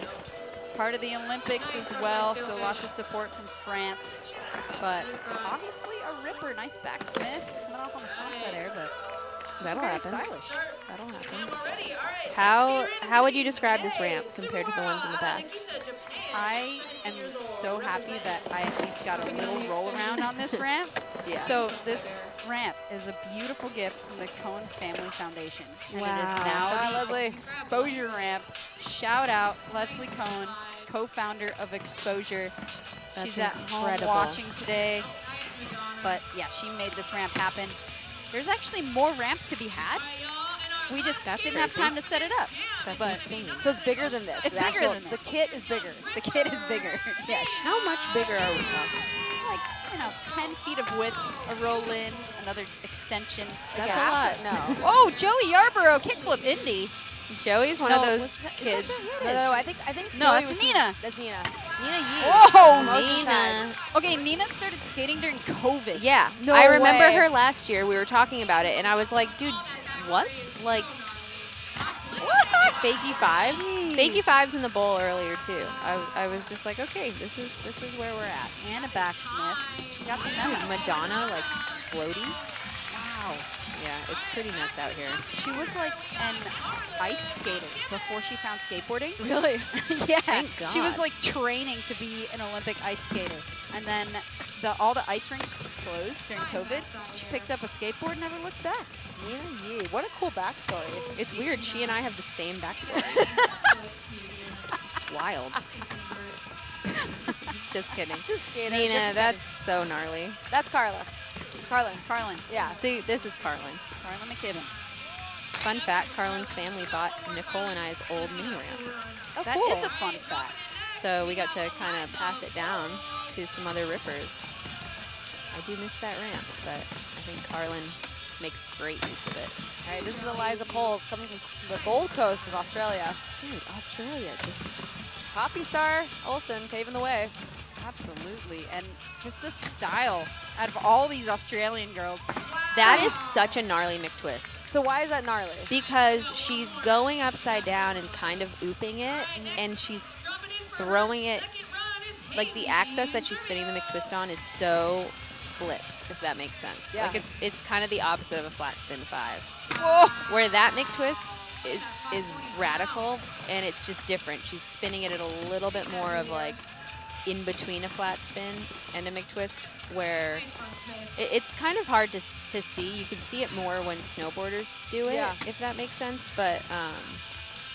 Part of the Olympics as well, so lots of support from France. But obviously a ripper, nice backsmith. Coming off on the front side there, but That'll very happen. stylish. That'll happen. How would you describe this ramp compared to the ones in the past? I am so happy that I at least got a little roll around on this ramp. Yeah. So this ramp is a beautiful gift from the Cohen Family Foundation. And it is Wow. now Shout out, the Leslie. Exposure ramp. Shout out Leslie Cohen, co-founder of Exposure. That's She's at incredible. home watching today. But yeah, she made this ramp happen. There's actually more ramp to be had. We just didn't have time to set it up. That's but insane. So it's bigger than this. It's The bigger actual- than this. The kit is bigger. The kit is bigger, yes. How much bigger are we talking? Like, 10 feet of width, a roll in, another extension. That's Yeah. a lot. No. Oh, Joey Yarborough, kickflip Indy. Joey's one No, of those was that- is that kids. Joey? No, I think No, Joey that's was Nina. That's Nina. Nina Yi. Whoa, Motion Nina. Okay, Nina started skating during COVID. Yeah. No I remember way. her last year. We were talking about it, and I was like, dude, what? Like, fakey fives? Jeez. Fakey fives in the bowl earlier, too. I was just like, okay, this is where we're at. And a backsmith. She got the memo. Dude, Madonna, like, floaty. Wow. Yeah, it's pretty nuts out here. She was like an ice skater before she found skateboarding. Really? Yeah. Thank She was God. like training to be an Olympic ice skater. And then all the ice rinks closed during COVID. She picked up a skateboard and never looked back. Nina Yi. What a cool backstory. It's weird. She and I have the same backstory. It's wild. Just kidding. Just skating. Nina, different that's things. so gnarly. That's Carla. Carlin. Yeah. See, this is Carlin. Carlin McKibben. Fun fact, Carlin's family bought Nicole and I's old mini ramp. Oh, That cool. is a fun fact. So we got to kind of pass it down to some other rippers. I do miss that ramp, but I think Carlin makes great use of it. All right, this is Eliza Poles coming from the Gold Coast of Australia. Dude, Australia, just Poppy Star Olsen paving the way. Absolutely. And just the style out of all these Australian girls. that is such a gnarly McTwist. So why is that gnarly? Because she's going upside down and kind of ooping it, and she's throwing it, like the access that she's spinning the McTwist on is so flipped, if that makes sense. Yeah. Like it's kind of the opposite of a flat spin 5. Whoa. Where that McTwist is radical, and it's just different. She's spinning it at a little bit more of like in between a flat spin and a McTwist, where it's kind of hard to see. You can see it more when snowboarders do it, Yeah. if that makes sense, but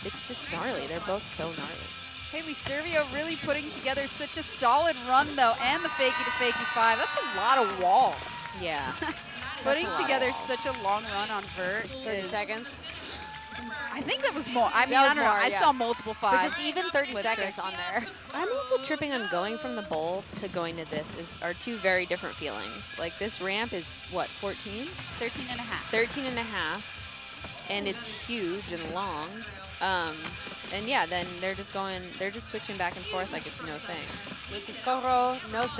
it's just gnarly. They're both so gnarly. Haley Servio really putting together such a solid run, though, and the fakie to fakie 5. That's a lot of walls. Yeah. Putting a lot of together walls. such a long run on vert. 30 is- seconds. I think that was more. I mean, That was I don't know. more, I yeah. saw multiple But fives. just even 30 with seconds tricks. on there. I'm also tripping on going from the bowl to going to this are two very different feelings. Like this ramp is what, 14? 13 and a half. 13 and a half, and it's huge and long. And yeah, then they're just switching back and forth like it's no thing. This is Kokoro Nose,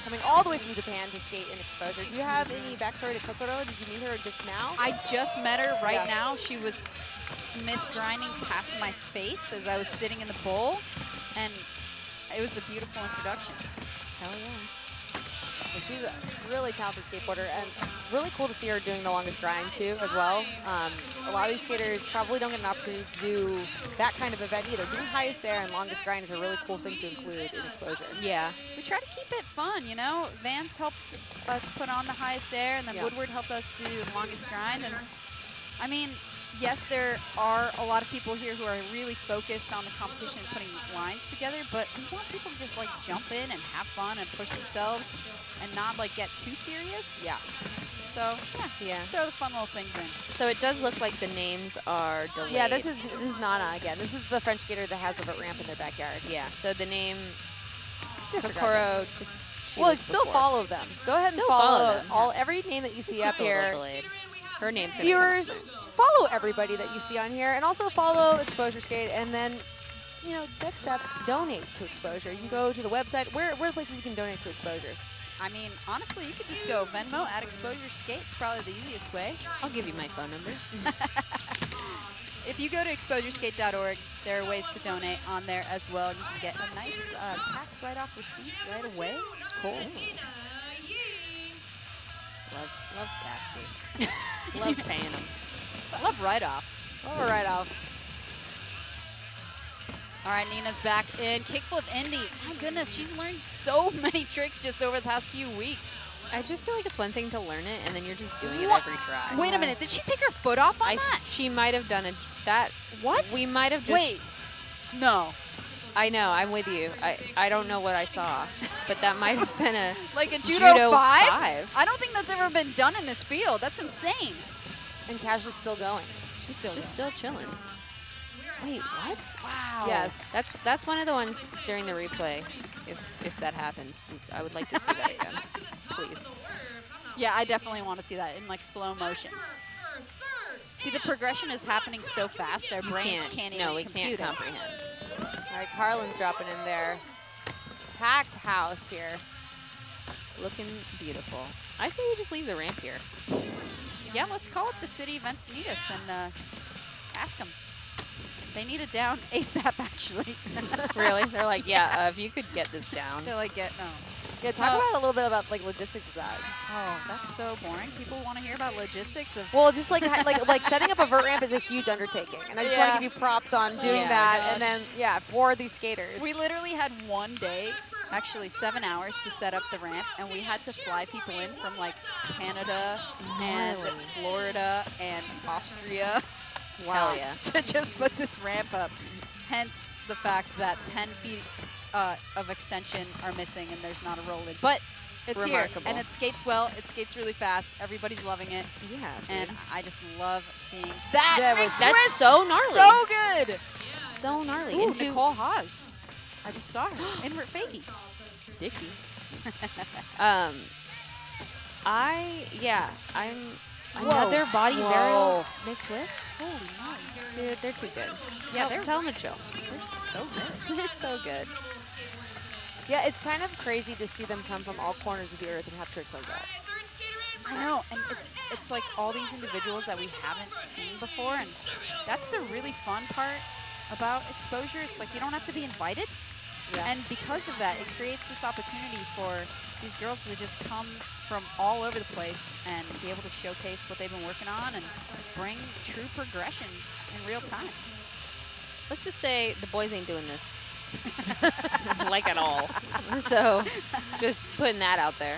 coming all the way from Japan to skate in Exposure. Do you have any backstory to Kokoro? Did you meet her just now? I just met her right now. She was Smith grinding past my face as I was sitting in the bowl, and it was a beautiful introduction. Hell yeah. Well, she's a really talented skateboarder, and really cool to see her doing the longest grind too as well. A lot of these skaters probably don't get an opportunity to do that kind of event either. Doing highest air and longest grind is a really cool thing to include in Exposure. Yeah. We try to keep it fun, you know? Vance helped us put on the highest air, and then Woodward helped us do the longest grind. And I mean, yes, there are a lot of people here who are really focused on the competition and putting lines together, but we want people to just like jump in and have fun and push themselves and not like get too serious. Yeah. So yeah, throw the fun little things in. So it does look like the names are delayed. Yeah, this is Nana again. This is the French skater that has the vert ramp in their backyard. Yeah, so the name Disregard Kokoro them. just Well, still follow them. Go ahead and Still follow them. every name that you see It's up just a little here. delayed. Her name's gonna come Viewers, up next. follow everybody that you see on here, and also follow Exposure Skate. And then, you know, next step, donate to Exposure. You can go to the website. Where are the places you can donate to Exposure? I mean, honestly, you could just go Venmo at Exposure Skate. It's probably the easiest way. I'll give you my phone number. If you go to exposureskate.org, there are ways to donate on there as well. You can get a nice tax write-off receipt right away. Cool. Love taxes. Love paying them. Love write-offs. Love a write-off. All right, Nina's back in kickflip Indy. My goodness, she's learned so many tricks just over the past few weeks. I just feel like it's one thing to learn it, and then you're just doing it What? every try. Wait a minute, did she take her foot off on that? She might have done that. What? We might have just. Wait, no. I know, I'm with you. I don't know what I saw, but that might have been a Like a judo 5? five. I don't think that's ever been done in this field. That's insane. And Cash's still going. She's still chilling. Wait, what? Wow. Yes, that's one of the ones during the replay. If that happens, I would like to see that again, please. Yeah, I definitely want to see that in like slow motion. See, the progression is happening so fast, their brains can't even No, we compute can't it. comprehend. All right, Carlin's dropping in there. Packed house here. Looking beautiful. I say we just leave the ramp here. Yeah, let's call up the city of Encinitas and ask them. They need it down ASAP, actually. Really? They're like, yeah, if you could get this down. They're like, no. Yeah, talk about a little bit about like logistics of that. Oh, that's so boring. People want to hear about logistics of. Well, just like like setting up a vert ramp is a huge undertaking, and I just want to give you props on doing Yeah. that. And then for these skaters, We literally had one day, actually 7 hours to set up the ramp, and we had to fly people in from like Canada and Gnarly. Florida and Austria. Hell yeah. To just put this ramp up. Hence the fact that 10 feet of extension are missing and there's not a roll in. But it's Remarkable. here, and it skates well. It skates really fast. Everybody's loving it. Yeah, And dude. I just love seeing that. That big was- That's twist. so gnarly. So good. So gnarly. Ooh, Into Nicole Haas. I just saw her. Invert fakie. Dicky. I'm another body varial big twist. Holy moly. Dude, they're too good. Yeah, tell them to chill. They're so good. They're so good. yeah, it's kind of crazy to see them come from all corners of the earth and have tricks like that. I know, and it's like all these individuals that we haven't seen before, and that's the really fun part about exposure. It's like you don't have to be invited, and because of that, it creates this opportunity for these girls to just come from all over the place and be able to showcase what they've been working on and bring true progression in real time. Let's just say the boys ain't doing this like at all. So just putting that out there.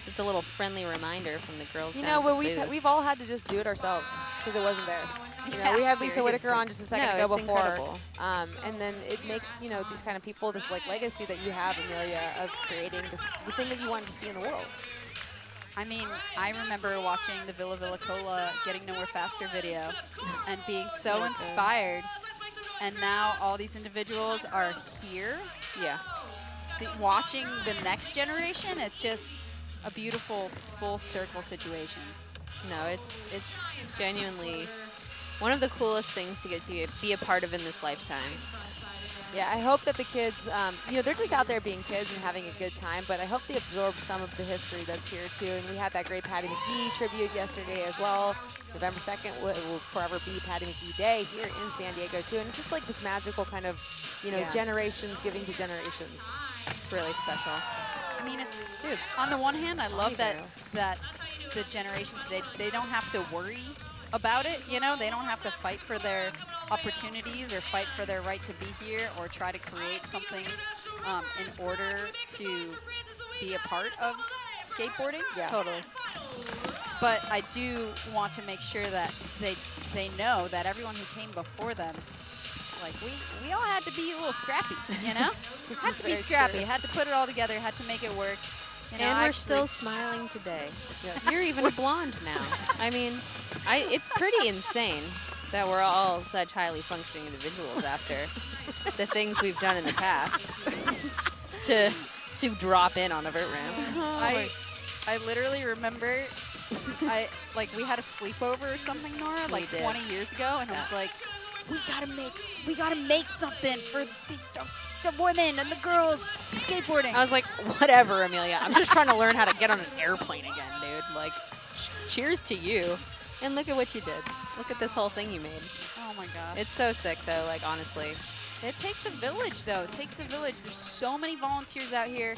It's a little friendly reminder from the girls. You down know, at but the booth. we've all had to just do it ourselves because it wasn't there. You know, Yeah, we had Lisa Whitaker seriously. on just a second No, ago it's before, incredible. and then it makes these kind of people this like legacy that you have, Amelia, of creating the thing that you wanted to see in the world. I mean, I remember watching the Villa Villa Cola Getting Nowhere Faster video and being so inspired. And now all these individuals are here. Yeah. Watching the next generation. It's just a beautiful full circle situation. No, it's genuinely one of the coolest things to get to be a part of in this lifetime. Yeah, I hope that the kids, they're just out there being kids and having a good time, but I hope they absorb some of the history that's here too. And we had that great Patty McGee tribute yesterday as well. November 2nd will forever be Patty McGee Day here in San Diego too. And it's just like this magical kind of, generations giving to generations. It's really special. I mean, it's, dude, on the one hand, I love that the generation today, they don't have to worry about it, they don't have to fight for their opportunities or fight for their right to be here or try to create something in order to be a part of skateboarding. Yeah. Totally. But I do want to make sure that they know that everyone who came before them, like we all had to be a little scrappy, had to be scrappy, had to put it all together, had to make it work. And we're still smiling today. Yes. You're even a blonde now. I mean, it's pretty insane that we're all such highly functioning individuals after the things we've done in the past to drop in on a vert ramp. I literally remember we had a sleepover or something, Nora, like 20 years ago, and I was like, we gotta make something for the women and the girls skateboarding. I was like, whatever, Amelia. I'm just trying to learn how to get on an airplane again, dude. Like, cheers to you. And look at what you did. Look at this whole thing you made. Oh my God. It's so sick, though, like, honestly. It takes a village, though. It takes a village. There's so many volunteers out here.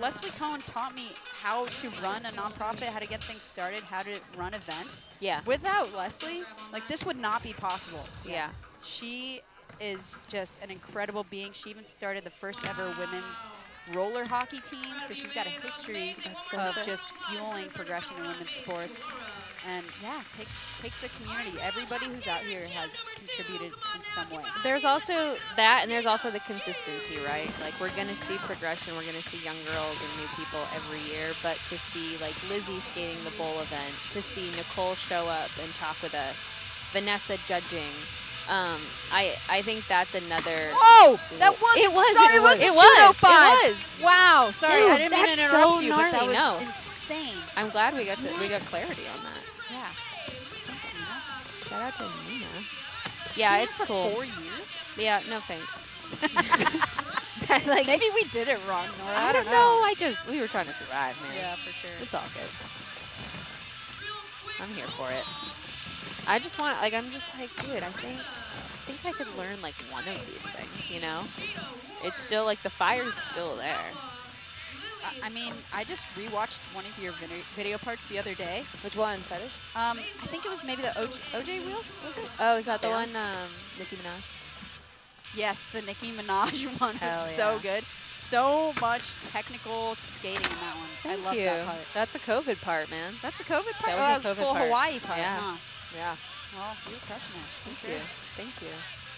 Leslie Cohen taught me how to run a nonprofit, how to get things started, how to run events. Yeah. Without Leslie, this would not be possible. Yeah. She is just an incredible being. She even started the first ever women's roller hockey team, so she's got a history of just fueling progression in women's sports. And yeah, takes a community. Everybody who's out here has contributed in some way. There's also that, and there's also the consistency, right? Like, we're going to see progression. We're going to see young girls and new people every year. But to see, like, Lizzie skating the bowl event, to see Nicole show up and talk with us, Vanessa judging, I think that's another. Oh, that was. It was. Sorry, it was a Judo 5. It was. Wow. Sorry, Dude, I didn't mean to that's interrupt so you, gnarly. but that was No. insane. I'm glad we got clarity on that. Yeah. Thanks, Nina. Shout out to Nina. Yeah, it's for cool. 4 years. Yeah, no thanks. Maybe we did it wrong, Nora. I don't know. We were trying to survive, man. Yeah, for sure. It's all good. I'm here for it. I just want, I'm just like, dude, I think I could learn like one of these things, It's still like the fire's still there. I mean, I just rewatched one of your video parts the other day. Which one, Fetish? I think it was maybe the OJ wheels, was it? Oh, is that the one, Nicki Minaj? Yes, the Nicki Minaj one Hell was so yeah. good. So much technical skating in that one. Thank I love you. that part. That's a COVID part, man. That's a COVID part? That was a a COVID full part. Hawaii part, Yeah. huh? Yeah. Well, you're crushing it. Thank you. Thank you.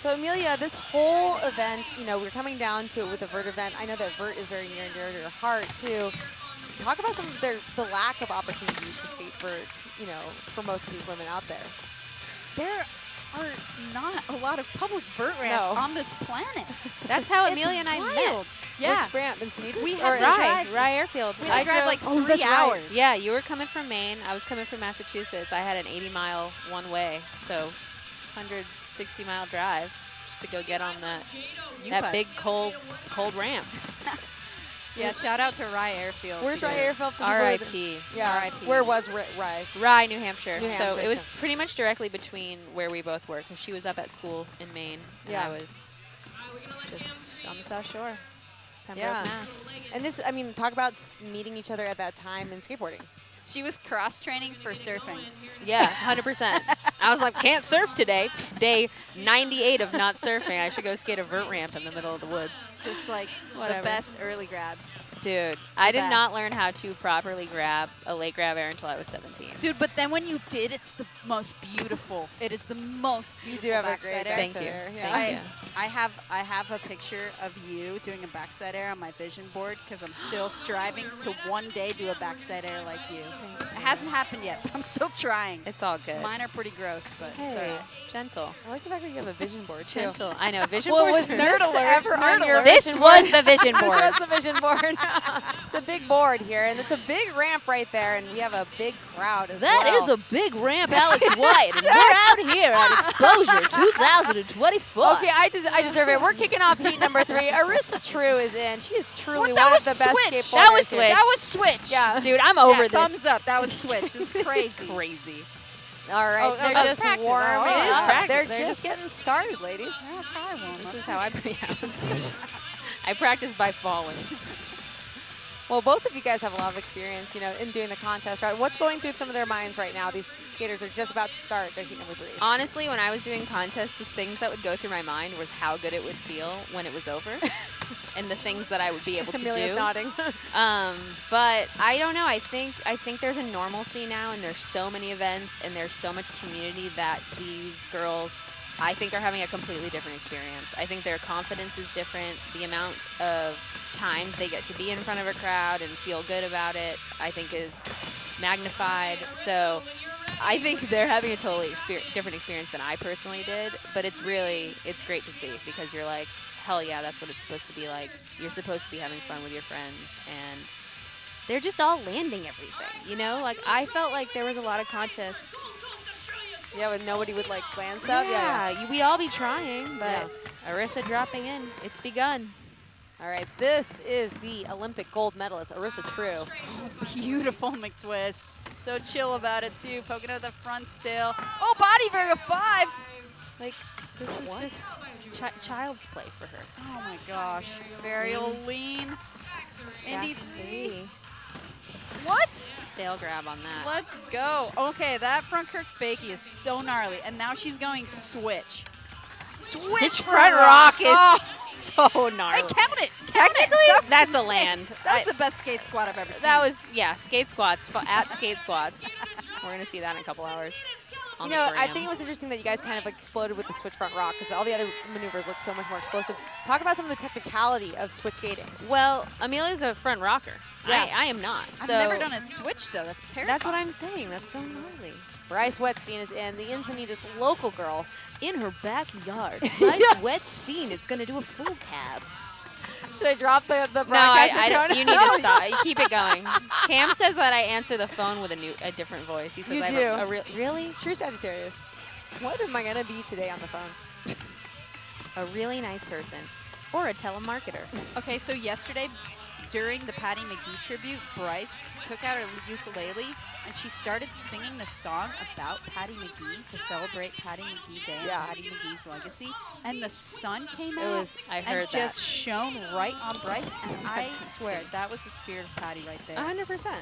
So Amelia, this whole event, we're coming down to it with the Vert event. I know that Vert is very near and dear to your heart too. Talk about some of the lack of opportunities to skate Vert, for most of these women out there. There are not a lot of public vert ramps No. on this planet. That's how It's Amelia and I wild. met. Yeah. Which ramp? Encinitas? We Or had to Rye Airfield. We had to drive like 3 that's right. hours. Yeah, you were coming from Maine. I was coming from Massachusetts. I had an 80-mile one-way, so 160-mile drive just to go get on that big cold ramp. Yeah, shout out to Rye Airfield. Where's Rye Airfield? R.I.P. Yeah. R.I.P. Where was Rye? Rye, New Hampshire. New Hampshire, So it was so- pretty much directly between where we both were, because she was up at school in Maine, and Yeah. I was just on the South Shore, Pembroke, Yeah. Mass. And this, talk about meeting each other at that time in skateboarding. She was cross-training for surfing. Yeah, 100%. I was like, can't surf today. Day 98 of not surfing. I should go skate a vert ramp in the middle of the woods. Just like Whatever. the best early grabs. Dude, I did not best. learn how to properly grab a late grab air until I was 17. Dude, but then when you did, it's the most beautiful. It is the most beautiful. You do have a backside great air. backside Thank you. air. Yeah. Thank you. I have a picture of you doing a backside air on my vision board because I'm still striving to one day do a backside air like you. Thanks, It hasn't happened yet, but I'm still trying. It's all good. Mine are pretty gross, but it's all Hey, right. gentle. I like the fact that you have a vision board too. Gentle. I know. Vision Well, boards was are Nerd Alert ever on your They vision This board. was the vision board. This was the vision board. It's a big board here, and it's a big ramp right there, and we have a big crowd as well. That is a big ramp, Alex White, and we're out here at Exposure 2024. Okay, I deserve it. We're kicking off heat number 3. Arissa True is in. She is truly That one was of the best Switch. skateboarders. That was here. Switch. That was Switch. Yeah. Dude, I'm over this. Thumbs up. That was Switch. This is crazy. This is crazy. All right, Oh, they're that's just practice. warming Oh, it is up. practice. They're They're just getting started, ladies. That's how I warm This is how I practice by falling. Well, both of you guys have a lot of experience, in doing the contest, right? What's going through some of their minds right now? These skaters are just about to start their heat number 3. Honestly, when I was doing contests, the things that would go through my mind was how good it would feel when it was over, and the things that I would be able to Amelia's do. nodding. But I don't know. I think there's a normalcy now, and there's so many events, and there's so much community that these girls, I think, are having a completely different experience. I think their confidence is different. The amount of times they get to be in front of a crowd and feel good about it, I think, is magnified. So I think they're having a totally different experience than I personally did. But it's great to see, because you're like, hell yeah, that's what it's supposed to be like. You're supposed to be having fun with your friends, and they're just all landing everything, Like, I felt like there was a lot of contests. Yeah, when nobody would land stuff. Yeah. We'd all be trying, but Arissa dropping in. It's begun. All right, this is the Olympic gold medalist, Arissa True. Beautiful McTwist. So chill about it, too. Poking out the front still. Oh, body varial 5. Like, this is just child's play for her. Oh, my gosh. Varial lean. Indy 3. What? Stale grab on that. Let's go. Okay, that front Kirk fakie is so gnarly. And now she's going switch. Switch front rock is so gnarly. Hey, count it. Technically, that's a insane. land. That was the best skate squat I've ever seen. That was, skate squats, at skate squats. We're going to see that in a couple hours. I think it was interesting that you guys kind of exploded with the switch front rock, because all the other maneuvers look so much more explosive. Talk about some of the technicality of switch skating. Well, Amelia's a front rocker. Yeah. I am not. I've So never done it switch, though. That's terrifying. that's what I'm saying. That's so gnarly. Bryce Wetstein is in, the Encinitas local girl. In her backyard, Bryce Wetstein is going to do a full cab. Should I drop the No, broadcaster tone? you need to stop. You keep it going. Cam says that I answer the phone with a different voice. He says You I do. have really? True Sagittarius. What am I going to be today on the phone? A really nice person. Or a telemarketer. Okay, so yesterday, during the Patty McGee tribute, Bryce took out her ukulele and she started singing the song about Patty McGee to celebrate Patty McGee Day and Patty McGee's legacy. And the sun came out I heard and just shone right on Bryce. And I swear, that was the spirit of Patty right there. 100%.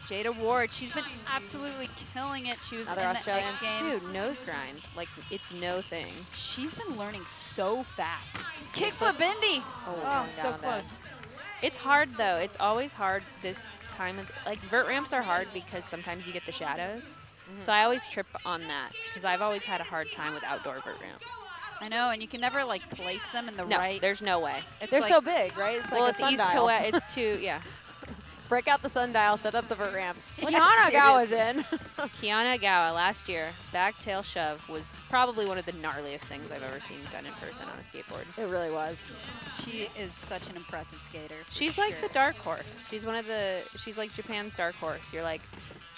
Jada Ward, she's been absolutely killing it. She was Another in Australian. the X Games. Dude, nose grind. Like, it's no thing. She's been learning so fast. Kickflip Indy. Oh, so close. It's hard, though. It's always hard this time of, vert ramps are hard because sometimes you get the shadows. So I always trip on that because I've always had a hard time with outdoor vert ramps. I know, and you can never place them in the No, right. there's no way. They're so big, right? It's like a it's sundial. east to west. It's too, yeah. Break out the sundial, set up the vert ramp. What Kiana is Agawa's in. Kiana Agawa last year, back tail shove was probably one of the gnarliest things I've ever seen done in person on a skateboard. It really was. She is such an impressive skater. She's like the dark horse. She's she's like Japan's dark horse. You're like,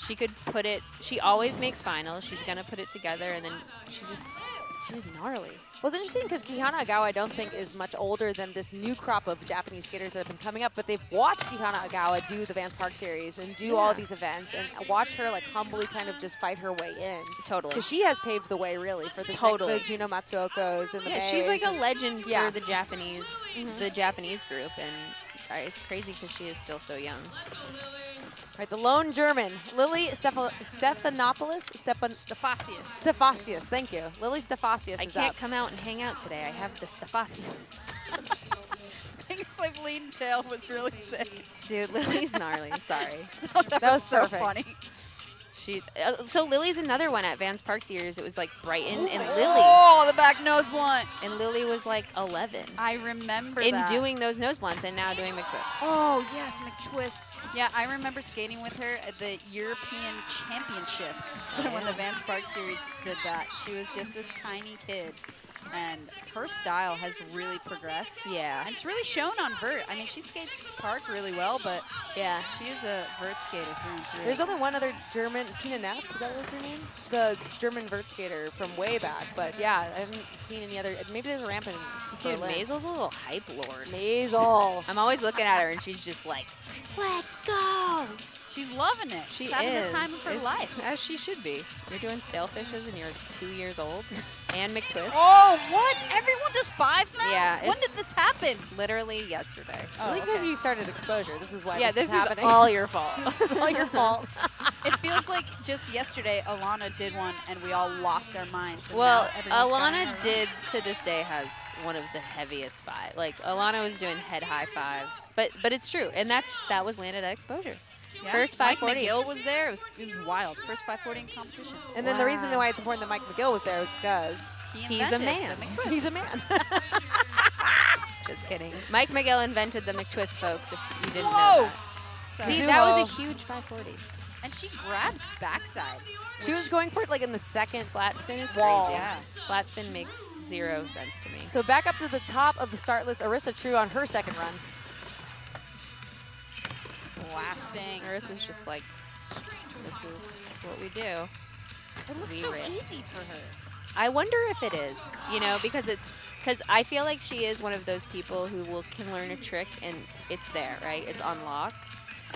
she could put it, she always makes finals. She's going to put it together, and then she's gnarly. Well, it's interesting because Kihana Agawa, I don't think, is much older than this new crop of Japanese skaters that have been coming up, but they've watched Kihana Agawa do the Vance Park Series and do all these events and watch her humbly kind of just fight her way in. Totally. So she has paved the way, really, for the Juno Matsuokos and the Mays. She's like a legend Yeah. for the Japanese, the Japanese group, and it's crazy because she is still so young. All right, the lone German, Lily Stephanopoulos? Stefasius. Stefasius, thank you. Lily Stefasius I is can't up. come out and hang out today. I have the Stefasius. Finger lean tail was really sick. Dude, Lily's gnarly. Sorry. that was so perfect. funny. She's so Lily's another one at Vance Park Series. It was Brighton and Lily. Oh, the back nose blunt. And Lily was 11. I remember in that. doing those nose blunts and now doing McTwist. Oh, yes, McTwist. Yeah, I remember skating with her at the European Championships when the Vance Park Series did that. She was just this tiny kid. and her style has really progressed. Yeah. And it's really shown on Vert. I mean, she skates park really well, but yeah, she is a Vert skater through and through. There's only one other German, Tina Neff, is that what's her name? The German vert skater from way back. But yeah, I haven't seen any other. Maybe there's a ramp in Dude, Berlin. Maisel's a little hype lord. Maisel. I'm always looking at her and she's just like, let's go. She's loving it. She's having the time of her life. As she should be. You're doing stale fishes and you're 2 years old. And McTwist. Oh, what? Everyone does fives now? Yeah. When did this happen? Literally yesterday. I think because you started exposure. This is why Yeah, this is happening. all your fault. This is all your fault. It feels like just yesterday Alana did one and we all lost our minds. And Well, now everyone's got Alana it. did, to this day, has one of the heaviest five. Like, Alana was doing head high fives. But it's true. And that was landed at exposure. Yeah. First Mike 540. McGill was there. It was wild. First 540 in competition. And then the reason why it's important that Mike McGill was there is because He He's a invented man. the McTwist. he's a man. Just kidding. Mike McGill invented the McTwist, folks, if you didn't Whoa! know that. Sorry. See, that was a huge 540. And she grabs backside. She was going for it like in the second Flat spin is wall. crazy. Yeah. Flat spin makes 0 sense to me. So back up to the top of the start list, Arissa True on her second run. Blasting. Marissa's just like, this is what we do. It looks We so rip. easy for her. I wonder if it is, because I feel like she is one of those people who can learn a trick and it's there, right? It's unlocked.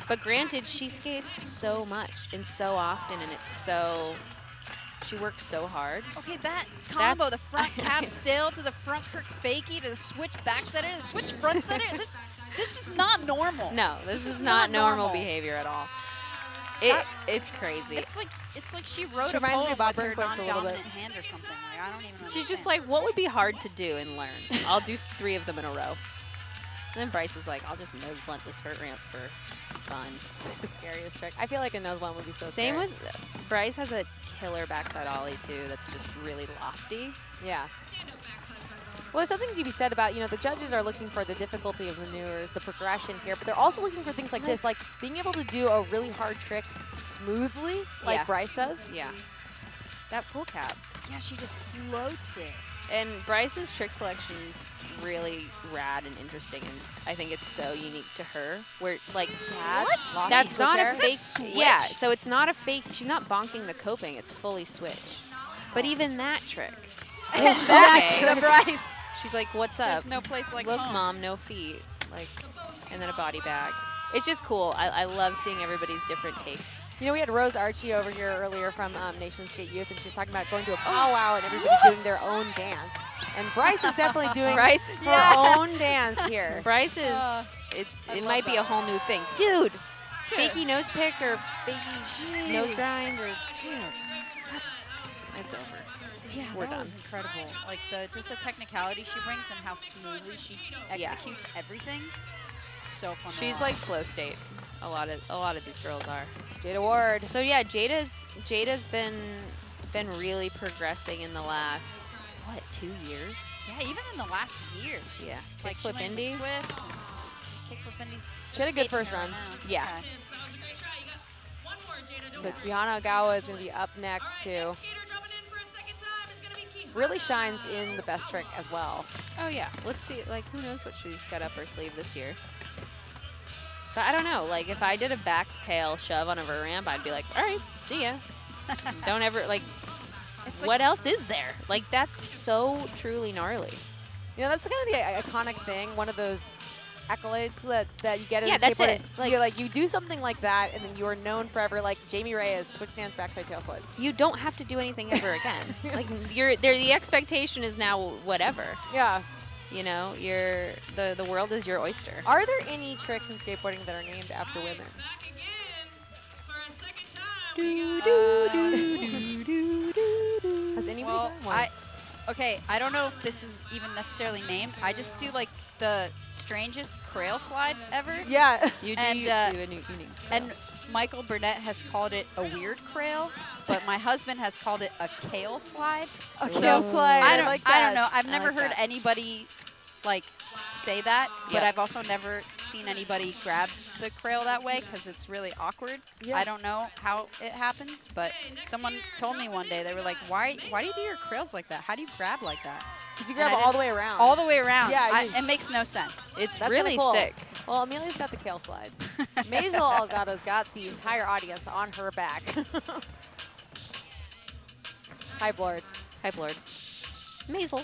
But granted, she skates so much and so often, and she works so hard. Okay, that combo, the front cap still to the front Kirk fakie to the switch backsetter to the switch front setter. This is not normal. No, this is not normal behavior at all. It's crazy. It's like she wrote She a reminds me poem about with her Burnquist a little non-dominant bit. hand or something. Like, I don't even understand. She's just like, what would be hard to do and learn? I'll do 3 of them in a row. And then Bryce is like, I'll just nose blunt this vert ramp for fun. The scariest trick. I feel like a nose blunt would be so Same scary. with Bryce has a killer backside ollie too. That's just really lofty. Yeah. Well, there's something to be said about, the judges are looking for the difficulty of maneuvers, the progression here, but they're also looking for things like this, like being able to do a really hard trick smoothly, like Yeah. Bryce does. Yeah. That full cap. Yeah, she just floats it. And Bryce's trick selection's really rad and interesting, and I think it's so unique to her. Where like that's not a fake. Yeah, so it's not a fake. She's not bonking the coping. It's fully switch. But even that trick. The Bryce. She's like, "What's up?" There's no place like Look, home. mom, no feet. Like, and then a body bag. It's just cool. I love seeing everybody's different take. We had Rose Archie over here earlier from Nation Skate Youth, and she was talking about going to a powwow and everybody doing their own dance. And Bryce is definitely doing her own dance here. Bryce is, it might be a whole new thing. Dude, fakey nose pick or fakey nose grind or, it's over. Yeah, We're that done. was incredible. Like just the technicality she brings and how smoothly she executes everything. So fun. to She's watch. like flow state. A lot of these girls are. Jada Ward. So yeah, Jada's been really progressing in the last 2 years? Yeah, even in the last year. Yeah. Like Kickflip indie. Twists. Kickflip indies. She had a good first run. Yeah. So Kiana Ogawa is going to be up next too. Really shines in the best trick as well. Oh yeah. Let's see. Like, who knows what she's got up her sleeve this year? But I don't know. Like, if I did a back tail shove on a vert ramp, I'd be like, all right, see ya. Don't ever like. It's what else is there? Like, that's so truly gnarly. That's kind of the iconic thing. One of those accolades that you get in Yeah, that's skateboarding. it. You do something like that, and then you are known forever. Like Jamie Reyes, switch stance, backside tail slide. You don't have to do anything ever again. Like, the expectation is now whatever. Yeah. The world is your oyster. Are there any tricks in skateboarding that are named after women? Has anybody done one? I don't know if this is even necessarily named. I just do like the strangest crail slide ever. Yeah. You do, and, do a unique and Michael Burnett has called it a weird crail, but my husband has called it a kale slide. A So kale slide. I don't, like I that. don't know. I've I never like heard that. anybody like say that, but Yep. I've also never seen anybody grab the crail that way because it's really awkward. Yeah. I don't know how it happens, but someone told me one day, they were like, why do you do your crails like that? How do you grab like that? Because you grab all the way around. All the way around. Yeah, It makes no sense. It's That's really kinda cool. sick. Well, Amelia's got the kale slide. Maisel Algado's got the entire audience on her back. Hi, Blord. Hi, Blord. Maisel.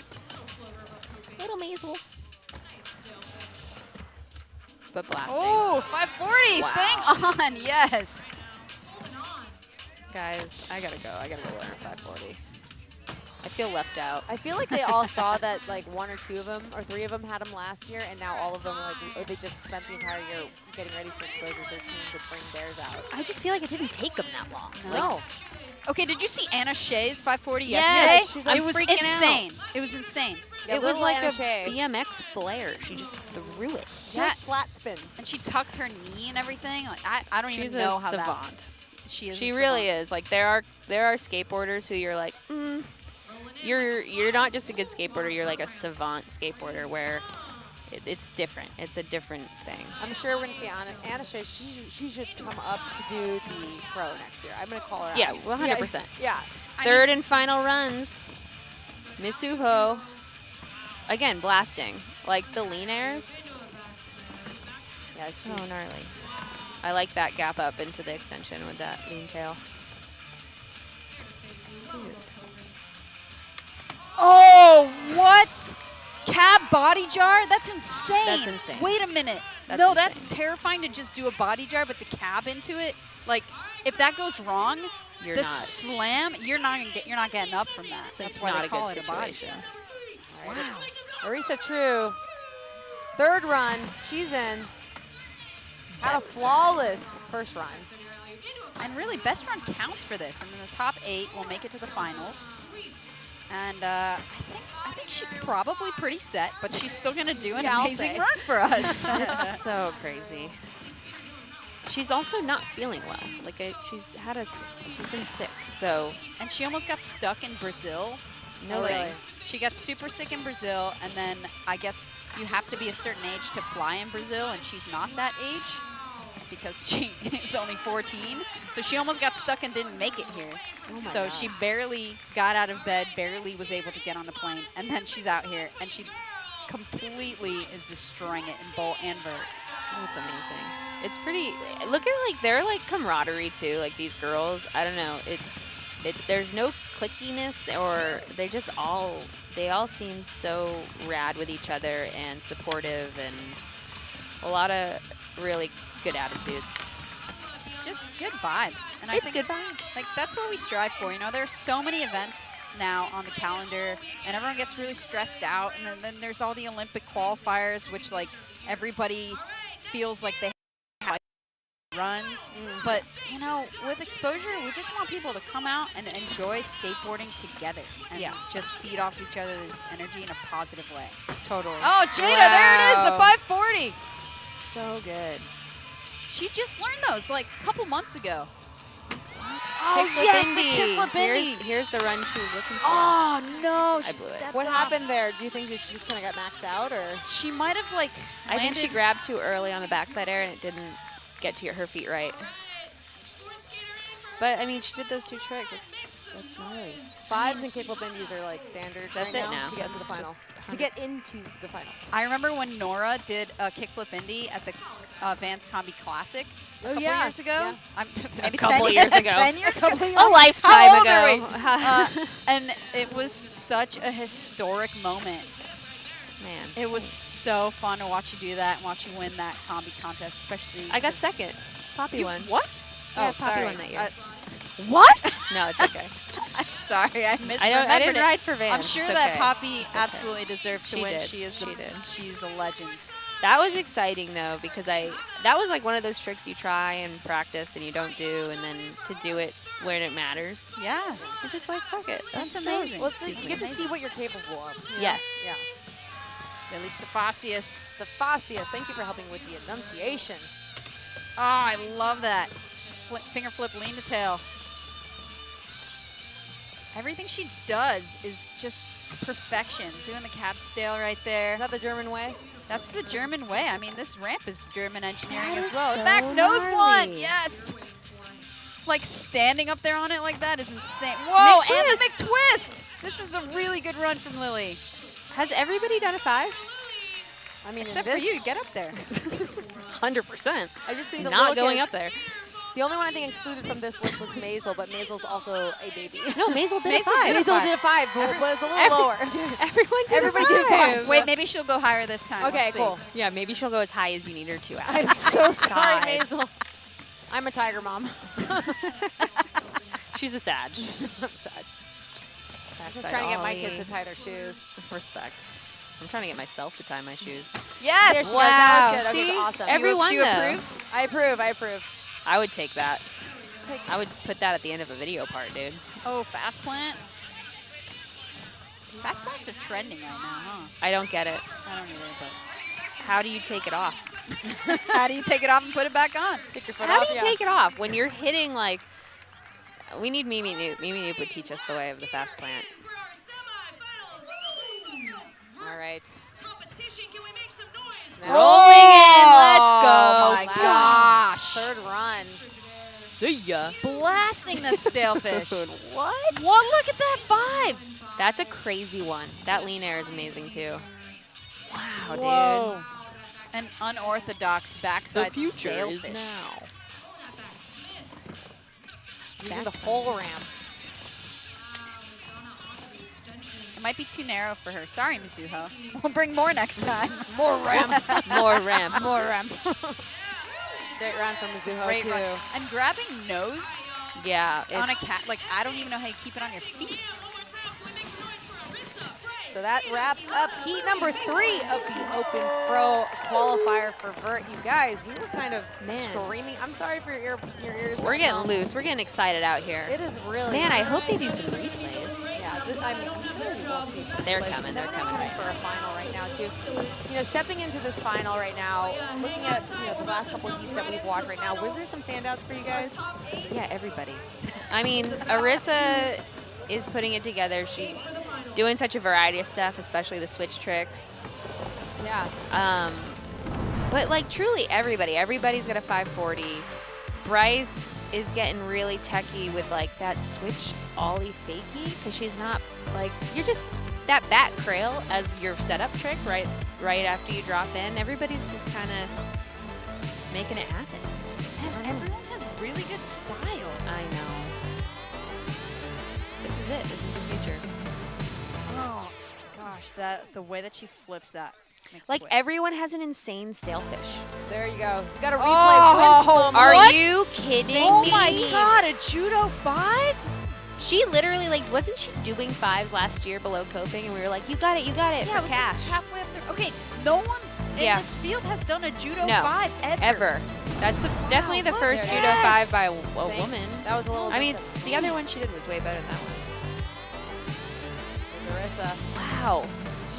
Little Maisel. But blasting. Oh, 540, staying on, yes. Guys, I gotta go. I gotta go learn 540. I feel left out. I feel like they all saw that like 1 or 2 of them or 3 of them had them last year, and now all of them are like, or they just spent the entire year getting ready for Exposure 13 to bring theirs out. I just feel like it didn't take them that long. No. Okay, did you see Anna Shea's 540 Yes, yesterday? It was freaking insane. It was insane. It was like Anna a Shea. BMX flare. She just threw it. She had flat spin. And she tucked her knee and everything. Like I don't She's even know a how savant. that. She is. She a really savant. is. Like there are skateboarders who you're like, you're not just a good skateboarder. You're like a savant skateboarder where it's different. It's a different thing. I'm sure we're gonna see Anna Shea. She should come up to do the pro next year. I'm gonna call her out. Yeah, 100%. Yeah. Third and final runs. Misuho. Again, blasting. Like the lean airs. Yeah, it's so gnarly. I like that gap up into the extension with that lean tail. Dude. Oh, what? Cab body jar? That's insane. That's insane. Wait a minute. That's no, insane. that's terrifying to just do a body jar, but the cab into it. Like, if that goes wrong, You're the not. slam, you're not getting up from that. That's why not they a call good it a body situation. jar. Wow. Marisa True, third run. She's in. Had a flawless first run. And really, best run counts for this. And then the top 8 will make it to the finals. And I think she's probably pretty set, but she's still going to do an amazing run for us. It's so crazy. She's also not feeling well. Like she's been sick. So and she almost got stuck in Brazil. no Like, thanks. she got super sick in Brazil, and then I guess you have to be a certain age to fly in Brazil, and she's not that age because she is only 14. So she almost got stuck and didn't make it here. Oh my So God. she barely got out of bed, barely was able to get on the plane, and then she's out here, and she completely is destroying it in bowl and vert. That's amazing. It's pretty. Look at like their like camaraderie too. Like these girls. I don't know. There's no clickiness, or they all seem so rad with each other and supportive, and a lot of really good attitudes. It's just good vibes. And I It's think good vibes. Like that's what we strive for. You know, there's so many events now on the calendar, and everyone gets really stressed out. And then there's all the Olympic qualifiers, which like everybody feels like they have runs. But you know, with Exposure, we just want people to come out and enjoy skateboarding together and just feed off each other's energy in a positive way. Totally. Oh, Jada, there it is, the Wow. 540. So good. She just learned those like a couple months ago. Oh yes, the kickflip Indy. Here's the run she was looking for. Oh no, I she blew it. stepped What off. happened there? Do you think that she just kind of got maxed out, or? She might have like I think she landed- grabbed too early on the backside air and it didn't get to her feet right. But I mean, she did those 2 tricks. That's gnarly. Fives and kickflip indies are like standard That's right it now. to get into the That's final. just To get into the final. I remember when Nora did a kickflip Indy at the Vans Combi Classic a couple years ago. Yeah. Maybe couple 10 years ago. 10 years ago. A lifetime How old are ago. we? And it was such a historic moment. Man. It was so fun to watch you do that and watch you win that combi contest, especially. I got 'cause second. Poppy you won. What? Yeah, Oh, Poppy sorry. won that year. What? No, it's okay. I'm sorry, I misremembered I didn't it. ride for I'm Vans. sure It's that okay. Poppy It's okay. absolutely deserved to She win. did. She is she's a legend. That was exciting though, because that was like one of those tricks you try and practice and you don't do, and then to do it when it matters. Yeah. You're just like, fuck it. That's so- amazing. Well, it's, you Excuse get me. to see what you're capable of. you know? Yes. Yeah. At least the Fasius. Cephasius, thank you for helping with the enunciation. Oh, I love that. Finger flip, lean to tail. Everything she does is just perfection. Doing the cab stale right there. Is that the German way? That's the German way. I mean, this ramp is German engineering That as is well. so Back nose one. gnarly. Yes. Like standing up there on it like that is insane. Whoa, and the McTwist. This is a really good run from Lily. Has everybody done a 5? I mean, Except for you, get up there. 100%. I just think the not little going kids- up there. The only one I think excluded from this list was Maisel, but Maisel's also a baby. No, Maisel did a Maisel 5. did a 5, but it's a little lower. Everyone did Everybody a did a 5. 5. Wait, maybe she'll go higher this time. Okay, Let's see. cool. Yeah, maybe she'll go as high as you need her to. I'm so sorry, God. Maisel. I'm a tiger mom. She's a Sag. I'm sad. I'm just Backside trying to get my ollie. kids to tie their shoes. Respect. I'm trying to get myself to tie my shoes. Yes! There she goes. That was good. See? Okay, awesome. Everyone Do you though. approve? I approve. I approve. I would take that. I would put that at the end of a video part, dude. Oh, fast plant. Fast plants are trending right now, huh? I don't get it. I don't either, but How do you take it off? how do you take it off and put it back on? Take your foot How off. do you take it off when you're hitting like? We need Mimi Noop. Mimi Noop would teach us the way of the fast plant. All right. Rolling in. Let's go. Oh my gosh. Third run. See ya. Blasting the stalefish. What? What? Look at that 5. That's a crazy one. That lean air is amazing too. Wow, Whoa. An unorthodox backside The future is stalefish. now. Using the whole ramp. It might be too narrow for her. Sorry, Mizuho. We'll bring more next time. More ramp. More ramp. More ramp. Great run from Mizuho, Great too. run. And grabbing nose Yeah. on a it's- cat, like, I don't even know how you keep it on your feet. So that wraps up heat number 3 of the Open Pro Qualifier for Vert. You guys, we were kind of screaming. I'm sorry for your ears. We're getting loose. We're getting excited out here. It is really. Man, I hope they do some replays. Yeah, I mean, we will see some They're replays. coming, And they're then we're coming. for a final right now too. You know, stepping into this final right now, looking at the last couple of heats that we've watched right now, was there some standouts for you guys? Yeah, everybody. I mean, Arissa is putting it together. She's doing such a variety of stuff, especially the switch tricks. Yeah. But like truly everybody's got a 540. Bryce is getting really techie with like that switch ollie fakie because she's not like, you're just that back crail as your setup trick right after you drop in. Everybody's just kind of making it happen. And everyone has really good style. I know. This is it. This is the future. Oh gosh, the way that she flips that. Makes Like twist. everyone has an insane stalefish. There you go. You got to replay. Oh, Are what? you kidding Oh me? my god, a judo 5? She literally, like, wasn't she doing 5s last year below coping? And we were like, you got it Yeah, for it was cash. like halfway up there. Okay, no one in Yeah. this field has done a judo No, 5 ever. Ever. That's definitely the look, first judo yes. 5 by a woman. That was a little. I mean, bit the other one she did was way better than that one. Marissa. Wow.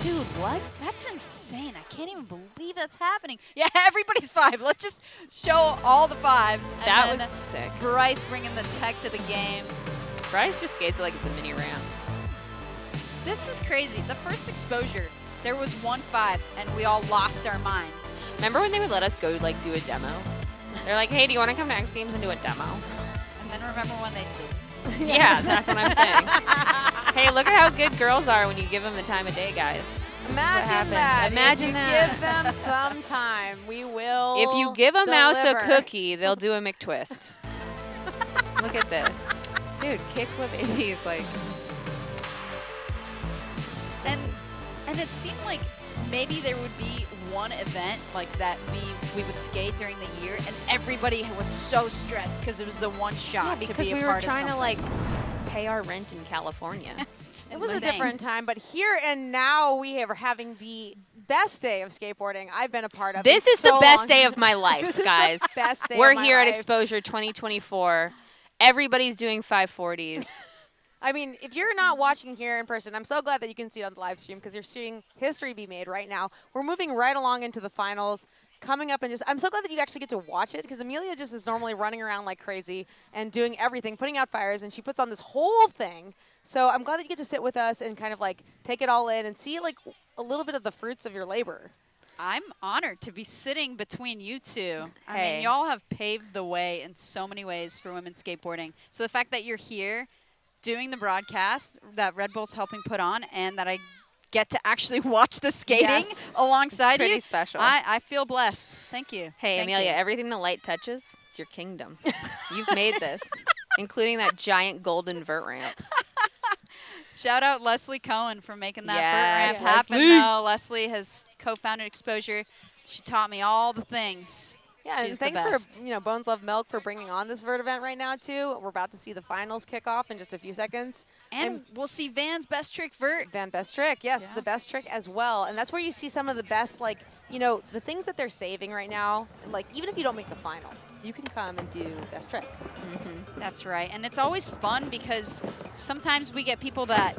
Dude, what? That's insane. I can't even believe that's happening. Yeah, everybody's 5. Let's just show all the 5s. And That then was sick. Bryce bringing the tech to the game. Bryce just skates it like it's a mini ramp. This is crazy. The first exposure, there was 1 5, and we all lost our minds. Remember when they would let us go, like, do a demo? They're like, hey, do you want to come to X Games and do a demo? And then remember when they did. Yeah, that's what I'm saying. Hey, look at how good girls are when you give them the time of day, guys. Imagine happens. that. Imagine if you that. Give them some time. We will. If you give a mouse a deliver. cookie, they'll do a McTwist. Look at this. Dude, kickflip indies, like. And it seemed like maybe there would be one event like that we would skate during the year, and everybody was so stressed because it was the one shot Yeah, to because be a we were part trying of to, like, something. pay our rent in California. It was a Insane. different time, but here and now we are having the best day of skateboarding I've been a part of. This in is the so best long. day of my This life, is the guys. best day We're of my here at life. Exposure 2024. Everybody's doing 540s. I mean, if you're not watching here in person, I'm so glad that you can see it on the live stream because you're seeing history be made right now. We're moving right along into the finals. Coming up and I'm so glad that you actually get to watch it because Amelia just is normally running around like crazy and doing everything, putting out fires, and she puts on this whole thing. So I'm glad that you get to sit with us and kind of like take it all in and see like a little bit of the fruits of your labor. I'm honored to be sitting between you two. I Hey. mean, y'all have paved the way in so many ways for women's skateboarding. So the fact that you're here doing the broadcast that Red Bull's helping put on and that I get to actually watch the skating Yes. alongside It's pretty you. special. I feel blessed. Thank you. Hey, Thank Amelia, you. everything the light touches, it's your kingdom. You've made this, including that giant golden vert ramp. Shout out Leslie Cohen for making that Yes, vert ramp happen. Leslie. Though Leslie has co-founded Exposure. She taught me all the things. Yeah, She's and thanks the best. for Bones Love Milk for bringing on this Vert event right now too. We're about to see the finals kick off in just a few seconds. And we'll see Van's best trick vert. Van best trick, yes, the best trick as well. And that's where you see some of the best, like, the things that they're saving right now. Like, even if you don't make the final, you can come and do best trick. That's right. And it's always fun because sometimes we get people that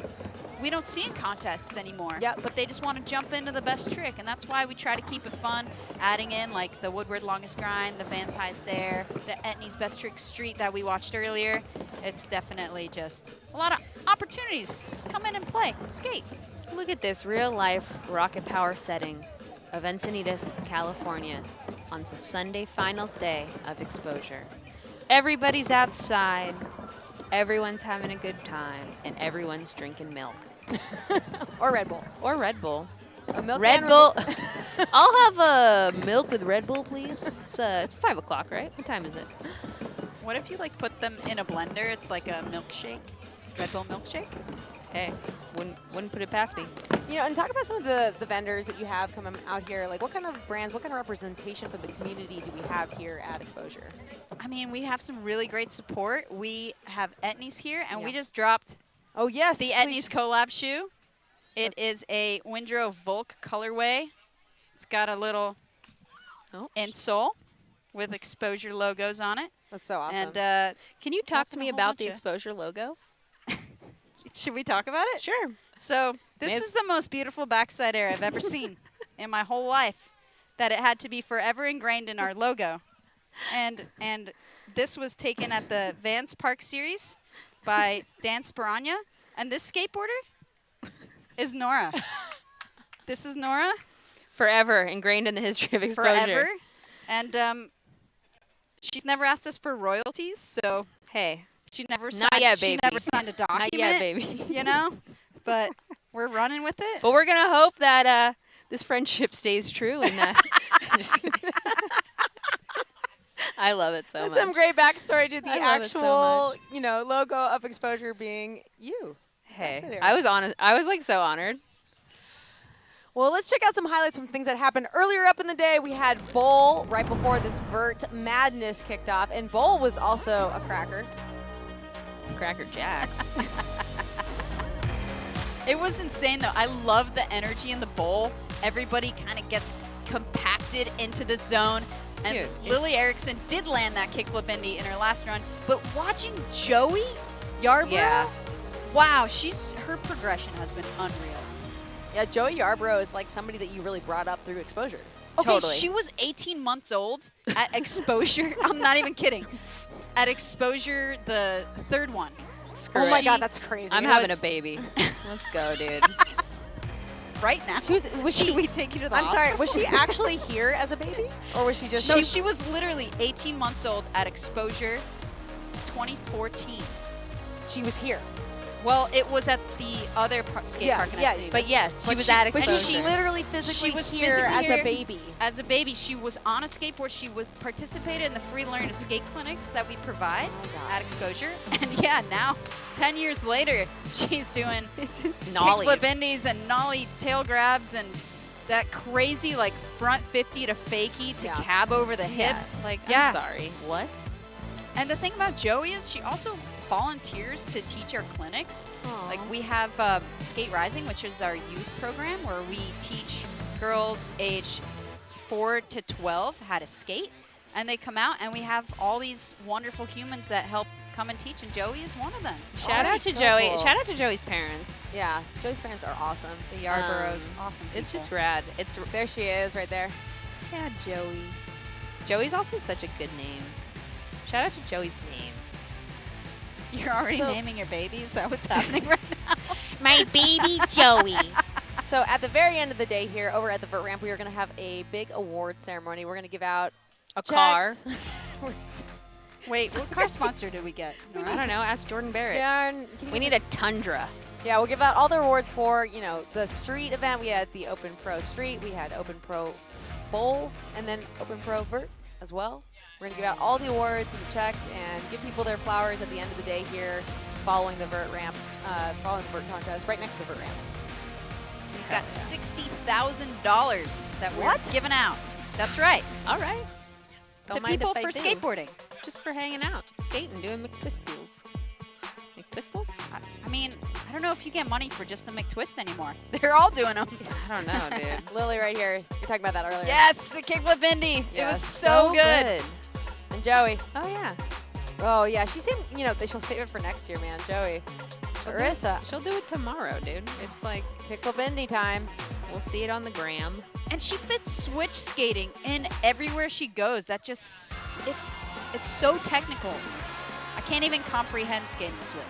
we don't see in contests anymore. Yep. But they just want to jump into the best trick. And that's why we try to keep it fun, adding in like the Woodward longest grind, the Vans highest air, the Etnies best trick street that we watched earlier. It's definitely just a lot of opportunities. Just come in and play, skate. Look at this real-life rocket power setting of Encinitas, California on the Sunday finals day of Exposure. Everybody's outside, everyone's having a good time, and everyone's drinking milk. Or Red Bull. Or Red Bull. A milk Red and Bull. I'll have milk with Red Bull, please. It's 5 o'clock, right? What time is it? What if you like put them in a blender? It's like a milkshake, Red Bull milkshake. Hey, wouldn't put it past me. And talk about some of the vendors that you have coming out here. Like, what kind of brands, what kind of representation for the community do we have here at Exposure? I mean, we have some really great support. We have Etnies here, and we Yeah. just dropped Oh, yes. the please. Etnies collab shoe. It is a Windrow Volk colorway. It's got a little insole with Exposure logos on it. That's so awesome. And can you talk to me about the Exposure logo? Should we talk about it? Sure. So this Maybe. is the most beautiful backside air I've ever seen in my whole life. That it had to be forever ingrained in our logo, and this was taken at the Vans Park Series by Dan Speragna, and this skateboarder is Nora. This is Nora. Forever ingrained in the history of Exposure. Forever, and she's never asked us for royalties, so hey, she never not signed. yet, She baby. never signed a document. Not yet, baby. You know, but we're running with it. But we're gonna hope that this friendship stays true and that. Just kidding. I love it so That's much. some great backstory to the I love it so actual, logo of Exposure being you. Hey, Backside air. I was honest. I was like so honored. Well, let's check out some highlights from things that happened earlier up in the day. We had Bowl right before this Vert madness kicked off, and Bowl was also a cracker. Cracker Jacks. It was insane, though. I love the energy in the bowl. Everybody kind of gets compacted into the zone. And Dude, Lily Erickson did land that kickflip Indy in her last run. But watching Joey Yarborough, wow, her progression has been unreal. Yeah, Joey Yarborough is like somebody that you really brought up through Exposure. Okay, she was 18 months old at Exposure. I'm not even kidding. At Exposure, the third one. Oh my God, that's crazy. I'm having a baby. Let's go, dude. Right now. Should we take you to the I'm sorry, hospital? was she actually here as a baby? Or was she just... No, she was literally 18 months old at Exposure 2014. She was here. Well, it was at the other skate park in Encinitas. But yes, she But was at But Exposure. she literally physically She was here physically as here a baby. As a baby, she was on a skateboard. She was participated in the free learn to skate clinics that we provide at Exposure. And yeah, now 10 years later, she's doing Nollies. kickflip indies and nollie tail grabs and that crazy like front 50 to fakie to cab over the hip. I'm sorry. What? And the thing about Joey is she also volunteers to teach our clinics. Like we have Skate Rising, which is our youth program where we teach girls age 4 to 12 how to skate. And they come out and we have all these wonderful humans that help come and teach, and Joey is one of them. Shout out to Joey. Shout out to Joey's parents. Yeah, Joey's parents are awesome. The Yarboroughs, awesome It's people. just rad. There she is, right there. Yeah, Joey. Joey's also such a good name. Shout out to Joey's name. You're already naming your baby? Is that what's happening right now? My baby Joey. So at the very end of the day here, over at the Vert Ramp, we are going to have a big award ceremony. We're going to give out a car. Wait, what car sponsor did we get? I don't know. Ask Jordan Barrett. Jordan, we need a Tundra. Yeah, we'll give out all the rewards for, you know, the street event. We had the Open Pro Street, we had Open Pro Bowl, and then Open Pro Vert as well. We're gonna give out all the awards and the checks and give people their flowers at the end of the day here following the Vert ramp, following the Vert contest, right next to the Vert ramp. We've got $60,000 that we're giving out. That's right. All right. To people for skateboarding. Just for hanging out, skating, doing McTwistles. McTwistles? I mean, I don't know if you get money for just a McTwist anymore. They're all doing them. I don't know, dude. Lily right here. You're talking about that earlier. Yes, the kickflip Indy. It was Yes, so good. And Joey. Oh, yeah. Oh, yeah. She said, you know, she'll save it for next year, man. Joey. Marissa. She'll do it tomorrow, dude. It's like kickflip Indy time. We'll see it on the gram. And she fits switch skating in everywhere she goes. That just, it's so technical. I can't even comprehend skating switch.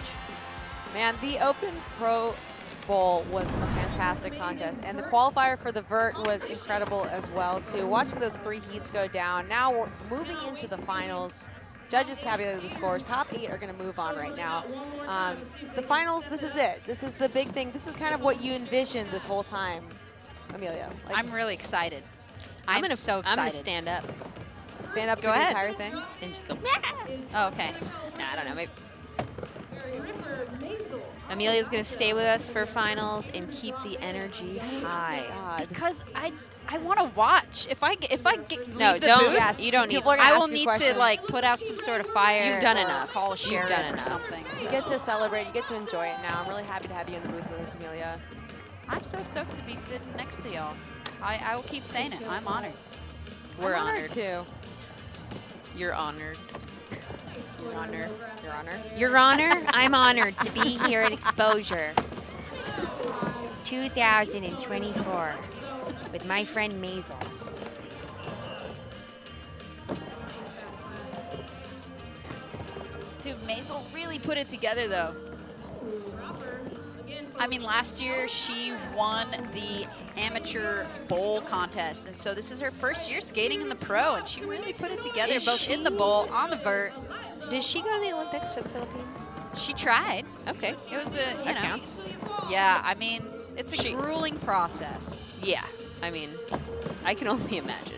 Man, the Open Pro Bowl was a fantastic contest, and the qualifier for the Vert was incredible as well, too. Watching those 3 heats go down, now we're moving into the finals. Judges tabulated the scores. Top 8 are going to move on right now. The finals, this is it. This is the big thing. This is kind of what you envisioned this whole time, Amelia. Like, I'm really excited. I'm so excited. I'm going to stand up. Stand up Go for ahead. the entire thing? And just go, Oh, okay. I don't know, maybe. Amelia's going to stay with us for finals and keep the energy high. Because I want to watch. If I leave No, the don't. booth, Yes, you don't need. I will need to like put out some sort of fire. You've done or enough. Call a You've sheriff done or enough. something. You get to celebrate. You get to enjoy it now. I'm really happy to have you in the booth with us, Amelia. I'm so stoked to be sitting next to y'all. I will keep saying it. I'm honored. We're I'm honored. too. You're honored. Your Honor. Your Honor. Your Honor, I'm honored to be here at Exposure 2024 with my friend Maisel. Dude, Maisel really put it together, though. I mean, last year she won the amateur bowl contest, and so this is her first year skating in the pro, and she really put it together, Is both she- in the bowl, on the vert. Did she go to the Olympics for the Philippines? She tried. Okay. It was a, you That know. counts. Yeah, I mean, it's a grueling process. Yeah, I mean, I can only imagine.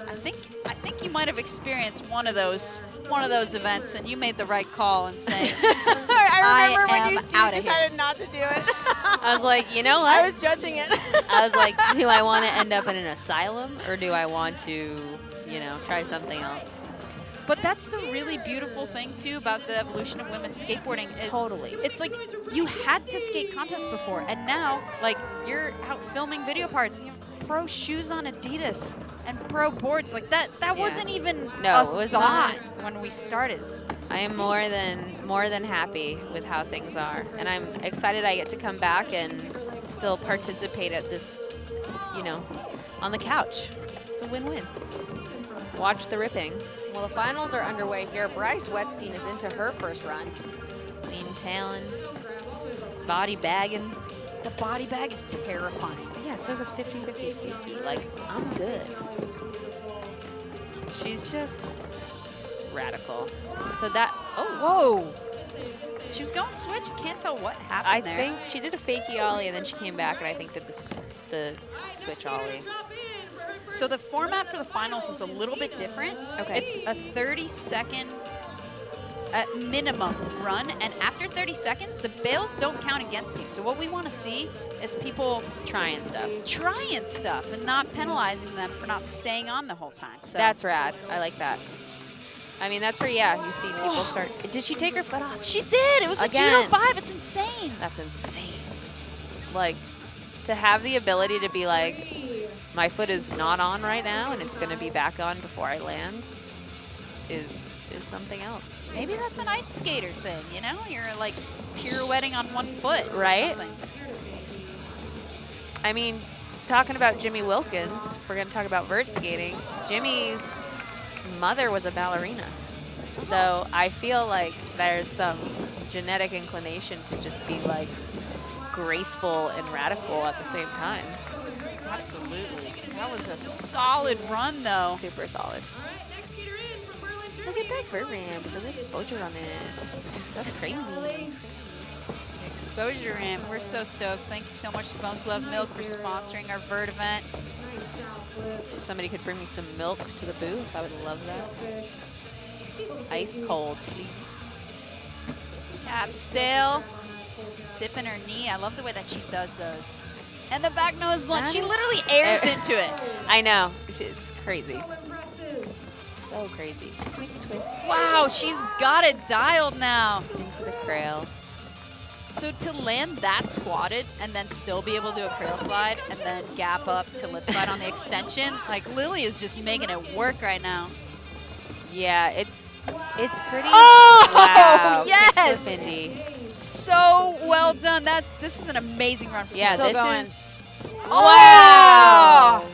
I think you might have experienced one of those events, and you made the right call in saying, I remember when you outta decided not to do it. I was like, you know what? I was judging it. I was like, do I want to end up in an asylum or do I want to, you know, try something else? But that's the really beautiful thing, too, about the evolution of women's skateboarding is Totally. it's like you had to skate contests before, and now, like, you're out filming video parts, and you have pro shoes on Adidas and pro boards. Like, that wasn't even No, a it was thought not. when we started. It's I am insane. more than happy with how things are. And I'm excited I get to come back and still participate at this, you know, on the couch. It's a win-win. Watch the ripping. Well, the finals are underway here. Bryce Wetstein is into her first run. Lean tailing, body bagging. The body bag is terrifying. Yeah, so it's a 50-50 freaky. Like, I'm good. She's just radical. So that, Whoa. She was going switch. You can't tell what happened I there. think she did a fakie ollie and then she came back and I think did the switch ollie. So the format for the finals is a little bit different. Okay. It's a 30-second minimum run, and after 30 seconds, the bails don't count against you. So what we want to see is people trying stuff and not penalizing them for not staying on the whole time. So That's rad. I like that. I mean, that's where, yeah, you see people start. Did she take her foot off? She did. It was Again. a judo 5. It's insane. That's insane. Like, to have the ability to be like, my foot is not on right now and it's going to be back on before I land is something else. Maybe that's an ice skater thing, you know? You're like pirouetting on one foot or Right? something. I mean, talking about Jimmy Wilkins, if we're going to talk about vert skating, Jimmy's mother was a ballerina. So I feel like there's some genetic inclination to just be like graceful and radical at the same time. Absolutely. That was a solid run, though. Super solid. Look at that vert ramp. It says exposure on it. That's crazy. exposure ramp. We're so stoked. Thank you so much to Bones Love Milk for sponsoring our Vert event. If somebody could bring me some milk to the booth, I would love that. Ice cold, please. Cap still. Dipping her knee. I love the way that she does those. And the back nose blunt. She literally airs into it. I know. It's crazy. So crazy. Quick twist. Wow, she's got it dialed now. Into the crail. So to land that squatted and then still be able to do a crail slide and then gap up to lip slide on the extension, like Lily is just making it work right now. Yeah, it's pretty. Oh, wow. yes! Flip Indy. So well done. This is an amazing run for Yeah, still this going. is. Wow!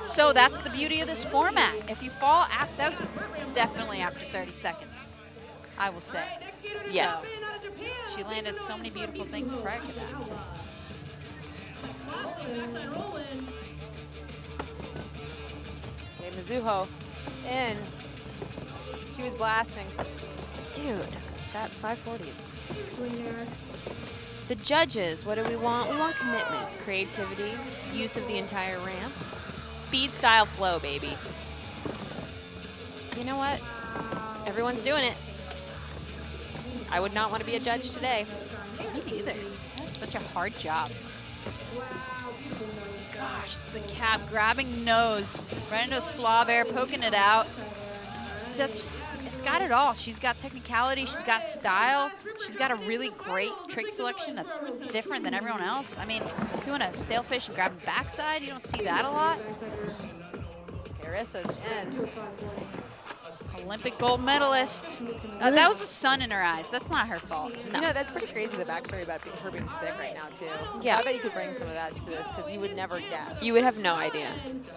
So that's the beauty of this format. If you fall after, that was definitely after 30 seconds, I will say. Yes. So, she landed so many beautiful things prior to that. Okay, Mizuho in. She was blasting. Dude, that 540 is crazy. The judges, what do we want? We want commitment, creativity, use of the entire ramp, speed, style, flow, baby. You know what? Everyone's doing it. I would not want to be a judge today. Me neither. That's such a hard job. Gosh, the cap grabbing nose, right into a slaw bear, poking it out. It's got it all. She's got technicality, she's got style, she's got a really great trick selection that's different than everyone else. I mean, doing a stale fish and grabbing backside, you don't see that a lot. Carissa's in. Olympic gold medalist. That was the sun in her eyes. That's not her fault. No. You know, that's pretty crazy, the backstory about her being sick right now, too. Yeah. I bet you could bring some of that to this, because you would never guess. You would have no idea.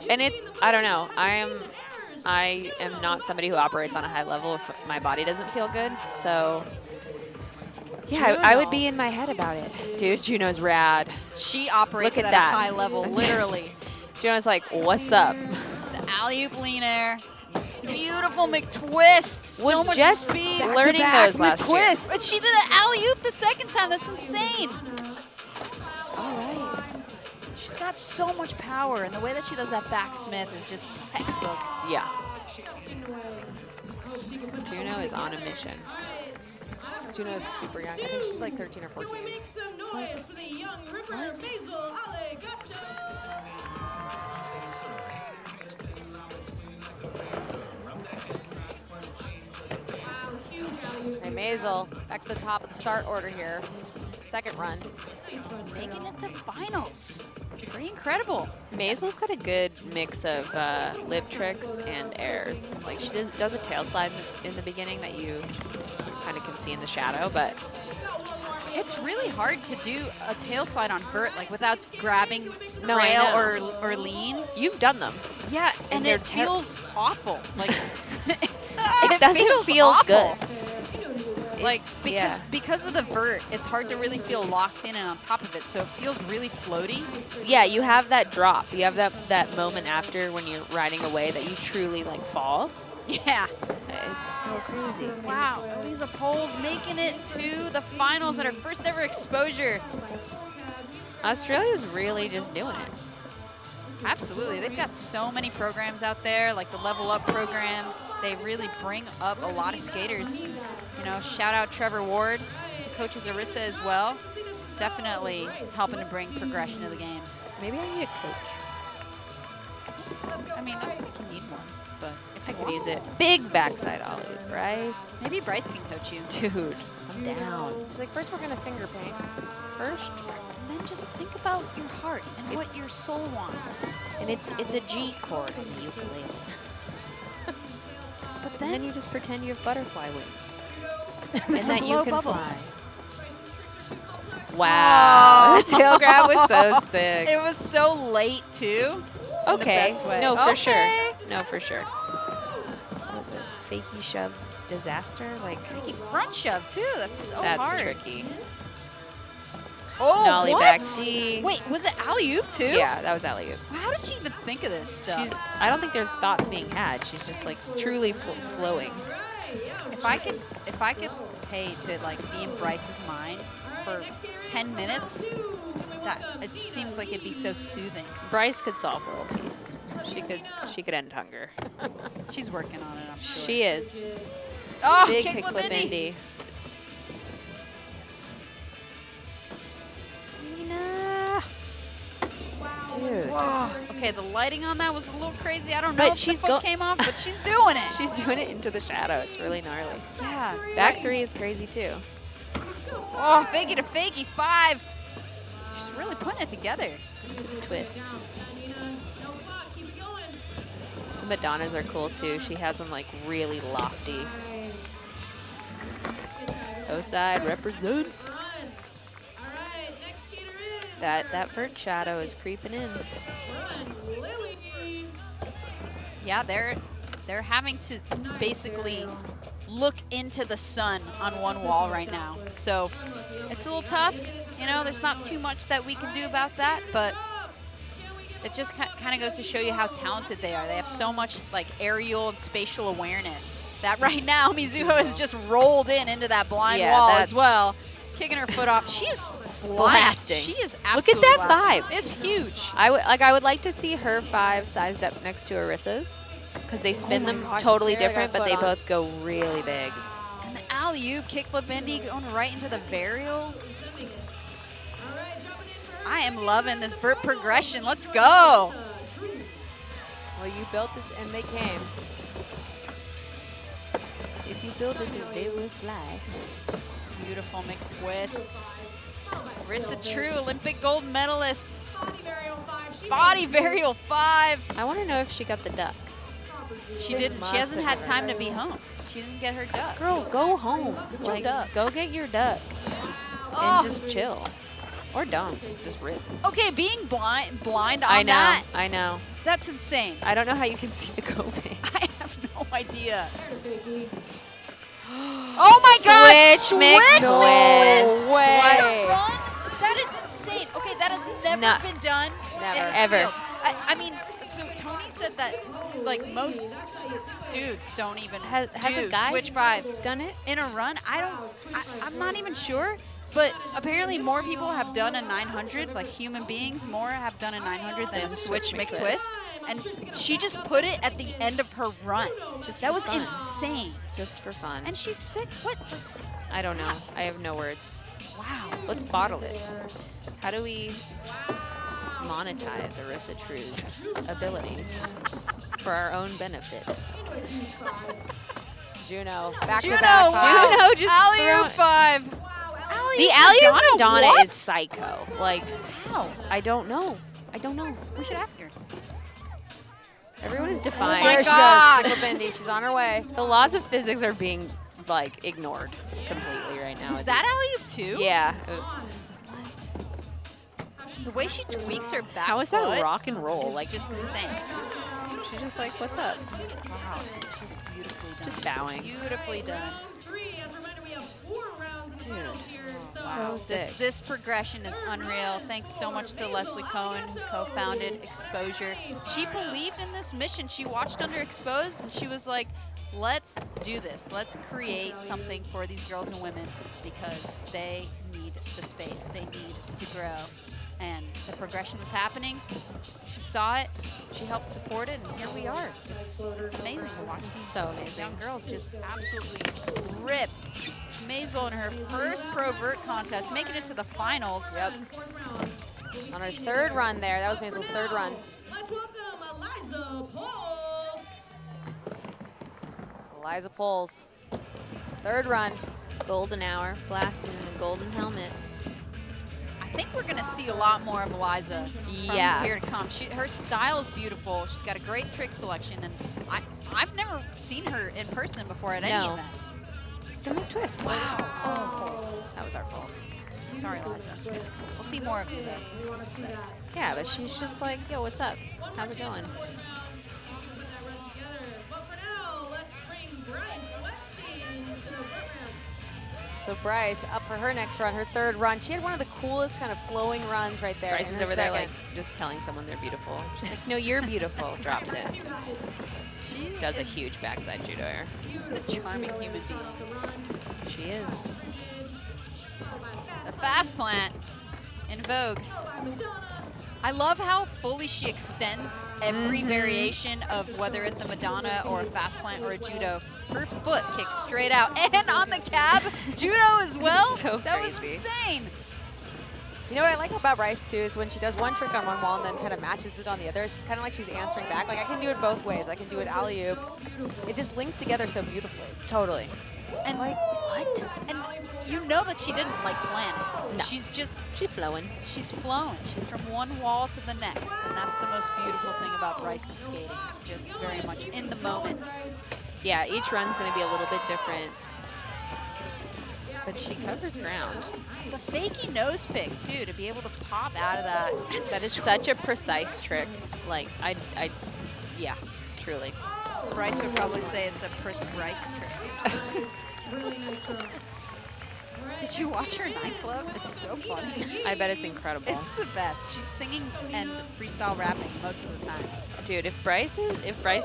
And it's, I don't know, I am not somebody who operates on a high level if my body doesn't feel good. So, yeah, I would be in my head about it. Dude, Juno's rad. She operates Look at that. a high level, literally. Juno's like, what's up? The alley-oop lean air. Beautiful McTwist. So much just speed. learning those last year. McTwist. But she did an alley-oop the second time. That's insane. All right. She's got so much power, and the way that she does that backsmith is just textbook. Yeah. Juno is on a mission. Juno is super young. I think she's like 13 or 14. What? Hey, Maisel, back to the top of the start order here. Second run. Making it to finals. Pretty incredible. Maisel's got a good mix of lip tricks and airs. Like she does a tail slide in the beginning that you kind of can see in the shadow, but it's really hard to do a tail slide on vert like without grabbing No, I rail know. or lean. You've done them. Yeah, and they're it feels awful. Like It doesn't feels feel awful. good. Like It's- because of the vert, it's hard to really feel locked in and on top of it, so it feels really floaty. Yeah, you have that drop. You have that moment after when you're riding away that you truly like fall. Yeah. It's so crazy. Wow, Elisa Poles making it to the finals at her first ever exposure. Australia's really just doing it. Absolutely. They've got so many programs out there, like the Level Up program. They really bring up a lot of skaters. You know, shout out Trevor Ward, coaches Arissa as well. Definitely helping to bring progression to the game. Maybe I need a coach. I mean, I think you need one, but if I you could want use to. it. Big backside ollie, Bryce. Maybe Bryce can coach you. Dude, I'm down. She's like, first we're gonna finger paint. First. And then just think about your heart and what your soul wants. And it's a G chord in the ukulele. But then you just pretend you have butterfly wings. and and that you blow can bubbles. fly. Wow. The tail grab was so sick. It was so late too. in the Okay. best way. No, for sure. Okay. No, for sure. What was it? Fakey shove disaster? Like Fakey front shove too. That's so that's hard. tricky. Oh, Nollie what? back D. Wait, was it alley-oop too? Yeah, that was alley-oop. How does she even think of this stuff? I don't think there's thoughts being had. She's just like truly flowing. If I could pay to like be in Bryce's mind for 10 minutes, it seems like it'd be so soothing. Bryce could solve world peace. She could end hunger. She's working on it, I'm sure. She is. Oh, big kickflip Indy. Dude. Whoa. Okay, the lighting on that was a little crazy. I don't But know if she's the foot came off, but she's doing it. She's doing it into the shadow. It's really gnarly. Yeah. Back 3 is crazy too. Oh, fakie to fakie, 5. She's really putting it together. Twist. The Madonnas are cool too. She has them like really lofty. O-side represent. That vert shadow is creeping in. Yeah, they're having to basically look into the sun on one wall right now. So it's a little tough. You know, there's not too much that we can do about that, but it just kind of goes to show you how talented they are. They have so much like aerial and spatial awareness that right now Mizuho has just rolled into that blind wall as well, kicking her foot off. She's blasting. She is Look absolutely at that blasting. 5. It's huge. I would like to see her 5 sized up next to Arissa's because they spin them totally different, but they both go really big. And the alley-oop, kickflip Indy going right into the varial. I am loving this vert progression. Let's go. Well, you built it and they came. If you build it, they will fly. Beautiful McTwist. Arissa True, Olympic gold medalist. Body varial 5. I want to know if she got the duck. She didn't. She hasn't had time to be home. She didn't get her duck. Girl, go home. Get your duck. Go get your duck. Oh. And just chill. Or don't. Just rip. Okay, being blind on I know. that. I know. That's insane. I don't know how you can see the coping. I have no idea. Oh my God! Switch McTwist. No way. Run? That is insane. Okay, that has never been done in this Ever. field. I mean, so Tony said that like most dudes don't even has do a guy switch 5s done it in a run. I'm not even sure. But apparently more people have done a 900, like human beings, more have done a 900 than a switch McTwist. And she just put it at the end of her run. That was fun. insane. Just for fun. And she's sick. What? I don't know. I have no words. Wow. Let's bottle it. How do we monetize Arissa True's abilities for our own benefit? Juno, back Juno, to back. wow. Juno just alley-oop throwing- 5. The alley-oop Madonna what? is psycho. Like, how? I don't know. I don't know. We should ask her. Everyone is Oh defying. my There God. she goes. Bendy. She's on her way. The laws of physics are being like ignored completely right now. Is that alley-oop too? Yeah. The way she tweaks her back How is foot that rock and roll? is Like, just insane. she's just like, what's up? Wow. Just beautifully done. Just bowing. Beautifully done. Dude. Wow. So sick. This progression is unreal. Thanks so much to Leslie Cohen, who co-founded Exposure. She believed in this mission. She watched Under Exposed, and she was like, let's do this. Let's create something for these girls and women because they need the space. They need to grow. And the progression was happening. She saw it. She helped support it, and here we are. It's amazing to watch these So amazing. young girls just absolutely rip. Maisel in her first pro vert contest, making it to the finals. Yep. On her 3rd run there. That was Maisel's 3rd run. Eliza Poles. 3rd run. Golden hour, blasting in the golden helmet. I think we're gonna see a lot more of Eliza from here to come. Her style is beautiful. She's got a great trick selection, and I've never seen her in person before at any event. The McTwist. Wow. Oh, that was our fault. Sorry, Eliza. We'll see more of you though. Yeah, but she's just like, yo, what's up? How's it going? So Bryce up for her next run, her 3rd run. She had one of the coolest kind of flowing runs right there. Bryce in is her over there second. like just telling someone they're beautiful. She's like, no, you're beautiful. Drops it. She Does a huge backside judo air. Just a charming human being. She is. The fast plant in vogue. I love how fully she extends every variation of whether it's a Madonna or a fast plant or a judo. Her foot kicks straight out. And on the cab, judo as well. So that was crazy. insane. You know what I like about Bryce too is when she does one trick on one wall and then kind of matches it on the other, it's just kind of like she's answering back. Like I can do it both ways. I can do it alley-oop. It just links together so beautifully. Totally. And like what? And you know that she didn't like plan it. No. She's flowing. She's flown. She's from one wall to the next, and that's the most beautiful thing about Bryce's skating. It's just very much in the moment. Yeah, each run's going to be a little bit different, but she covers ground. The fakey nose pick too, to be able to pop out of that. That is such a precise trick. Like yeah, truly. Bryce would probably say it's a Chris Bryce trick. Did you watch her nightclub? It's so funny. I bet it's incredible. It's the best. She's singing and freestyle rapping most of the time. Dude, if Bryce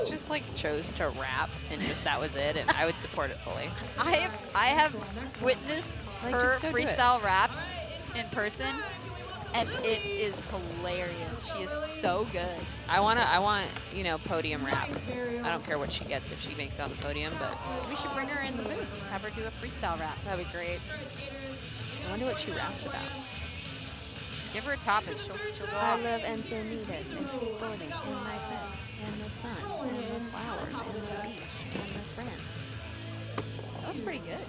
just like chose to rap and just that was it, and I would support it fully. I have witnessed Like, her just go do it. freestyle raps in person, and it is hilarious. She is so good. I want podium rap. I don't care what she gets if she makes it on the podium, but We should bring her in the booth. Have her do a freestyle rap. That'd be great. I wonder what she raps about. Give her a topic. She'll go I off. love Encinitas and skateboarding and my friends and the sun and the flowers and the beach and the friends. That was pretty good.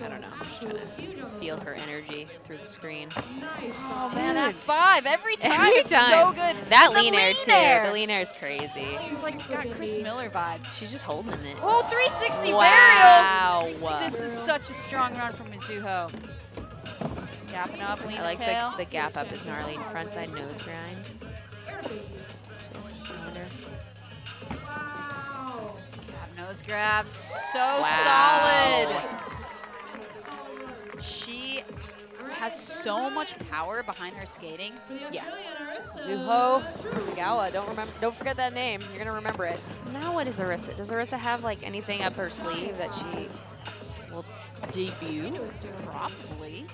I don't know. I'm just trying to feel her energy through the screen. Oh man, that 5 every time. Every it's time. so good. That The lean air lean too. air. The lean air is crazy. It's like got Chris Miller vibes. She's just holding it. Oh, 360 Wow. burial. This is such a strong run from Mizuho. Gapping up, lean I like the tail. the gap up is gnarly. Frontside nose grind. Just under. Gap nose grab, so Wow. solid. She has so much power behind her skating. Yeah. Zuho Sagawa. Don't forget that name. You're gonna remember it. Now what is Arissa? Does Arissa have like anything up her sleeve that she will debut? Probably.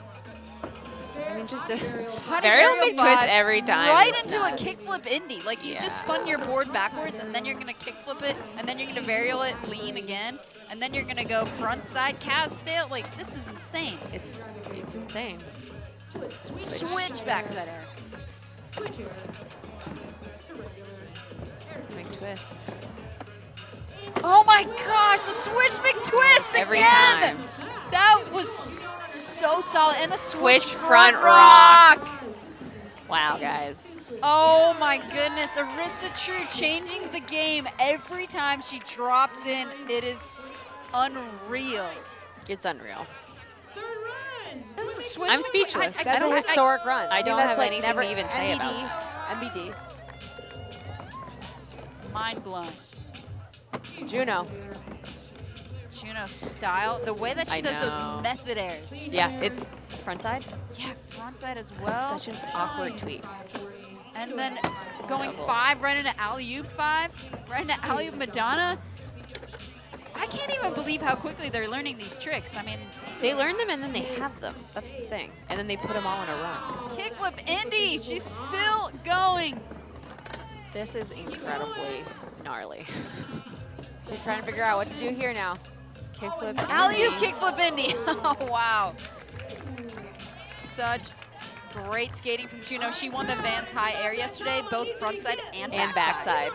I mean, just a Honey varial Burial big twist 5 every time. Right is into nuts. a kickflip indie. Like you Yeah. just spun your board backwards, and then you're gonna kickflip it, and then you're gonna varial it, lean again, and then you're gonna go front side cab stale. Like this is insane. It's insane. Switch backside air. Big twist. Oh my gosh, the switch McTwist Every again! time. That was so solid. And the Switch switch front front rock. rock. Wow, guys. Oh my goodness, Arissa True changing the game every time she drops in. It is unreal. It's unreal. This is a switch I'm McTwist. speechless. That's a historic run. I don't think that's have like anything never to even say about MBD. that. MBD. Mind blown. Juno. Juno style. The way that she I does know. those method airs. Yeah, it frontside. Yeah, frontside as well. Such an awkward tweak. And then going 5 right into alley-oop 5, right into alley-oop Madonna. I can't even believe how quickly they're learning these tricks. I mean, They learn them and then they have them. That's the thing. And then they put them all in a run. kickflip Indy, she's still going. This is incredibly gnarly. She's trying to figure out what to do here now. Kickflip. Alley-oop Indy. kickflip Indy. Oh, wow. Such great skating from Juno. She won the Vans High Air yesterday, both frontside and backside.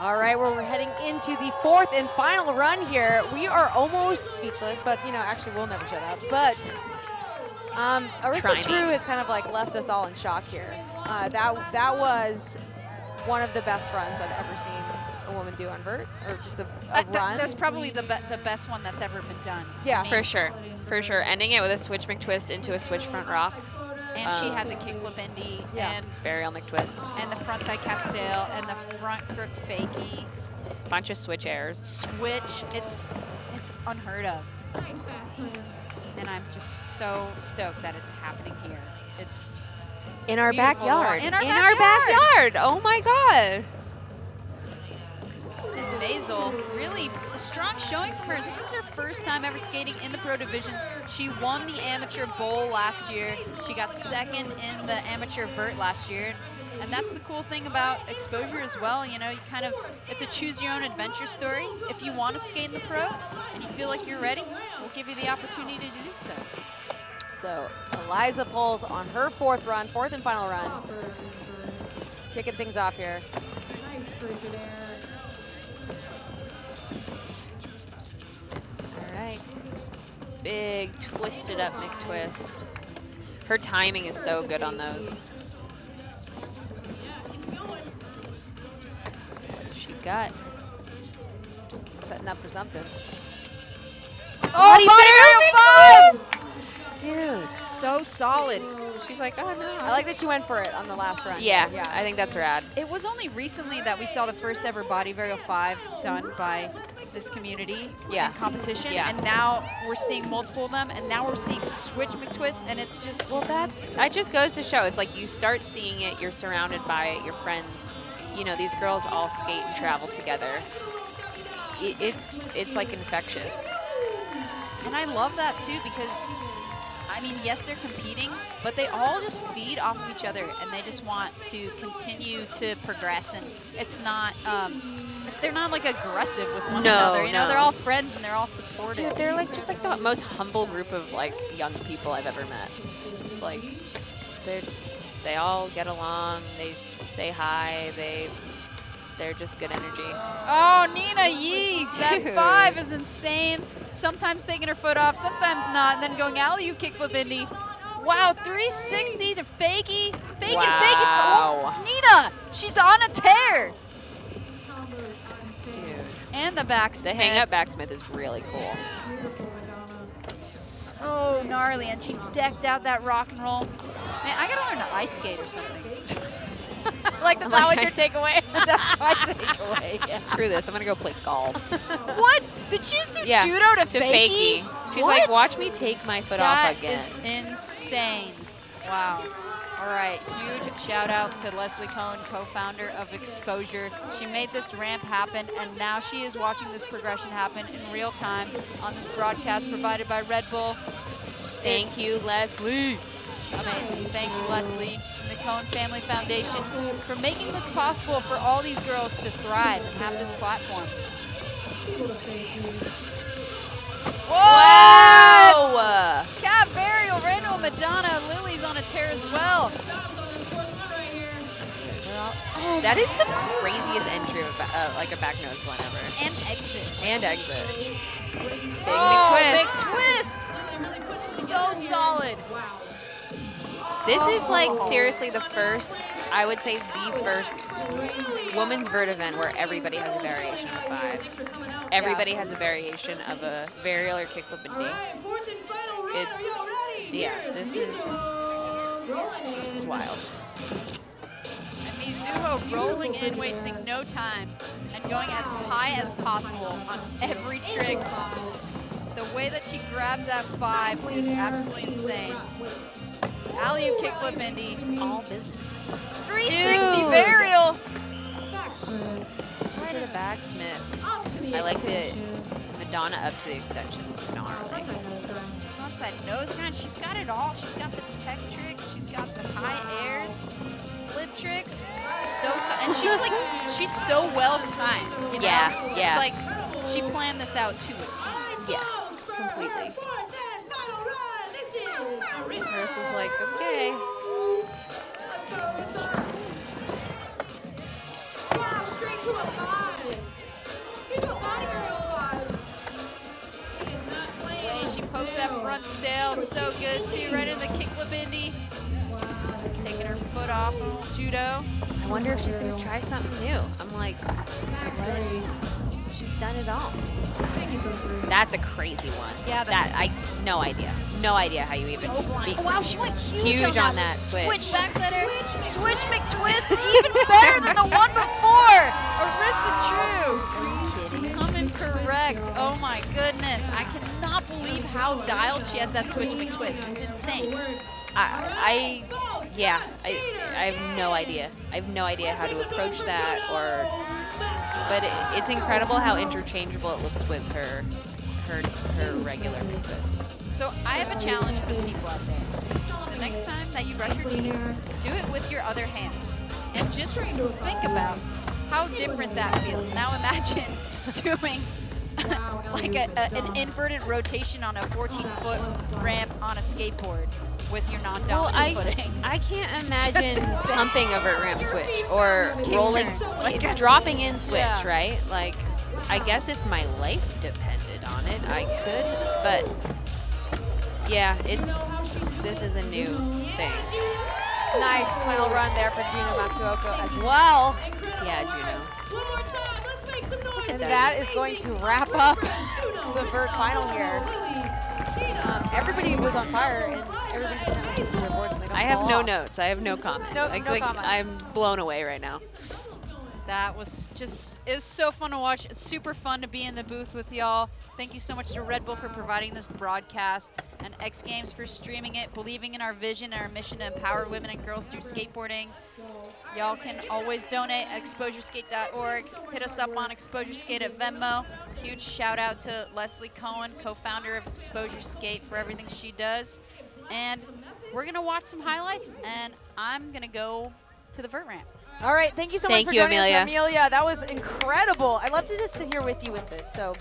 All right, we're heading into the 4th and final run here. We are almost speechless, but actually we'll never shut up. But Arissa Trying. True has kind of like left us all in shock here. That was one of the best runs I've ever seen a woman do on Vert, or just a run. That's probably the best one that's ever been done. Yeah. For sure. For sure. Ending it with a switch McTwist into a switch front rock. And she had the kickflip Indy and Varial McTwist. the frontside cap stale and the front crook fakie. Bunch of switch airs. Switch, it's unheard of. And I'm just so stoked that it's happening here. It's In our beautiful. backyard. In our backyard. Oh my God. Amazing. Hazel, really a strong showing from her. This is her first time ever skating in the pro divisions. She won the amateur bowl last year. She got second in the amateur vert last year. And that's the cool thing about exposure as well. You know, you kind of, it's a choose your own adventure story. If you want to skate in the pro and you feel like you're ready, we'll give you the opportunity to do so. So Eliza pulls on her fourth and final run. Kicking things off here. All right. Big twisted up McTwist. Her timing is so good on those. She got setting up for something. Oh, body barrel 5! Dude, so solid. She's like, oh no. I like that she went for it on the last run. Yeah, I think that's rad. It was only recently that we saw the first ever body varial 5 done by this community in competition. Yeah. And now we're seeing multiple of them, and now we're seeing switch McTwist, and it's just, well, that just goes to show, it's like you start seeing it, you're surrounded by it, your friends, you know, these girls all skate and travel together. It's like infectious. And I love that too, because I mean, yes, they're competing, but they all just feed off of each other, and they just want to continue to progress. And it's not, they're not like aggressive with one another. You know, they're all friends and they're all supportive. Dude, they're like just like the most humble group of like young people I've ever met. Like, they all get along. They say hi. They're just good energy. Oh, Nina Yeeks, that 5 is insane. Sometimes taking her foot off, sometimes not, and then going alley-oop kickflip Indy. Wow, 360 to fakie. Fake it. Oh, Nina, she's on a tear. Dude. And the backsmith. The hang-up backsmith is really cool. So gnarly, and she decked out that rock and roll. Man, I gotta learn to ice skate or something. Like that was your takeaway? That's my takeaway. Yeah. Screw this, I'm gonna go play golf. What? Did she just do judo to fakie? She's like, watch me take my foot off again. That is insane. Wow. All right, huge shout out to Leslie Cohen, co-founder of Exposure. She made this ramp happen, and now she is watching this progression happen in real time on this broadcast provided by Red Bull. Thank you, Leslie. Amazing. Thank you, Leslie, and the Cohen Family Foundation for making this possible for all these girls to thrive and have this platform. Whoa! Cat Burial, Randall, Madonna, Lily's on a tear as well. That is the craziest entry of like a back nose blend ever. And exit. And exits. Big McTwist. So solid. This is like seriously the first, I would say the first women's vert event where everybody has a variation of 5. Everybody has a variation of a varial or kickflip and D. It's, this is wild. And Mizuho rolling in, wasting no time, and going as high as possible on every trick. The way that she grabs that 5 is absolutely insane. Alley-oop kickflip Indy. All business. 360 varial. To the backsmith. I like the Madonna up to the extensions. Gnarly. Outside nose grind. She's got it all. She's got the tech tricks. She's got the high airs, flip tricks. And she's so well timed. You know? Yeah. It's like she planned this out to a T. Yes, completely. Nurse is like, okay. She pokes that front stale so good too, right in the kickflip Indy. Taking her foot off on judo. I wonder if she's gonna try something new. I'm like, she's done it all. That's a crazy one. Yeah, no idea. No idea how you even beat. Oh, wow, she went huge on that switch. Switch backside air, switch McTwist, even better than the one before. Arissa True. Coming correct. Oh my goodness. I cannot believe how dialed she has that switch McTwist. It's insane. I have no idea. I have no idea how to approach that or but it's incredible how interchangeable it looks with her regular mid twist. So I have a challenge for the people out there. The next time that you brush your teeth, do it with your other hand. And just think about how different that feels. Now imagine doing like an inverted rotation on a 14-foot ramp on a skateboard with your non-dominant footing. I can't imagine humping a vert ramp switch or rolling, dropping in switch, right? Like, I guess if my life depended on it, I could, but yeah, this is a new thing. Nice final run there for Juno Matsuoko as well. Yeah, Juno. And that is going to wrap up the vert final here. Everybody was on fire, and everybody's kind of using their board. I have no notes. I have no comment. No comments. I'm blown away right now. That was just, it was so fun to watch. It's super fun to be in the booth with y'all. Thank you so much to Red Bull for providing this broadcast and X Games for streaming it, believing in our vision and our mission to empower women and girls through skateboarding. Y'all can always donate at exposureskate.org. Hit us up on Exposure Skate at Venmo. Huge shout out to Leslie Cohen, co-founder of Exposure Skate, for everything she does. And we're gonna watch some highlights, and I'm gonna go to the vert ramp. All right, thank you so much for joining us, Amelia. That was incredible. I'd love to just sit here with you with it. So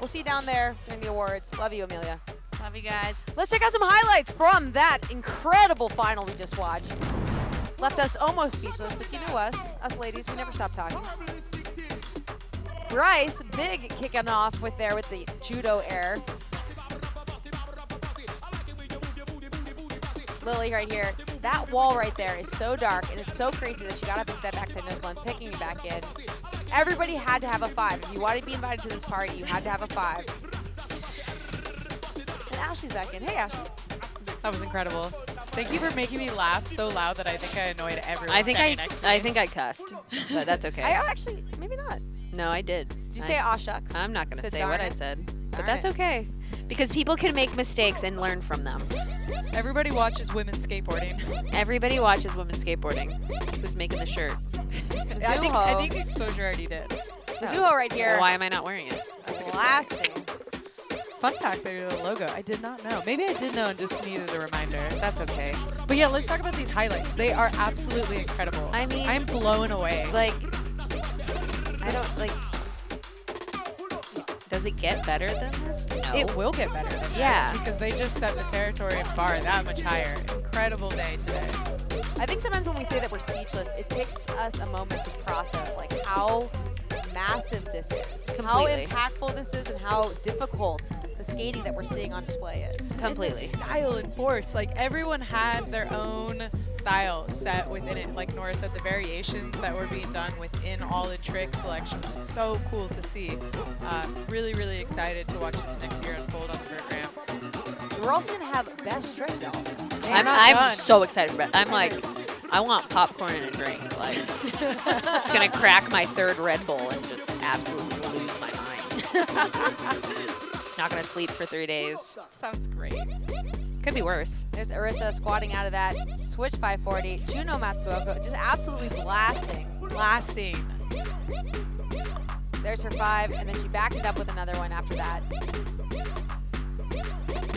we'll see you down there during the awards. Love you, Amelia. Love you guys. Let's check out some highlights from that incredible final we just watched. Left us almost speechless, but you know us ladies, we never stop talking. Bryce, big kicking off with the judo air. Lily right here. That wall right there is so dark, and it's so crazy that she got up into that backside nose blunt, picking me back in. Everybody had to have a 5. If you wanted to be invited to this party, you had to have a 5. And Ashley's back in. Hey, Ashley. That was incredible. Thank you for making me laugh so loud that I think I annoyed everyone. I think I cussed, but that's okay. I actually, maybe not. No, I did. Did you say aw shucks? I'm not going to say what I said, but Darn that's it. okay. Because people can make mistakes and learn from them. Everybody watches women skateboarding. Everybody watches women skateboarding. Who's making the shirt? I think Exposure already did. Mizuho right here. Well, why am I not wearing it? Blasting. Fun fact, they're the logo. I did not know. Maybe I did know and just needed a reminder. That's okay. But yeah, let's talk about these highlights. They are absolutely incredible. I mean, I'm blown away. Like, I don't, like, does it get better than this? No. It will get better than this because they just set the territory and bar that much higher. Incredible day today. I think sometimes when we say that we're speechless, it takes us a moment to process like how massive this is, Completely. how impactful this is, and how difficult the skating that we're seeing on display is. Completely. And the style and force. Like, everyone had their own style set within it. Like Nora said, the variations that were being done within all the trick selection was so cool to see. Really, really excited to watch this next year unfold on the vert ramp. We're also going to have best trick, y'all. I'm so excited about it. I'm like, I want popcorn and a drink. Like, just gonna crack my 3rd Red Bull and just absolutely lose my mind. Not gonna sleep for 3 days. Sounds great. Could be worse. There's Arissa squatting out of that switch 540. Juno Matsuoko just absolutely blasting. There's her 5, and then she backed it up with another one after that.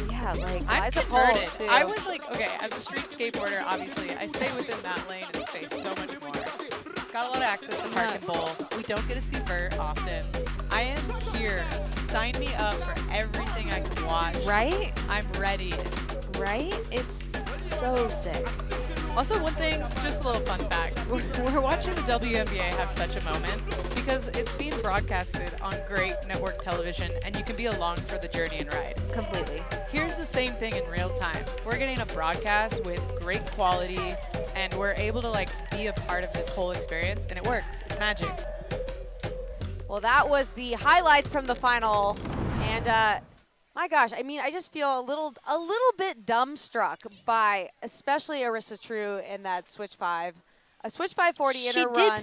Yeah, like I'm Liza converted. Poles, too. I was like, okay, as a street skateboarder, obviously, I stay within that lane and space so much more. Got a lot of access to Park and Bowl. We don't get to see Vert often. I am here. Sign me up for everything I can watch. Right? I'm ready. Right? It's so sick. Also, one thing, just a little fun fact. We're watching the WNBA have such a moment because it's being broadcasted on great network television, and you can be along for the journey and ride. Completely. Here's the same thing in real time. We're getting a broadcast with great quality, and we're able to like be a part of this whole experience, and it works. It's magic. Well, that was the highlights from the final, and my gosh, I mean, I just feel a little bit dumbstruck by especially Arissa True in that switch 5. A switch 540 in her run.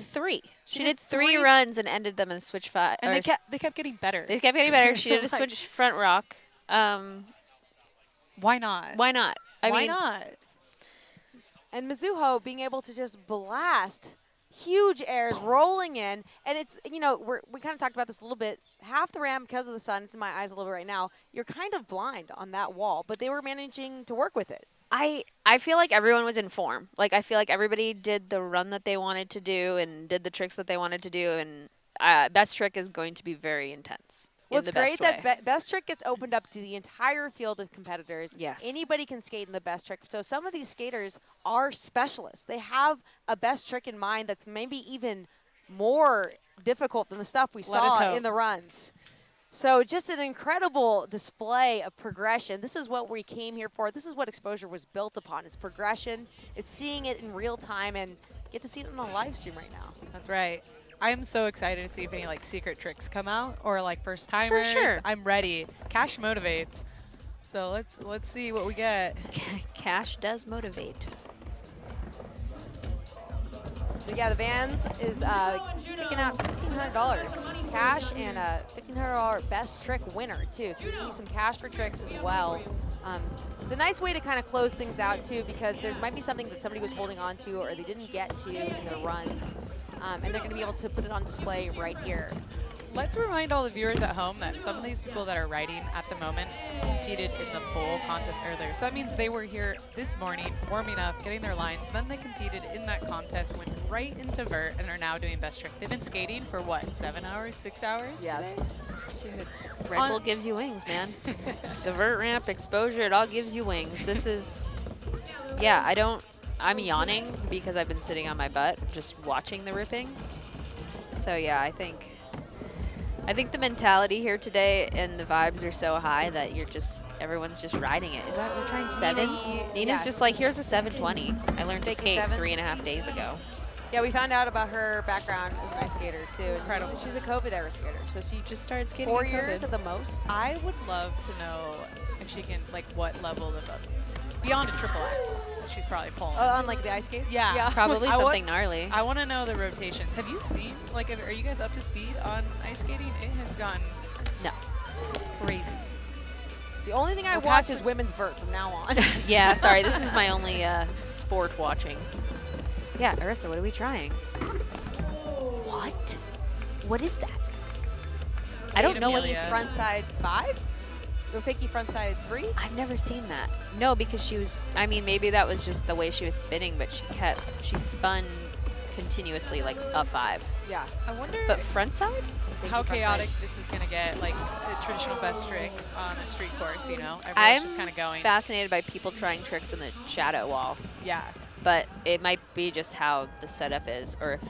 She did three runs and ended them in switch 5. And they kept getting better. They kept getting better. She did a switch front rock. Why not? Why not? Why not? And Mizuho being able to just blast huge airs rolling in, and it's, you know, we kind of talked about this a little bit. Half the ramp, because of the sun, it's in my eyes a little bit right now, you're kind of blind on that wall, but they were managing to work with it. I feel like everyone was in form. Like, I feel like everybody did the run that they wanted to do and did the tricks that they wanted to do, and best trick is going to be very intense. Well, in it's the great best way. that Best Trick gets opened up to the entire field of competitors. Yes. Anybody can skate in the Best Trick. So some of these skaters are specialists. They have a Best Trick in mind that's maybe even more difficult than the stuff we Let us saw hope. in the runs. So just an incredible display of progression. This is what we came here for. This is what Exposure was built upon. It's progression. It's seeing it in real time, and get to see it on a live stream right now. That's right. I'm so excited to see if any like secret tricks come out or like first timers. sure. I'm ready. Cash motivates. So let's see what we get. Cash does motivate. So yeah, the Vans is kicking out $1,500 cash and a $1,500 Best Trick winner too. So there's gonna be some cash for tricks as well. It's a nice way to kind of close things out too, because there might be something that somebody was holding on to or they didn't get to in their runs, and they're gonna be able to put it on display right here. Let's remind all the viewers at home that some of these people that are riding at the moment competed in the bowl contest earlier. So that means they were here this morning, warming up, getting their lines. Then they competed in that contest, went right into Vert, and are now doing Best Trick. They've been skating for what, 7 hours, 6 hours? Yes. Dude, Red Bull gives you wings, man. The Vert ramp, Exposure, it all gives you wings. This is, yeah, I'm yawning because I've been sitting on my butt just watching the ripping. So yeah, I think the mentality here today and the vibes are so high that everyone's just riding it. Is that, we're trying sevens? Nina's yeah. just like, here's a 720. I learned to Taking skate seven. 3.5 days ago. Yeah, we found out about her background as an ice skater too. Incredible. She's a COVID era skater, so she Just started skating 4 in years COVID. at the most. I would love to know if she can, like, what level of it's beyond a triple axel that she's probably pulling. On like the ice skates? Yeah. Probably I something gnarly. I want to know the rotations. Have you seen, like, are you guys up to speed on ice skating? It has gone crazy. The only thing I We're watch past is women's vert from now on. Yeah, sorry, this is my only sport watching. Yeah, Arissa, what are we trying? What? What is that? I don't know what Fakie front side 5? Or fakie front side 3? I've never seen that. No, because she was, I mean, maybe that was just the way she was spinning, but she spun continuously like a 5. Yeah. I wonder But front side? how chaotic this is going to get, like the traditional best trick on a street course, you know? Everyone's I'm just kind of going. fascinated by people trying tricks in the shadow wall. Yeah. But it might be just how the setup is, or if,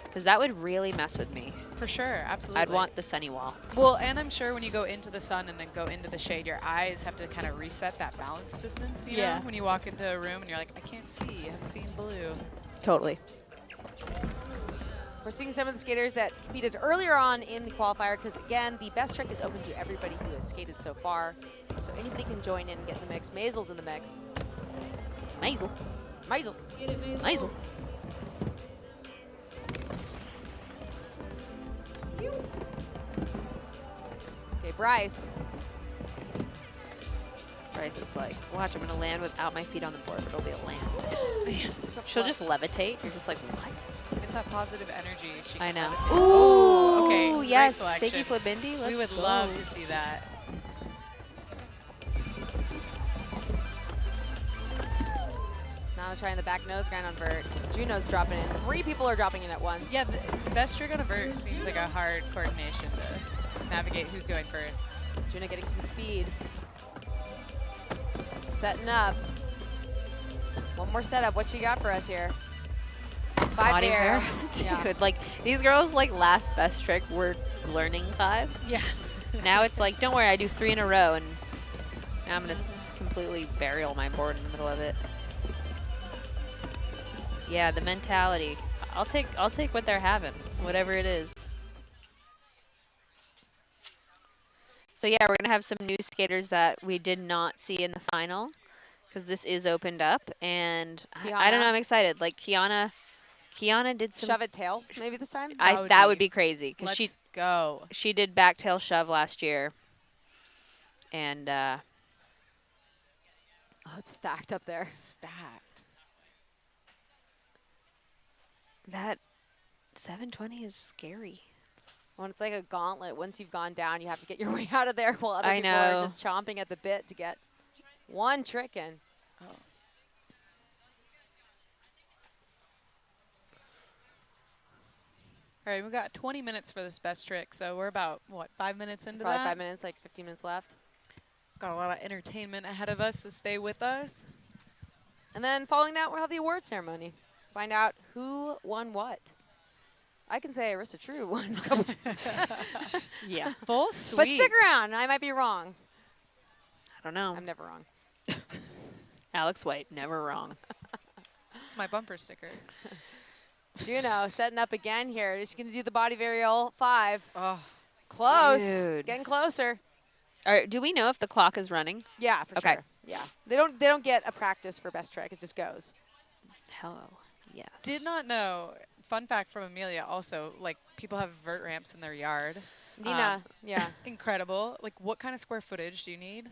because that would really mess with me. For sure, absolutely. I'd want the sunny wall. Well, and I'm sure when you go into the sun and then go into the shade, your eyes have to kind of reset that balance distance, you know? When you walk into a room and you're like, I can't see, I'm seeing blue. Totally. We're seeing some of the skaters that competed earlier on in the qualifier because, again, the best trick is open to everybody who has skated so far. So anybody can join in and get in the mix. Maisel's in the mix. Maisel. Maisel. Maisel. Okay, Bryce. Bryce is like, watch, I'm going to land without my feet on the board, but it'll be a land. She'll just levitate. You're just like, what? It's that positive energy. She I can know. levitate. Ooh, okay. Great yes. selection. Fakey Flibindi. Let's We would go. love to see that. Nana trying the back nose grind on Vert. Juno's dropping in. 3 people are dropping in at once. Yeah, the best trick on a vert seems like a hard coordination to navigate who's going first. Juno getting some speed. Setting up. One more setup. What she got for us here? 5 Body air. Dude, Yeah. like, these girls, like, last best trick were learning 5s. Yeah. Now it's like, don't worry, I do 3 in a row, and now I'm going to completely burial my board in the middle of it. Yeah, the mentality. I'll take what they're having, whatever it is. So yeah, we're gonna have some new skaters that we did not see in the final, because this is opened up, and I don't know. I'm excited. Like Kiana did some Shove it tail maybe this time? that would be crazy because Let's go. She did back tail shove last year, and Oh, it's stacked up there. Stacked. that 720 is scary. When it's like a gauntlet, once you've gone down, you have to get your way out of there while other I people are know. just chomping at the bit to get one trick in. Oh. All right, we've got 20 minutes for this best trick, so we're about, what, 5 minutes into Probably that? 5 minutes, like 15 minutes left. Got a lot of entertainment ahead of us, so stay with us. And then following that, we'll have the award ceremony. Find out who won what. I can say Arissa True won. Yeah. Full But sweep. stick around. I might be wrong. I don't know. I'm never wrong. Alex White, never wrong. It's my bumper sticker. Juno setting up again here. Just going to do the body varial 5. Oh, close. Dude. Getting closer. All right, do we know if the clock is running? Yeah, for Okay. sure. Yeah. They don't get a practice for best trick. It just goes. Hello. Yes. Did not know. Fun fact from Amelia also, like, people have vert ramps in their yard. Nina, yeah. Incredible. Like, what kind of square footage do you need?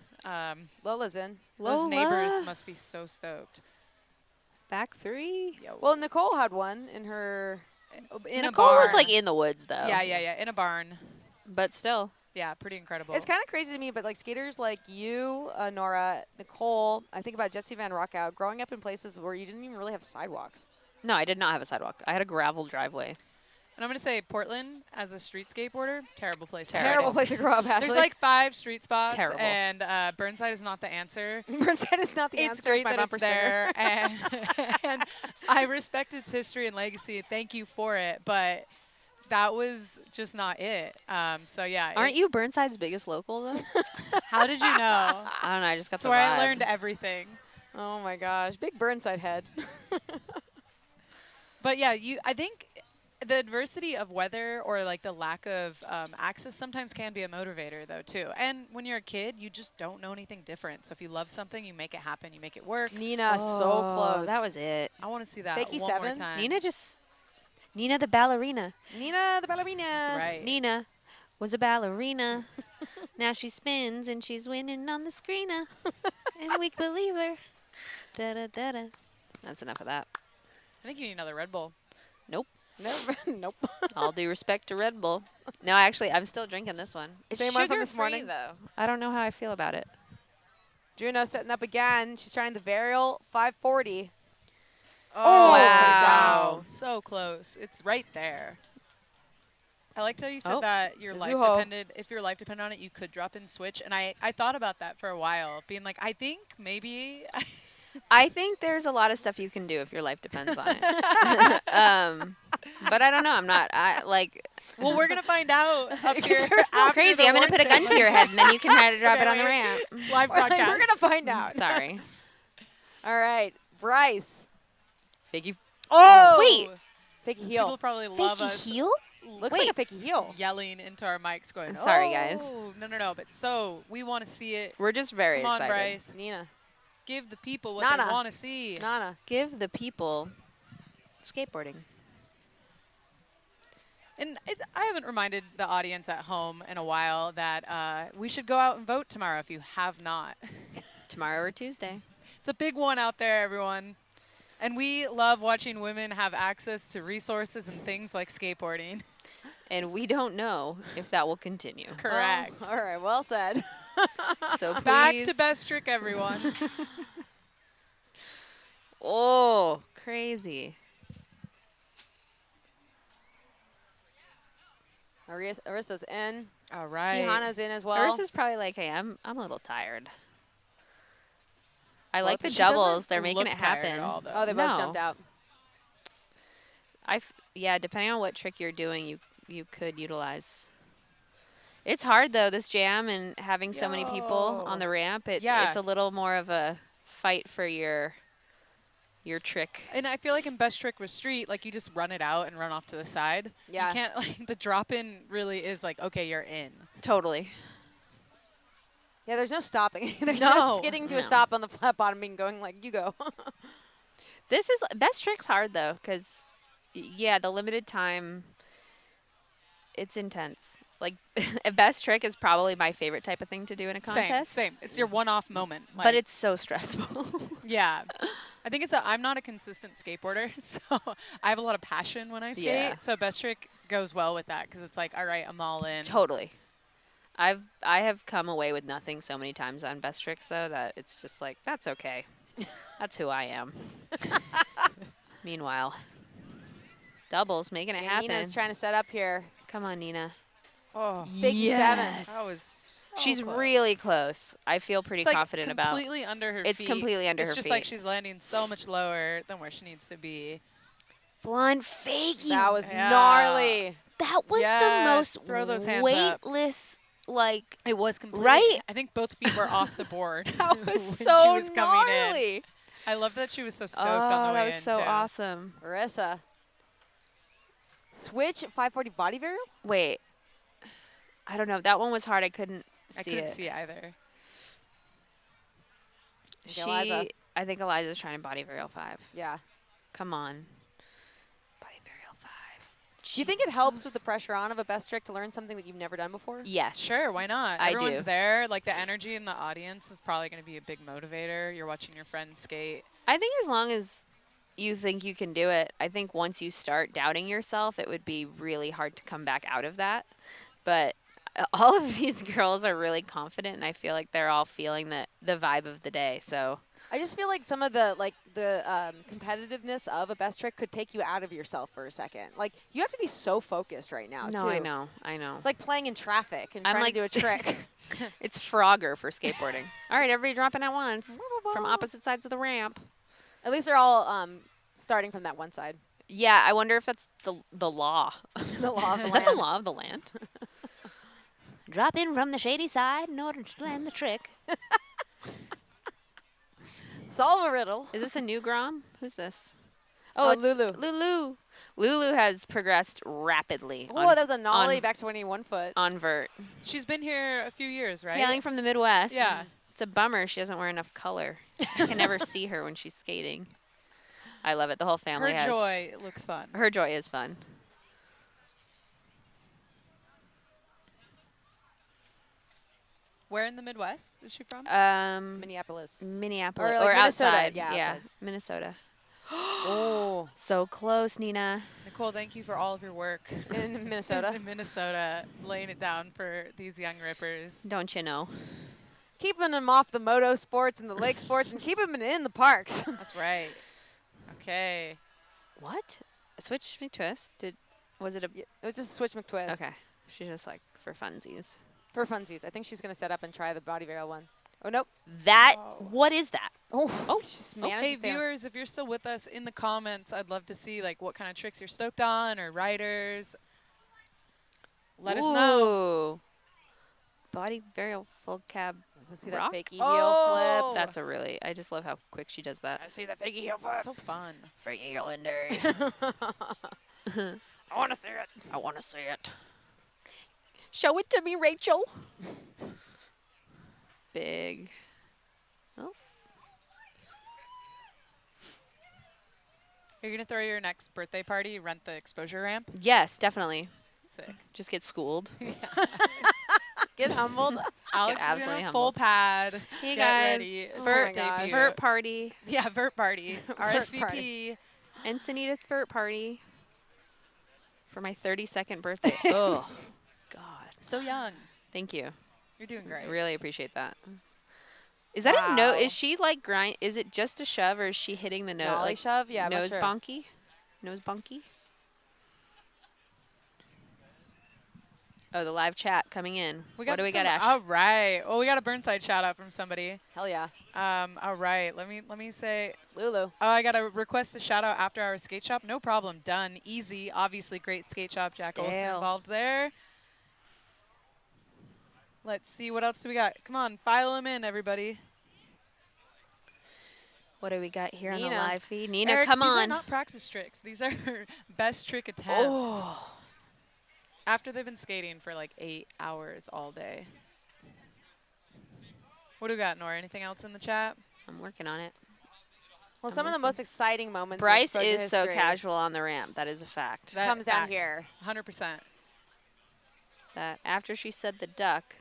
Lola's in. Those neighbors must be so stoked. Back 3? Yo. Well, Nicole had one in her. In Nicole a barn. was like in the woods though. Yeah, in a barn. But still. Yeah, pretty incredible. It's kind of crazy to me, but like skaters like you, Nora, Nicole, I think about Jesse Van Rockout, growing up in places where you didn't even really have sidewalks. No, I did not have a sidewalk. I had a gravel driveway. And I'm going to say Portland, as a street skateboarder, terrible place. Terrible place to grow up, Ashley. There's like 5 street spots. Terrible. And Burnside is not the answer. Burnside is not the It's answer. great my that bumper it's there. and I respect its history and legacy. Thank you for it. But that was just not it. So, yeah. Aren't you Burnside's biggest local though? How did you know? I don't know. I just got That's the where vibe. I learned everything. Oh my gosh, big Burnside head. But yeah, I think the adversity of weather or like the lack of access sometimes can be a motivator though too. And when you're a kid, you just don't know anything different. So if you love something, you make it happen, you make it work. Nina, so close. That was it. I want to see that Fakey one 7. more time. Nina the ballerina. Nina the ballerina. That's right. Nina was a ballerina. Now she spins and she's winning on the screener. And we believe her. Da da da da. That's enough of that. I think you need another Red Bull. Nope. Nope. All due respect to Red Bull. No, actually, I'm still drinking this one. It's Same one from this sugar-free, morning? though. I don't know how I feel about it. Juno setting up again. She's trying the varial 540. Oh, wow. So close. It's right there. I liked how you said Oh. that your life Zuho. depended. If your life depended on it, you could drop in switch. And I thought about that for a while, being like, I think maybe. I think there's a lot of stuff you can do if your life depends on it. But I don't know. I'm not. Well, we're gonna find out up here. after Crazy. the I'm gonna award put a gun to your head, and then you can try to drop it on the Okay, ramp. Live broadcast. We're gonna find out. Sorry. All right, Bryce. Fakey. Oh, wait. Fakey heel. People probably love Fakey us. heel? Looks like a fakey heel. Yelling into our mics, going, I'm sorry, "Oh." guys. No. But so we want to see it. We're just very Come on, excited. Bryce. Nina. Give the people what Nana. they want to see. Nana. Give the people skateboarding. And I haven't reminded the audience at home in a while that we should go out and vote tomorrow if you have not. Tomorrow or Tuesday. It's a big one out there, everyone. And we love watching women have access to resources and things like skateboarding. And we don't know if that will continue. Correct. All right, well said. So please. Back to best trick, everyone. Oh, crazy. Arissa's in. All right. Kihana's in as well. Ursula's probably like, hey, I'm a little tired. I like the she doesn't doubles. They're making look it tired happen. at all, though. Oh, they both No. jumped out. Yeah, depending on what trick you're doing, you could utilize. It's hard though, this jam and having so many people on the ramp. Yeah. It's a little more of a fight for your trick. And I feel like in best trick with street, like you just run it out and run off to the side. Yeah. You can't, like, the drop in really is like, okay, you're in. Totally. Yeah, there's no stopping. There's No. no skidding to a No. stop on the flat bottom and going like, you go. This is best trick's hard though, because yeah, the limited time. It's intense. Like a best trick is probably my favorite type of thing to do in a contest. Same. It's your one-off moment. But it's so stressful. Yeah. I think it's I'm not a consistent skateboarder, so I have a lot of passion when I skate. Yeah. So best trick goes well with that because it's like, all right, I'm all in. Totally. I have come away with nothing so many times on best tricks though that it's just like that's okay. That's who I am. Meanwhile, doubles making it happen. Nina's trying to set up here. Come on, Nina. Oh, big seven. That was. So She's close. really close. I feel pretty It's like confident about. completely under her It's feet. completely under her It's just feet. like she's landing so much lower than where she needs to be. Blunt fakie. That was Yeah. gnarly. That was Yes, the most throw those hands up. weightless, like. It was completely. Right? I think both feet were off the board. That when was she so was coming in. gnarly. I love that she was so stoked Oh, on the way that was in, so too. awesome. Marissa. Switch 540 body varial? Wait. I don't know. That one was hard. I couldn't I see couldn't it. see either. Eliza. I think Eliza's trying to body varial 5. Yeah. Come on. Body varial 5. Do you think it helps with the pressure on of a best trick to learn something that you've never done before? Yes. Sure, why not? I Everyone's do. there. Like, the energy in the audience is probably going to be a big motivator. You're watching your friends skate. I think as long as you think you can do it, I think once you start doubting yourself, it would be really hard to come back out of that. But all of these girls are really confident, and I feel like they're all feeling the vibe of the day. So I just feel like some of the competitiveness of a best trick could take you out of yourself for a second. Like, you have to be so focused right now, no, too. I know. It's like playing in traffic and I'm trying like to do a trick. It's Frogger for skateboarding. All right, everybody dropping at once from opposite sides of the ramp. At least they're all starting from that one side. Yeah, I wonder if that's the law. The law of the Is that the land. law of the land? Drop in from the shady side in order to land the trick. Solve a riddle. Is this a new Grom? Who's this? Oh, it's Lulu. Lulu. Lulu has progressed rapidly. Oh, that was a nollie back to 21 foot. On vert. She's been here a few years, right? Hailing from the Midwest. Yeah. It's a bummer she doesn't wear enough color. I can never see her when she's skating. I love it. The whole family Her has. joy looks fun. Her joy is fun. Where in the Midwest is she from? Minneapolis. Minneapolis. Or, like, Minnesota. outside. Yeah, outside. Minnesota. Oh. So close, Nina. Nicole, thank you for all of your work. In Minnesota? In Minnesota, laying it down for these young rippers. Don't you know? Keeping them off the moto sports and the lake sports and keeping them in the parks. That's right. Okay. What? A switch McTwist? Was it a... It was just a switch McTwist. Okay. She's just like, for funsies. For funsies. I think she's going to set up and try the body varial one. Oh, nope. That, what is that? Oh, she's managed Hey, to stay on. viewers, if you're still with us in the comments, I'd love to see like what kind of tricks you're stoked on or riders. Let us know. Ooh. Body varial full cab. Let's see rock? that fakey heel flip. That's a really, I just love how quick she does that. I see that fakey heel flip. So fun. Freaking heel under. I want to see it. I want to see it. Show it to me, Rachel. Big. Oh. Are you going to throw your next birthday party, rent the exposure ramp? Yes, definitely. Sick. Just get schooled. Get humbled. Alex is absolutely gonna humbled. full pad. Hey get guys, ready. It's her Vert, debut. Vert party. Yeah, Vert party. RSVP. party. Encinitas Vert party for my 32nd birthday. Oh, God. So young. Thank you. You're doing great. I really appreciate that. Is that a no? Wow. Is she like grind? Is it just a shove or is she hitting the nose? Nollie Like shove? Yeah, I'm not nose sure. bonky? Nose bonky? Oh, the live chat coming in. What do we got, Ash? All right. Oh, we got a Burnside shout out from somebody. Hell yeah. All right. Let me say. Lulu. Oh, I got to request a shout out after our skate shop. No problem. Done. Easy. Obviously, great skate shop. Jack Olson Stale. involved there. Let's see what else do we got. Come on, file them in, everybody. What do we got here on the Nina. live feed? Nina, Eric, come these are on. not practice tricks. These are best trick attempts. Oh. After they've been skating for like 8 hours all day. What do we got, Nora? Anything else in the chat? I'm working on it. Well, some of the most exciting moments in Bryce exposure is so history casual on the ramp. That is a fact. That comes down facts. here. 100%. That after she said the duck,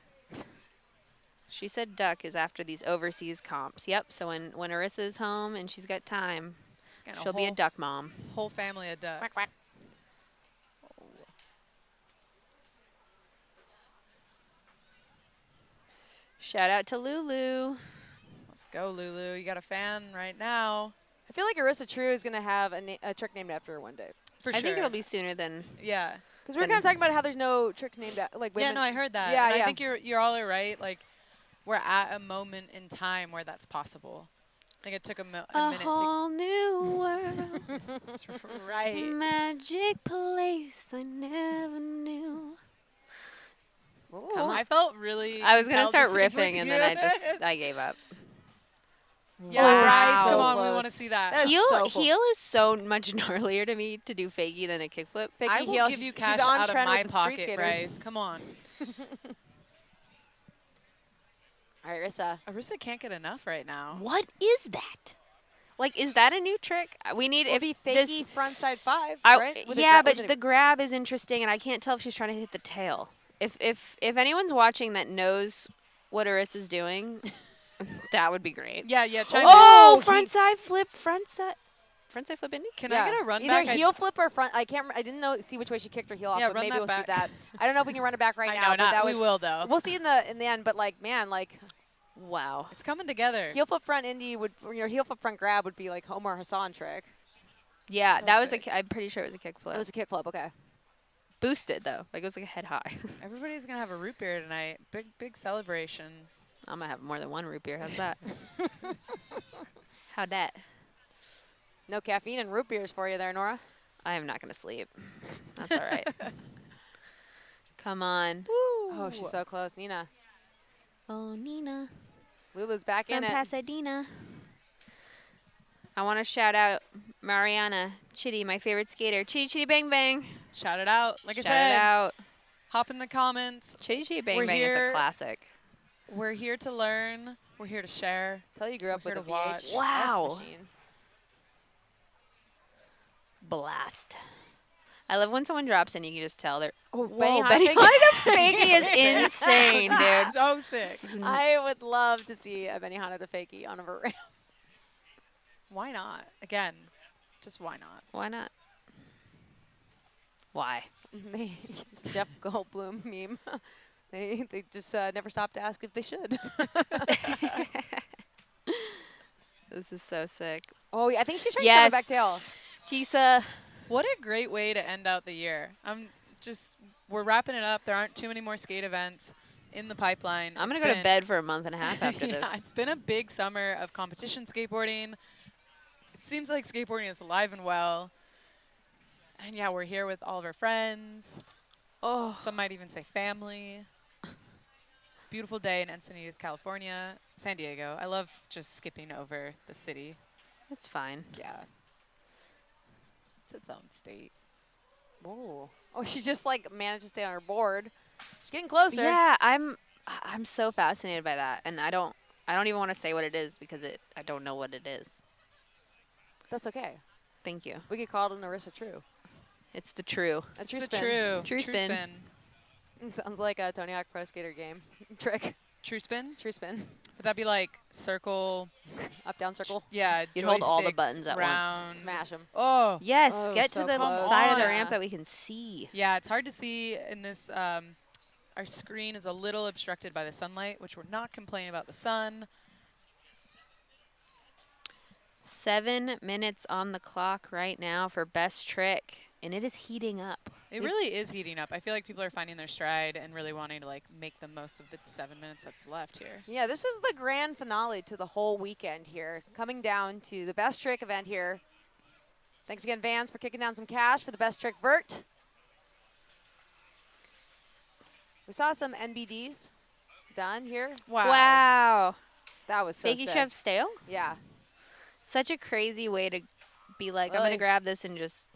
She said duck is after these overseas comps. Yep. So when Arissa's home and she's got time, she'll be a duck mom. Whole family of ducks. Quack, quack. Shout out to Lulu. Let's go, Lulu. You got a fan right now. I feel like Arissa True is going to have a trick named after her one day. For I sure. think it'll be sooner than. Yeah. Because we were kind of talking about how there's no tricks named like women. Yeah, no, I heard that. Yeah, and yeah. I think you're all right. Like, we're at a moment in time where that's possible. I think it took a minute whole new world. That's right. Magic place I never knew. Come on. I felt really. I was gonna start compelled to sing riffing with and then you. I gave up. Yeah, Wow. Bryce, come on, we Close. want to see that. That is Heel, so cool. heel is so much gnarlier to me to do fakie than a kickflip. Fakie I will heel, give you she's cash on out of trend my with the street pocket, skaters. Bryce. Come on. All right, Arissa. Arissa can't get enough right now. What is that? Like, is that a new trick? We need It'll if be this. fakie frontside 5, I- right? With a yeah, gra- but with the grab is interesting, and I can't tell if she's trying to hit the tail. If anyone's watching that knows what Arissa's doing, that would be great. Yeah, yeah. Try Oh, frontside flip, frontside flip, Indy. Can yeah. I get a run Either back? heel flip or front. I can't. I didn't see which way she kicked her heel off, Yeah, but run maybe that we'll back. see that. I don't know if we can run it back right I now. know, but that we was, will though. We'll see in the end. But like, man, like Wow. It's coming together. heel flip front Indy would, heel flip front grab would be like Omar Hassan trick. Yeah, So that was sick. I'm pretty sure it was a kick flip. It was a kick flip. Okay. Boosted though, like it was like a head high. Everybody's gonna have a root beer tonight. Big celebration. I'm gonna have more than one root beer. How's that? How'd that? No caffeine and root beers for you there, Nora. I am not gonna sleep. That's all right. Come on. Oh, she's so close, Nina. Oh, Nina. Lulu's back From in it. Pasadena. I want to shout out Mariana Chitty, my favorite skater. Chitty Chitty Bang Bang. Shout it out. Like I Shout said, it out. hop in the comments. Chitty Chitty Bang We're Bang is here. a classic. We're here to learn. We're here to share. Tell you grew up We're with a here to watch. VHS Wow. machine. Blast. I love when someone drops in, you can just tell they're. Oh, Benny Benny Hanna Fakie is insane, dude. So sick. I would love to see a Benny Hanna the fakie on a ramp. Why not? Again, just why not? Why not? Why? It's Jeff Goldblum meme. They just never stop to ask if they should. This is so sick. Oh, yeah, I think she's trying to come back tail. Kisa. What a great way to end out the year. We're wrapping it up. There aren't too many more skate events in the pipeline. I'm going It's to go to been- bed for a month and a half after Yeah, this. it's been a big summer of competition skateboarding. It seems like skateboarding is alive and well. And yeah, we're here with all of our friends. Oh. Some might even say family. Beautiful day in Encinitas, California, San Diego. I love just skipping over the city. It's fine. Yeah. It's its own state. Whoa. Oh, she just like managed to stay on her board. She's getting closer. Yeah, I'm so fascinated by that, and I don't even want to say what it is because I don't know what it is. That's okay. Thank you. We could call it an Arissa True. It's the true. A true It's the spin. True spin. It sounds like a Tony Hawk Pro Skater game trick. True spin? True spin. Would that be like circle? Up, down, circle. Yeah. You'd hold all the joystick buttons at round. once. Smash them. Oh. Yes, Oh, get so to the close. side of the on. ramp that we can see. Yeah, it's hard to see in this. Our screen is a little obstructed by the sunlight, which we're not complaining about the sun. 7 minutes on the clock right now for best trick, and it is heating up. It really is heating up. I feel like people are finding their stride and really wanting to like make the most of the 7 minutes that's left here. Yeah, this is the grand finale to the whole weekend here. Coming down to the best trick event here. Thanks again, Vans, for kicking down some cash for the best trick vert. We saw some NBDs done here. Wow. That was so Fakie sick. shove stale? Yeah. Such a crazy way to be like, I'm Really? going to grab this and just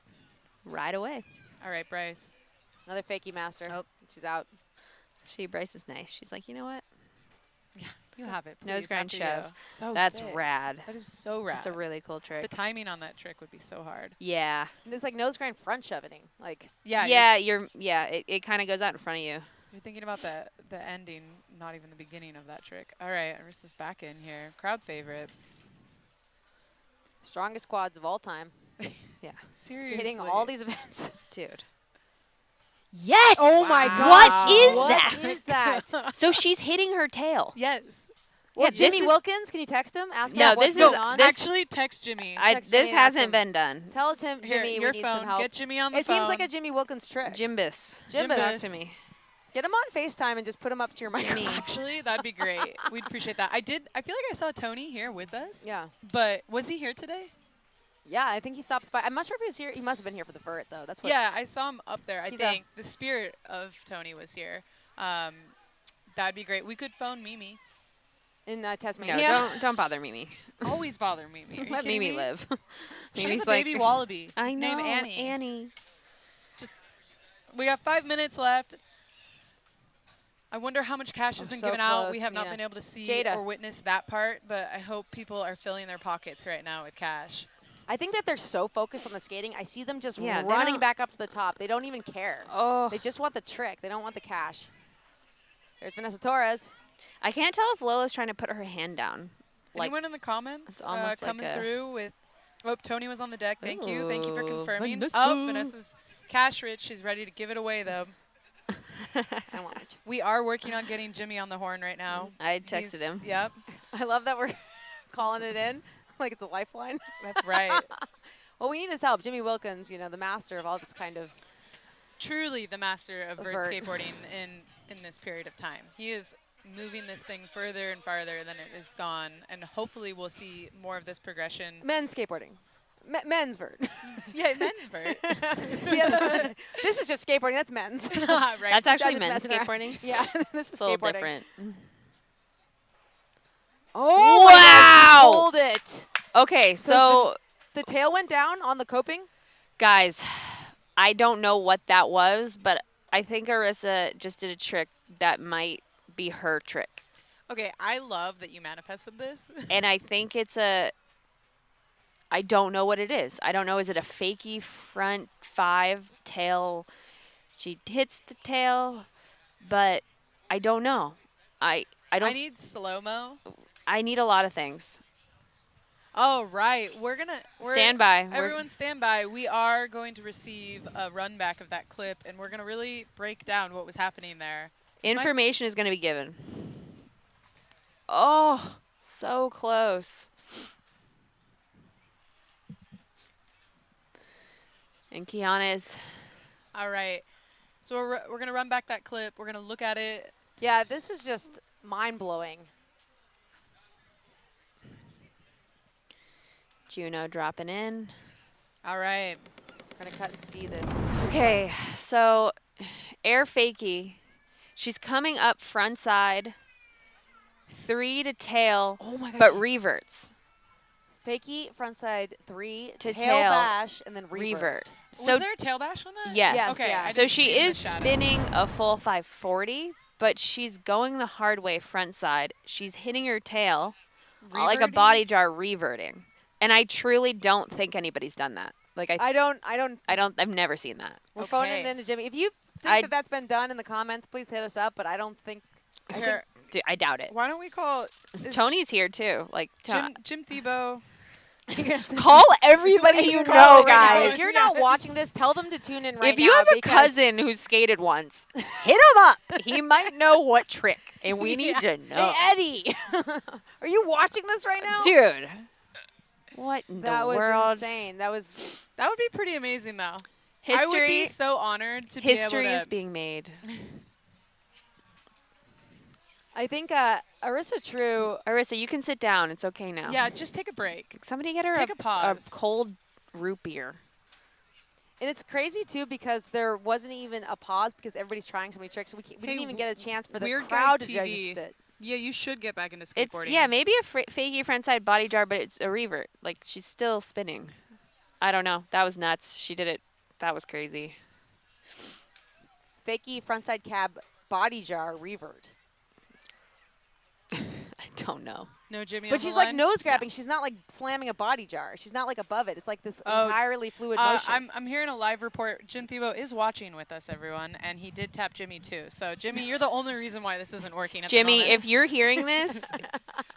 ride away. All right, Bryce. Another fakie master. Oh, she's out. Bryce is nice. She's like, you know what? You have it. Nose please, grind after shove. you. So That's sick. rad. That is so rad. That's a really cool trick. The timing on that trick would be so hard. Yeah. And it's like nose grind front shoving. Like Yeah. Yeah, it kind of goes out in front of you. You're thinking about the The ending, not even the beginning of that trick. All right, Arissa's back in here. Crowd favorite. Strongest quads of all time. Yeah. Seriously. Skating all these events. Dude. Yes! Oh my god. What is What that? is that? So she's hitting her tail. Yes. Well, Yeah, Jimmy this is- Wilkins, can you text him? Ask No, him what's this is- going on. this- Actually, text Jimmy. Text This Jimmy and ask hasn't him. been done. Tell Tim, Here, Jimmy, your we need phone. some help. Get Jimmy on the It phone. seems like a Jimmy Wilkins trick. Jimbus. Jimbus. Talk to me. Get him on FaceTime and just put him up to your microphone. Actually, that'd be great. We'd appreciate that. I feel like I saw Tony here with us. Yeah. But was he here today? Yeah, I think he stops by. I'm not sure if he was here. He must have been here for the Vert, though. That's what. Yeah, I saw him up there. I He's think the spirit of Tony was here. That'd be great. We could phone Mimi. In No, Tasmania. don't bother Mimi. Always bother Mimi. Are you Let kidding Mimi me? live. She's Mimi's a baby wallaby. I know. Named Annie. Annie. We got 5 minutes left. I wonder how much cash has been so given out. We close, have not Nina. been able to see Jada. or witness that part, but I hope people are filling their pockets right now with cash. I think that they're so focused on the skating. I see them just Yeah, they running don't- back up to the top. They don't even care. Oh. They just want the trick. They don't want the cash. There's Vanessa Torres. I can't tell if Lola's trying to put her hand down. Like, Anyone in the comments it's almost like coming a- through with, oh, Tony was on the deck. Thank you. Thank you for Ooh, confirming. Vanessa. Oh, Vanessa's cash rich. She's ready to give it away, though. I want it. We are working on getting Jimmy on the horn right now. I texted him. Yep. I love that we're calling it in like it's a lifeline. That's right. Well, we need his help. Jimmy Wilkins, you know, the master of all this kind of. Truly the master of vert Vert. skateboarding in this period of time. He is moving this thing further and farther than it has gone, and hopefully we'll see more of this progression. Men's skateboarding. Men's vert. Yeah, men's vert. Yeah, this is just skateboarding. That's men's. Right. That's actually I'm just men's messing around. skateboarding? Yeah, this is It's a little skateboarding. different. Oh, my God, Wow. she pulled it. Okay, so The tail went down on the coping. guys, I don't know what that was, but I think Arissa just did a trick that might be her trick. Okay, I love that you manifested this. And I think it's I don't know what it is. I don't know. Is it a fakie front 5 tail? She hits the tail, but I don't know. I don't. I need slow-mo. I need a lot of things. Oh, right. We're Stand by. We're- Everyone stand by. We are going to receive a run back of that clip, and we're going to really break down what was happening there. Information is going to be given. Oh, so close. And Kiana is. All right. So we're going to run back that clip. We're going to look at it. Yeah, this is just mind-blowing. Juno dropping in. All right. We're going to cut and see this. Okay, so air fakie. She's coming up front side, 3 to tail, Oh my gosh. but reverts. Fakie, frontside 3, To tail tail, bash, and then revert. Revert. Was there a tail bash on that? Yes. Okay. I So didn't she see it in the is shadow. spinning a full 540, but she's going the hard way front side. She's hitting her tail like a Reverting? body jar reverting. And I truly don't think anybody's done that. Like I've never seen that. We're phoning it into Jimmy. If you think I- that that's been done in the comments, please hit us up, but I don't think. Dude, I doubt it. Why don't we call Tony's here too. Like Jim Thibault? Call everybody you Call know, right now. guys. If you're not watching this, tell them to tune in right now. If you have a because- cousin who skated once, hit him up. He might know what trick, and we need to know. Hey, Eddie, are you watching this right now? Dude. What in That the was world? insane. That would be pretty amazing, though. I would History- be so honored to be able History to. is being made. I think Arissa True. Arissa, you can sit down. It's okay now. Yeah, just take a break. Somebody get her Take a pause. cold root beer. And it's crazy too because there wasn't even a pause because everybody's trying so many tricks. We Hey, didn't even get a chance for the Weird Guy crowd to TV. digest it. Yeah, you should get back into It's skateboarding. maybe a fakie frontside body jar, but it's a revert. Like she's still spinning. I don't know. That was nuts. She did it. That was crazy. Fakie frontside cab body jar revert. Don't know. No Jimmy. But on the she's like line? nose grabbing. She's not like slamming a body jar. She's not like above it. It's like this entirely fluid motion. I'm hearing a live report. Jim Thibault is watching with us, everyone, and he did tap Jimmy too. So Jimmy, you're the only reason why this isn't working. At Jimmy, the moment. if you're hearing this,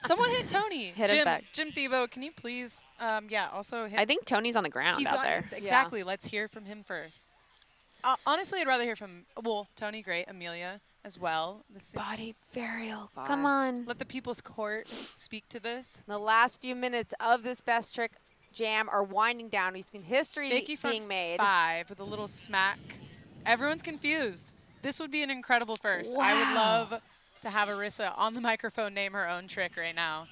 someone hit Tony. Hit Jim, us back. Jim Thibault, can you please? Also hit. I think Tony's on the ground He's out on- there. Exactly. Let's hear from him first. Honestly, I'd rather hear from Tony. Great, Amelia as well. Body burial. Come on. Let the People's Court speak to this. The last few minutes of this best trick jam are winding down. We've seen history Fakie front being made. 5 with a little smack. Everyone's confused. This would be an incredible first. I would Wow. love to have Arissa on the microphone name her own trick right now.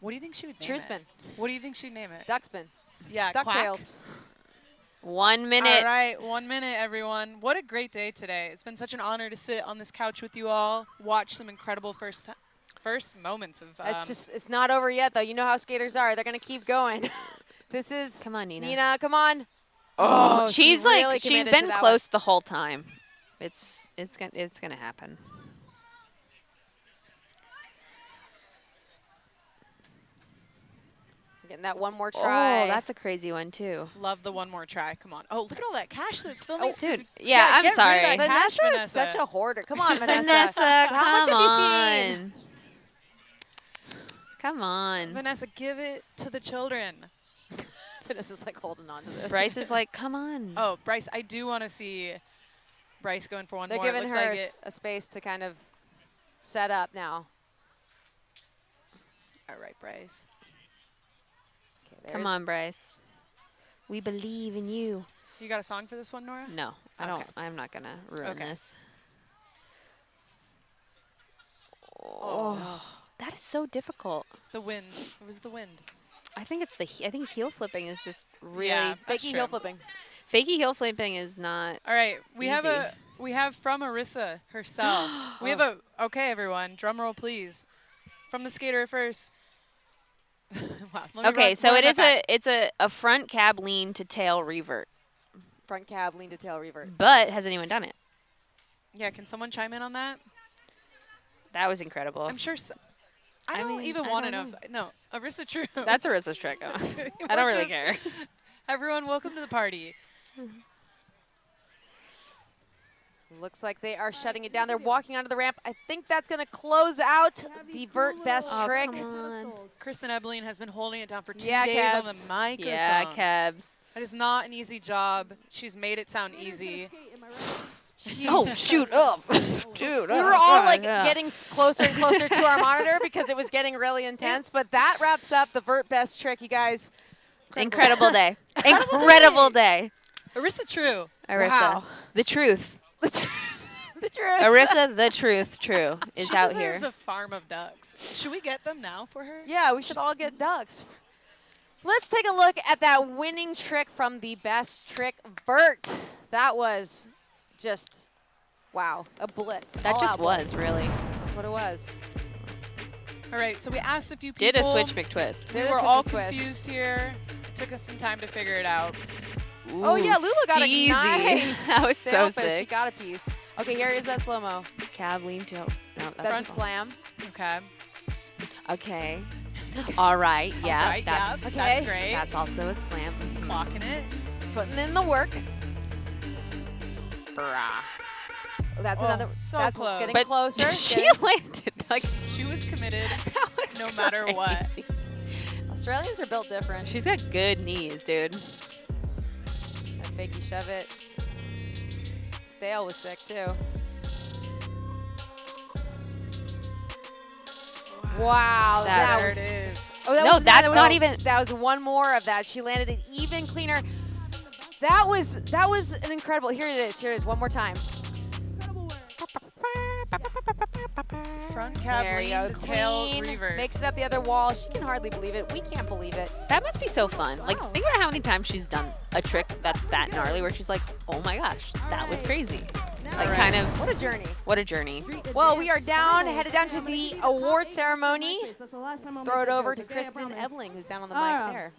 What do you think she would name True it? spin. What do you think she'd name it? Duck spin. Yeah, quack. DuckTales. 1 minute. All right, 1 minute, everyone. What a great day today. It's been such an honor to sit on this couch with you all, watch some incredible first moments of. It's not over yet, though. You know how skaters are. They're going to keep going. This is. Come on, Nina. Nina, come on. Oh, she she's really like she's committed to been that close the whole time. It's gonna happen. Getting that one more try. Oh, that's a crazy one too. Love the one more try. Come on. Oh, look at all that cash that still needs dude. to. Yeah, I'm get rid of sorry. that cash, Vanessa is such a hoarder. Come on, Vanessa. Vanessa, How much come have you seen? on. Come on. Vanessa, give it to the children. Vanessa's like holding on to this. Bryce is like, come on. Oh, Bryce, I do want to see Bryce going for one They're more. It giving looks her like it. a space to kind of set up now. All right, Bryce. Come on, Bryce. We believe in you. You got a song for this one, Nora? No, I don't. Okay. I'm not gonna ruin Okay. this. Oh, that is so difficult. The wind. It was the wind. I think it's I think heel flipping is just really Yeah, that's Fakey true. heel flipping. Fakey heel flipping is not. All right, we have easy. from Arissa herself. We have okay, everyone, drum roll please. From the skater first. Wow. let me Okay, run- so run it that is back. it's a front cab lean to tail revert. Front cab, lean to tail revert. But has anyone done it? Yeah, can someone chime in on that? That was incredible. I'm sure. I don't mean, even I want to don't know. No, Arissa True. That's Arissa's trick. I don't really care. Everyone, welcome to the party. Looks like they are shutting it down. They're walking onto the ramp. I think that's going to close out the Vert best trick. Kristen Ebeling has been holding it down for 2 Yeah, days on Cabs. the microphone. Yeah, cabs. That is not an easy job. She's made it sound easy. Oh, shoot up. Dude. We were all like getting closer and closer to our monitor because it was getting really intense. But that wraps up the Vert best trick, you guys. Incredible day. Incredible day. Arissa True. Arissa. Wow. The truth. The truth. Arissa, the truth, true, is She out here. deserves a farm of ducks. Should we get them now for her? Yeah, we should all get ducks. Let's take a look at that winning trick from the best trick, Vert. That was just, wow, a blitz. That just was, really. That's what it was. All right, so we asked a few people. Did a switch McTwist. We Did a were switch all McTwist. confused here. It took us some time to figure it out. Oh, yeah, Lulu got a steezy. nice That was so sailfish. She sick. got a piece. Okay, here is that slow-mo. Cab lean to. No, That's a slam. Okay. Okay. All right. Yeah. right, that's, yeah, Okay. that's great. That's also a slam. Clocking it. Putting in the work. Brah. Oh, that's Oh, another. so that's close. getting But closer. she getting- landed like She was committed was no matter what. crazy. Australians are built different. She's got good knees, dude. And fakey shove it. Stale was sick too. Wow, that There was. it is. Oh, that No, was that's that not was- even- That was one more of that. She landed it even cleaner. That was an incredible. Here it is. Here it is. One more time. Front cab There you lean go. to tail Clean. revert. Makes it up the other wall. She can hardly believe it. We can't believe it. That must be so fun. Like, think about how many times she's done a trick that's that gnarly where she's like, oh my gosh, that was crazy. Like, Right. kind of. What a journey. What a journey. Well, we are headed down to the award ceremony. Throw it over to Kristen Ebling, who's down on the mic Alright. there.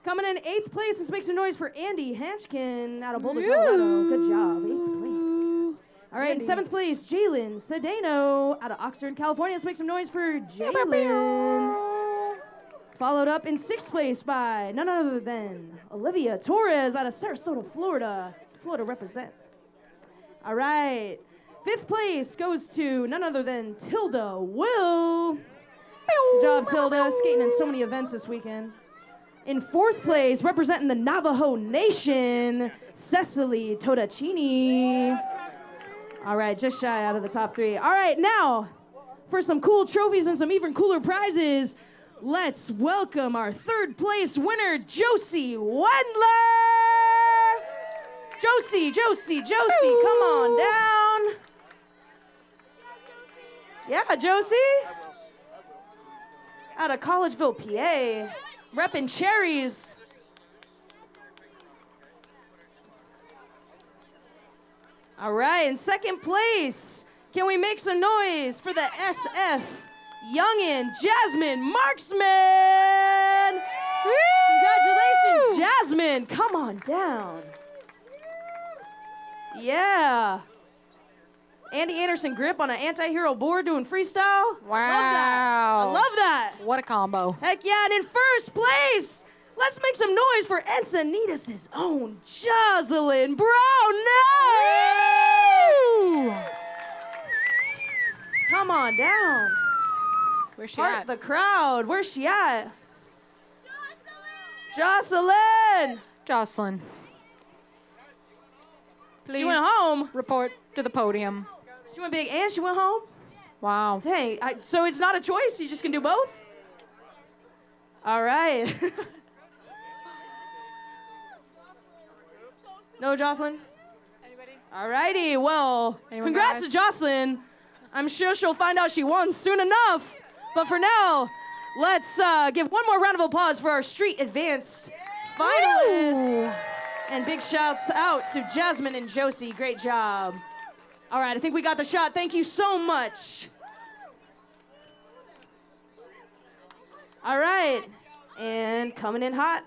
Coming in 8th place, let's make some noise for Andy Hanchkin out of Boulder, Colorado. Good job, 8th place. All right, in 7th place, Jalen Sedano out of Oxnard, California. Let's make some noise for Jalen. Followed up in 6th place by none other than Olivia Torres out of Sarasota, Florida. Florida represent. All right, 5th place goes to none other than Tilda Will. Good job, Tilda, skating in so many events this weekend. In 4th place, representing the Navajo Nation, Cecily Todacini. All right, just shy out of the top 3. All right, now, for some cool trophies and some even cooler prizes, let's welcome our 3rd place winner, Josie Wendler. Josie, come on down. Yeah, Josie. Out of Collegeville, PA. Reppin' cherries. All right, in 2nd place, can we make some noise for the SF Youngin' Jasmine Marksman? Congratulations, Jasmine. Come on down. Yeah. Andy Anderson grip on an anti-hero board doing freestyle. Wow. I love that. What a combo. Heck yeah, and in 1st place, let's make some noise for Encinitas' own Jocelyn Brown. No! Come on down. Where's she Part at? the crowd. Where's she at? Jocelyn! Jocelyn. Please She went home. Report to the podium. She went big and she went home? Wow. Dang, so it's not a choice? You just can do both? All right. No, Jocelyn? Anybody? All righty, well, congrats to Jocelyn. I'm sure she'll find out she won soon enough. But for now, let's give one more round of applause for our street advanced finalists. And big shouts out to Jasmine and Josie. Great job. All right, I think we got the shot. Thank you so much. All right, and coming in hot,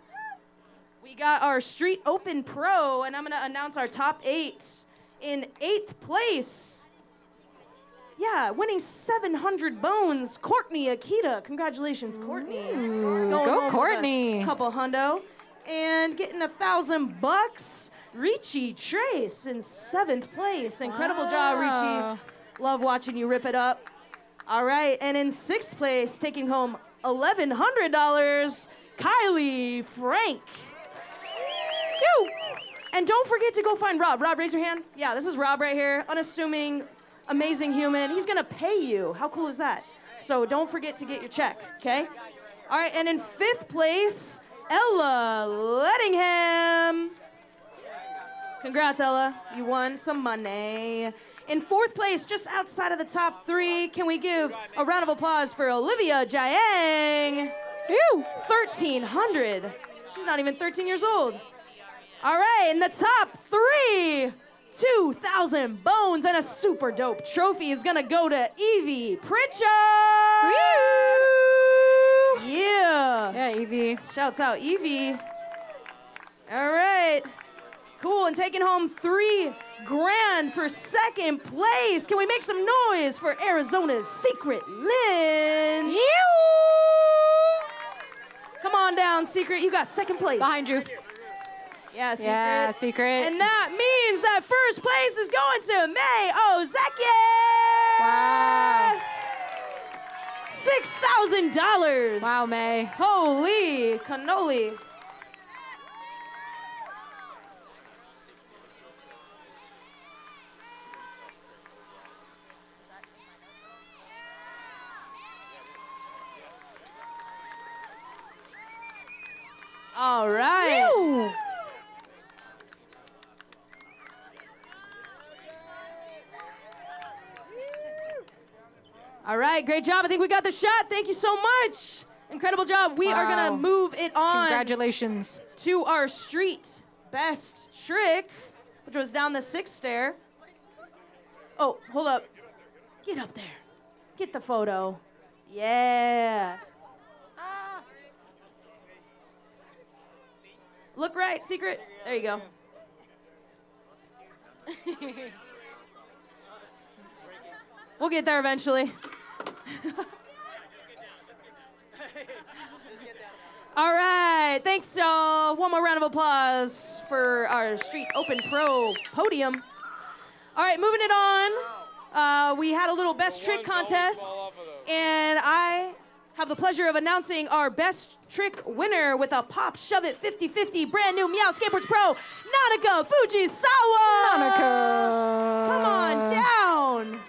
we got our Street Open Pro, and I'm gonna announce our top 8. In 8th place, yeah, winning 700 bones, Courtney Akita. Congratulations, Courtney. Go, Courtney. Couple hundo. And getting $1,000, Richie Trace in 7th place. Incredible job, Richie. Love watching you rip it up. All right, and in 6th place, taking home $1,100, Kylie Frank. Woo! And don't forget to go find Rob. Rob, raise your hand. Yeah, this is Rob right here. Unassuming, amazing human. He's gonna pay you. How cool is that? So don't forget to get your check, okay? All right, and in 5th place, Ella Lettingham. Congrats, Ella. You won some money. In 4th place, just outside of the top 3, can we give a round of applause for Olivia Jiang? 1,300. She's not even 13 years old. All right, in the top 3, 2,000 bones and a super dope trophy is gonna go to Evie Pritchard. Yeah. Yeah, Evie. Shouts out, Evie. All right. Cool, and taking home $3 grand for 2nd place. Can we make some noise for Arizona's Secret Lynn? Come on down, Secret. You got 2nd place. Behind you. Yeah, Secret. Yeah, Secret. And that means that 1st place is going to May Ozeki. Wow. $6,000. Wow, May. Holy cannoli. All right. Woo. All right, great job. I think we got the shot. Thank you so much. Incredible job. We are going to move it on. Congratulations. To our street best trick, which was down the 6th stair. Oh, hold up. Get up there. Get the photo. Yeah. Look right, Secret. There you go. We'll get there eventually. All right, thanks, y'all. One more round of applause for our Street Open Pro podium. All right, moving it on. We had a little best trick contest, and I have the pleasure of announcing our best trick winner with a pop shove it 50-50 brand new Meow Skateboards Pro, Nanaka Fujisawa. Nanaka. Come on down.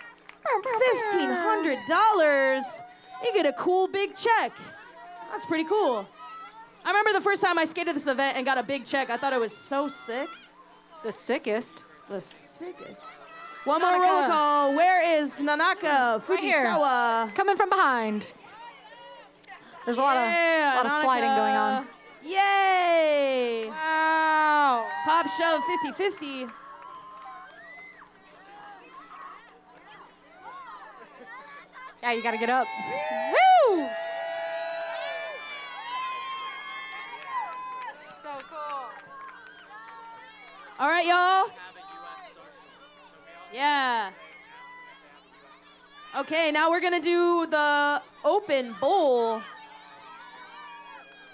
$1,500. You get a cool big check. That's pretty cool. I remember the first time I skated this event and got a big check. I thought it was so sick. The sickest. The sickest. One more roll call. Where is Nanaka Fujisawa? Right coming from behind. There's a lot of sliding going on. Yay! Wow. Pop shove 50-50. Yeah, you gotta get up. Woo! So cool. All right, y'all. Yeah. Okay, now we're gonna do the open bowl.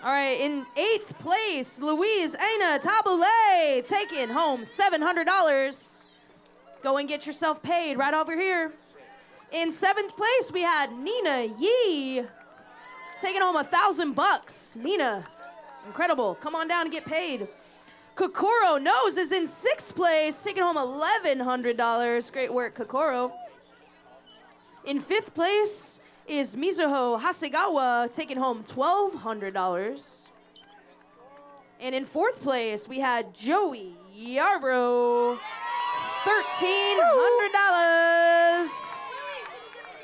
All right, in 8th place, Louise Aina Tabule, taking home $700. Go and get yourself paid right over here. In 7th place, we had Nina Yee, taking home $1,000. Nina, incredible. Come on down and get paid. Kokoro Nose is in 6th place, taking home $1,100. Great work, Kokoro. In 5th place is Mizuho Hasegawa, taking home $1,200. And in 4th place, we had Joey Yarbrough, $1,300.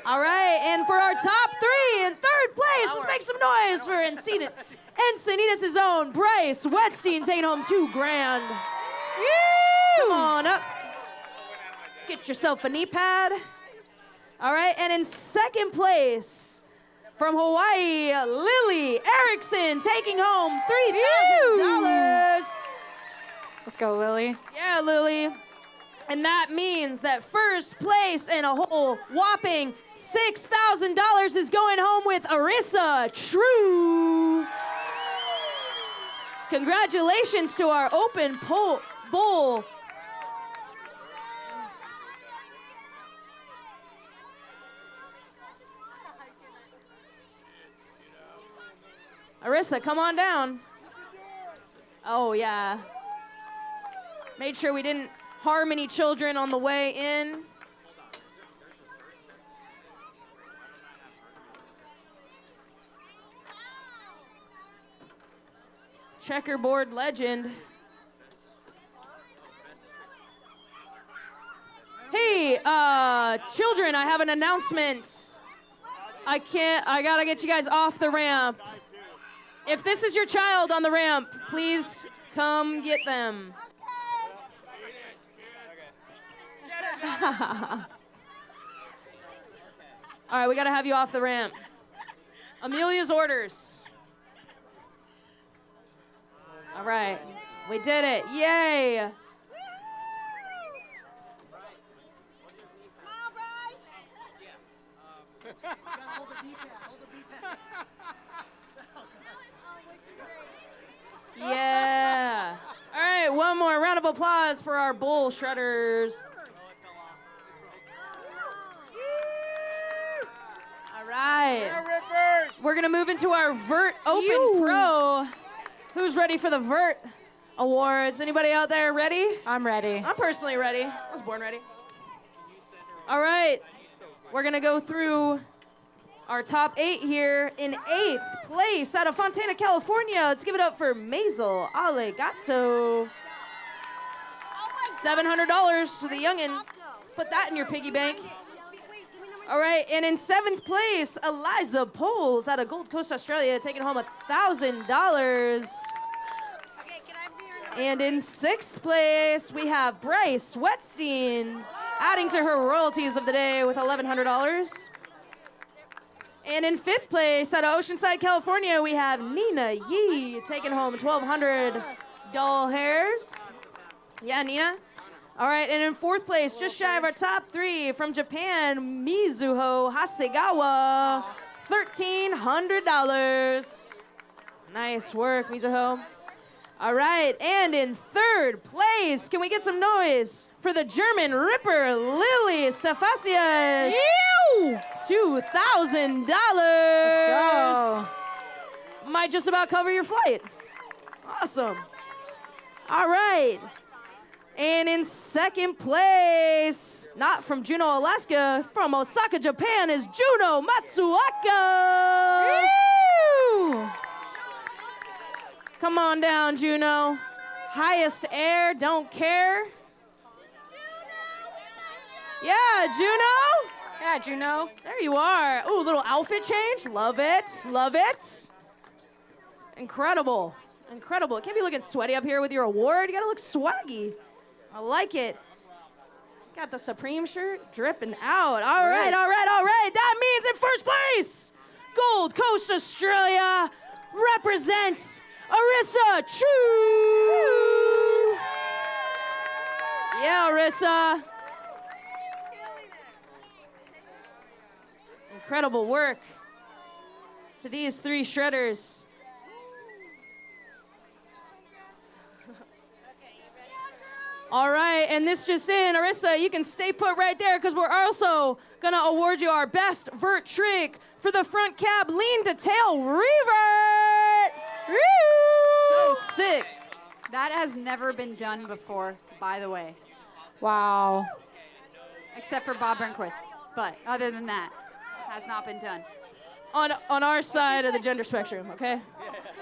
All right, and for our top 3 in 3rd place, let's make some noise for Encinitas' own Bryce Wetstein, taking home $2,000. Come on up. Get yourself a knee pad. All right, and in 2nd place, from Hawaii, Lily Erickson, taking home $3,000. Let's go, Lily. Yeah, Lily. And that means that 1st place and a whole whopping $6,000 is going home with Arissa True. Congratulations to our open bowl. Arissa, come on down. Oh, yeah. Made sure we didn't harm any children on the way in. Checkerboard legend. Hey, children, I have an announcement. I gotta get you guys off the ramp. If this is your child on the ramp, please come get them. All right, we gotta have you off the ramp. Amelia's orders. All right, we did it, yay. Yeah. All right, one more round of applause for our bull shredders. All right. We're going to move into our Vert Open Pro. Who's ready for the Vert Awards? Anybody out there ready? I'm ready. I'm personally ready. I was born ready. All right. We're going to go through our top 8 here. In 8th place out of Fontana, California, let's give it up for Maisel Allegato. $700 for the youngin'. Put that in your piggy bank. All right, and in 7th place, Eliza Poles out of Gold Coast, Australia, taking home $1,000. And in 6th place, we have Bryce Wetstein, adding to her royalties of the day with $1,100. And in 5th place, out of Oceanside, California, we have Nina Yee, taking home $1,200 doll hairs. Yeah, Nina. All right, and in fourth place, just shy of our top three, from Japan, Mizuho Hasegawa, $1,300. Nice work, Mizuho. All right, and in third place, can we get some noise for the German Ripper, Lily Stafasius? $2,000. Let's go. Might just about cover your flight. Awesome. All right. And in second place, not from Juneau, Alaska, from Osaka, Japan, is Juno Matsuoka. Come on down, Juno. Highest air, don't care. Yeah, Juno. Yeah, Juno. There you are. Ooh, little outfit change. Love it, love it. Incredible, incredible. Can't be looking sweaty up here with your award. You gotta look swaggy. I like it. Got the Supreme shirt dripping out. All right, all right, all right. That means in first place, Gold Coast, Australia, represents Arissa True. Yeah, Arissa. Incredible work to these three shredders. All right, and this just in, Arissa, you can stay put right there because we're also gonna award you our best vert trick for the front cab lean to tail revert. Woo! So sick. That has never been done before, by the way. Wow. Except for Bob Burnquist. But other than that, has not been done. On our side of the gender spectrum, okay?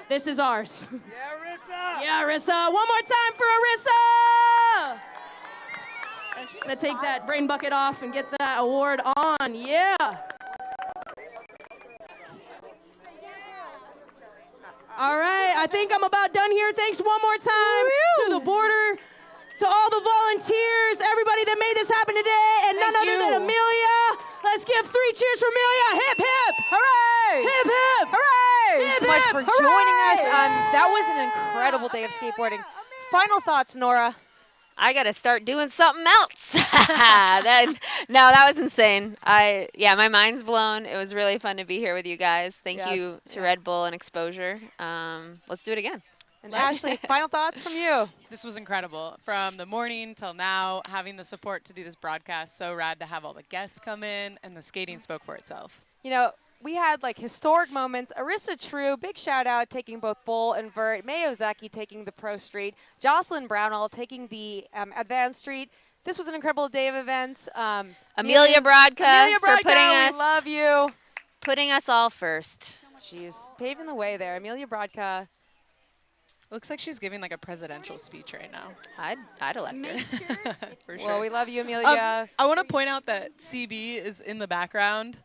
This is ours. Yeah, Arissa! Yeah, Arissa. One more time for Arissa! I'm gonna take that brain bucket off and get that award on. Yeah. All right, I think I'm about done here. Thanks one more time to the border, to all the volunteers, everybody that made this happen today, and none other than Amelia. Let's give 3 cheers for Amelia. Hip, hip. Hooray. Hip, hip. Hooray. Thank you much for joining us. That was an incredible day of skateboarding. Final thoughts, Nora. I gotta start doing something else. That was insane. My mind's blown. It was really fun to be here with you guys. Thank you to Red Bull and Exposure. Let's do it again. And Ashley, final thoughts from you. This was incredible. From the morning till now, having the support to do this broadcast, so rad to have all the guests come in, and the skating spoke for itself. You know, we had like historic moments. Arissa True, big shout out, taking both Bull and Vert. May Ozaki taking the Pro Street. Jocelyn Brownell taking the Advanced Street. This was an incredible day of events. Amelia Brodka for putting us. We love you. Putting us all first. She's paving the way there. Amelia Brodka. Looks like she's giving like a presidential speech right now. I'd elect her. For sure. Well, we love you, Amelia. I want to point out that CB is in the background.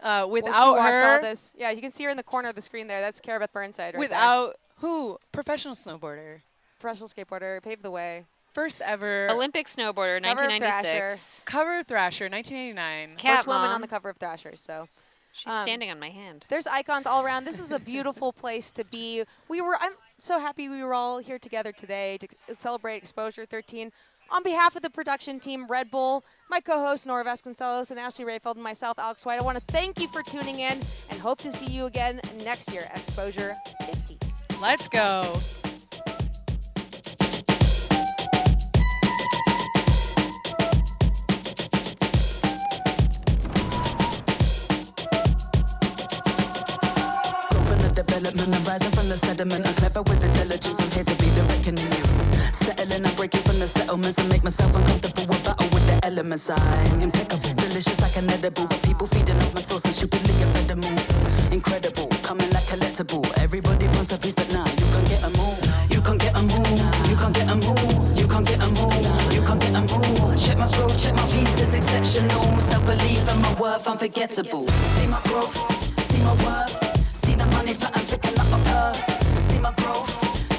Without she watched her, all this. Yeah, you can see her in the corner of the screen there. That's Cara Beth Burnside. Right without there. who? Professional snowboarder. Professional skateboarder, paved the way. First ever Olympic snowboarder, 1996. Cover of Thrasher, 1989. First woman on the cover of Thrasher. So she's standing on my hand. There's icons all around. This is a beautiful place to be. I'm so happy we were all here together today to celebrate Exposure 13. On behalf of the production team, Red Bull, my co-hosts Nora Vasconcelos and Ashley Rayfeld, and myself, Alex White, I want to thank you for tuning in and hope to see you again next year at Exposure 50. Let's go. Development, I'm rising from the sediment. I'm clever with intelligence. I'm here to be the reckoning you. Settling, I'm breaking from the settlements and make myself uncomfortable with battle with the elements. I'm impeccable, delicious like an edible. People feeding off my sauce and stupidly incredible. Incredible, coming like collectible. Everybody wants a piece, but nah, you can't get 'em all. You can't get 'em all. You can't get 'em all. You can't get 'em all. You can't get 'em all. Check my growth, check my piece, it's exceptional. Self-belief and my worth unforgettable. See my growth, see my worth. See the money that I'm picking up on earth. See my growth,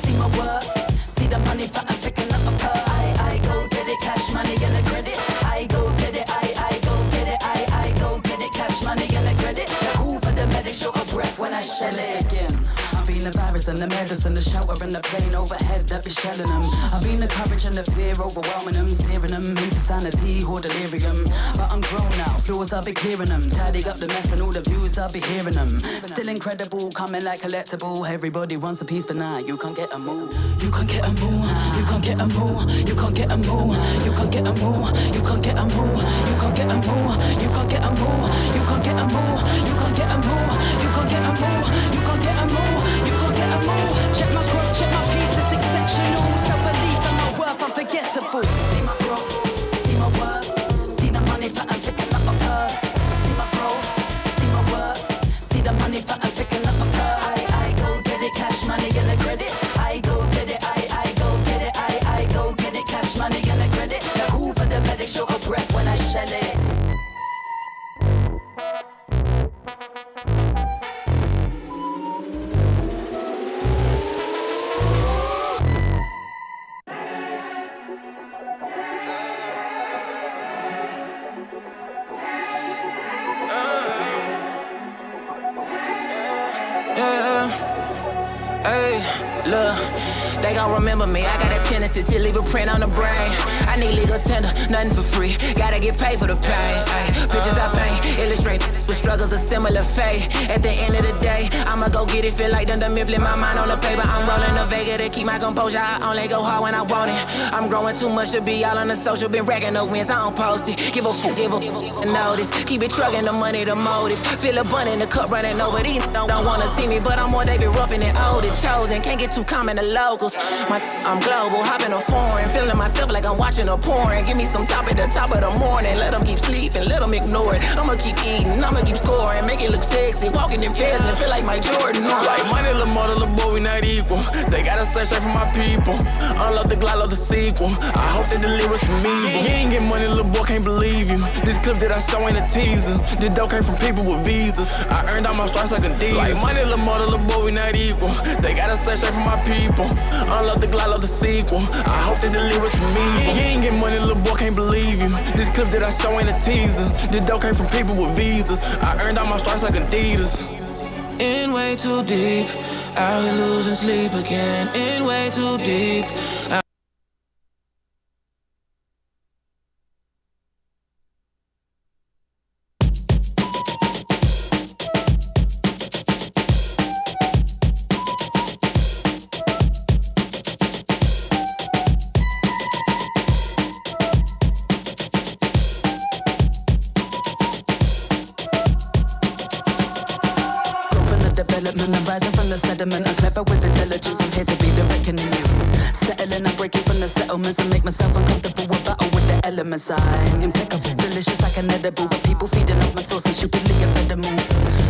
see my worth. See the money that I'm picking up on earth. I go get it, cash money and a credit. I go get it, I go get it. I go get it, cash money and a credit. Cool for the medic, short of breath when I shell it again. I've been the virus and the medicine, the shelter and the plane overhead that be shelling them. I've been the courage and the fear overwhelming them, steering them into sanity or delirium. But I'm grown now, flaws I'll be clearing them, tidying up the mess and all the views I'll be hearing them. Still incredible, coming like collectible. Everybody wants a piece, but nah, you can't get a move. You can't get a move. You can't get a move. You can't get a move. You can't get a move. You can't get a move. You can't get a move. You can't get a move. You can't get a move. You can't get a move. You can't get a move. You can't get a move. You can't get a move. Check my growth, check my peace, it's exceptional. Self-belief and my worth, unforgettable. See my growth, see my worth, see the money that I'm picking up my purse. See my growth, see my worth, see the money that I'm picking up my purse. I go get it, cash money and the credit. I go get it, I go get it, I go get it, cash money and the credit. The cool for the medic, short of breath when I shell it. Hey, look, they gon' remember me. I got a tendency to leave a print on the brain. I need legal tender, nothing for free. Gotta get paid for the pain. Ay, pictures I paint, illustrate with struggles of similar fate. At the end of the day, I'ma go get it. Feel like done flip my mind on the paper. I'm rolling the Vega to keep my composure. I only go hard when I want it. I'm growing too much to be all on the social. Been racking no wins, I don't post it. Give a notice. Keep it trucking, the money, the motive. Feel a bun in the cup running over. These don't wanna see me, but I'm more David Ruffin than oldest. Chosen, can't get too common to locals. I'm global, hopping a foreign. Feeling myself like I'm watching a porn. Give me some top at the top of the morning. Let them keep sleeping, let them ignore it. I'ma keep eating, I'ma keep scoring. Make it look sexy, walking in pairs and feel like Mike Jordan. Like money, little mother, little boy, we not equal. They gotta stay straight from my people. Unload the glide, load the sequel. I hope they deliver some evil. You ain't get money, little boy, can't believe you. This clip that I show ain't a teaser. This dough came from people with visas. I earned all my stripes like a diva. Like money, little mother, little boy, we not equal. They gotta stay straight from my people. Unload the glide, load the sequel. I hope they deliver some evil. You ain't get money, little boy, can't believe you. This clip that I show ain't a teaser. This dough came from people with visas. I earned all my stripes like Adidas. In way too deep, out here losing sleep again. In way too deep. Sediment, I'm clever with intelligence. I'm here to be the reckoning you. Settling, I'm breaking from the settlements and make myself uncomfortable with battle with the elements. I'm impeccable, delicious like an edible. But people feeding off my sauce and stupidly incredible.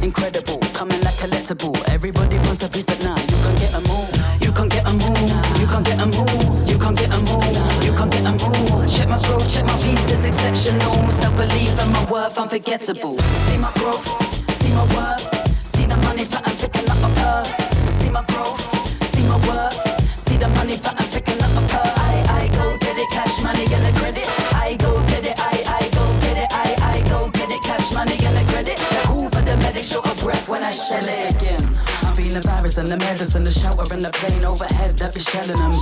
Incredible, coming like collectible. Everybody wants a piece, but nah, you can't get a move. You can't get a move. You can't get a move. You can't get a move. You can't get a move. Check my growth, check my peace, it's exceptional. Self-belief and my worth unforgettable. See my growth, see my worth. See the money that I'm picking up my purse. See my growth, see my worth. See the money that I'm picking up my purse. I go get it, cash money and the credit. I go get it, I go get it, I go get it, cash money and the credit. The cool for the medic, short of breath when I shell it again. I've been the virus and the medicine, the shelter and the plane overhead that be shelling them.